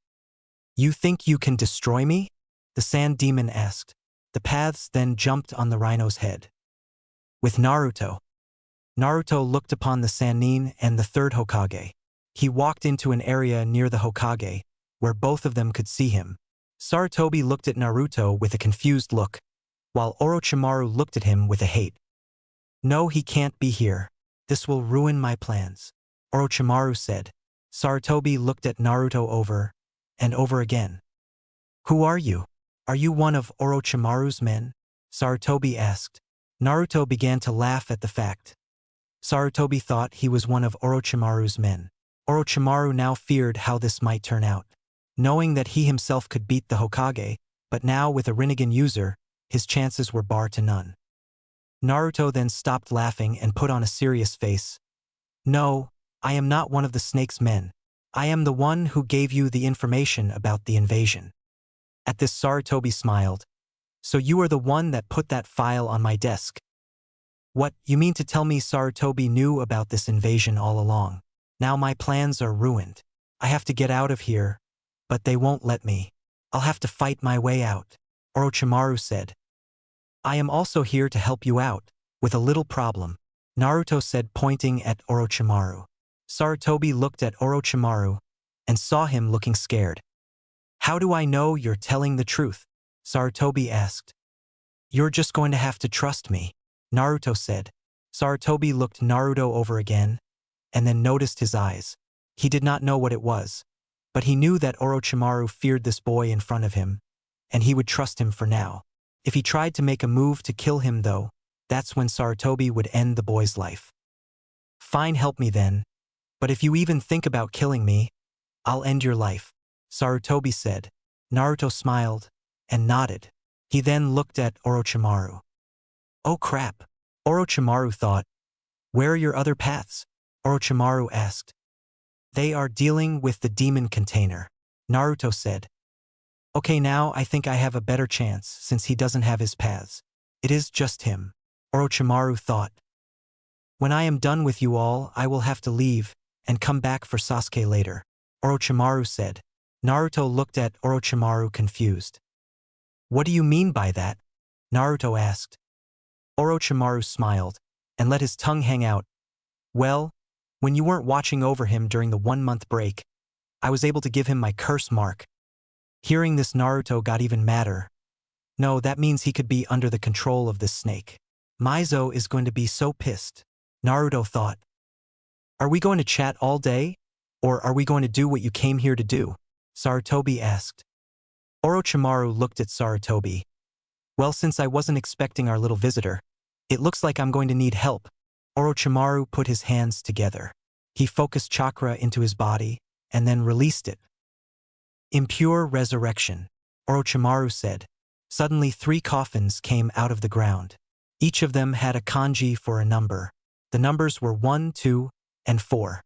You think you can destroy me? The sand demon asked. The paths then jumped on the rhino's head. With Naruto. Naruto looked upon the Sannin and the third Hokage. He walked into an area near the Hokage, where both of them could see him. Sarutobi looked at Naruto with a confused look, while Orochimaru looked at him with a hate. No, he can't be here. This will ruin my plans, Orochimaru said. Sarutobi looked at Naruto over and over again. Who are you? Are you one of Orochimaru's men? Sarutobi asked. Naruto began to laugh at the fact. Sarutobi thought he was one of Orochimaru's men. Orochimaru now feared how this might turn out. Knowing that he himself could beat the Hokage, but now with a Rinnegan user, his chances were bar to none. Naruto then stopped laughing and put on a serious face. No, I am not one of the snake's men. I am the one who gave you the information about the invasion. At this Sarutobi smiled. So you are the one that put that file on my desk. What, you mean to tell me Sarutobi knew about this invasion all along? Now my plans are ruined. I have to get out of here, but they won't let me. I'll have to fight my way out, Orochimaru said. I am also here to help you out, with a little problem, Naruto said, pointing at Orochimaru. Sarutobi looked at Orochimaru and saw him looking scared. How do I know you're telling the truth? Sarutobi asked. You're just going to have to trust me, Naruto said. Sarutobi looked Naruto over again and then noticed his eyes. He did not know what it was, but he knew that Orochimaru feared this boy in front of him, and he would trust him for now. If he tried to make a move to kill him though, that's when Sarutobi would end the boy's life. Fine, help me then. But if you even think about killing me, I'll end your life, Sarutobi said. Naruto smiled and nodded. He then looked at Orochimaru. Oh crap, Orochimaru thought. Where are your other paths? Orochimaru asked. They are dealing with the demon container, Naruto said. Okay, now I think I have a better chance since he doesn't have his paths. It is just him, Orochimaru thought. When I am done with you all, I will have to leave and come back for Sasuke later, Orochimaru said. Naruto looked at Orochimaru confused. What do you mean by that? Naruto asked. Orochimaru smiled and let his tongue hang out. Well, when you weren't watching over him during the 1-month break, I was able to give him my curse mark. Hearing this, Naruto got even madder. No, that means he could be under the control of this snake. Mizo is going to be so pissed. Naruto thought. Are we going to chat all day? Or are we going to do what you came here to do? Sarutobi asked. Orochimaru looked at Sarutobi. Well, since I wasn't expecting our little visitor, it looks like I'm going to need help. Orochimaru put his hands together. He focused chakra into his body and then released it. Impure resurrection, Orochimaru said. Suddenly 3 coffins came out of the ground. Each of them had a kanji for a number. The numbers were 1, 2, and 4.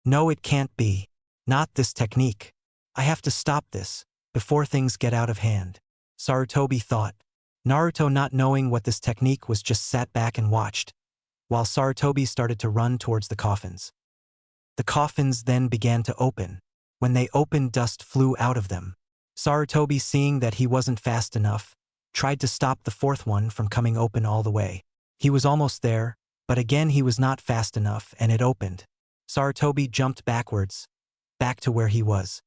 No, it can't be. Not this technique. I have to stop this before things get out of hand. Sarutobi thought. Naruto, not knowing what this technique was, just sat back and watched, while Sarutobi started to run towards the coffins. The coffins then began to open. When they opened, dust flew out of them. Sarutobi, seeing that he wasn't fast enough, tried to stop the 4th one from coming open all the way. He was almost there, but again he was not fast enough and it opened. Sarutobi jumped backwards, back to where he was.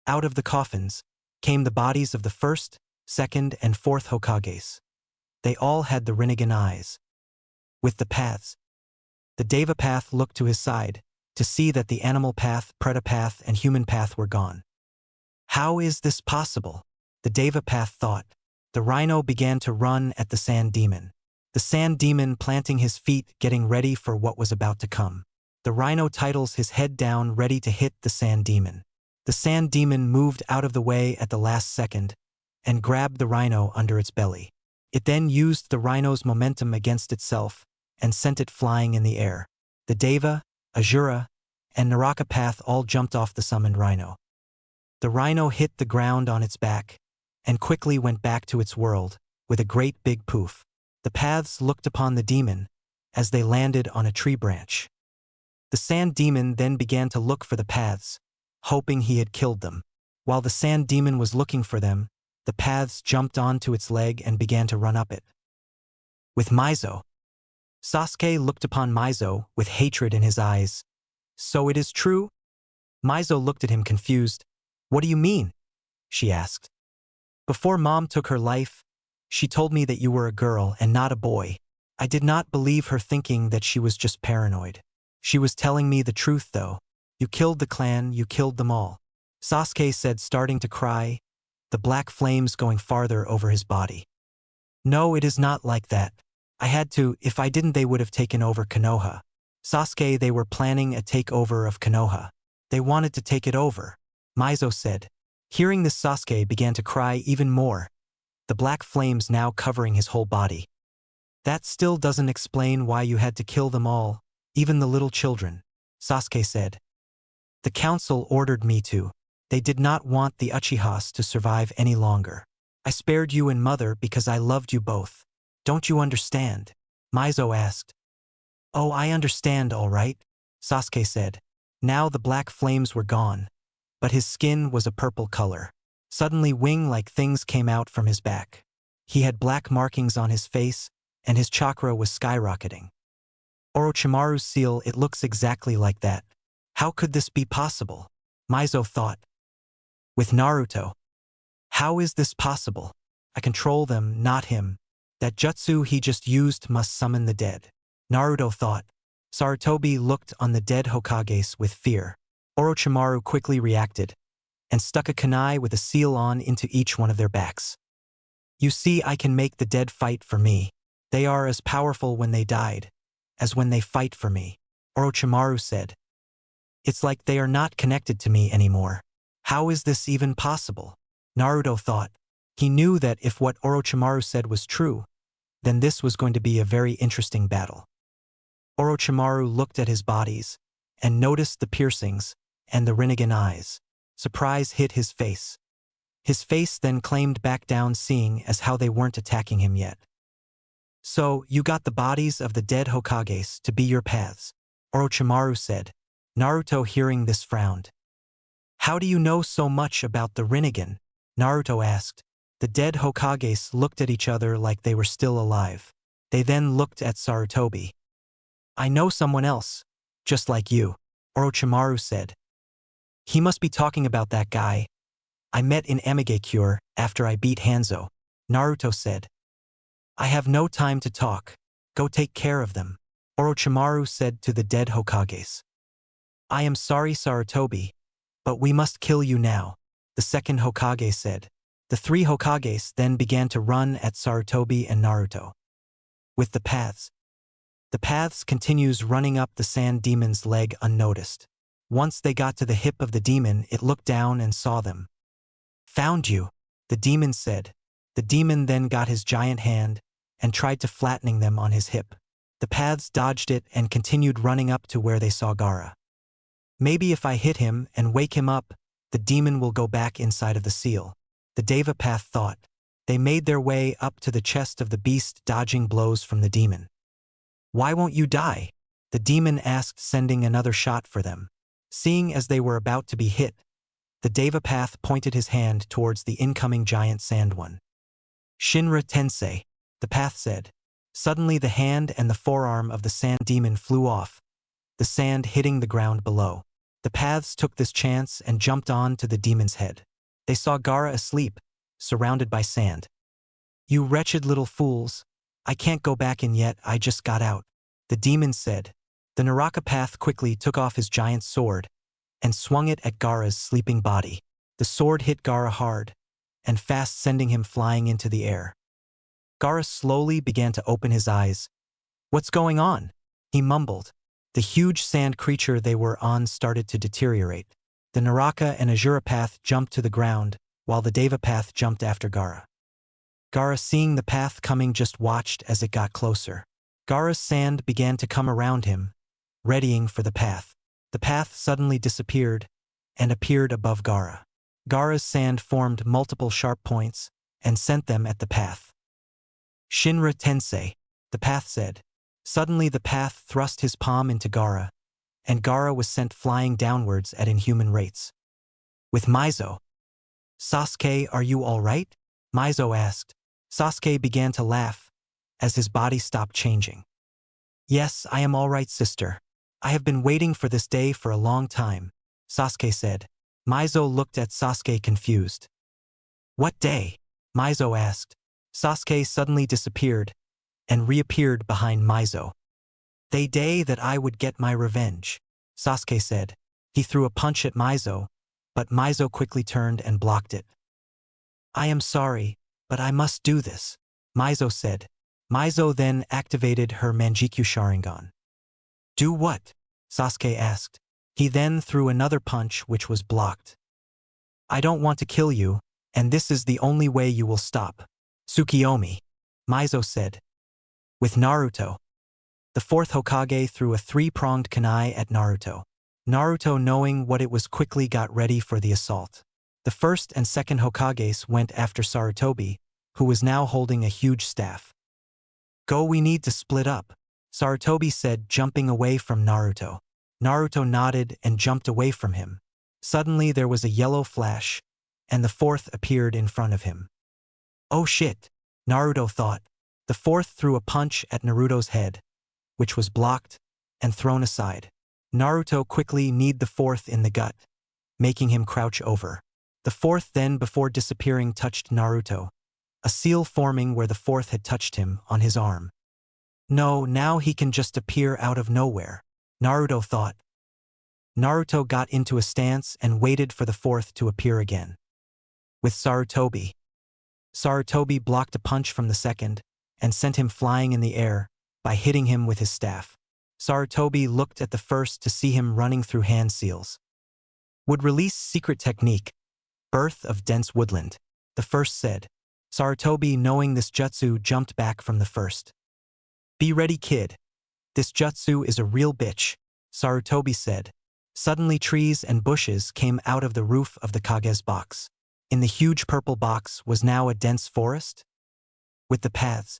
Out of the coffins came the bodies of the 1st, 2nd, and 4th Hokages. They all had the Rinnegan eyes. With the paths. The Deva path looked to his side to see that the animal path, Preta path, and human path were gone. How is this possible? The Deva path thought. The rhino began to run at the sand demon. The sand demon planting his feet, getting ready for what was about to come. The rhino titles his head down, ready to hit the sand demon. The sand demon moved out of the way at the last second and grabbed the rhino under its belly. It then used the rhino's momentum against itself and sent it flying in the air. The Deva, Azura, and Naraka path all jumped off the summoned rhino. The rhino hit the ground on its back and quickly went back to its world with a great big poof. The paths looked upon the demon as they landed on a tree branch. The sand demon then began to look for the paths, hoping he had killed them. While the sand demon was looking for them, the paths jumped onto its leg and began to run up it. With Mizo. Sasuke looked upon Mizo with hatred in his eyes. So it is true? Mizo looked at him confused. What do you mean? She asked. Before Mom took her life, she told me that you were a girl and not a boy. I did not believe her, thinking that she was just paranoid. She was telling me the truth though. You killed the clan, you killed them all. Sasuke said, starting to cry, the black flames going farther over his body. No, it is not like that. I had to. If I didn't, they would have taken over Konoha. Sasuke, they were planning a takeover of Konoha. They wanted to take it over, Mizo said. Hearing this, Sasuke began to cry even more, the black flames now covering his whole body. That still doesn't explain why you had to kill them all, even the little children, Sasuke said. The council ordered me to. They did not want the Uchihas to survive any longer. I spared you and Mother because I loved you both. Don't you understand? Mizo asked. Oh, I understand, all right, Sasuke said. Now the black flames were gone, but his skin was a purple color. Suddenly wing-like things came out from his back. He had black markings on his face, and his chakra was skyrocketing. Orochimaru's seal, it looks exactly like that. How could this be possible? Mizo thought. With Naruto. How is this possible? I control them, not him. That jutsu he just used must summon the dead. Naruto thought. Sarutobi looked on the dead Hokages with fear. Orochimaru quickly reacted and stuck a kunai with a seal on into each one of their backs. You see, I can make the dead fight for me. They are as powerful when they died as when they fight for me, Orochimaru said. It's like they are not connected to me anymore. How is this even possible? Naruto thought. He knew that if what Orochimaru said was true, then this was going to be a very interesting battle. Orochimaru looked at his bodies and noticed the piercings and the Rinnegan eyes. Surprise hit his face. His face then claimed back down, seeing as how they weren't attacking him yet. So, you got the bodies of the dead Hokages to be your paths, Orochimaru said. Naruto, hearing this, frowned. How do you know so much about the Rinnegan? Naruto asked. The dead Hokages looked at each other like they were still alive. They then looked at Sarutobi. I know someone else, just like you, Orochimaru said. He must be talking about that guy I met in Amigakure after I beat Hanzo, Naruto said. I have no time to talk. Go take care of them, Orochimaru said to the dead Hokages. I am sorry, Sarutobi, but we must kill you now, the second Hokage said. The three Hokages then began to run at Sarutobi and Naruto. With the paths continues running up the sand demon's leg unnoticed. Once they got to the hip of the demon, it looked down and saw them. Found you, the demon said. The demon then got his giant hand and tried to flattening them on his hip. The paths dodged it and continued running up to where they saw Gaara. Maybe if I hit him and wake him up, the demon will go back inside of the seal, the Deva path thought. They made their way up to the chest of the beast, dodging blows from the demon. Why won't you die? The demon asked, sending another shot for them. Seeing as they were about to be hit, the Deva path pointed his hand towards the incoming giant sand one. Shinra Tensei, the path said. Suddenly the hand and the forearm of the sand demon flew off, the sand hitting the ground below. The paths took this chance and jumped on to the demon's head. They saw Gaara asleep, surrounded by sand. You wretched little fools, I can't go back in yet, I just got out, the demon said. The Naraka path quickly took off his giant sword and swung it at Gaara's sleeping body. The sword hit Gaara hard and fast, sending him flying into the air. Gaara slowly began to open his eyes. What's going on? He mumbled. The huge sand creature they were on started to deteriorate. The Naraka and Azura path jumped to the ground, while the Deva path jumped after Gaara. Gaara, seeing the path coming, just watched as it got closer. Gaara's sand began to come around him, readying for the path. The path suddenly disappeared and appeared above Gaara. Gaara's sand formed multiple sharp points and sent them at the path. Shinra Tensei, the path said. Suddenly the path thrust his palm into Gaara, and Gaara was sent flying downwards at inhuman rates. With Mizo. Sasuke, are you all right? Mizo asked. Sasuke began to laugh as his body stopped changing. Yes, I am all right, sister. I have been waiting for this day for a long time, Sasuke said. Mizo looked at Sasuke confused. What day? Mizo asked. Sasuke suddenly disappeared and reappeared behind Mizo. The day that I would get my revenge, Sasuke said. He threw a punch at Mizo, but Mizo quickly turned and blocked it. I am sorry, but I must do this, Mizo said. Mizo then activated her Manjikyu Sharingan. Do what? Sasuke asked. He then threw another punch which was blocked. I don't want to kill you, and this is the only way you will stop. Tsukiyomi, Mizo said. With Naruto. The fourth Hokage threw a three-pronged kunai at Naruto. Naruto, knowing what it was, quickly got ready for the assault. The first and second Hokages went after Sarutobi, who was now holding a huge staff. Go, we need to split up, Sarutobi said, jumping away from Naruto. Naruto nodded and jumped away from him. Suddenly there was a yellow flash, and the fourth appeared in front of him. Oh shit, Naruto thought. The fourth threw a punch at Naruto's head, which was blocked and thrown aside. Naruto quickly kneed the fourth in the gut, making him crouch over. The fourth then, before disappearing, touched Naruto, a seal forming where the fourth had touched him on his arm. No, now he can just appear out of nowhere, Naruto thought. Naruto got into a stance and waited for the fourth to appear again. With Sarutobi. Sarutobi blocked a punch from the second and sent him flying in the air by hitting him with his staff. Sarutobi looked at the first to see him running through hand seals. Would release secret technique, birth of dense woodland, the first said. Sarutobi, knowing this jutsu, jumped back from the first. Be ready, kid. This jutsu is a real bitch, Sarutobi said. Suddenly trees and bushes came out of the roof of the Kage's box. In the huge purple box was now a dense forest. With the paths,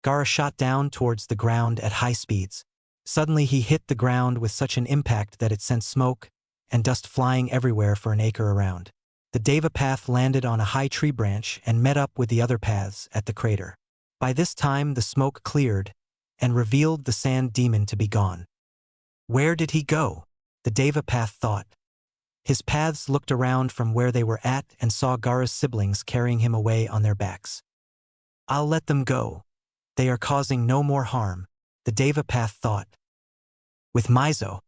Gaara shot down towards the ground at high speeds. Suddenly he hit the ground with such an impact that it sent smoke and dust flying everywhere for an acre around. The Deva path landed on a high tree branch and met up with the other paths at the crater. By this time the smoke cleared and revealed the sand demon to be gone. Where did he go? The Deva path thought. His paths looked around from where they were at and saw Gaara's siblings carrying him away on their backs. I'll let them go. They are causing no more harm, the Deva path thought. With Mizo.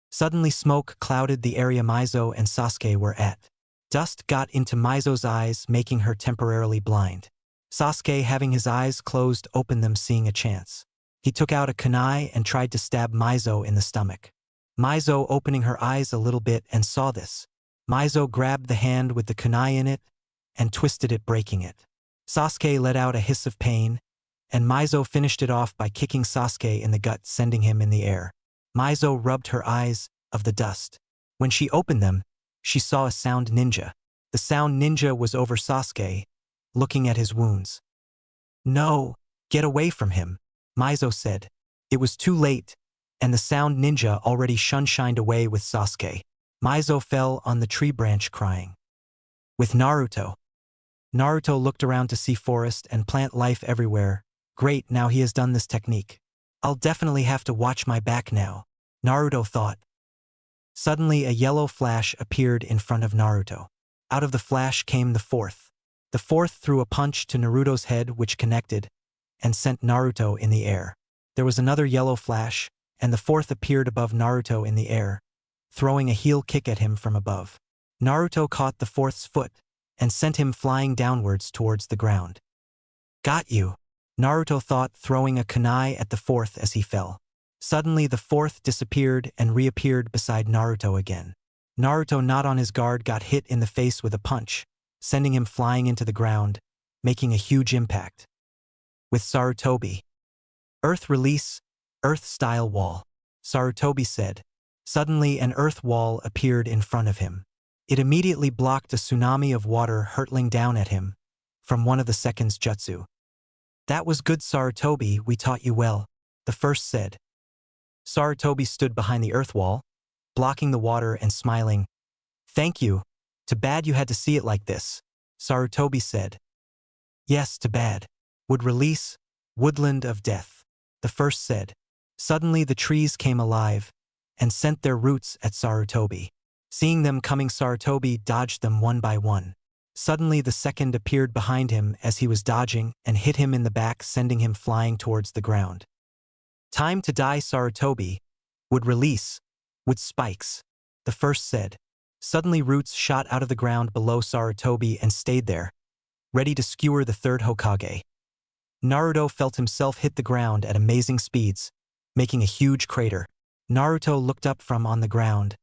Suddenly smoke clouded the area Mizo and Sasuke were at. Dust got into Mizo's eyes, making her temporarily blind. Sasuke, having his eyes closed, opened them, seeing a chance. He took out a kunai and tried to stab Mizo in the stomach. Mizo, opening her eyes a little bit and saw this. Mizo grabbed the hand with the kunai in it and twisted it, breaking it. Sasuke let out a hiss of pain, and Mizo finished it off by kicking Sasuke in the gut, sending him in the air. Mizo rubbed her eyes of the dust. When she opened them, she saw a sound ninja. The sound ninja was over Sasuke, looking at his wounds. No, get away from him, Mizo said. It was too late, and the sound ninja already shined away with Sasuke. Mizo fell on the tree branch crying. With Naruto. Naruto looked around to see forest and plant life everywhere. Great, now he has done this technique. I'll definitely have to watch my back now, Naruto thought. Suddenly a yellow flash appeared in front of Naruto. Out of the flash came the fourth. The fourth threw a punch to Naruto's head, which connected and sent Naruto in the air. There was another yellow flash, and the fourth appeared above Naruto in the air, throwing a heel kick at him from above. Naruto caught the fourth's foot and sent him flying downwards towards the ground. Got you, Naruto thought, throwing a kunai at the fourth as he fell. Suddenly the fourth disappeared and reappeared beside Naruto again. Naruto, not on his guard, got hit in the face with a punch, sending him flying into the ground, making a huge impact. With Sarutobi. Earth release, earth-style wall, Sarutobi said. Suddenly an earth wall appeared in front of him. It immediately blocked a tsunami of water hurtling down at him from one of the second's jutsu. That was good, Sarutobi, we taught you well, the first said. Sarutobi stood behind the earth wall, blocking the water and smiling. Thank you. Too bad you had to see it like this, Sarutobi said. Yes, too bad. Would release, woodland of death, the first said. Suddenly the trees came alive and sent their roots at Sarutobi. Seeing them coming, Sarutobi dodged them one by one. Suddenly the second appeared behind him as he was dodging and hit him in the back, sending him flying towards the ground. Time to die, Sarutobi. Would release, with spikes, the first said. Suddenly roots shot out of the ground below Sarutobi and stayed there, ready to skewer the third Hokage. Naruto felt himself hit the ground at amazing speeds, making a huge crater. Naruto looked up from on the ground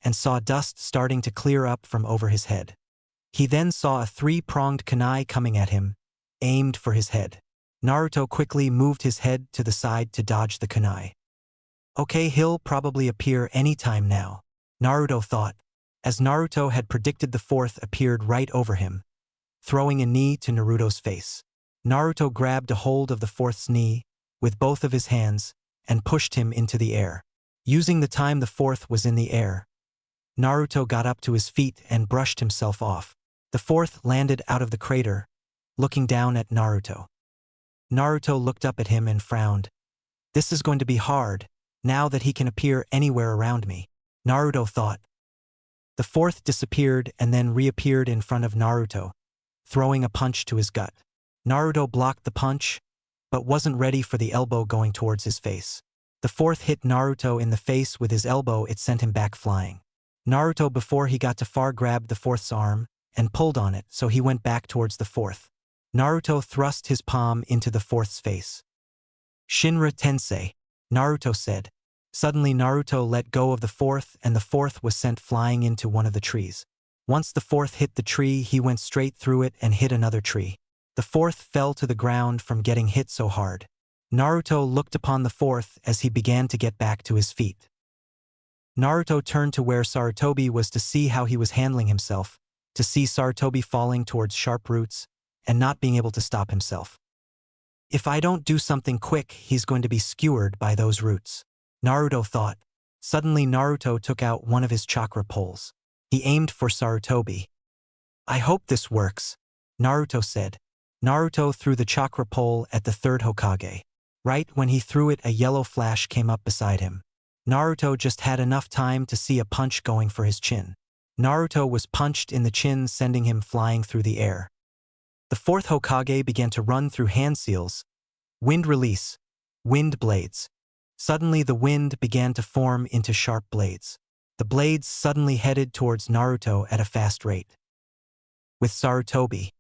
and saw dust starting to clear up from over his head. He then saw a three-pronged kunai coming at him, aimed for his head. Naruto quickly moved his head to the side to dodge the kunai. Okay, he'll probably appear anytime now, Naruto thought, as Naruto had predicted. The fourth appeared right over him, throwing a knee to Naruto's face. Naruto grabbed a hold of the fourth's knee with both of his hands and pushed him into the air. Using the time the fourth was in the air, Naruto got up to his feet and brushed himself off. The fourth landed out of the crater, looking down at Naruto. Naruto looked up at him and frowned. This is going to be hard, now that he can appear anywhere around me, Naruto thought. The fourth disappeared and then reappeared in front of Naruto, throwing a punch to his gut. Naruto blocked the punch, but wasn't ready for the elbow going towards his face. The fourth hit Naruto in the face with his elbow. It sent him back flying. Naruto, before he got too far, grabbed the fourth's arm and pulled on it, so he went back towards the fourth. Naruto thrust his palm into the fourth's face. Shinra Tensei, Naruto said. Suddenly Naruto let go of the fourth and the fourth was sent flying into one of the trees. Once the fourth hit the tree, he went straight through it and hit another tree. The fourth fell to the ground from getting hit so hard. Naruto looked upon the fourth as he began to get back to his feet. Naruto turned to where Sarutobi was to see how he was handling himself, to see Sarutobi falling towards sharp roots and not being able to stop himself. If I don't do something quick, he's going to be skewered by those roots, Naruto thought. Suddenly Naruto took out one of his chakra poles. He aimed for Sarutobi. "I hope this works," Naruto said. Naruto threw the chakra pole at the third Hokage. Right when he threw it, a yellow flash came up beside him. Naruto just had enough time to see a punch going for his chin. Naruto was punched in the chin, sending him flying through the air. The fourth Hokage began to run through hand seals. Wind release. Wind blades. Suddenly the wind began to form into sharp blades. The blades suddenly headed towards Naruto at a fast rate. With Sarutobi.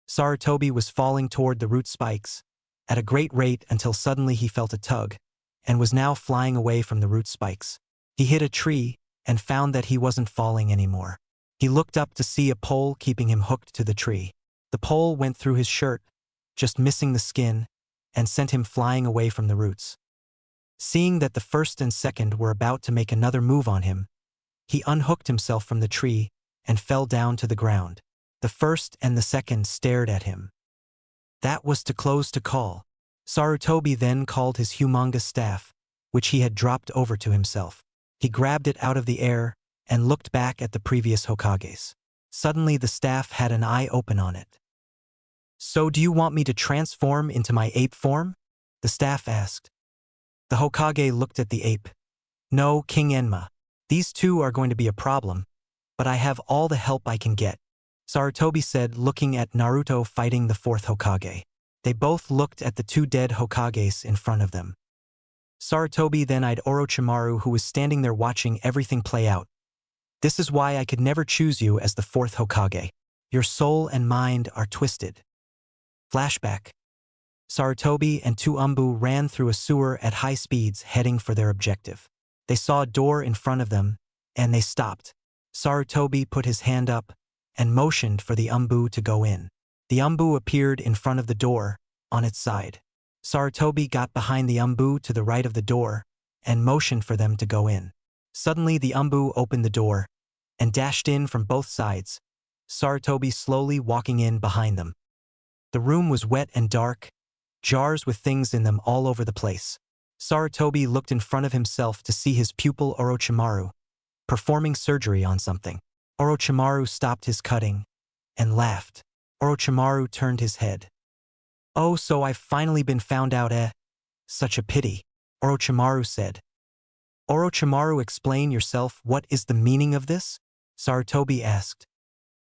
Sarutobi was falling toward the root spikes at a great rate until suddenly he felt a tug and was now flying away from the root spikes. He hit a tree and found that he wasn't falling anymore. He looked up to see a pole keeping him hooked to the tree. The pole went through his shirt, just missing the skin, and sent him flying away from the roots. Seeing that the first and second were about to make another move on him, he unhooked himself from the tree and fell down to the ground. The first and the second stared at him. That was too close to call. Sarutobi then called his humongous staff, which he had dropped over to himself. He grabbed it out of the air and looked back at the previous Hokages. Suddenly the staff had an eye open on it. "So do you want me to transform into my ape form?" the staff asked. The Hokage looked at the ape. "No, King Enma. These two are going to be a problem, but I have all the help I can get," Sarutobi said, looking at Naruto fighting the fourth Hokage. They both looked at the two dead Hokages in front of them. Sarutobi then eyed Orochimaru, who was standing there watching everything play out. "This is why I could never choose you as the fourth Hokage. Your soul and mind are twisted." Flashback. Sarutobi and two Umbu ran through a sewer at high speeds, heading for their objective. They saw a door in front of them, and they stopped. Sarutobi put his hand up and motioned for the Umbu to go in. The Umbu appeared in front of the door, on its side. Sarutobi got behind the Umbu to the right of the door and motioned for them to go in. Suddenly the Umbu opened the door and dashed in from both sides, Sarutobi slowly walking in behind them. The room was wet and dark, jars with things in them all over the place. Sarutobi looked in front of himself to see his pupil Orochimaru performing surgery on something. Orochimaru stopped his cutting and laughed. Orochimaru turned his head. "Oh, so I've finally been found out, eh? Such a pity," Orochimaru said. "Orochimaru, explain yourself. What is the meaning of this?" Sarutobi asked.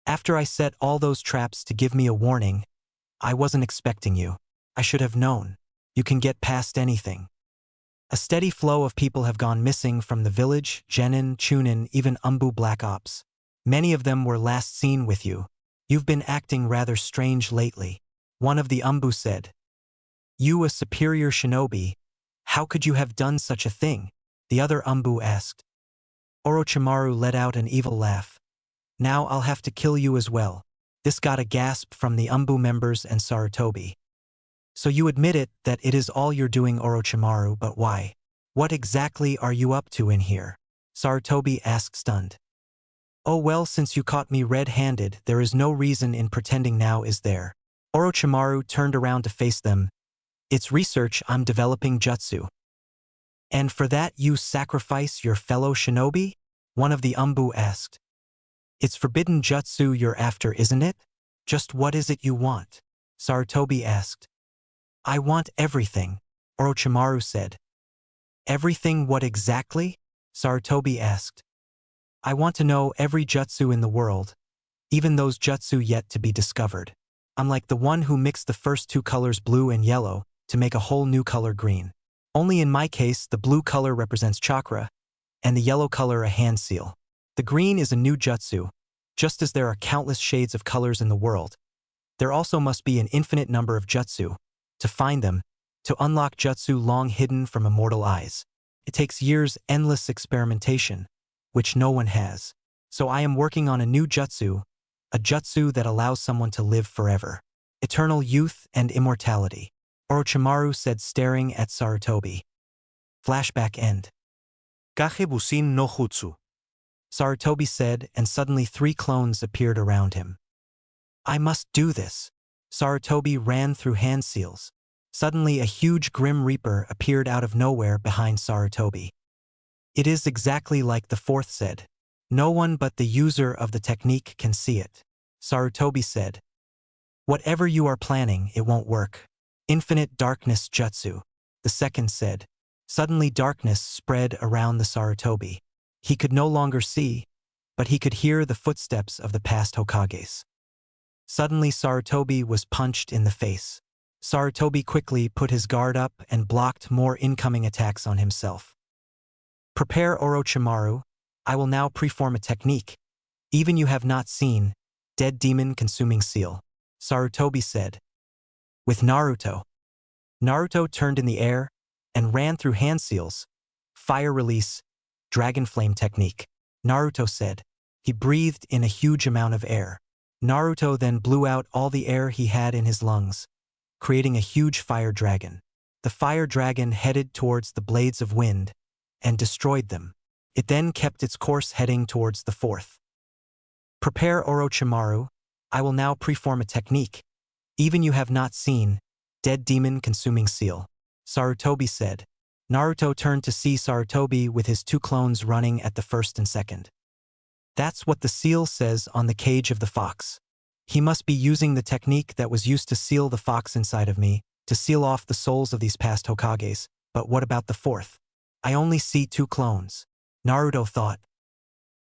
"After I set all those traps to give me a warning, I wasn't expecting you. I should have known. You can get past anything. A steady flow of people have gone missing from the village, Genin, Chunin, even Umbu Black Ops. Many of them were last seen with you. You've been acting rather strange lately," one of the Umbu said. "You, a superior shinobi, how could you have done such a thing?" the other Umbu asked. Orochimaru let out an evil laugh. "Now I'll have to kill you as well." This got a gasp from the Umbu members and Sarutobi. "So you admit it, that it is all you're doing, Orochimaru, but why? What exactly are you up to in here?" Sarutobi asked, stunned. "Oh well, since you caught me red-handed, there is no reason in pretending now, is there?" Orochimaru turned around to face them. "It's research. I'm developing jutsu." "And for that you sacrifice your fellow shinobi?" one of the Umbu asked. "It's forbidden jutsu you're after, isn't it? Just what is it you want?" Sarutobi asked. "I want everything," Orochimaru said. "Everything what exactly?" Sarutobi asked. "I want to know every jutsu in the world, even those jutsu yet to be discovered. I'm like the one who mixed the first two colors, blue and yellow, to make a whole new color, green. Only in my case, the blue color represents chakra, and the yellow color a hand seal. The green is a new jutsu. Just as there are countless shades of colors in the world, there also must be an infinite number of jutsu. To find them, to unlock jutsu long hidden from immortal eyes, it takes years, endless experimentation, which no one has. So I am working on a new jutsu, a jutsu that allows someone to live forever. Eternal youth and immortality," Orochimaru said, staring at Sarutobi. Flashback end. Kage Busin no Jutsu. Sarutobi said, and suddenly 3 clones appeared around him. "I must do this." Sarutobi ran through hand seals. Suddenly a huge Grim Reaper appeared out of nowhere behind Sarutobi. It is exactly like the fourth said. No one but the user of the technique can see it. Sarutobi said. Whatever you are planning, it won't work. Infinite darkness jutsu. The second said. Suddenly darkness spread around the Sarutobi. He could no longer see, but he could hear the footsteps of the past Hokages. Suddenly Sarutobi was punched in the face. Sarutobi quickly put his guard up and blocked more incoming attacks on himself. Prepare Orochimaru, I will now preform a technique. Even you have not seen, Dead Demon Consuming Seal. Sarutobi said. With Naruto. Naruto turned in the air and ran through hand seals. Fire release, dragon flame technique. Naruto said. He breathed in a huge amount of air. Naruto then blew out all the air he had in his lungs, creating a huge fire dragon. The fire dragon headed towards the blades of wind and destroyed them. It then kept its course heading towards the fourth. Prepare Orochimaru, I will now preform a technique. Even you have not seen, Dead Demon Consuming Seal. Sarutobi said. Naruto turned to see Sarutobi with his two clones running at the first and second. That's what the seal says on the cage of the fox. He must be using the technique that was used to seal the fox inside of me, to seal off the souls of these past Hokages, but what about the fourth? I only see two clones. Naruto thought.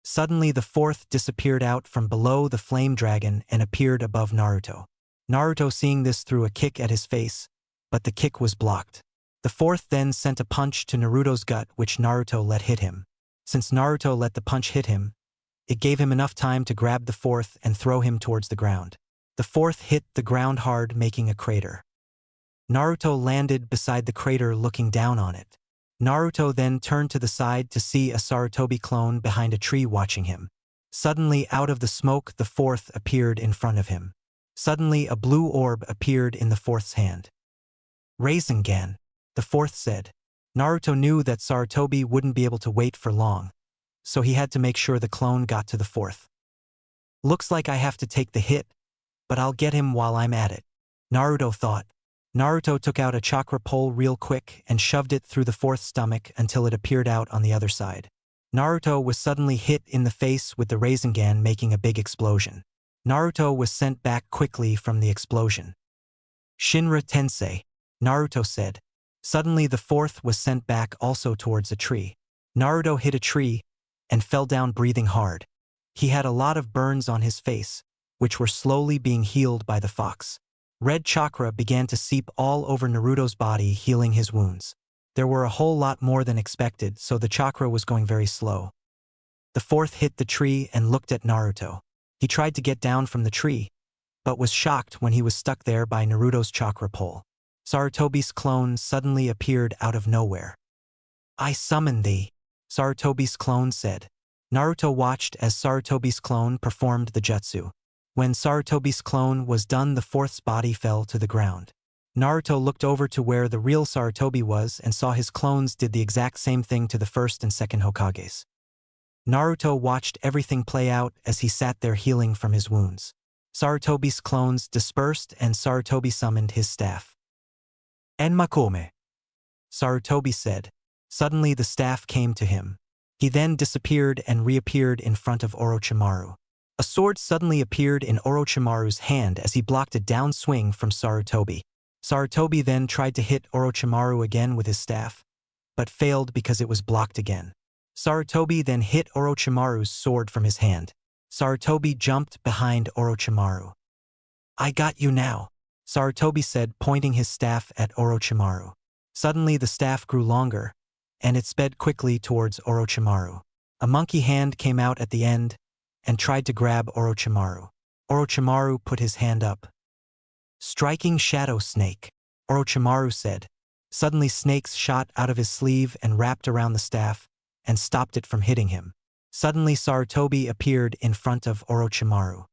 Suddenly the fourth disappeared out from below the flame dragon and appeared above Naruto. Naruto seeing this threw a kick at his face, but the kick was blocked. The fourth then sent a punch to Naruto's gut which Naruto let hit him. Since Naruto let the punch hit him, it gave him enough time to grab the fourth and throw him towards the ground. The fourth hit the ground hard, making a crater. Naruto landed beside the crater looking down on it. Naruto then turned to the side to see a Sarutobi clone behind a tree watching him. Suddenly out of the smoke the fourth appeared in front of him. Suddenly a blue orb appeared in the fourth's hand. Rasengan, the fourth said. Naruto knew that Sarutobi wouldn't be able to wait for long, so he had to make sure the clone got to the fourth. Looks like I have to take the hit, but I'll get him while I'm at it, Naruto thought. Naruto took out a chakra pole real quick and shoved it through the fourth's stomach until it appeared out on the other side. Naruto was suddenly hit in the face with the Rasengan, making a big explosion. Naruto was sent back quickly from the explosion. Shinra Tensei, Naruto said. Suddenly the fourth was sent back also towards a tree. Naruto hit a tree and fell down breathing hard. He had a lot of burns on his face, which were slowly being healed by the fox. Red chakra began to seep all over Naruto's body, healing his wounds. There were a whole lot more than expected, so the chakra was going very slow. The fourth hit the tree and looked at Naruto. He tried to get down from the tree, but was shocked when he was stuck there by Naruto's chakra pole. Sarutobi's clone suddenly appeared out of nowhere. I summon thee, Sarutobi's clone said. Naruto watched as Sarutobi's clone performed the jutsu. When Sarutobi's clone was done, the fourth's body fell to the ground. Naruto looked over to where the real Sarutobi was and saw his clones did the exact same thing to the first and second Hokages. Naruto watched everything play out as he sat there healing from his wounds. Sarutobi's clones dispersed and Sarutobi summoned his staff. Enmakome, Sarutobi said. Suddenly the staff came to him. He then disappeared and reappeared in front of Orochimaru. A sword suddenly appeared in Orochimaru's hand as he blocked a downswing from Sarutobi. Sarutobi then tried to hit Orochimaru again with his staff, but failed because it was blocked again. Sarutobi then hit Orochimaru's sword from his hand. Sarutobi jumped behind Orochimaru. I got you now, Sarutobi said, pointing his staff at Orochimaru. Suddenly the staff grew longer, and it sped quickly towards Orochimaru. A monkey hand came out at the end and tried to grab Orochimaru. Orochimaru put his hand up. Striking Shadow Snake, Orochimaru said. Suddenly snakes shot out of his sleeve and wrapped around the staff and stopped it from hitting him. Suddenly Sarutobi appeared in front of Orochimaru.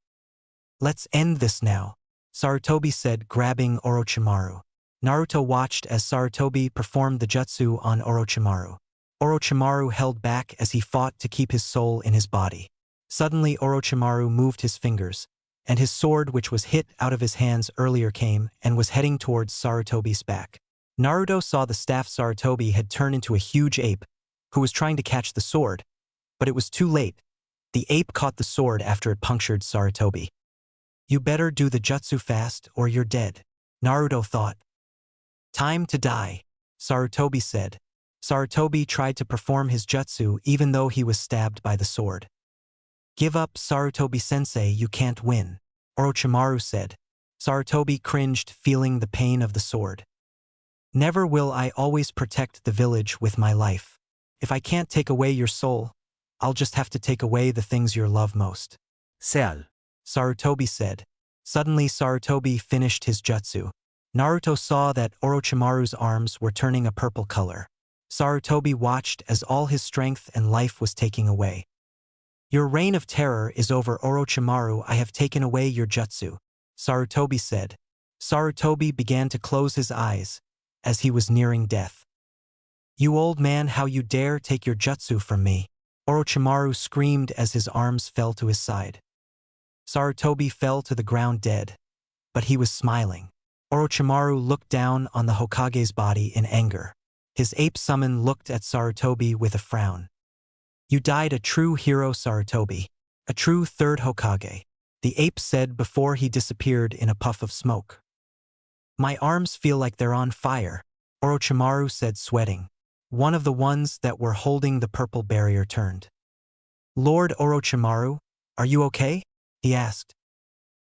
Let's end this now, Sarutobi said, grabbing Orochimaru. Naruto watched as Sarutobi performed the jutsu on Orochimaru. Orochimaru held back as he fought to keep his soul in his body. Suddenly Orochimaru moved his fingers, and his sword, which was hit out of his hands earlier, came and was heading towards Sarutobi's back. Naruto saw the staff Sarutobi had turned into a huge ape, who was trying to catch the sword, but it was too late. The ape caught the sword after it punctured Sarutobi. You better do the jutsu fast or you're dead, Naruto thought. Time to die, Sarutobi said. Sarutobi tried to perform his jutsu even though he was stabbed by the sword. Give up, Sarutobi-sensei, you can't win, Orochimaru said. Sarutobi cringed, feeling the pain of the sword. Never will I always protect the village with my life. If I can't take away your soul, I'll just have to take away the things you love most. Seal, Sarutobi said. Suddenly Sarutobi finished his jutsu. Naruto saw that Orochimaru's arms were turning a purple color. Sarutobi watched as all his strength and life was taking away. Your reign of terror is over, Orochimaru. I have taken away your jutsu, Sarutobi said. Sarutobi began to close his eyes, as he was nearing death. You old man, how you dare take your jutsu from me, Orochimaru screamed as his arms fell to his side. Sarutobi fell to the ground dead, but he was smiling. Orochimaru looked down on the Hokage's body in anger. His ape summon looked at Sarutobi with a frown. You died a true hero, Sarutobi, a true third Hokage, the ape said before he disappeared in a puff of smoke. My arms feel like they're on fire, Orochimaru said, sweating. One of the ones that were holding the purple barrier turned. Lord Orochimaru, are you okay? He asked.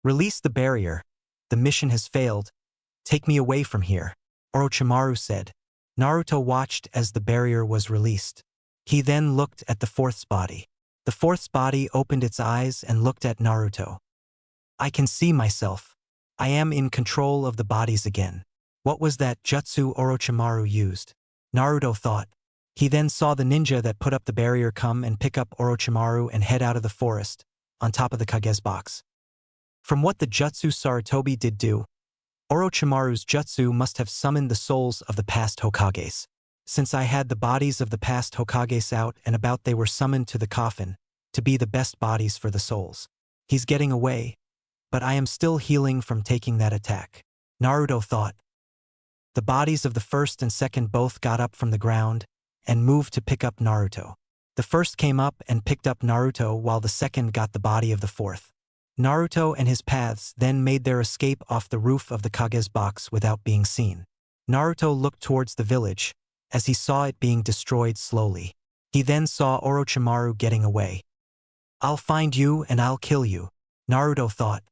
Release the barrier. The mission has failed. Take me away from here, Orochimaru said. Naruto watched as the barrier was released. He then looked at the fourth's body. The fourth's body opened its eyes and looked at Naruto. I can see myself. I am in control of the bodies again. What was that jutsu Orochimaru used? Naruto thought. He then saw the ninja that put up the barrier come and pick up Orochimaru and head out of the forest, on top of the Kage's box. From what the jutsu Sarutobi did do, Orochimaru's jutsu must have summoned the souls of the past Hokages. Since I had the bodies of the past Hokages out and about, they were summoned to the coffin, to be the best bodies for the souls. He's getting away, but I am still healing from taking that attack, Naruto thought. The bodies of the first and second both got up from the ground and moved to pick up Naruto. The first came up and picked up Naruto while the second got the body of the fourth. Naruto and his paths then made their escape off the roof of the Kage's box without being seen. Naruto looked towards the village, as he saw it being destroyed slowly. He then saw Orochimaru getting away. I'll find you and I'll kill you, Naruto thought.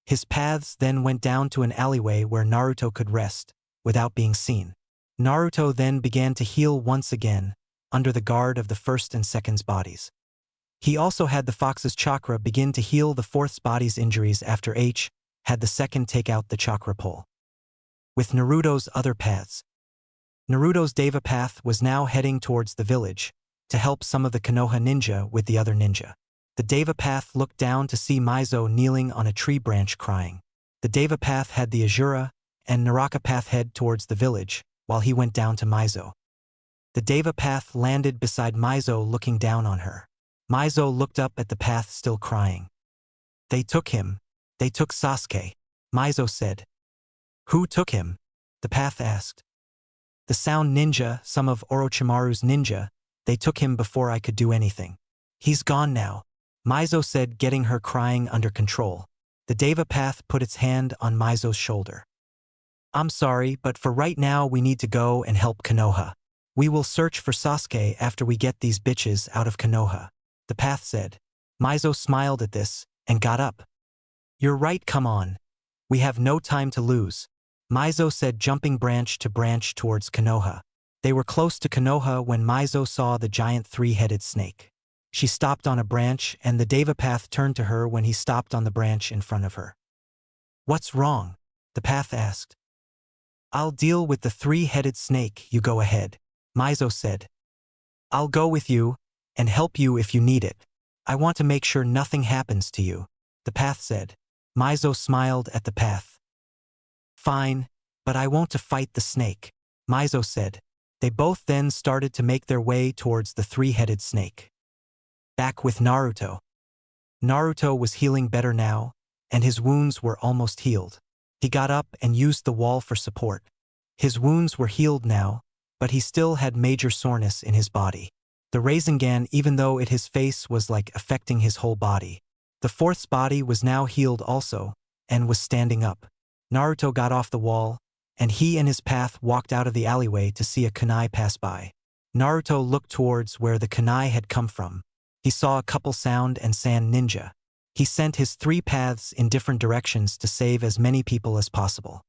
His paths then went down to an alleyway where Naruto could rest, without being seen. Naruto then began to heal once again, under the guard of the first and second's bodies. He also had the fox's chakra begin to heal the fourth's body's injuries after H had the second take out the chakra pole. With Naruto's other paths, Naruto's Deva path was now heading towards the village, to help some of the Konoha ninja with the other ninja. The Deva path looked down to see Mizo kneeling on a tree branch crying. The Deva path had the Azura and Naraka path head towards the village, while he went down to Mizo. The Deva path landed beside Mizo looking down on her. Mizo looked up at the path still crying. They took him. They took Sasuke, Mizo said. Who took him? The path asked. The sound ninja, some of Orochimaru's ninja, they took him before I could do anything. He's gone now, Mizo said, getting her crying under control. The Deva path put its hand on Mizo's shoulder. I'm sorry, but for right now we need to go and help Konoha. We will search for Sasuke after we get these bitches out of Konoha, the path said. Mizo smiled at this and got up. You're right, come on. We have no time to lose, Mizo said, jumping branch to branch towards Konoha. They were close to Konoha when Mizo saw the giant three-headed snake. She stopped on a branch and the Deva path turned to her when he stopped on the branch in front of her. What's wrong? The path asked. I'll deal with the three-headed snake, you go ahead, Mizo said. I'll go with you and help you if you need it. I want to make sure nothing happens to you, the path said. Mizo smiled at the path. Fine, but I won't to fight the snake, Mizo said. They both then started to make their way towards the three-headed snake. Back with Naruto. Naruto was healing better now, and his wounds were almost healed. He got up and used the wall for support. His wounds were healed now, but he still had major soreness in his body. The Rasengan, even though his face was like affecting his whole body. The fourth's body was now healed also, and was standing up. Naruto got off the wall, and he and his path walked out of the alleyway to see a kunai pass by. Naruto looked towards where the kunai had come from. He saw a couple sound and sand ninja. He sent his 3 paths in different directions to save as many people as possible.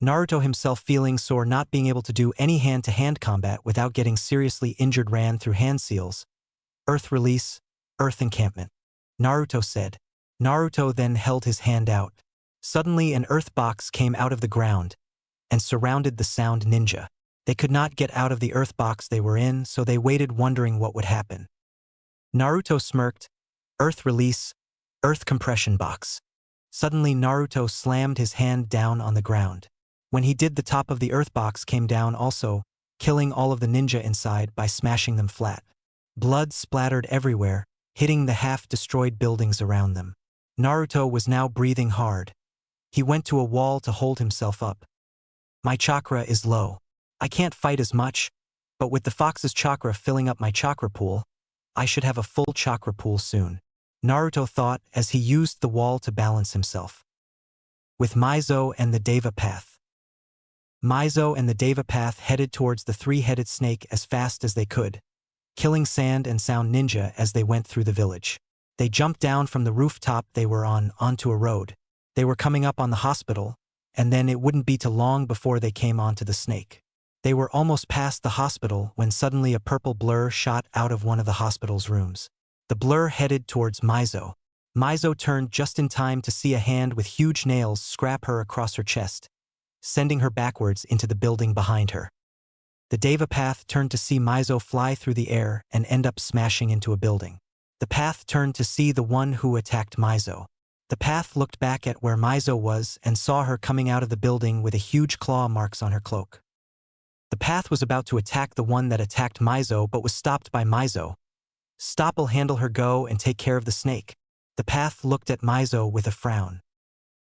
Naruto himself, feeling sore not being able to do any hand-to-hand combat without getting seriously injured, ran through hand seals. Earth release, earth encampment. Naruto said. Naruto then held his hand out. Suddenly an earth box came out of the ground and surrounded the sound ninja. They could not get out of the earth box they were in, so they waited wondering what would happen. Naruto smirked. Earth release, earth compression box. Suddenly Naruto slammed his hand down on the ground. When he did, the top of the earth box came down also, killing all of the ninja inside by smashing them flat. Blood splattered everywhere, hitting the half-destroyed buildings around them. Naruto was now breathing hard. He went to a wall to hold himself up. My chakra is low. I can't fight as much, but with the fox's chakra filling up my chakra pool, I should have a full chakra pool soon. Naruto thought as he used the wall to balance himself. With Mizo and the Deva Path. Mizo and the Deva Path headed towards the 3-headed snake as fast as they could, killing sand and sound ninja as they went through the village. They jumped down from the rooftop they were on onto a road. They were coming up on the hospital, and then it wouldn't be too long before they came onto the snake. They were almost past the hospital when suddenly a purple blur shot out of one of the hospital's rooms. The blur headed towards Mizo. Mizo turned just in time to see a hand with huge nails scrap her across her chest, sending her backwards into the building behind her. The Deva Path turned to see Mizo fly through the air and end up smashing into a building. The Path turned to see the one who attacked Mizo. The Path looked back at where Mizo was and saw her coming out of the building with a huge claw marks on her cloak. The Path was about to attack the one that attacked Mizo but was stopped by Mizo. Stop, I'll handle her, go and take care of the snake. The Path looked at Mizo with a frown.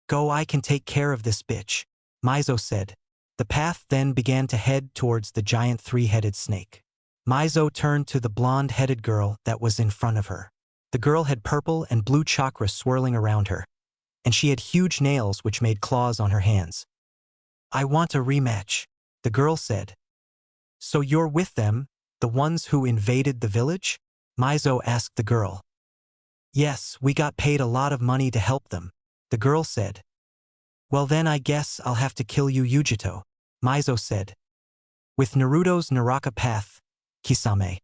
Go, I can take care of this bitch, Mizo said. The Path then began to head towards the giant 3-headed snake. Mizo turned to the blonde-headed girl that was in front of her. The girl had purple and blue chakra swirling around her, and she had huge nails which made claws on her hands. I want a rematch, the girl said. So you're with them, the ones who invaded the village? Mizo asked the girl. Yes, we got paid a lot of money to help them, the girl said. Well then I guess I'll have to kill you, Yujito, Mizo said. With Naruto's Naraka Path, Kisame.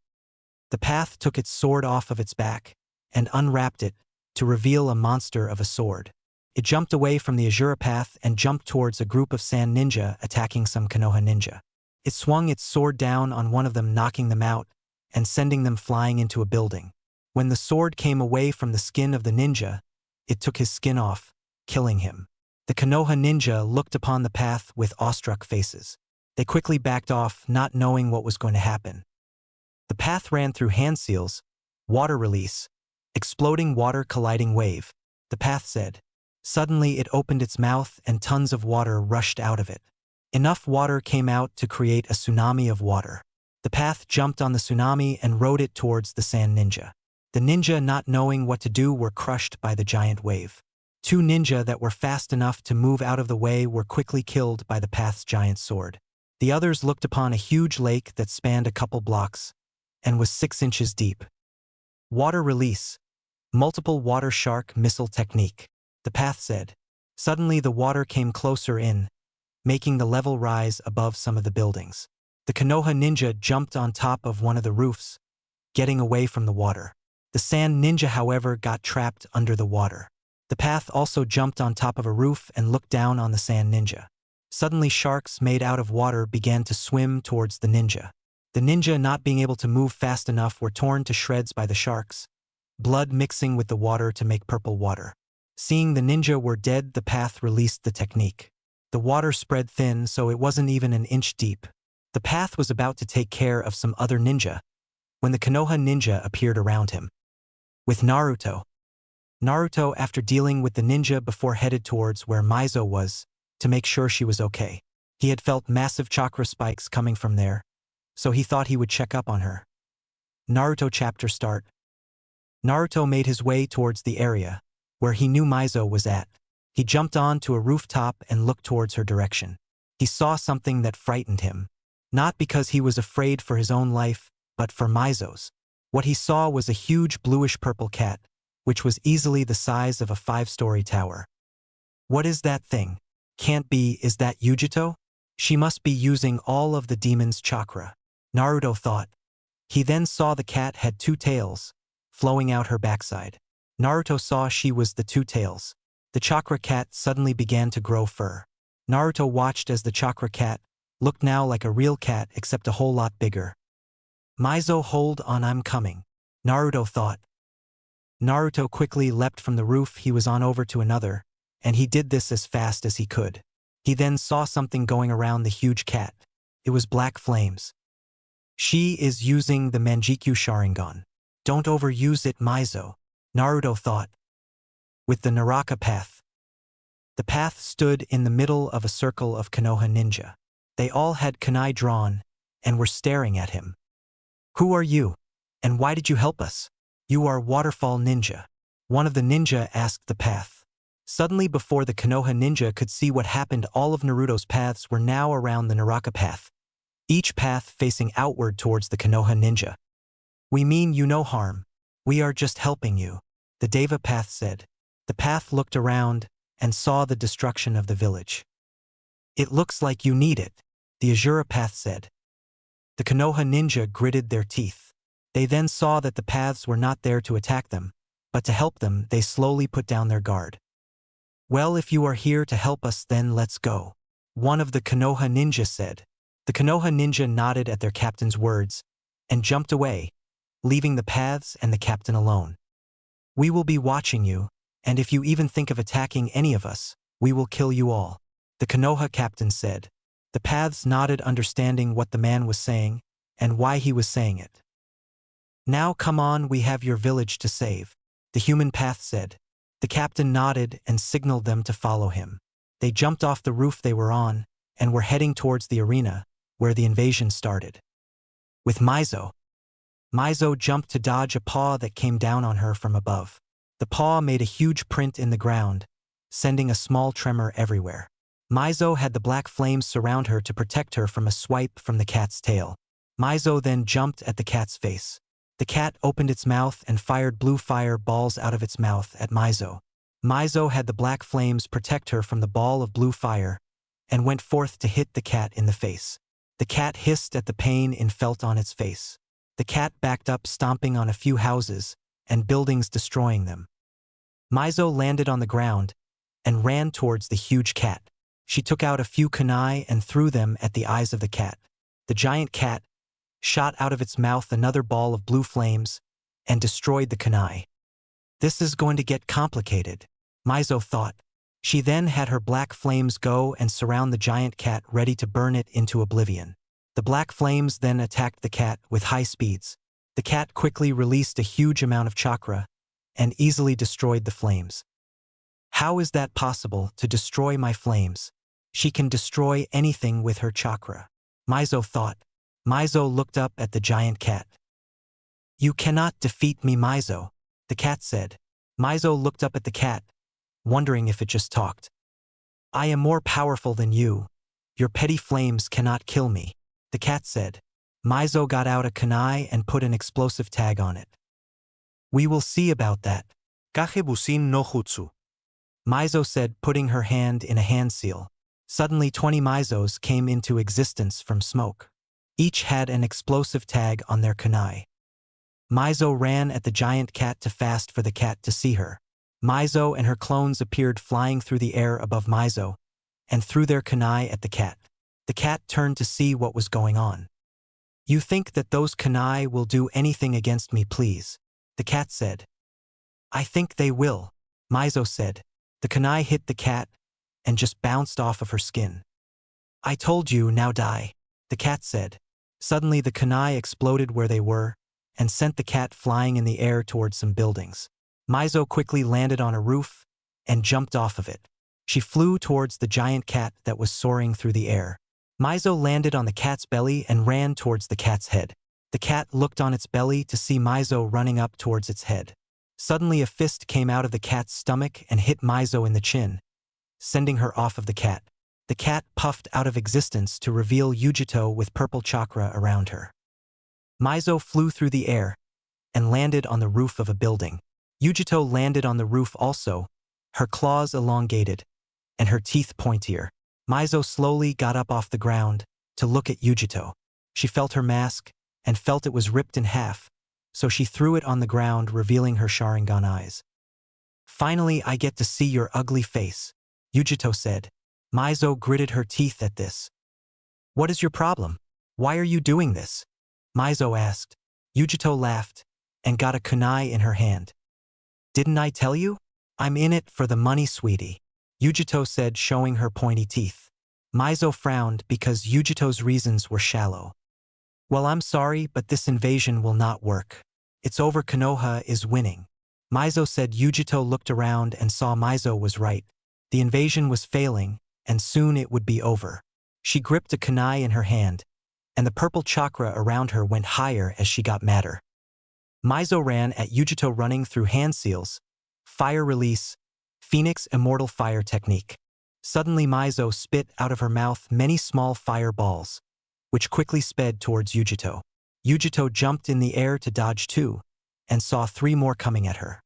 The Path took its sword off of its back and unwrapped it to reveal a monster of a sword. It jumped away from the Azura Path and jumped towards a group of sand ninja attacking some Konoha ninja. It swung its sword down on one of them, knocking them out and sending them flying into a building. When the sword came away from the skin of the ninja, it took his skin off, killing him. The Konoha ninja looked upon the Path with awestruck faces. They quickly backed off, not knowing what was going to happen. The Path ran through hand seals, water release, exploding water colliding wave, the Path said. Suddenly it opened its mouth and tons of water rushed out of it. Enough water came out to create a tsunami of water. The Path jumped on the tsunami and rode it towards the sand ninja. The ninja, not knowing what to do, were crushed by the giant wave. 2 ninja that were fast enough to move out of the way were quickly killed by the Path's giant sword. The others looked upon a huge lake that spanned a couple blocks and was 6 inches deep. Water release. Multiple water shark missile technique, the Path said. Suddenly the water came closer in, making the level rise above some of the buildings. The Konoha ninja jumped on top of one of the roofs, getting away from the water. The sand ninja, however, got trapped under the water. The Path also jumped on top of a roof and looked down on the sand ninja. Suddenly sharks made out of water began to swim towards the ninja. The ninja, not being able to move fast enough, were torn to shreds by the sharks, blood mixing with the water to make purple water. Seeing the ninja were dead, the Path released the technique. The water spread thin, so it wasn't even an inch deep. The Path was about to take care of some other ninja when the Konoha ninja appeared around him. With Naruto. Naruto, after dealing with the ninja before, headed towards where Mizo was to make sure she was okay. He had felt massive chakra spikes coming from there, so he thought he would check up on her. Naruto chapter start. Naruto made his way towards the area where he knew Mizo was at. He jumped on to a rooftop and looked towards her direction. He saw something that frightened him, not because he was afraid for his own life, but for Mizo's. What he saw was a huge bluish-purple cat, which was easily the size of a 5-story tower. What is that thing? Can't be, is that Yujito? She must be using all of the demon's chakra, Naruto thought. He then saw the cat had 2 tails, flowing out her backside. Naruto saw she was the 2 tails. The chakra cat suddenly began to grow fur. Naruto watched as the chakra cat looked now like a real cat except a whole lot bigger. Mizo, hold on, I'm coming, Naruto thought. Naruto quickly leapt from the roof he was on over to another, and he did this as fast as he could. He then saw something going around the huge cat. It was black flames. She is using the Manjikyu Sharingan. Don't overuse it, Mizo, Naruto thought. With the Naraka path. The path stood in the middle of a circle of Konoha ninja. They all had kunai drawn and were staring at him. Who are you? And why did you help us? You are Waterfall Ninja. One of the ninja asked the path. Suddenly, before the Konoha ninja could see what happened, all of Naruto's paths were now around the Naraka path, each path facing outward towards the Konoha ninja. We mean you no harm. We are just helping you, the Deva path said. The path looked around and saw the destruction of the village. It looks like you need it, the Azura path said. The Konoha ninja gritted their teeth. They then saw that the paths were not there to attack them, but to help them. They slowly put down their guard. Well, if you are here to help us, then let's go, one of the Konoha ninja said. The Konoha ninja nodded at their captain's words and jumped away, leaving the paths and the captain alone. We will be watching you, and if you even think of attacking any of us, we will kill you all, the Konoha captain said. The paths nodded, understanding what the man was saying and why he was saying it. Now come on, we have your village to save, the human path said. The captain nodded and signaled them to follow him. They jumped off the roof they were on and were heading towards the arena where the invasion started. With Mizo. Mizo jumped to dodge a paw that came down on her from above. The paw made a huge print in the ground, sending a small tremor everywhere. Mizo had the black flames surround her to protect her from a swipe from the cat's tail. Mizo then jumped at the cat's face. The cat opened its mouth and fired blue fire balls out of its mouth at Mizo. Mizo had the black flames protect her from the ball of blue fire and went forth to hit the cat in the face. The cat hissed at the pain it felt on its face. The cat backed up, stomping on a few houses and buildings, destroying them. Mizo landed on the ground and ran towards the huge cat. She took out a few kunai and threw them at the eyes of the cat. The giant cat shot out of its mouth another ball of blue flames and destroyed the kunai. This is going to get complicated, Mizo thought. She then had her black flames go and surround the giant cat, ready to burn it into oblivion. The black flames then attacked the cat with high speeds. The cat quickly released a huge amount of chakra and easily destroyed the flames. How is that possible, to destroy my flames? She can destroy anything with her chakra, Mizo thought. Mizo looked up at the giant cat. You cannot defeat me, Mizo, the cat said. Mizo looked up at the cat, wondering if it just talked. I am more powerful than you. Your petty flames cannot kill me, the cat said. Mizo got out a kunai and put an explosive tag on it. We will see about that. Kagebusin no jutsu. Mizo said, putting her hand in a hand seal. Suddenly 20 Mizos came into existence from smoke. Each had an explosive tag on their kunai. Mizo ran at the giant cat to fast for the cat to see her. Mizo and her clones appeared flying through the air above Mizo and threw their kunai at the cat. The cat turned to see what was going on. You think that those kunai will do anything against me, please? The cat said. I think they will, Mizo said. The kunai hit the cat and just bounced off of her skin. I told you, now die, the cat said. Suddenly the kunai exploded where they were and sent the cat flying in the air towards some buildings. Mizo quickly landed on a roof and jumped off of it. She flew towards the giant cat that was soaring through the air. Mizo landed on the cat's belly and ran towards the cat's head. The cat looked on its belly to see Mizo running up towards its head. Suddenly a fist came out of the cat's stomach and hit Mizo in the chin, sending her off of the cat. The cat puffed out of existence to reveal Yujito with purple chakra around her. Mizo flew through the air and landed on the roof of a building. Yujito landed on the roof also, her claws elongated and her teeth pointier. Mizo slowly got up off the ground to look at Yujito. She felt her mask and felt it was ripped in half, so she threw it on the ground, revealing her Sharingan eyes. "Finally, I get to see your ugly face," Yujito said. Mizo gritted her teeth at this. "What is your problem? Why are you doing this?" Mizo asked. Yujito laughed and got a kunai in her hand. "Didn't I tell you? I'm in it for the money, sweetie," Yujito said, showing her pointy teeth. Mizo frowned because Yujito's reasons were shallow. "Well, I'm sorry, but this invasion will not work. It's over. Konoha is winning," Mizo said. Yujito looked around and saw Mizo was right. The invasion was failing, and soon it would be over. She gripped a kunai in her hand, and the purple chakra around her went higher as she got madder. Mizo ran at Yujito, running through hand seals, fire release, Phoenix immortal fire technique. Suddenly Mizo spit out of her mouth many small fire balls, which quickly sped towards Yujito. Yujito jumped in the air to dodge too, and saw 3 more coming at her.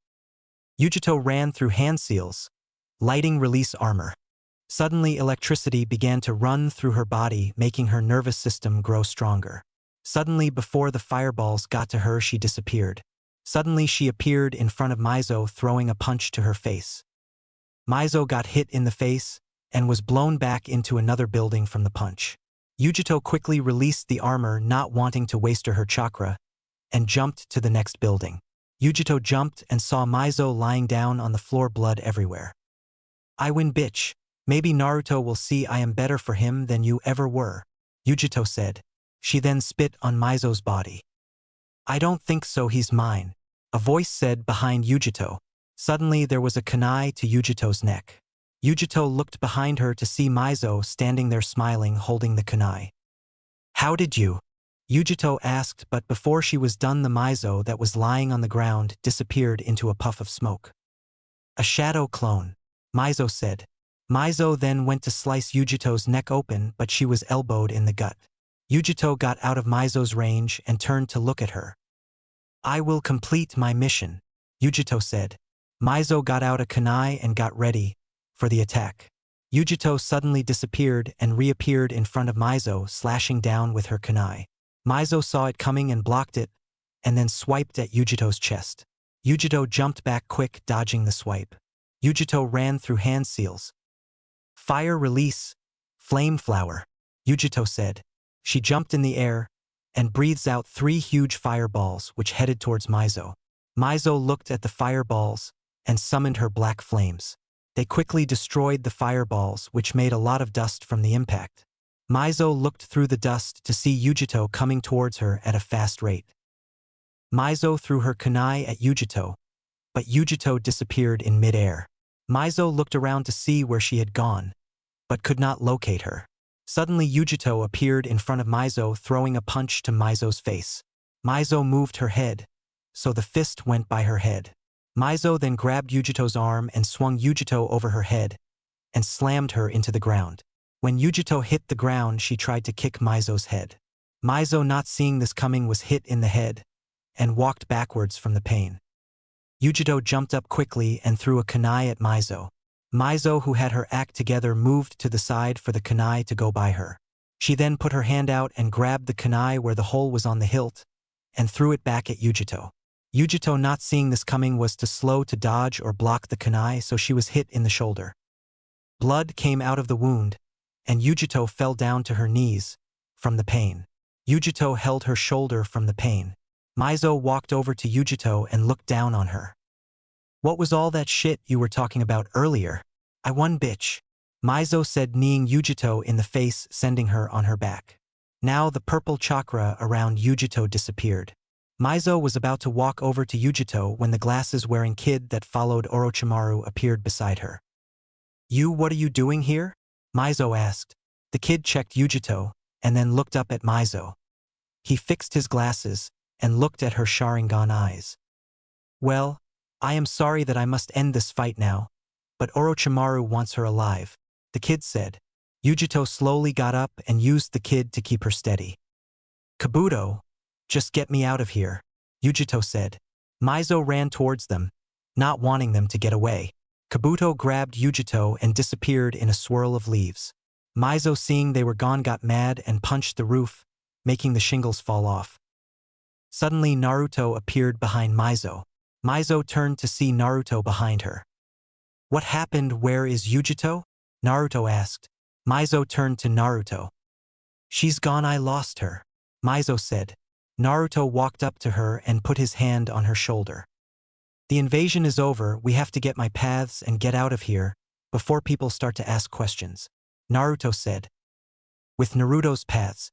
Yujito ran through hand seals, lighting release armor. Suddenly electricity began to run through her body, making her nervous system grow stronger. Suddenly, before the fireballs got to her, she disappeared. Suddenly she appeared in front of Mizo, throwing a punch to her face. Mizo got hit in the face and was blown back into another building from the punch. Yujito quickly released the armor, not wanting to waste her chakra, and jumped to the next building. Yujito jumped and saw Mizo lying down on the floor, blood everywhere. "I win, bitch. Maybe Naruto will see I am better for him than you ever were," Yujito said. She then spit on Mizo's body. "I don't think so, he's mine," a voice said behind Yujito. Suddenly there was a kunai to Yujito's neck. Yujito looked behind her to see Mizo standing there smiling, holding the kunai. "How did you?" Yujito asked, but before she was done, the Mizo that was lying on the ground disappeared into a puff of smoke. "A shadow clone," Mizo said. Mizo then went to slice Yujito's neck open, but she was elbowed in the gut. Yujito got out of Mizo's range and turned to look at her. "I will complete my mission," Yujito said. Mizo got out a kunai and got ready for the attack. Yujito suddenly disappeared and reappeared in front of Mizo, slashing down with her kunai. Mizo saw it coming and blocked it, and then swiped at Yujito's chest. Yujito jumped back quick, dodging the swipe. Yujito ran through hand seals. "Fire release, flame flower," Yujito said. She jumped in the air and breathes out 3 huge fireballs which headed towards Mizo. Mizo looked at the fireballs and summoned her black flames. They quickly destroyed the fireballs, which made a lot of dust from the impact. Mizo looked through the dust to see Yujito coming towards her at a fast rate. Mizo threw her kunai at Yujito, but Yujito disappeared in mid-air. Mizo looked around to see where she had gone, but could not locate her. Suddenly Yujito appeared in front of Mizo, throwing a punch to Mizo's face. Mizo moved her head, so the fist went by her head. Mizo then grabbed Yujito's arm and swung Yujito over her head and slammed her into the ground. When Yujito hit the ground, she tried to kick Mizo's head. Mizo, not seeing this coming, was hit in the head and walked backwards from the pain. Yujito jumped up quickly and threw a kunai at Mizo. Mizo, who had her act together, moved to the side for the kunai to go by her. She then put her hand out and grabbed the kunai where the hole was on the hilt and threw it back at Yujito. Yujito, not seeing this coming, was too slow to dodge or block the kunai, so she was hit in the shoulder. Blood came out of the wound, and Yujito fell down to her knees from the pain. Yujito held her shoulder from the pain. Mizo walked over to Yujito and looked down on her. "What was all that shit you were talking about earlier? I won, bitch," Mizo said, kneeing Yujito in the face, sending her on her back. Now the purple chakra around Yujito disappeared. Mizo was about to walk over to Yujito when the glasses-wearing kid that followed Orochimaru appeared beside her. What are you doing here?" Mizo asked. The kid checked Yujito and then looked up at Mizo. He fixed his glasses and looked at her Sharingan eyes. Well, I am sorry that I must end this fight now, but Orochimaru wants her alive, the kid said. Yujito slowly got up and used the kid to keep her steady. Kabuto, just get me out of here, Yujito said. Mizo ran towards them, not wanting them to get away. Kabuto grabbed Yujito and disappeared in a swirl of leaves. Mizo, seeing they were gone, got mad and punched the roof, making the shingles fall off. Suddenly Naruto appeared behind Mizo. Mizo turned to see Naruto behind her. What happened? Where is Yujito? Naruto asked. Mizo turned to Naruto. She's gone, I lost her, Mizo said. Naruto walked up to her and put his hand on her shoulder. The invasion is over, we have to get my paths and get out of here before people start to ask questions, Naruto said. With Naruto's paths.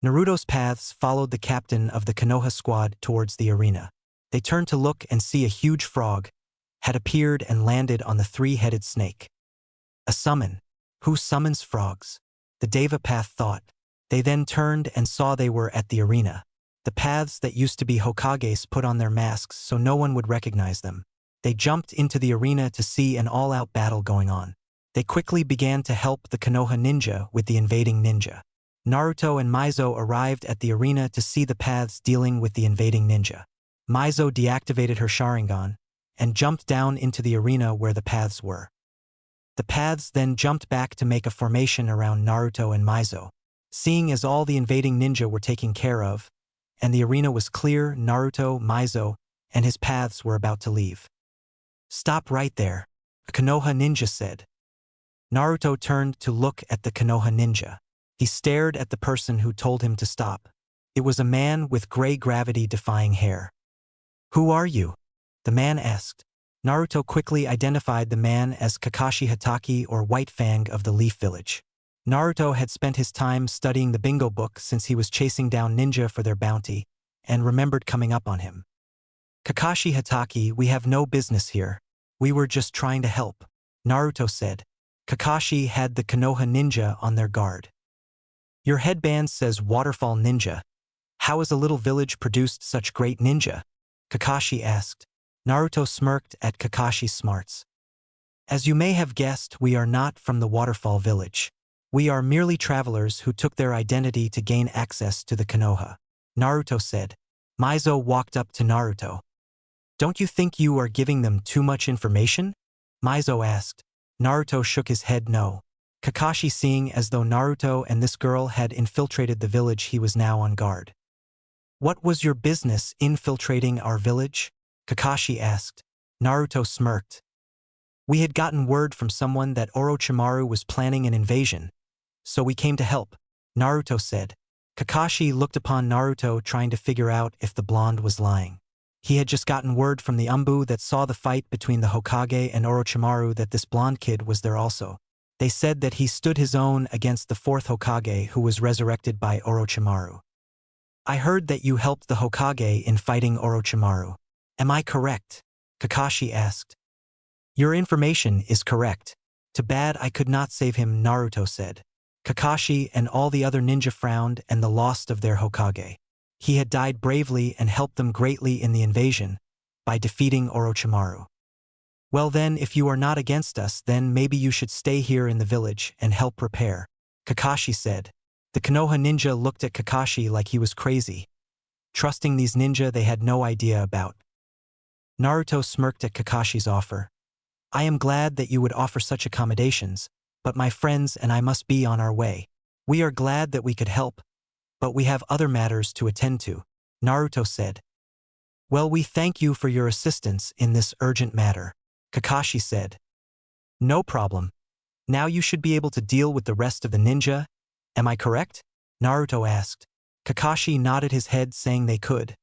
Naruto's paths followed the captain of the Konoha squad towards the arena. They turned to look and see a huge frog had appeared and landed on the three-headed snake. A summon. Who summons frogs? The Deva path thought. They then turned and saw they were at the arena. The paths that used to be Hokages put on their masks so no one would recognize them. They jumped into the arena to see an all-out battle going on. They quickly began to help the Konoha ninja with the invading ninja. Naruto and Mizo arrived at the arena to see the paths dealing with the invading ninja. Mizo deactivated her Sharingan and jumped down into the arena where the paths were. The paths then jumped back to make a formation around Naruto and Mizo. Seeing as all the invading ninja were taken care of, and the arena was clear, Naruto, Mizo, and his paths were about to leave. Stop right there, a Konoha ninja said. Naruto turned to look at the Konoha ninja. He stared at the person who told him to stop. It was a man with gray gravity-defying hair. Who are you? The man asked. Naruto quickly identified the man as Kakashi Hatake, or White Fang of the Leaf Village. Naruto had spent his time studying the bingo book since he was chasing down ninja for their bounty, and remembered coming up on him. Kakashi Hatake, we have no business here. We were just trying to help, Naruto said. Kakashi had the Konoha ninja on their guard. Your headband says Waterfall Ninja. How has a little village produced such great ninja? Kakashi asked. Naruto smirked at Kakashi's smarts. As you may have guessed, we are not from the Waterfall Village. We are merely travelers who took their identity to gain access to the Konoha, Naruto said. Mizo walked up to Naruto. Don't you think you are giving them too much information? Mizo asked. Naruto shook his head no. Kakashi, seeing as though Naruto and this girl had infiltrated the village, he was now on guard. What was your business infiltrating our village? Kakashi asked. Naruto smirked. We had gotten word from someone that Orochimaru was planning an invasion, so we came to help, Naruto said. Kakashi looked upon Naruto, trying to figure out if the blonde was lying. He had just gotten word from the Umbu that saw the fight between the Hokage and Orochimaru that this blonde kid was there also. They said that he stood his own against the fourth Hokage who was resurrected by Orochimaru. I heard that you helped the Hokage in fighting Orochimaru. Am I correct? Kakashi asked. Your information is correct. Too bad I could not save him, Naruto said. Kakashi and all the other ninja frowned and the loss of their Hokage. He had died bravely and helped them greatly in the invasion by defeating Orochimaru. Well then, if you are not against us, then maybe you should stay here in the village and help prepare, Kakashi said. The Konoha ninja looked at Kakashi like he was crazy, trusting these ninja they had no idea about. Naruto smirked at Kakashi's offer. I am glad that you would offer such accommodations, but my friends and I must be on our way. We are glad that we could help, but we have other matters to attend to, Naruto said. Well, we thank you for your assistance in this urgent matter, Kakashi said. No problem. Now you should be able to deal with the rest of the ninja, am I correct? Naruto asked. Kakashi nodded his head, saying they could,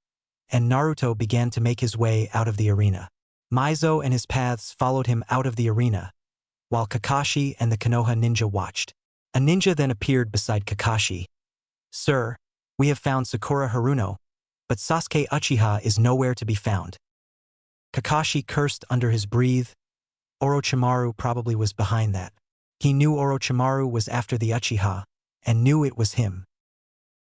and Naruto began to make his way out of the arena. Mizo and his paths followed him out of the arena, while Kakashi and the Konoha ninja watched. A ninja then appeared beside Kakashi. Sir, we have found Sakura Haruno, but Sasuke Uchiha is nowhere to be found. Kakashi cursed under his breath. Orochimaru probably was behind that. He knew Orochimaru was after the Uchiha, and knew it was him.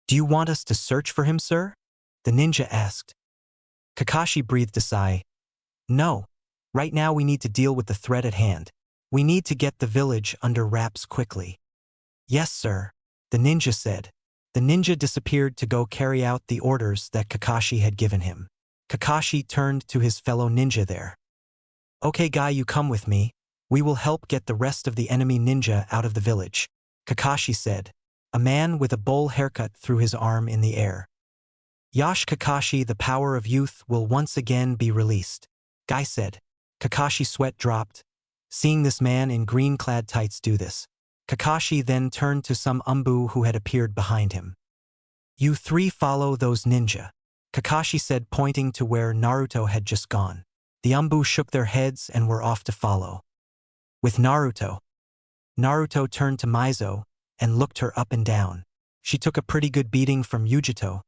Do you want us to search for him, sir? The ninja asked. Kakashi breathed a sigh. No. Right now we need to deal with the threat at hand. We need to get the village under wraps quickly. Yes, sir, the ninja said. The ninja disappeared to go carry out the orders that Kakashi had given him. Kakashi turned to his fellow ninja there. Okay, guy, you come with me. We will help get the rest of the enemy ninja out of the village, Kakashi said. A man with a bowl haircut threw his arm in the air. Yash Kakashi, the power of youth will once again be released, Guy said. Kakashi's sweat dropped, seeing this man in green-clad tights do this. Kakashi then turned to some umbu who had appeared behind him. You three follow those ninja, Kakashi said, pointing to where Naruto had just gone. The umbu shook their heads and were off to follow. With Naruto turned to Mizo and looked her up and down. She took a pretty good beating from Yujito,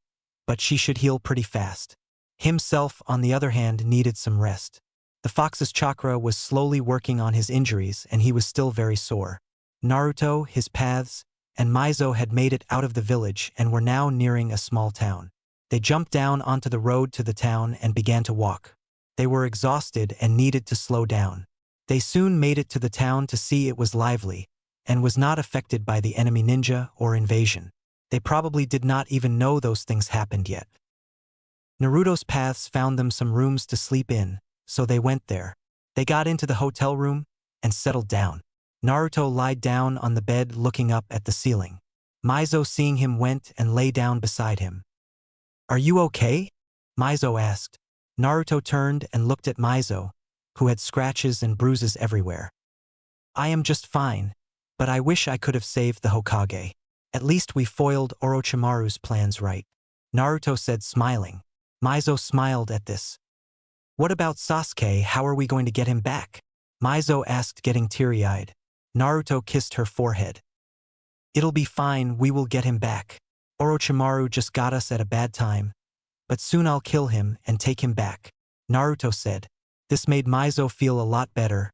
but she should heal pretty fast. Himself, on the other hand, needed some rest. The fox's chakra was slowly working on his injuries and he was still very sore. Naruto, his paths, and Mizo had made it out of the village and were now nearing a small town. They jumped down onto the road to the town and began to walk. They were exhausted and needed to slow down. They soon made it to the town to see it was lively and was not affected by the enemy ninja or invasion. They probably did not even know those things happened yet. Naruto's paths found them some rooms to sleep in, so they went there. They got into the hotel room and settled down. Naruto lied down on the bed looking up at the ceiling. Mizo, seeing him, went and lay down beside him. Are you okay? Mizo asked. Naruto turned and looked at Mizo, who had scratches and bruises everywhere. I am just fine, but I wish I could have saved the Hokage. At least we foiled Orochimaru's plans, right? Naruto said, smiling. Mizo smiled at this. What about Sasuke? How are we going to get him back? Mizo asked, getting teary-eyed. Naruto kissed her forehead. It'll be fine, we will get him back. Orochimaru just got us at a bad time, but soon I'll kill him and take him back, Naruto said. This made Mizo feel a lot better,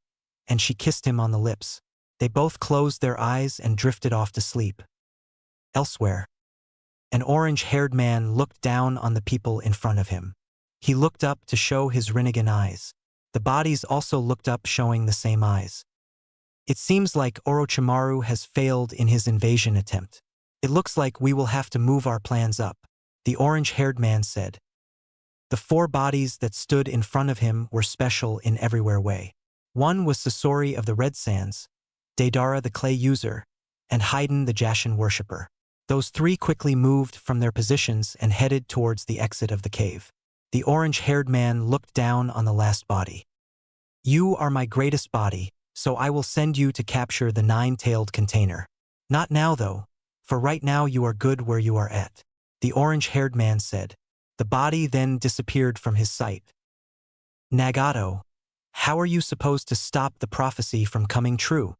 and she kissed him on the lips. They both closed their eyes and drifted off to sleep. Elsewhere, an orange-haired man looked down on the people in front of him. He looked up to show his Rinnegan eyes. The bodies also looked up, showing the same eyes. It seems like Orochimaru has failed in his invasion attempt. It looks like we will have to move our plans up, the orange-haired man said. The four bodies that stood in front of him were special in everywhere way. One was Sasori of the Red Sands, Deidara the Clay User, and Haiden the Jashin Worshipper. Those three quickly moved from their positions and headed towards the exit of the cave. The orange-haired man looked down on the last body. You are my greatest body, so I will send you to capture the nine-tailed container. Not now though, for right now you are good where you are at, the orange-haired man said. The body then disappeared from his sight. Nagato, how are you supposed to stop the prophecy from coming true?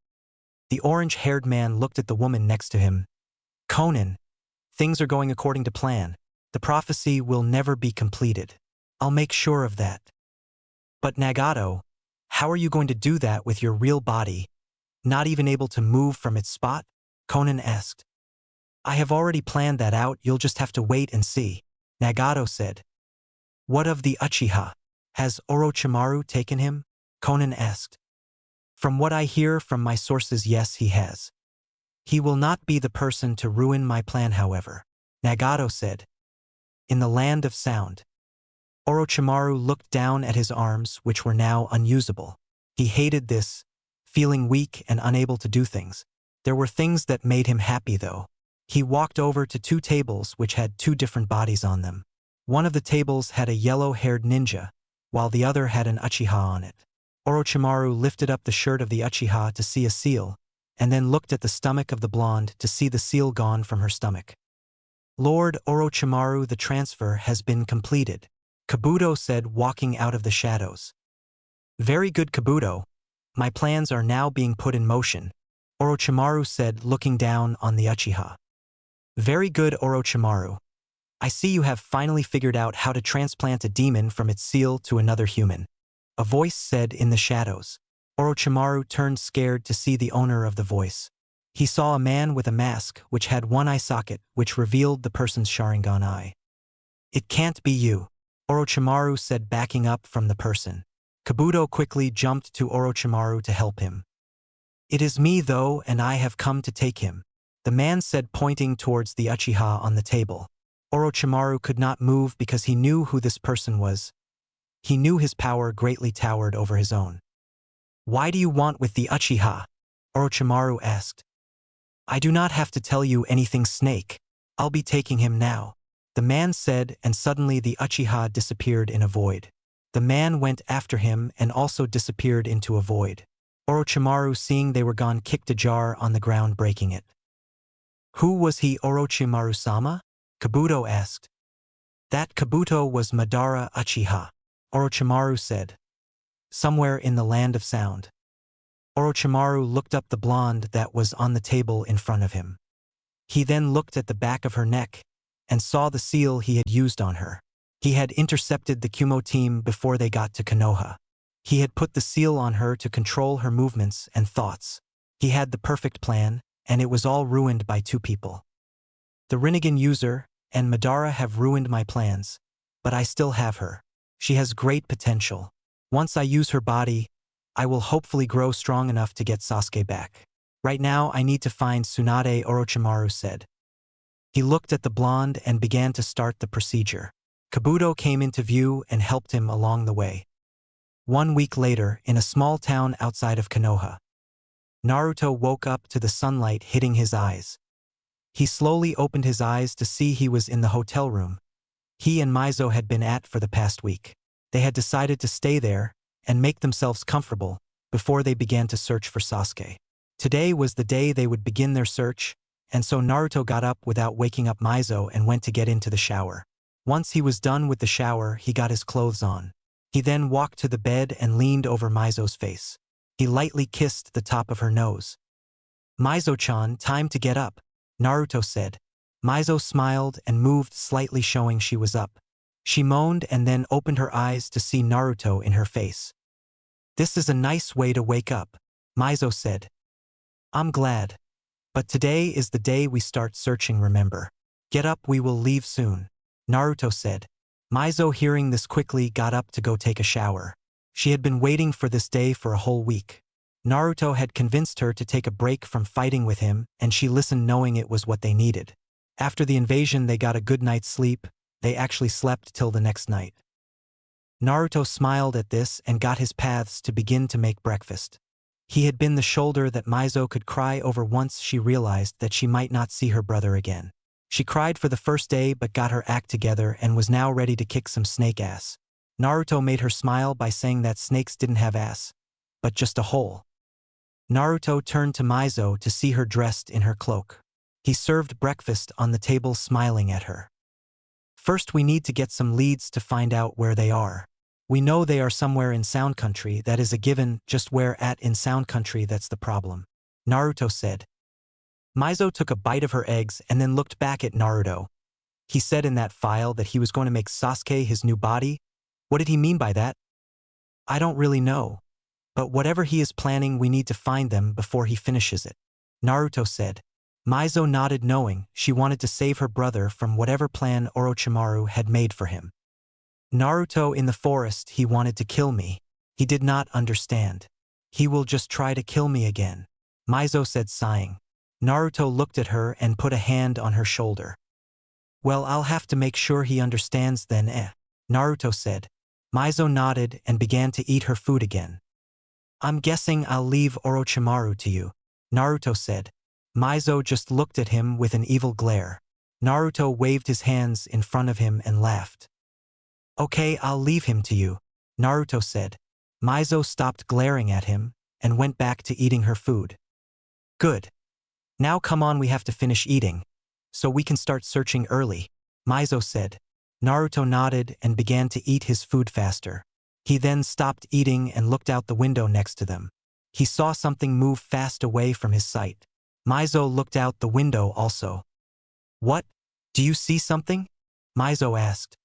The orange-haired man looked at the woman next to him. Conan, things are going according to plan. The prophecy will never be completed. I'll make sure of that. But Nagato, how are you going to do that with your real body, not even able to move from its spot? Conan asked. I have already planned that out, you'll just have to wait and see, Nagato said. What of the Uchiha? Has Orochimaru taken him? Conan asked. From what I hear from my sources, yes, he has. He will not be the person to ruin my plan, however, Nagato said. In the land of sound, Orochimaru looked down at his arms, which were now unusable. He hated this, feeling weak and unable to do things. There were things that made him happy, though. He walked over to two tables which had two different bodies on them. One of the tables had a yellow-haired ninja, while the other had an Uchiha on it. Orochimaru lifted up the shirt of the Uchiha to see a seal, and then looked at the stomach of the blonde to see the seal gone from her stomach. Lord Orochimaru, the transfer has been completed, Kabuto said, walking out of the shadows. Very good, Kabuto. My plans are now being put in motion, Orochimaru said, looking down on the Uchiha. Very good, Orochimaru. I see you have finally figured out how to transplant a demon from its seal to another human, a voice said in the shadows. Orochimaru turned scared to see the owner of the voice. He saw a man with a mask which had one eye socket which revealed the person's Sharingan eye. "It can't be you," Orochimaru said, backing up from the person. Kabuto quickly jumped to Orochimaru to help him. "It is me though, and I have come to take him," the man said, pointing towards the Uchiha on the table. Orochimaru could not move because he knew who this person was. He knew his power greatly towered over his own. "Why do you want with the Uchiha?" Orochimaru asked. "I do not have to tell you anything, Snake. I'll be taking him now," the man said, and suddenly the Uchiha disappeared in a void. The man went after him and also disappeared into a void. Orochimaru, seeing they were gone, kicked a jar on the ground, breaking it. "Who was he, Orochimaru-sama?" Kabuto asked. "That Kabuto was Madara Uchiha," Orochimaru said. "Somewhere in the land of sound." Orochimaru looked up the blonde that was on the table in front of him. He then looked at the back of her neck and saw the seal he had used on her. He had intercepted the Kumo team before they got to Konoha. He had put the seal on her to control her movements and thoughts. He had the perfect plan, and it was all ruined by two people. The Rinnegan user and Madara have ruined my plans, but I still have her. She has great potential. Once I use her body, I will hopefully grow strong enough to get Sasuke back. Right now I need to find Tsunade, Orochimaru said. He looked at the blonde and began to start the procedure. Kabuto came into view and helped him along the way. 1 week later, in a small town outside of Konoha, Naruto woke up to the sunlight hitting his eyes. He slowly opened his eyes to see he was in the hotel room he and Mizo had been at for the past week. They had decided to stay there and make themselves comfortable before they began to search for Sasuke. Today was the day they would begin their search, and so Naruto got up without waking up Mizo and went to get into the shower. Once he was done with the shower, he got his clothes on. He then walked to the bed and leaned over Mizo's face. He lightly kissed the top of her nose. "Mizo-chan, time to get up," Naruto said. Mizo smiled and moved slightly, showing she was up. She moaned and then opened her eyes to see Naruto in her face. "This is a nice way to wake up," Mizo said. "I'm glad. But today is the day we start searching, remember? Get up, we will leave soon," Naruto said. Mizo, hearing this, quickly got up to go take a shower. She had been waiting for this day for a whole week. Naruto had convinced her to take a break from fighting with him, and she listened, knowing it was what they needed. After the invasion, they got a good night's sleep. They actually slept till the next night. Naruto smiled at this and got his paths to begin to make breakfast. He had been the shoulder that Mizo could cry over once she realized that she might not see her brother again. She cried for the first day but got her act together and was now ready to kick some snake ass. Naruto made her smile by saying that snakes didn't have ass, but just a hole. Naruto turned to Mizo to see her dressed in her cloak. He served breakfast on the table, smiling at her. "First we need to get some leads to find out where they are. We know they are somewhere in Sound Country, that is a given, just where at in Sound Country that's the problem," Naruto said. Mizo took a bite of her eggs and then looked back at Naruto. "He said in that file that he was going to make Sasuke his new body? What did he mean by that?" "I don't really know. But whatever he is planning, we need to find them before he finishes it," Naruto said. Mizo nodded, knowing she wanted to save her brother from whatever plan Orochimaru had made for him. "Naruto, in the forest he wanted to kill me. He did not understand. He will just try to kill me again," Mizo said, sighing. Naruto looked at her and put a hand on her shoulder. "Well, I'll have to make sure he understands then, Naruto said. Mizo nodded and began to eat her food again. "I'm guessing I'll leave Orochimaru to you," Naruto said. Mizo just looked at him with an evil glare. Naruto waved his hands in front of him and laughed. "Okay, I'll leave him to you," Naruto said. Mizo stopped glaring at him and went back to eating her food. "Good. Now come on, we have to finish eating, so we can start searching early," Mizo said. Naruto nodded and began to eat his food faster. He then stopped eating and looked out the window next to them. He saw something move fast away from his sight. Mizo looked out the window also. "What? Do you see something?" Mizo asked.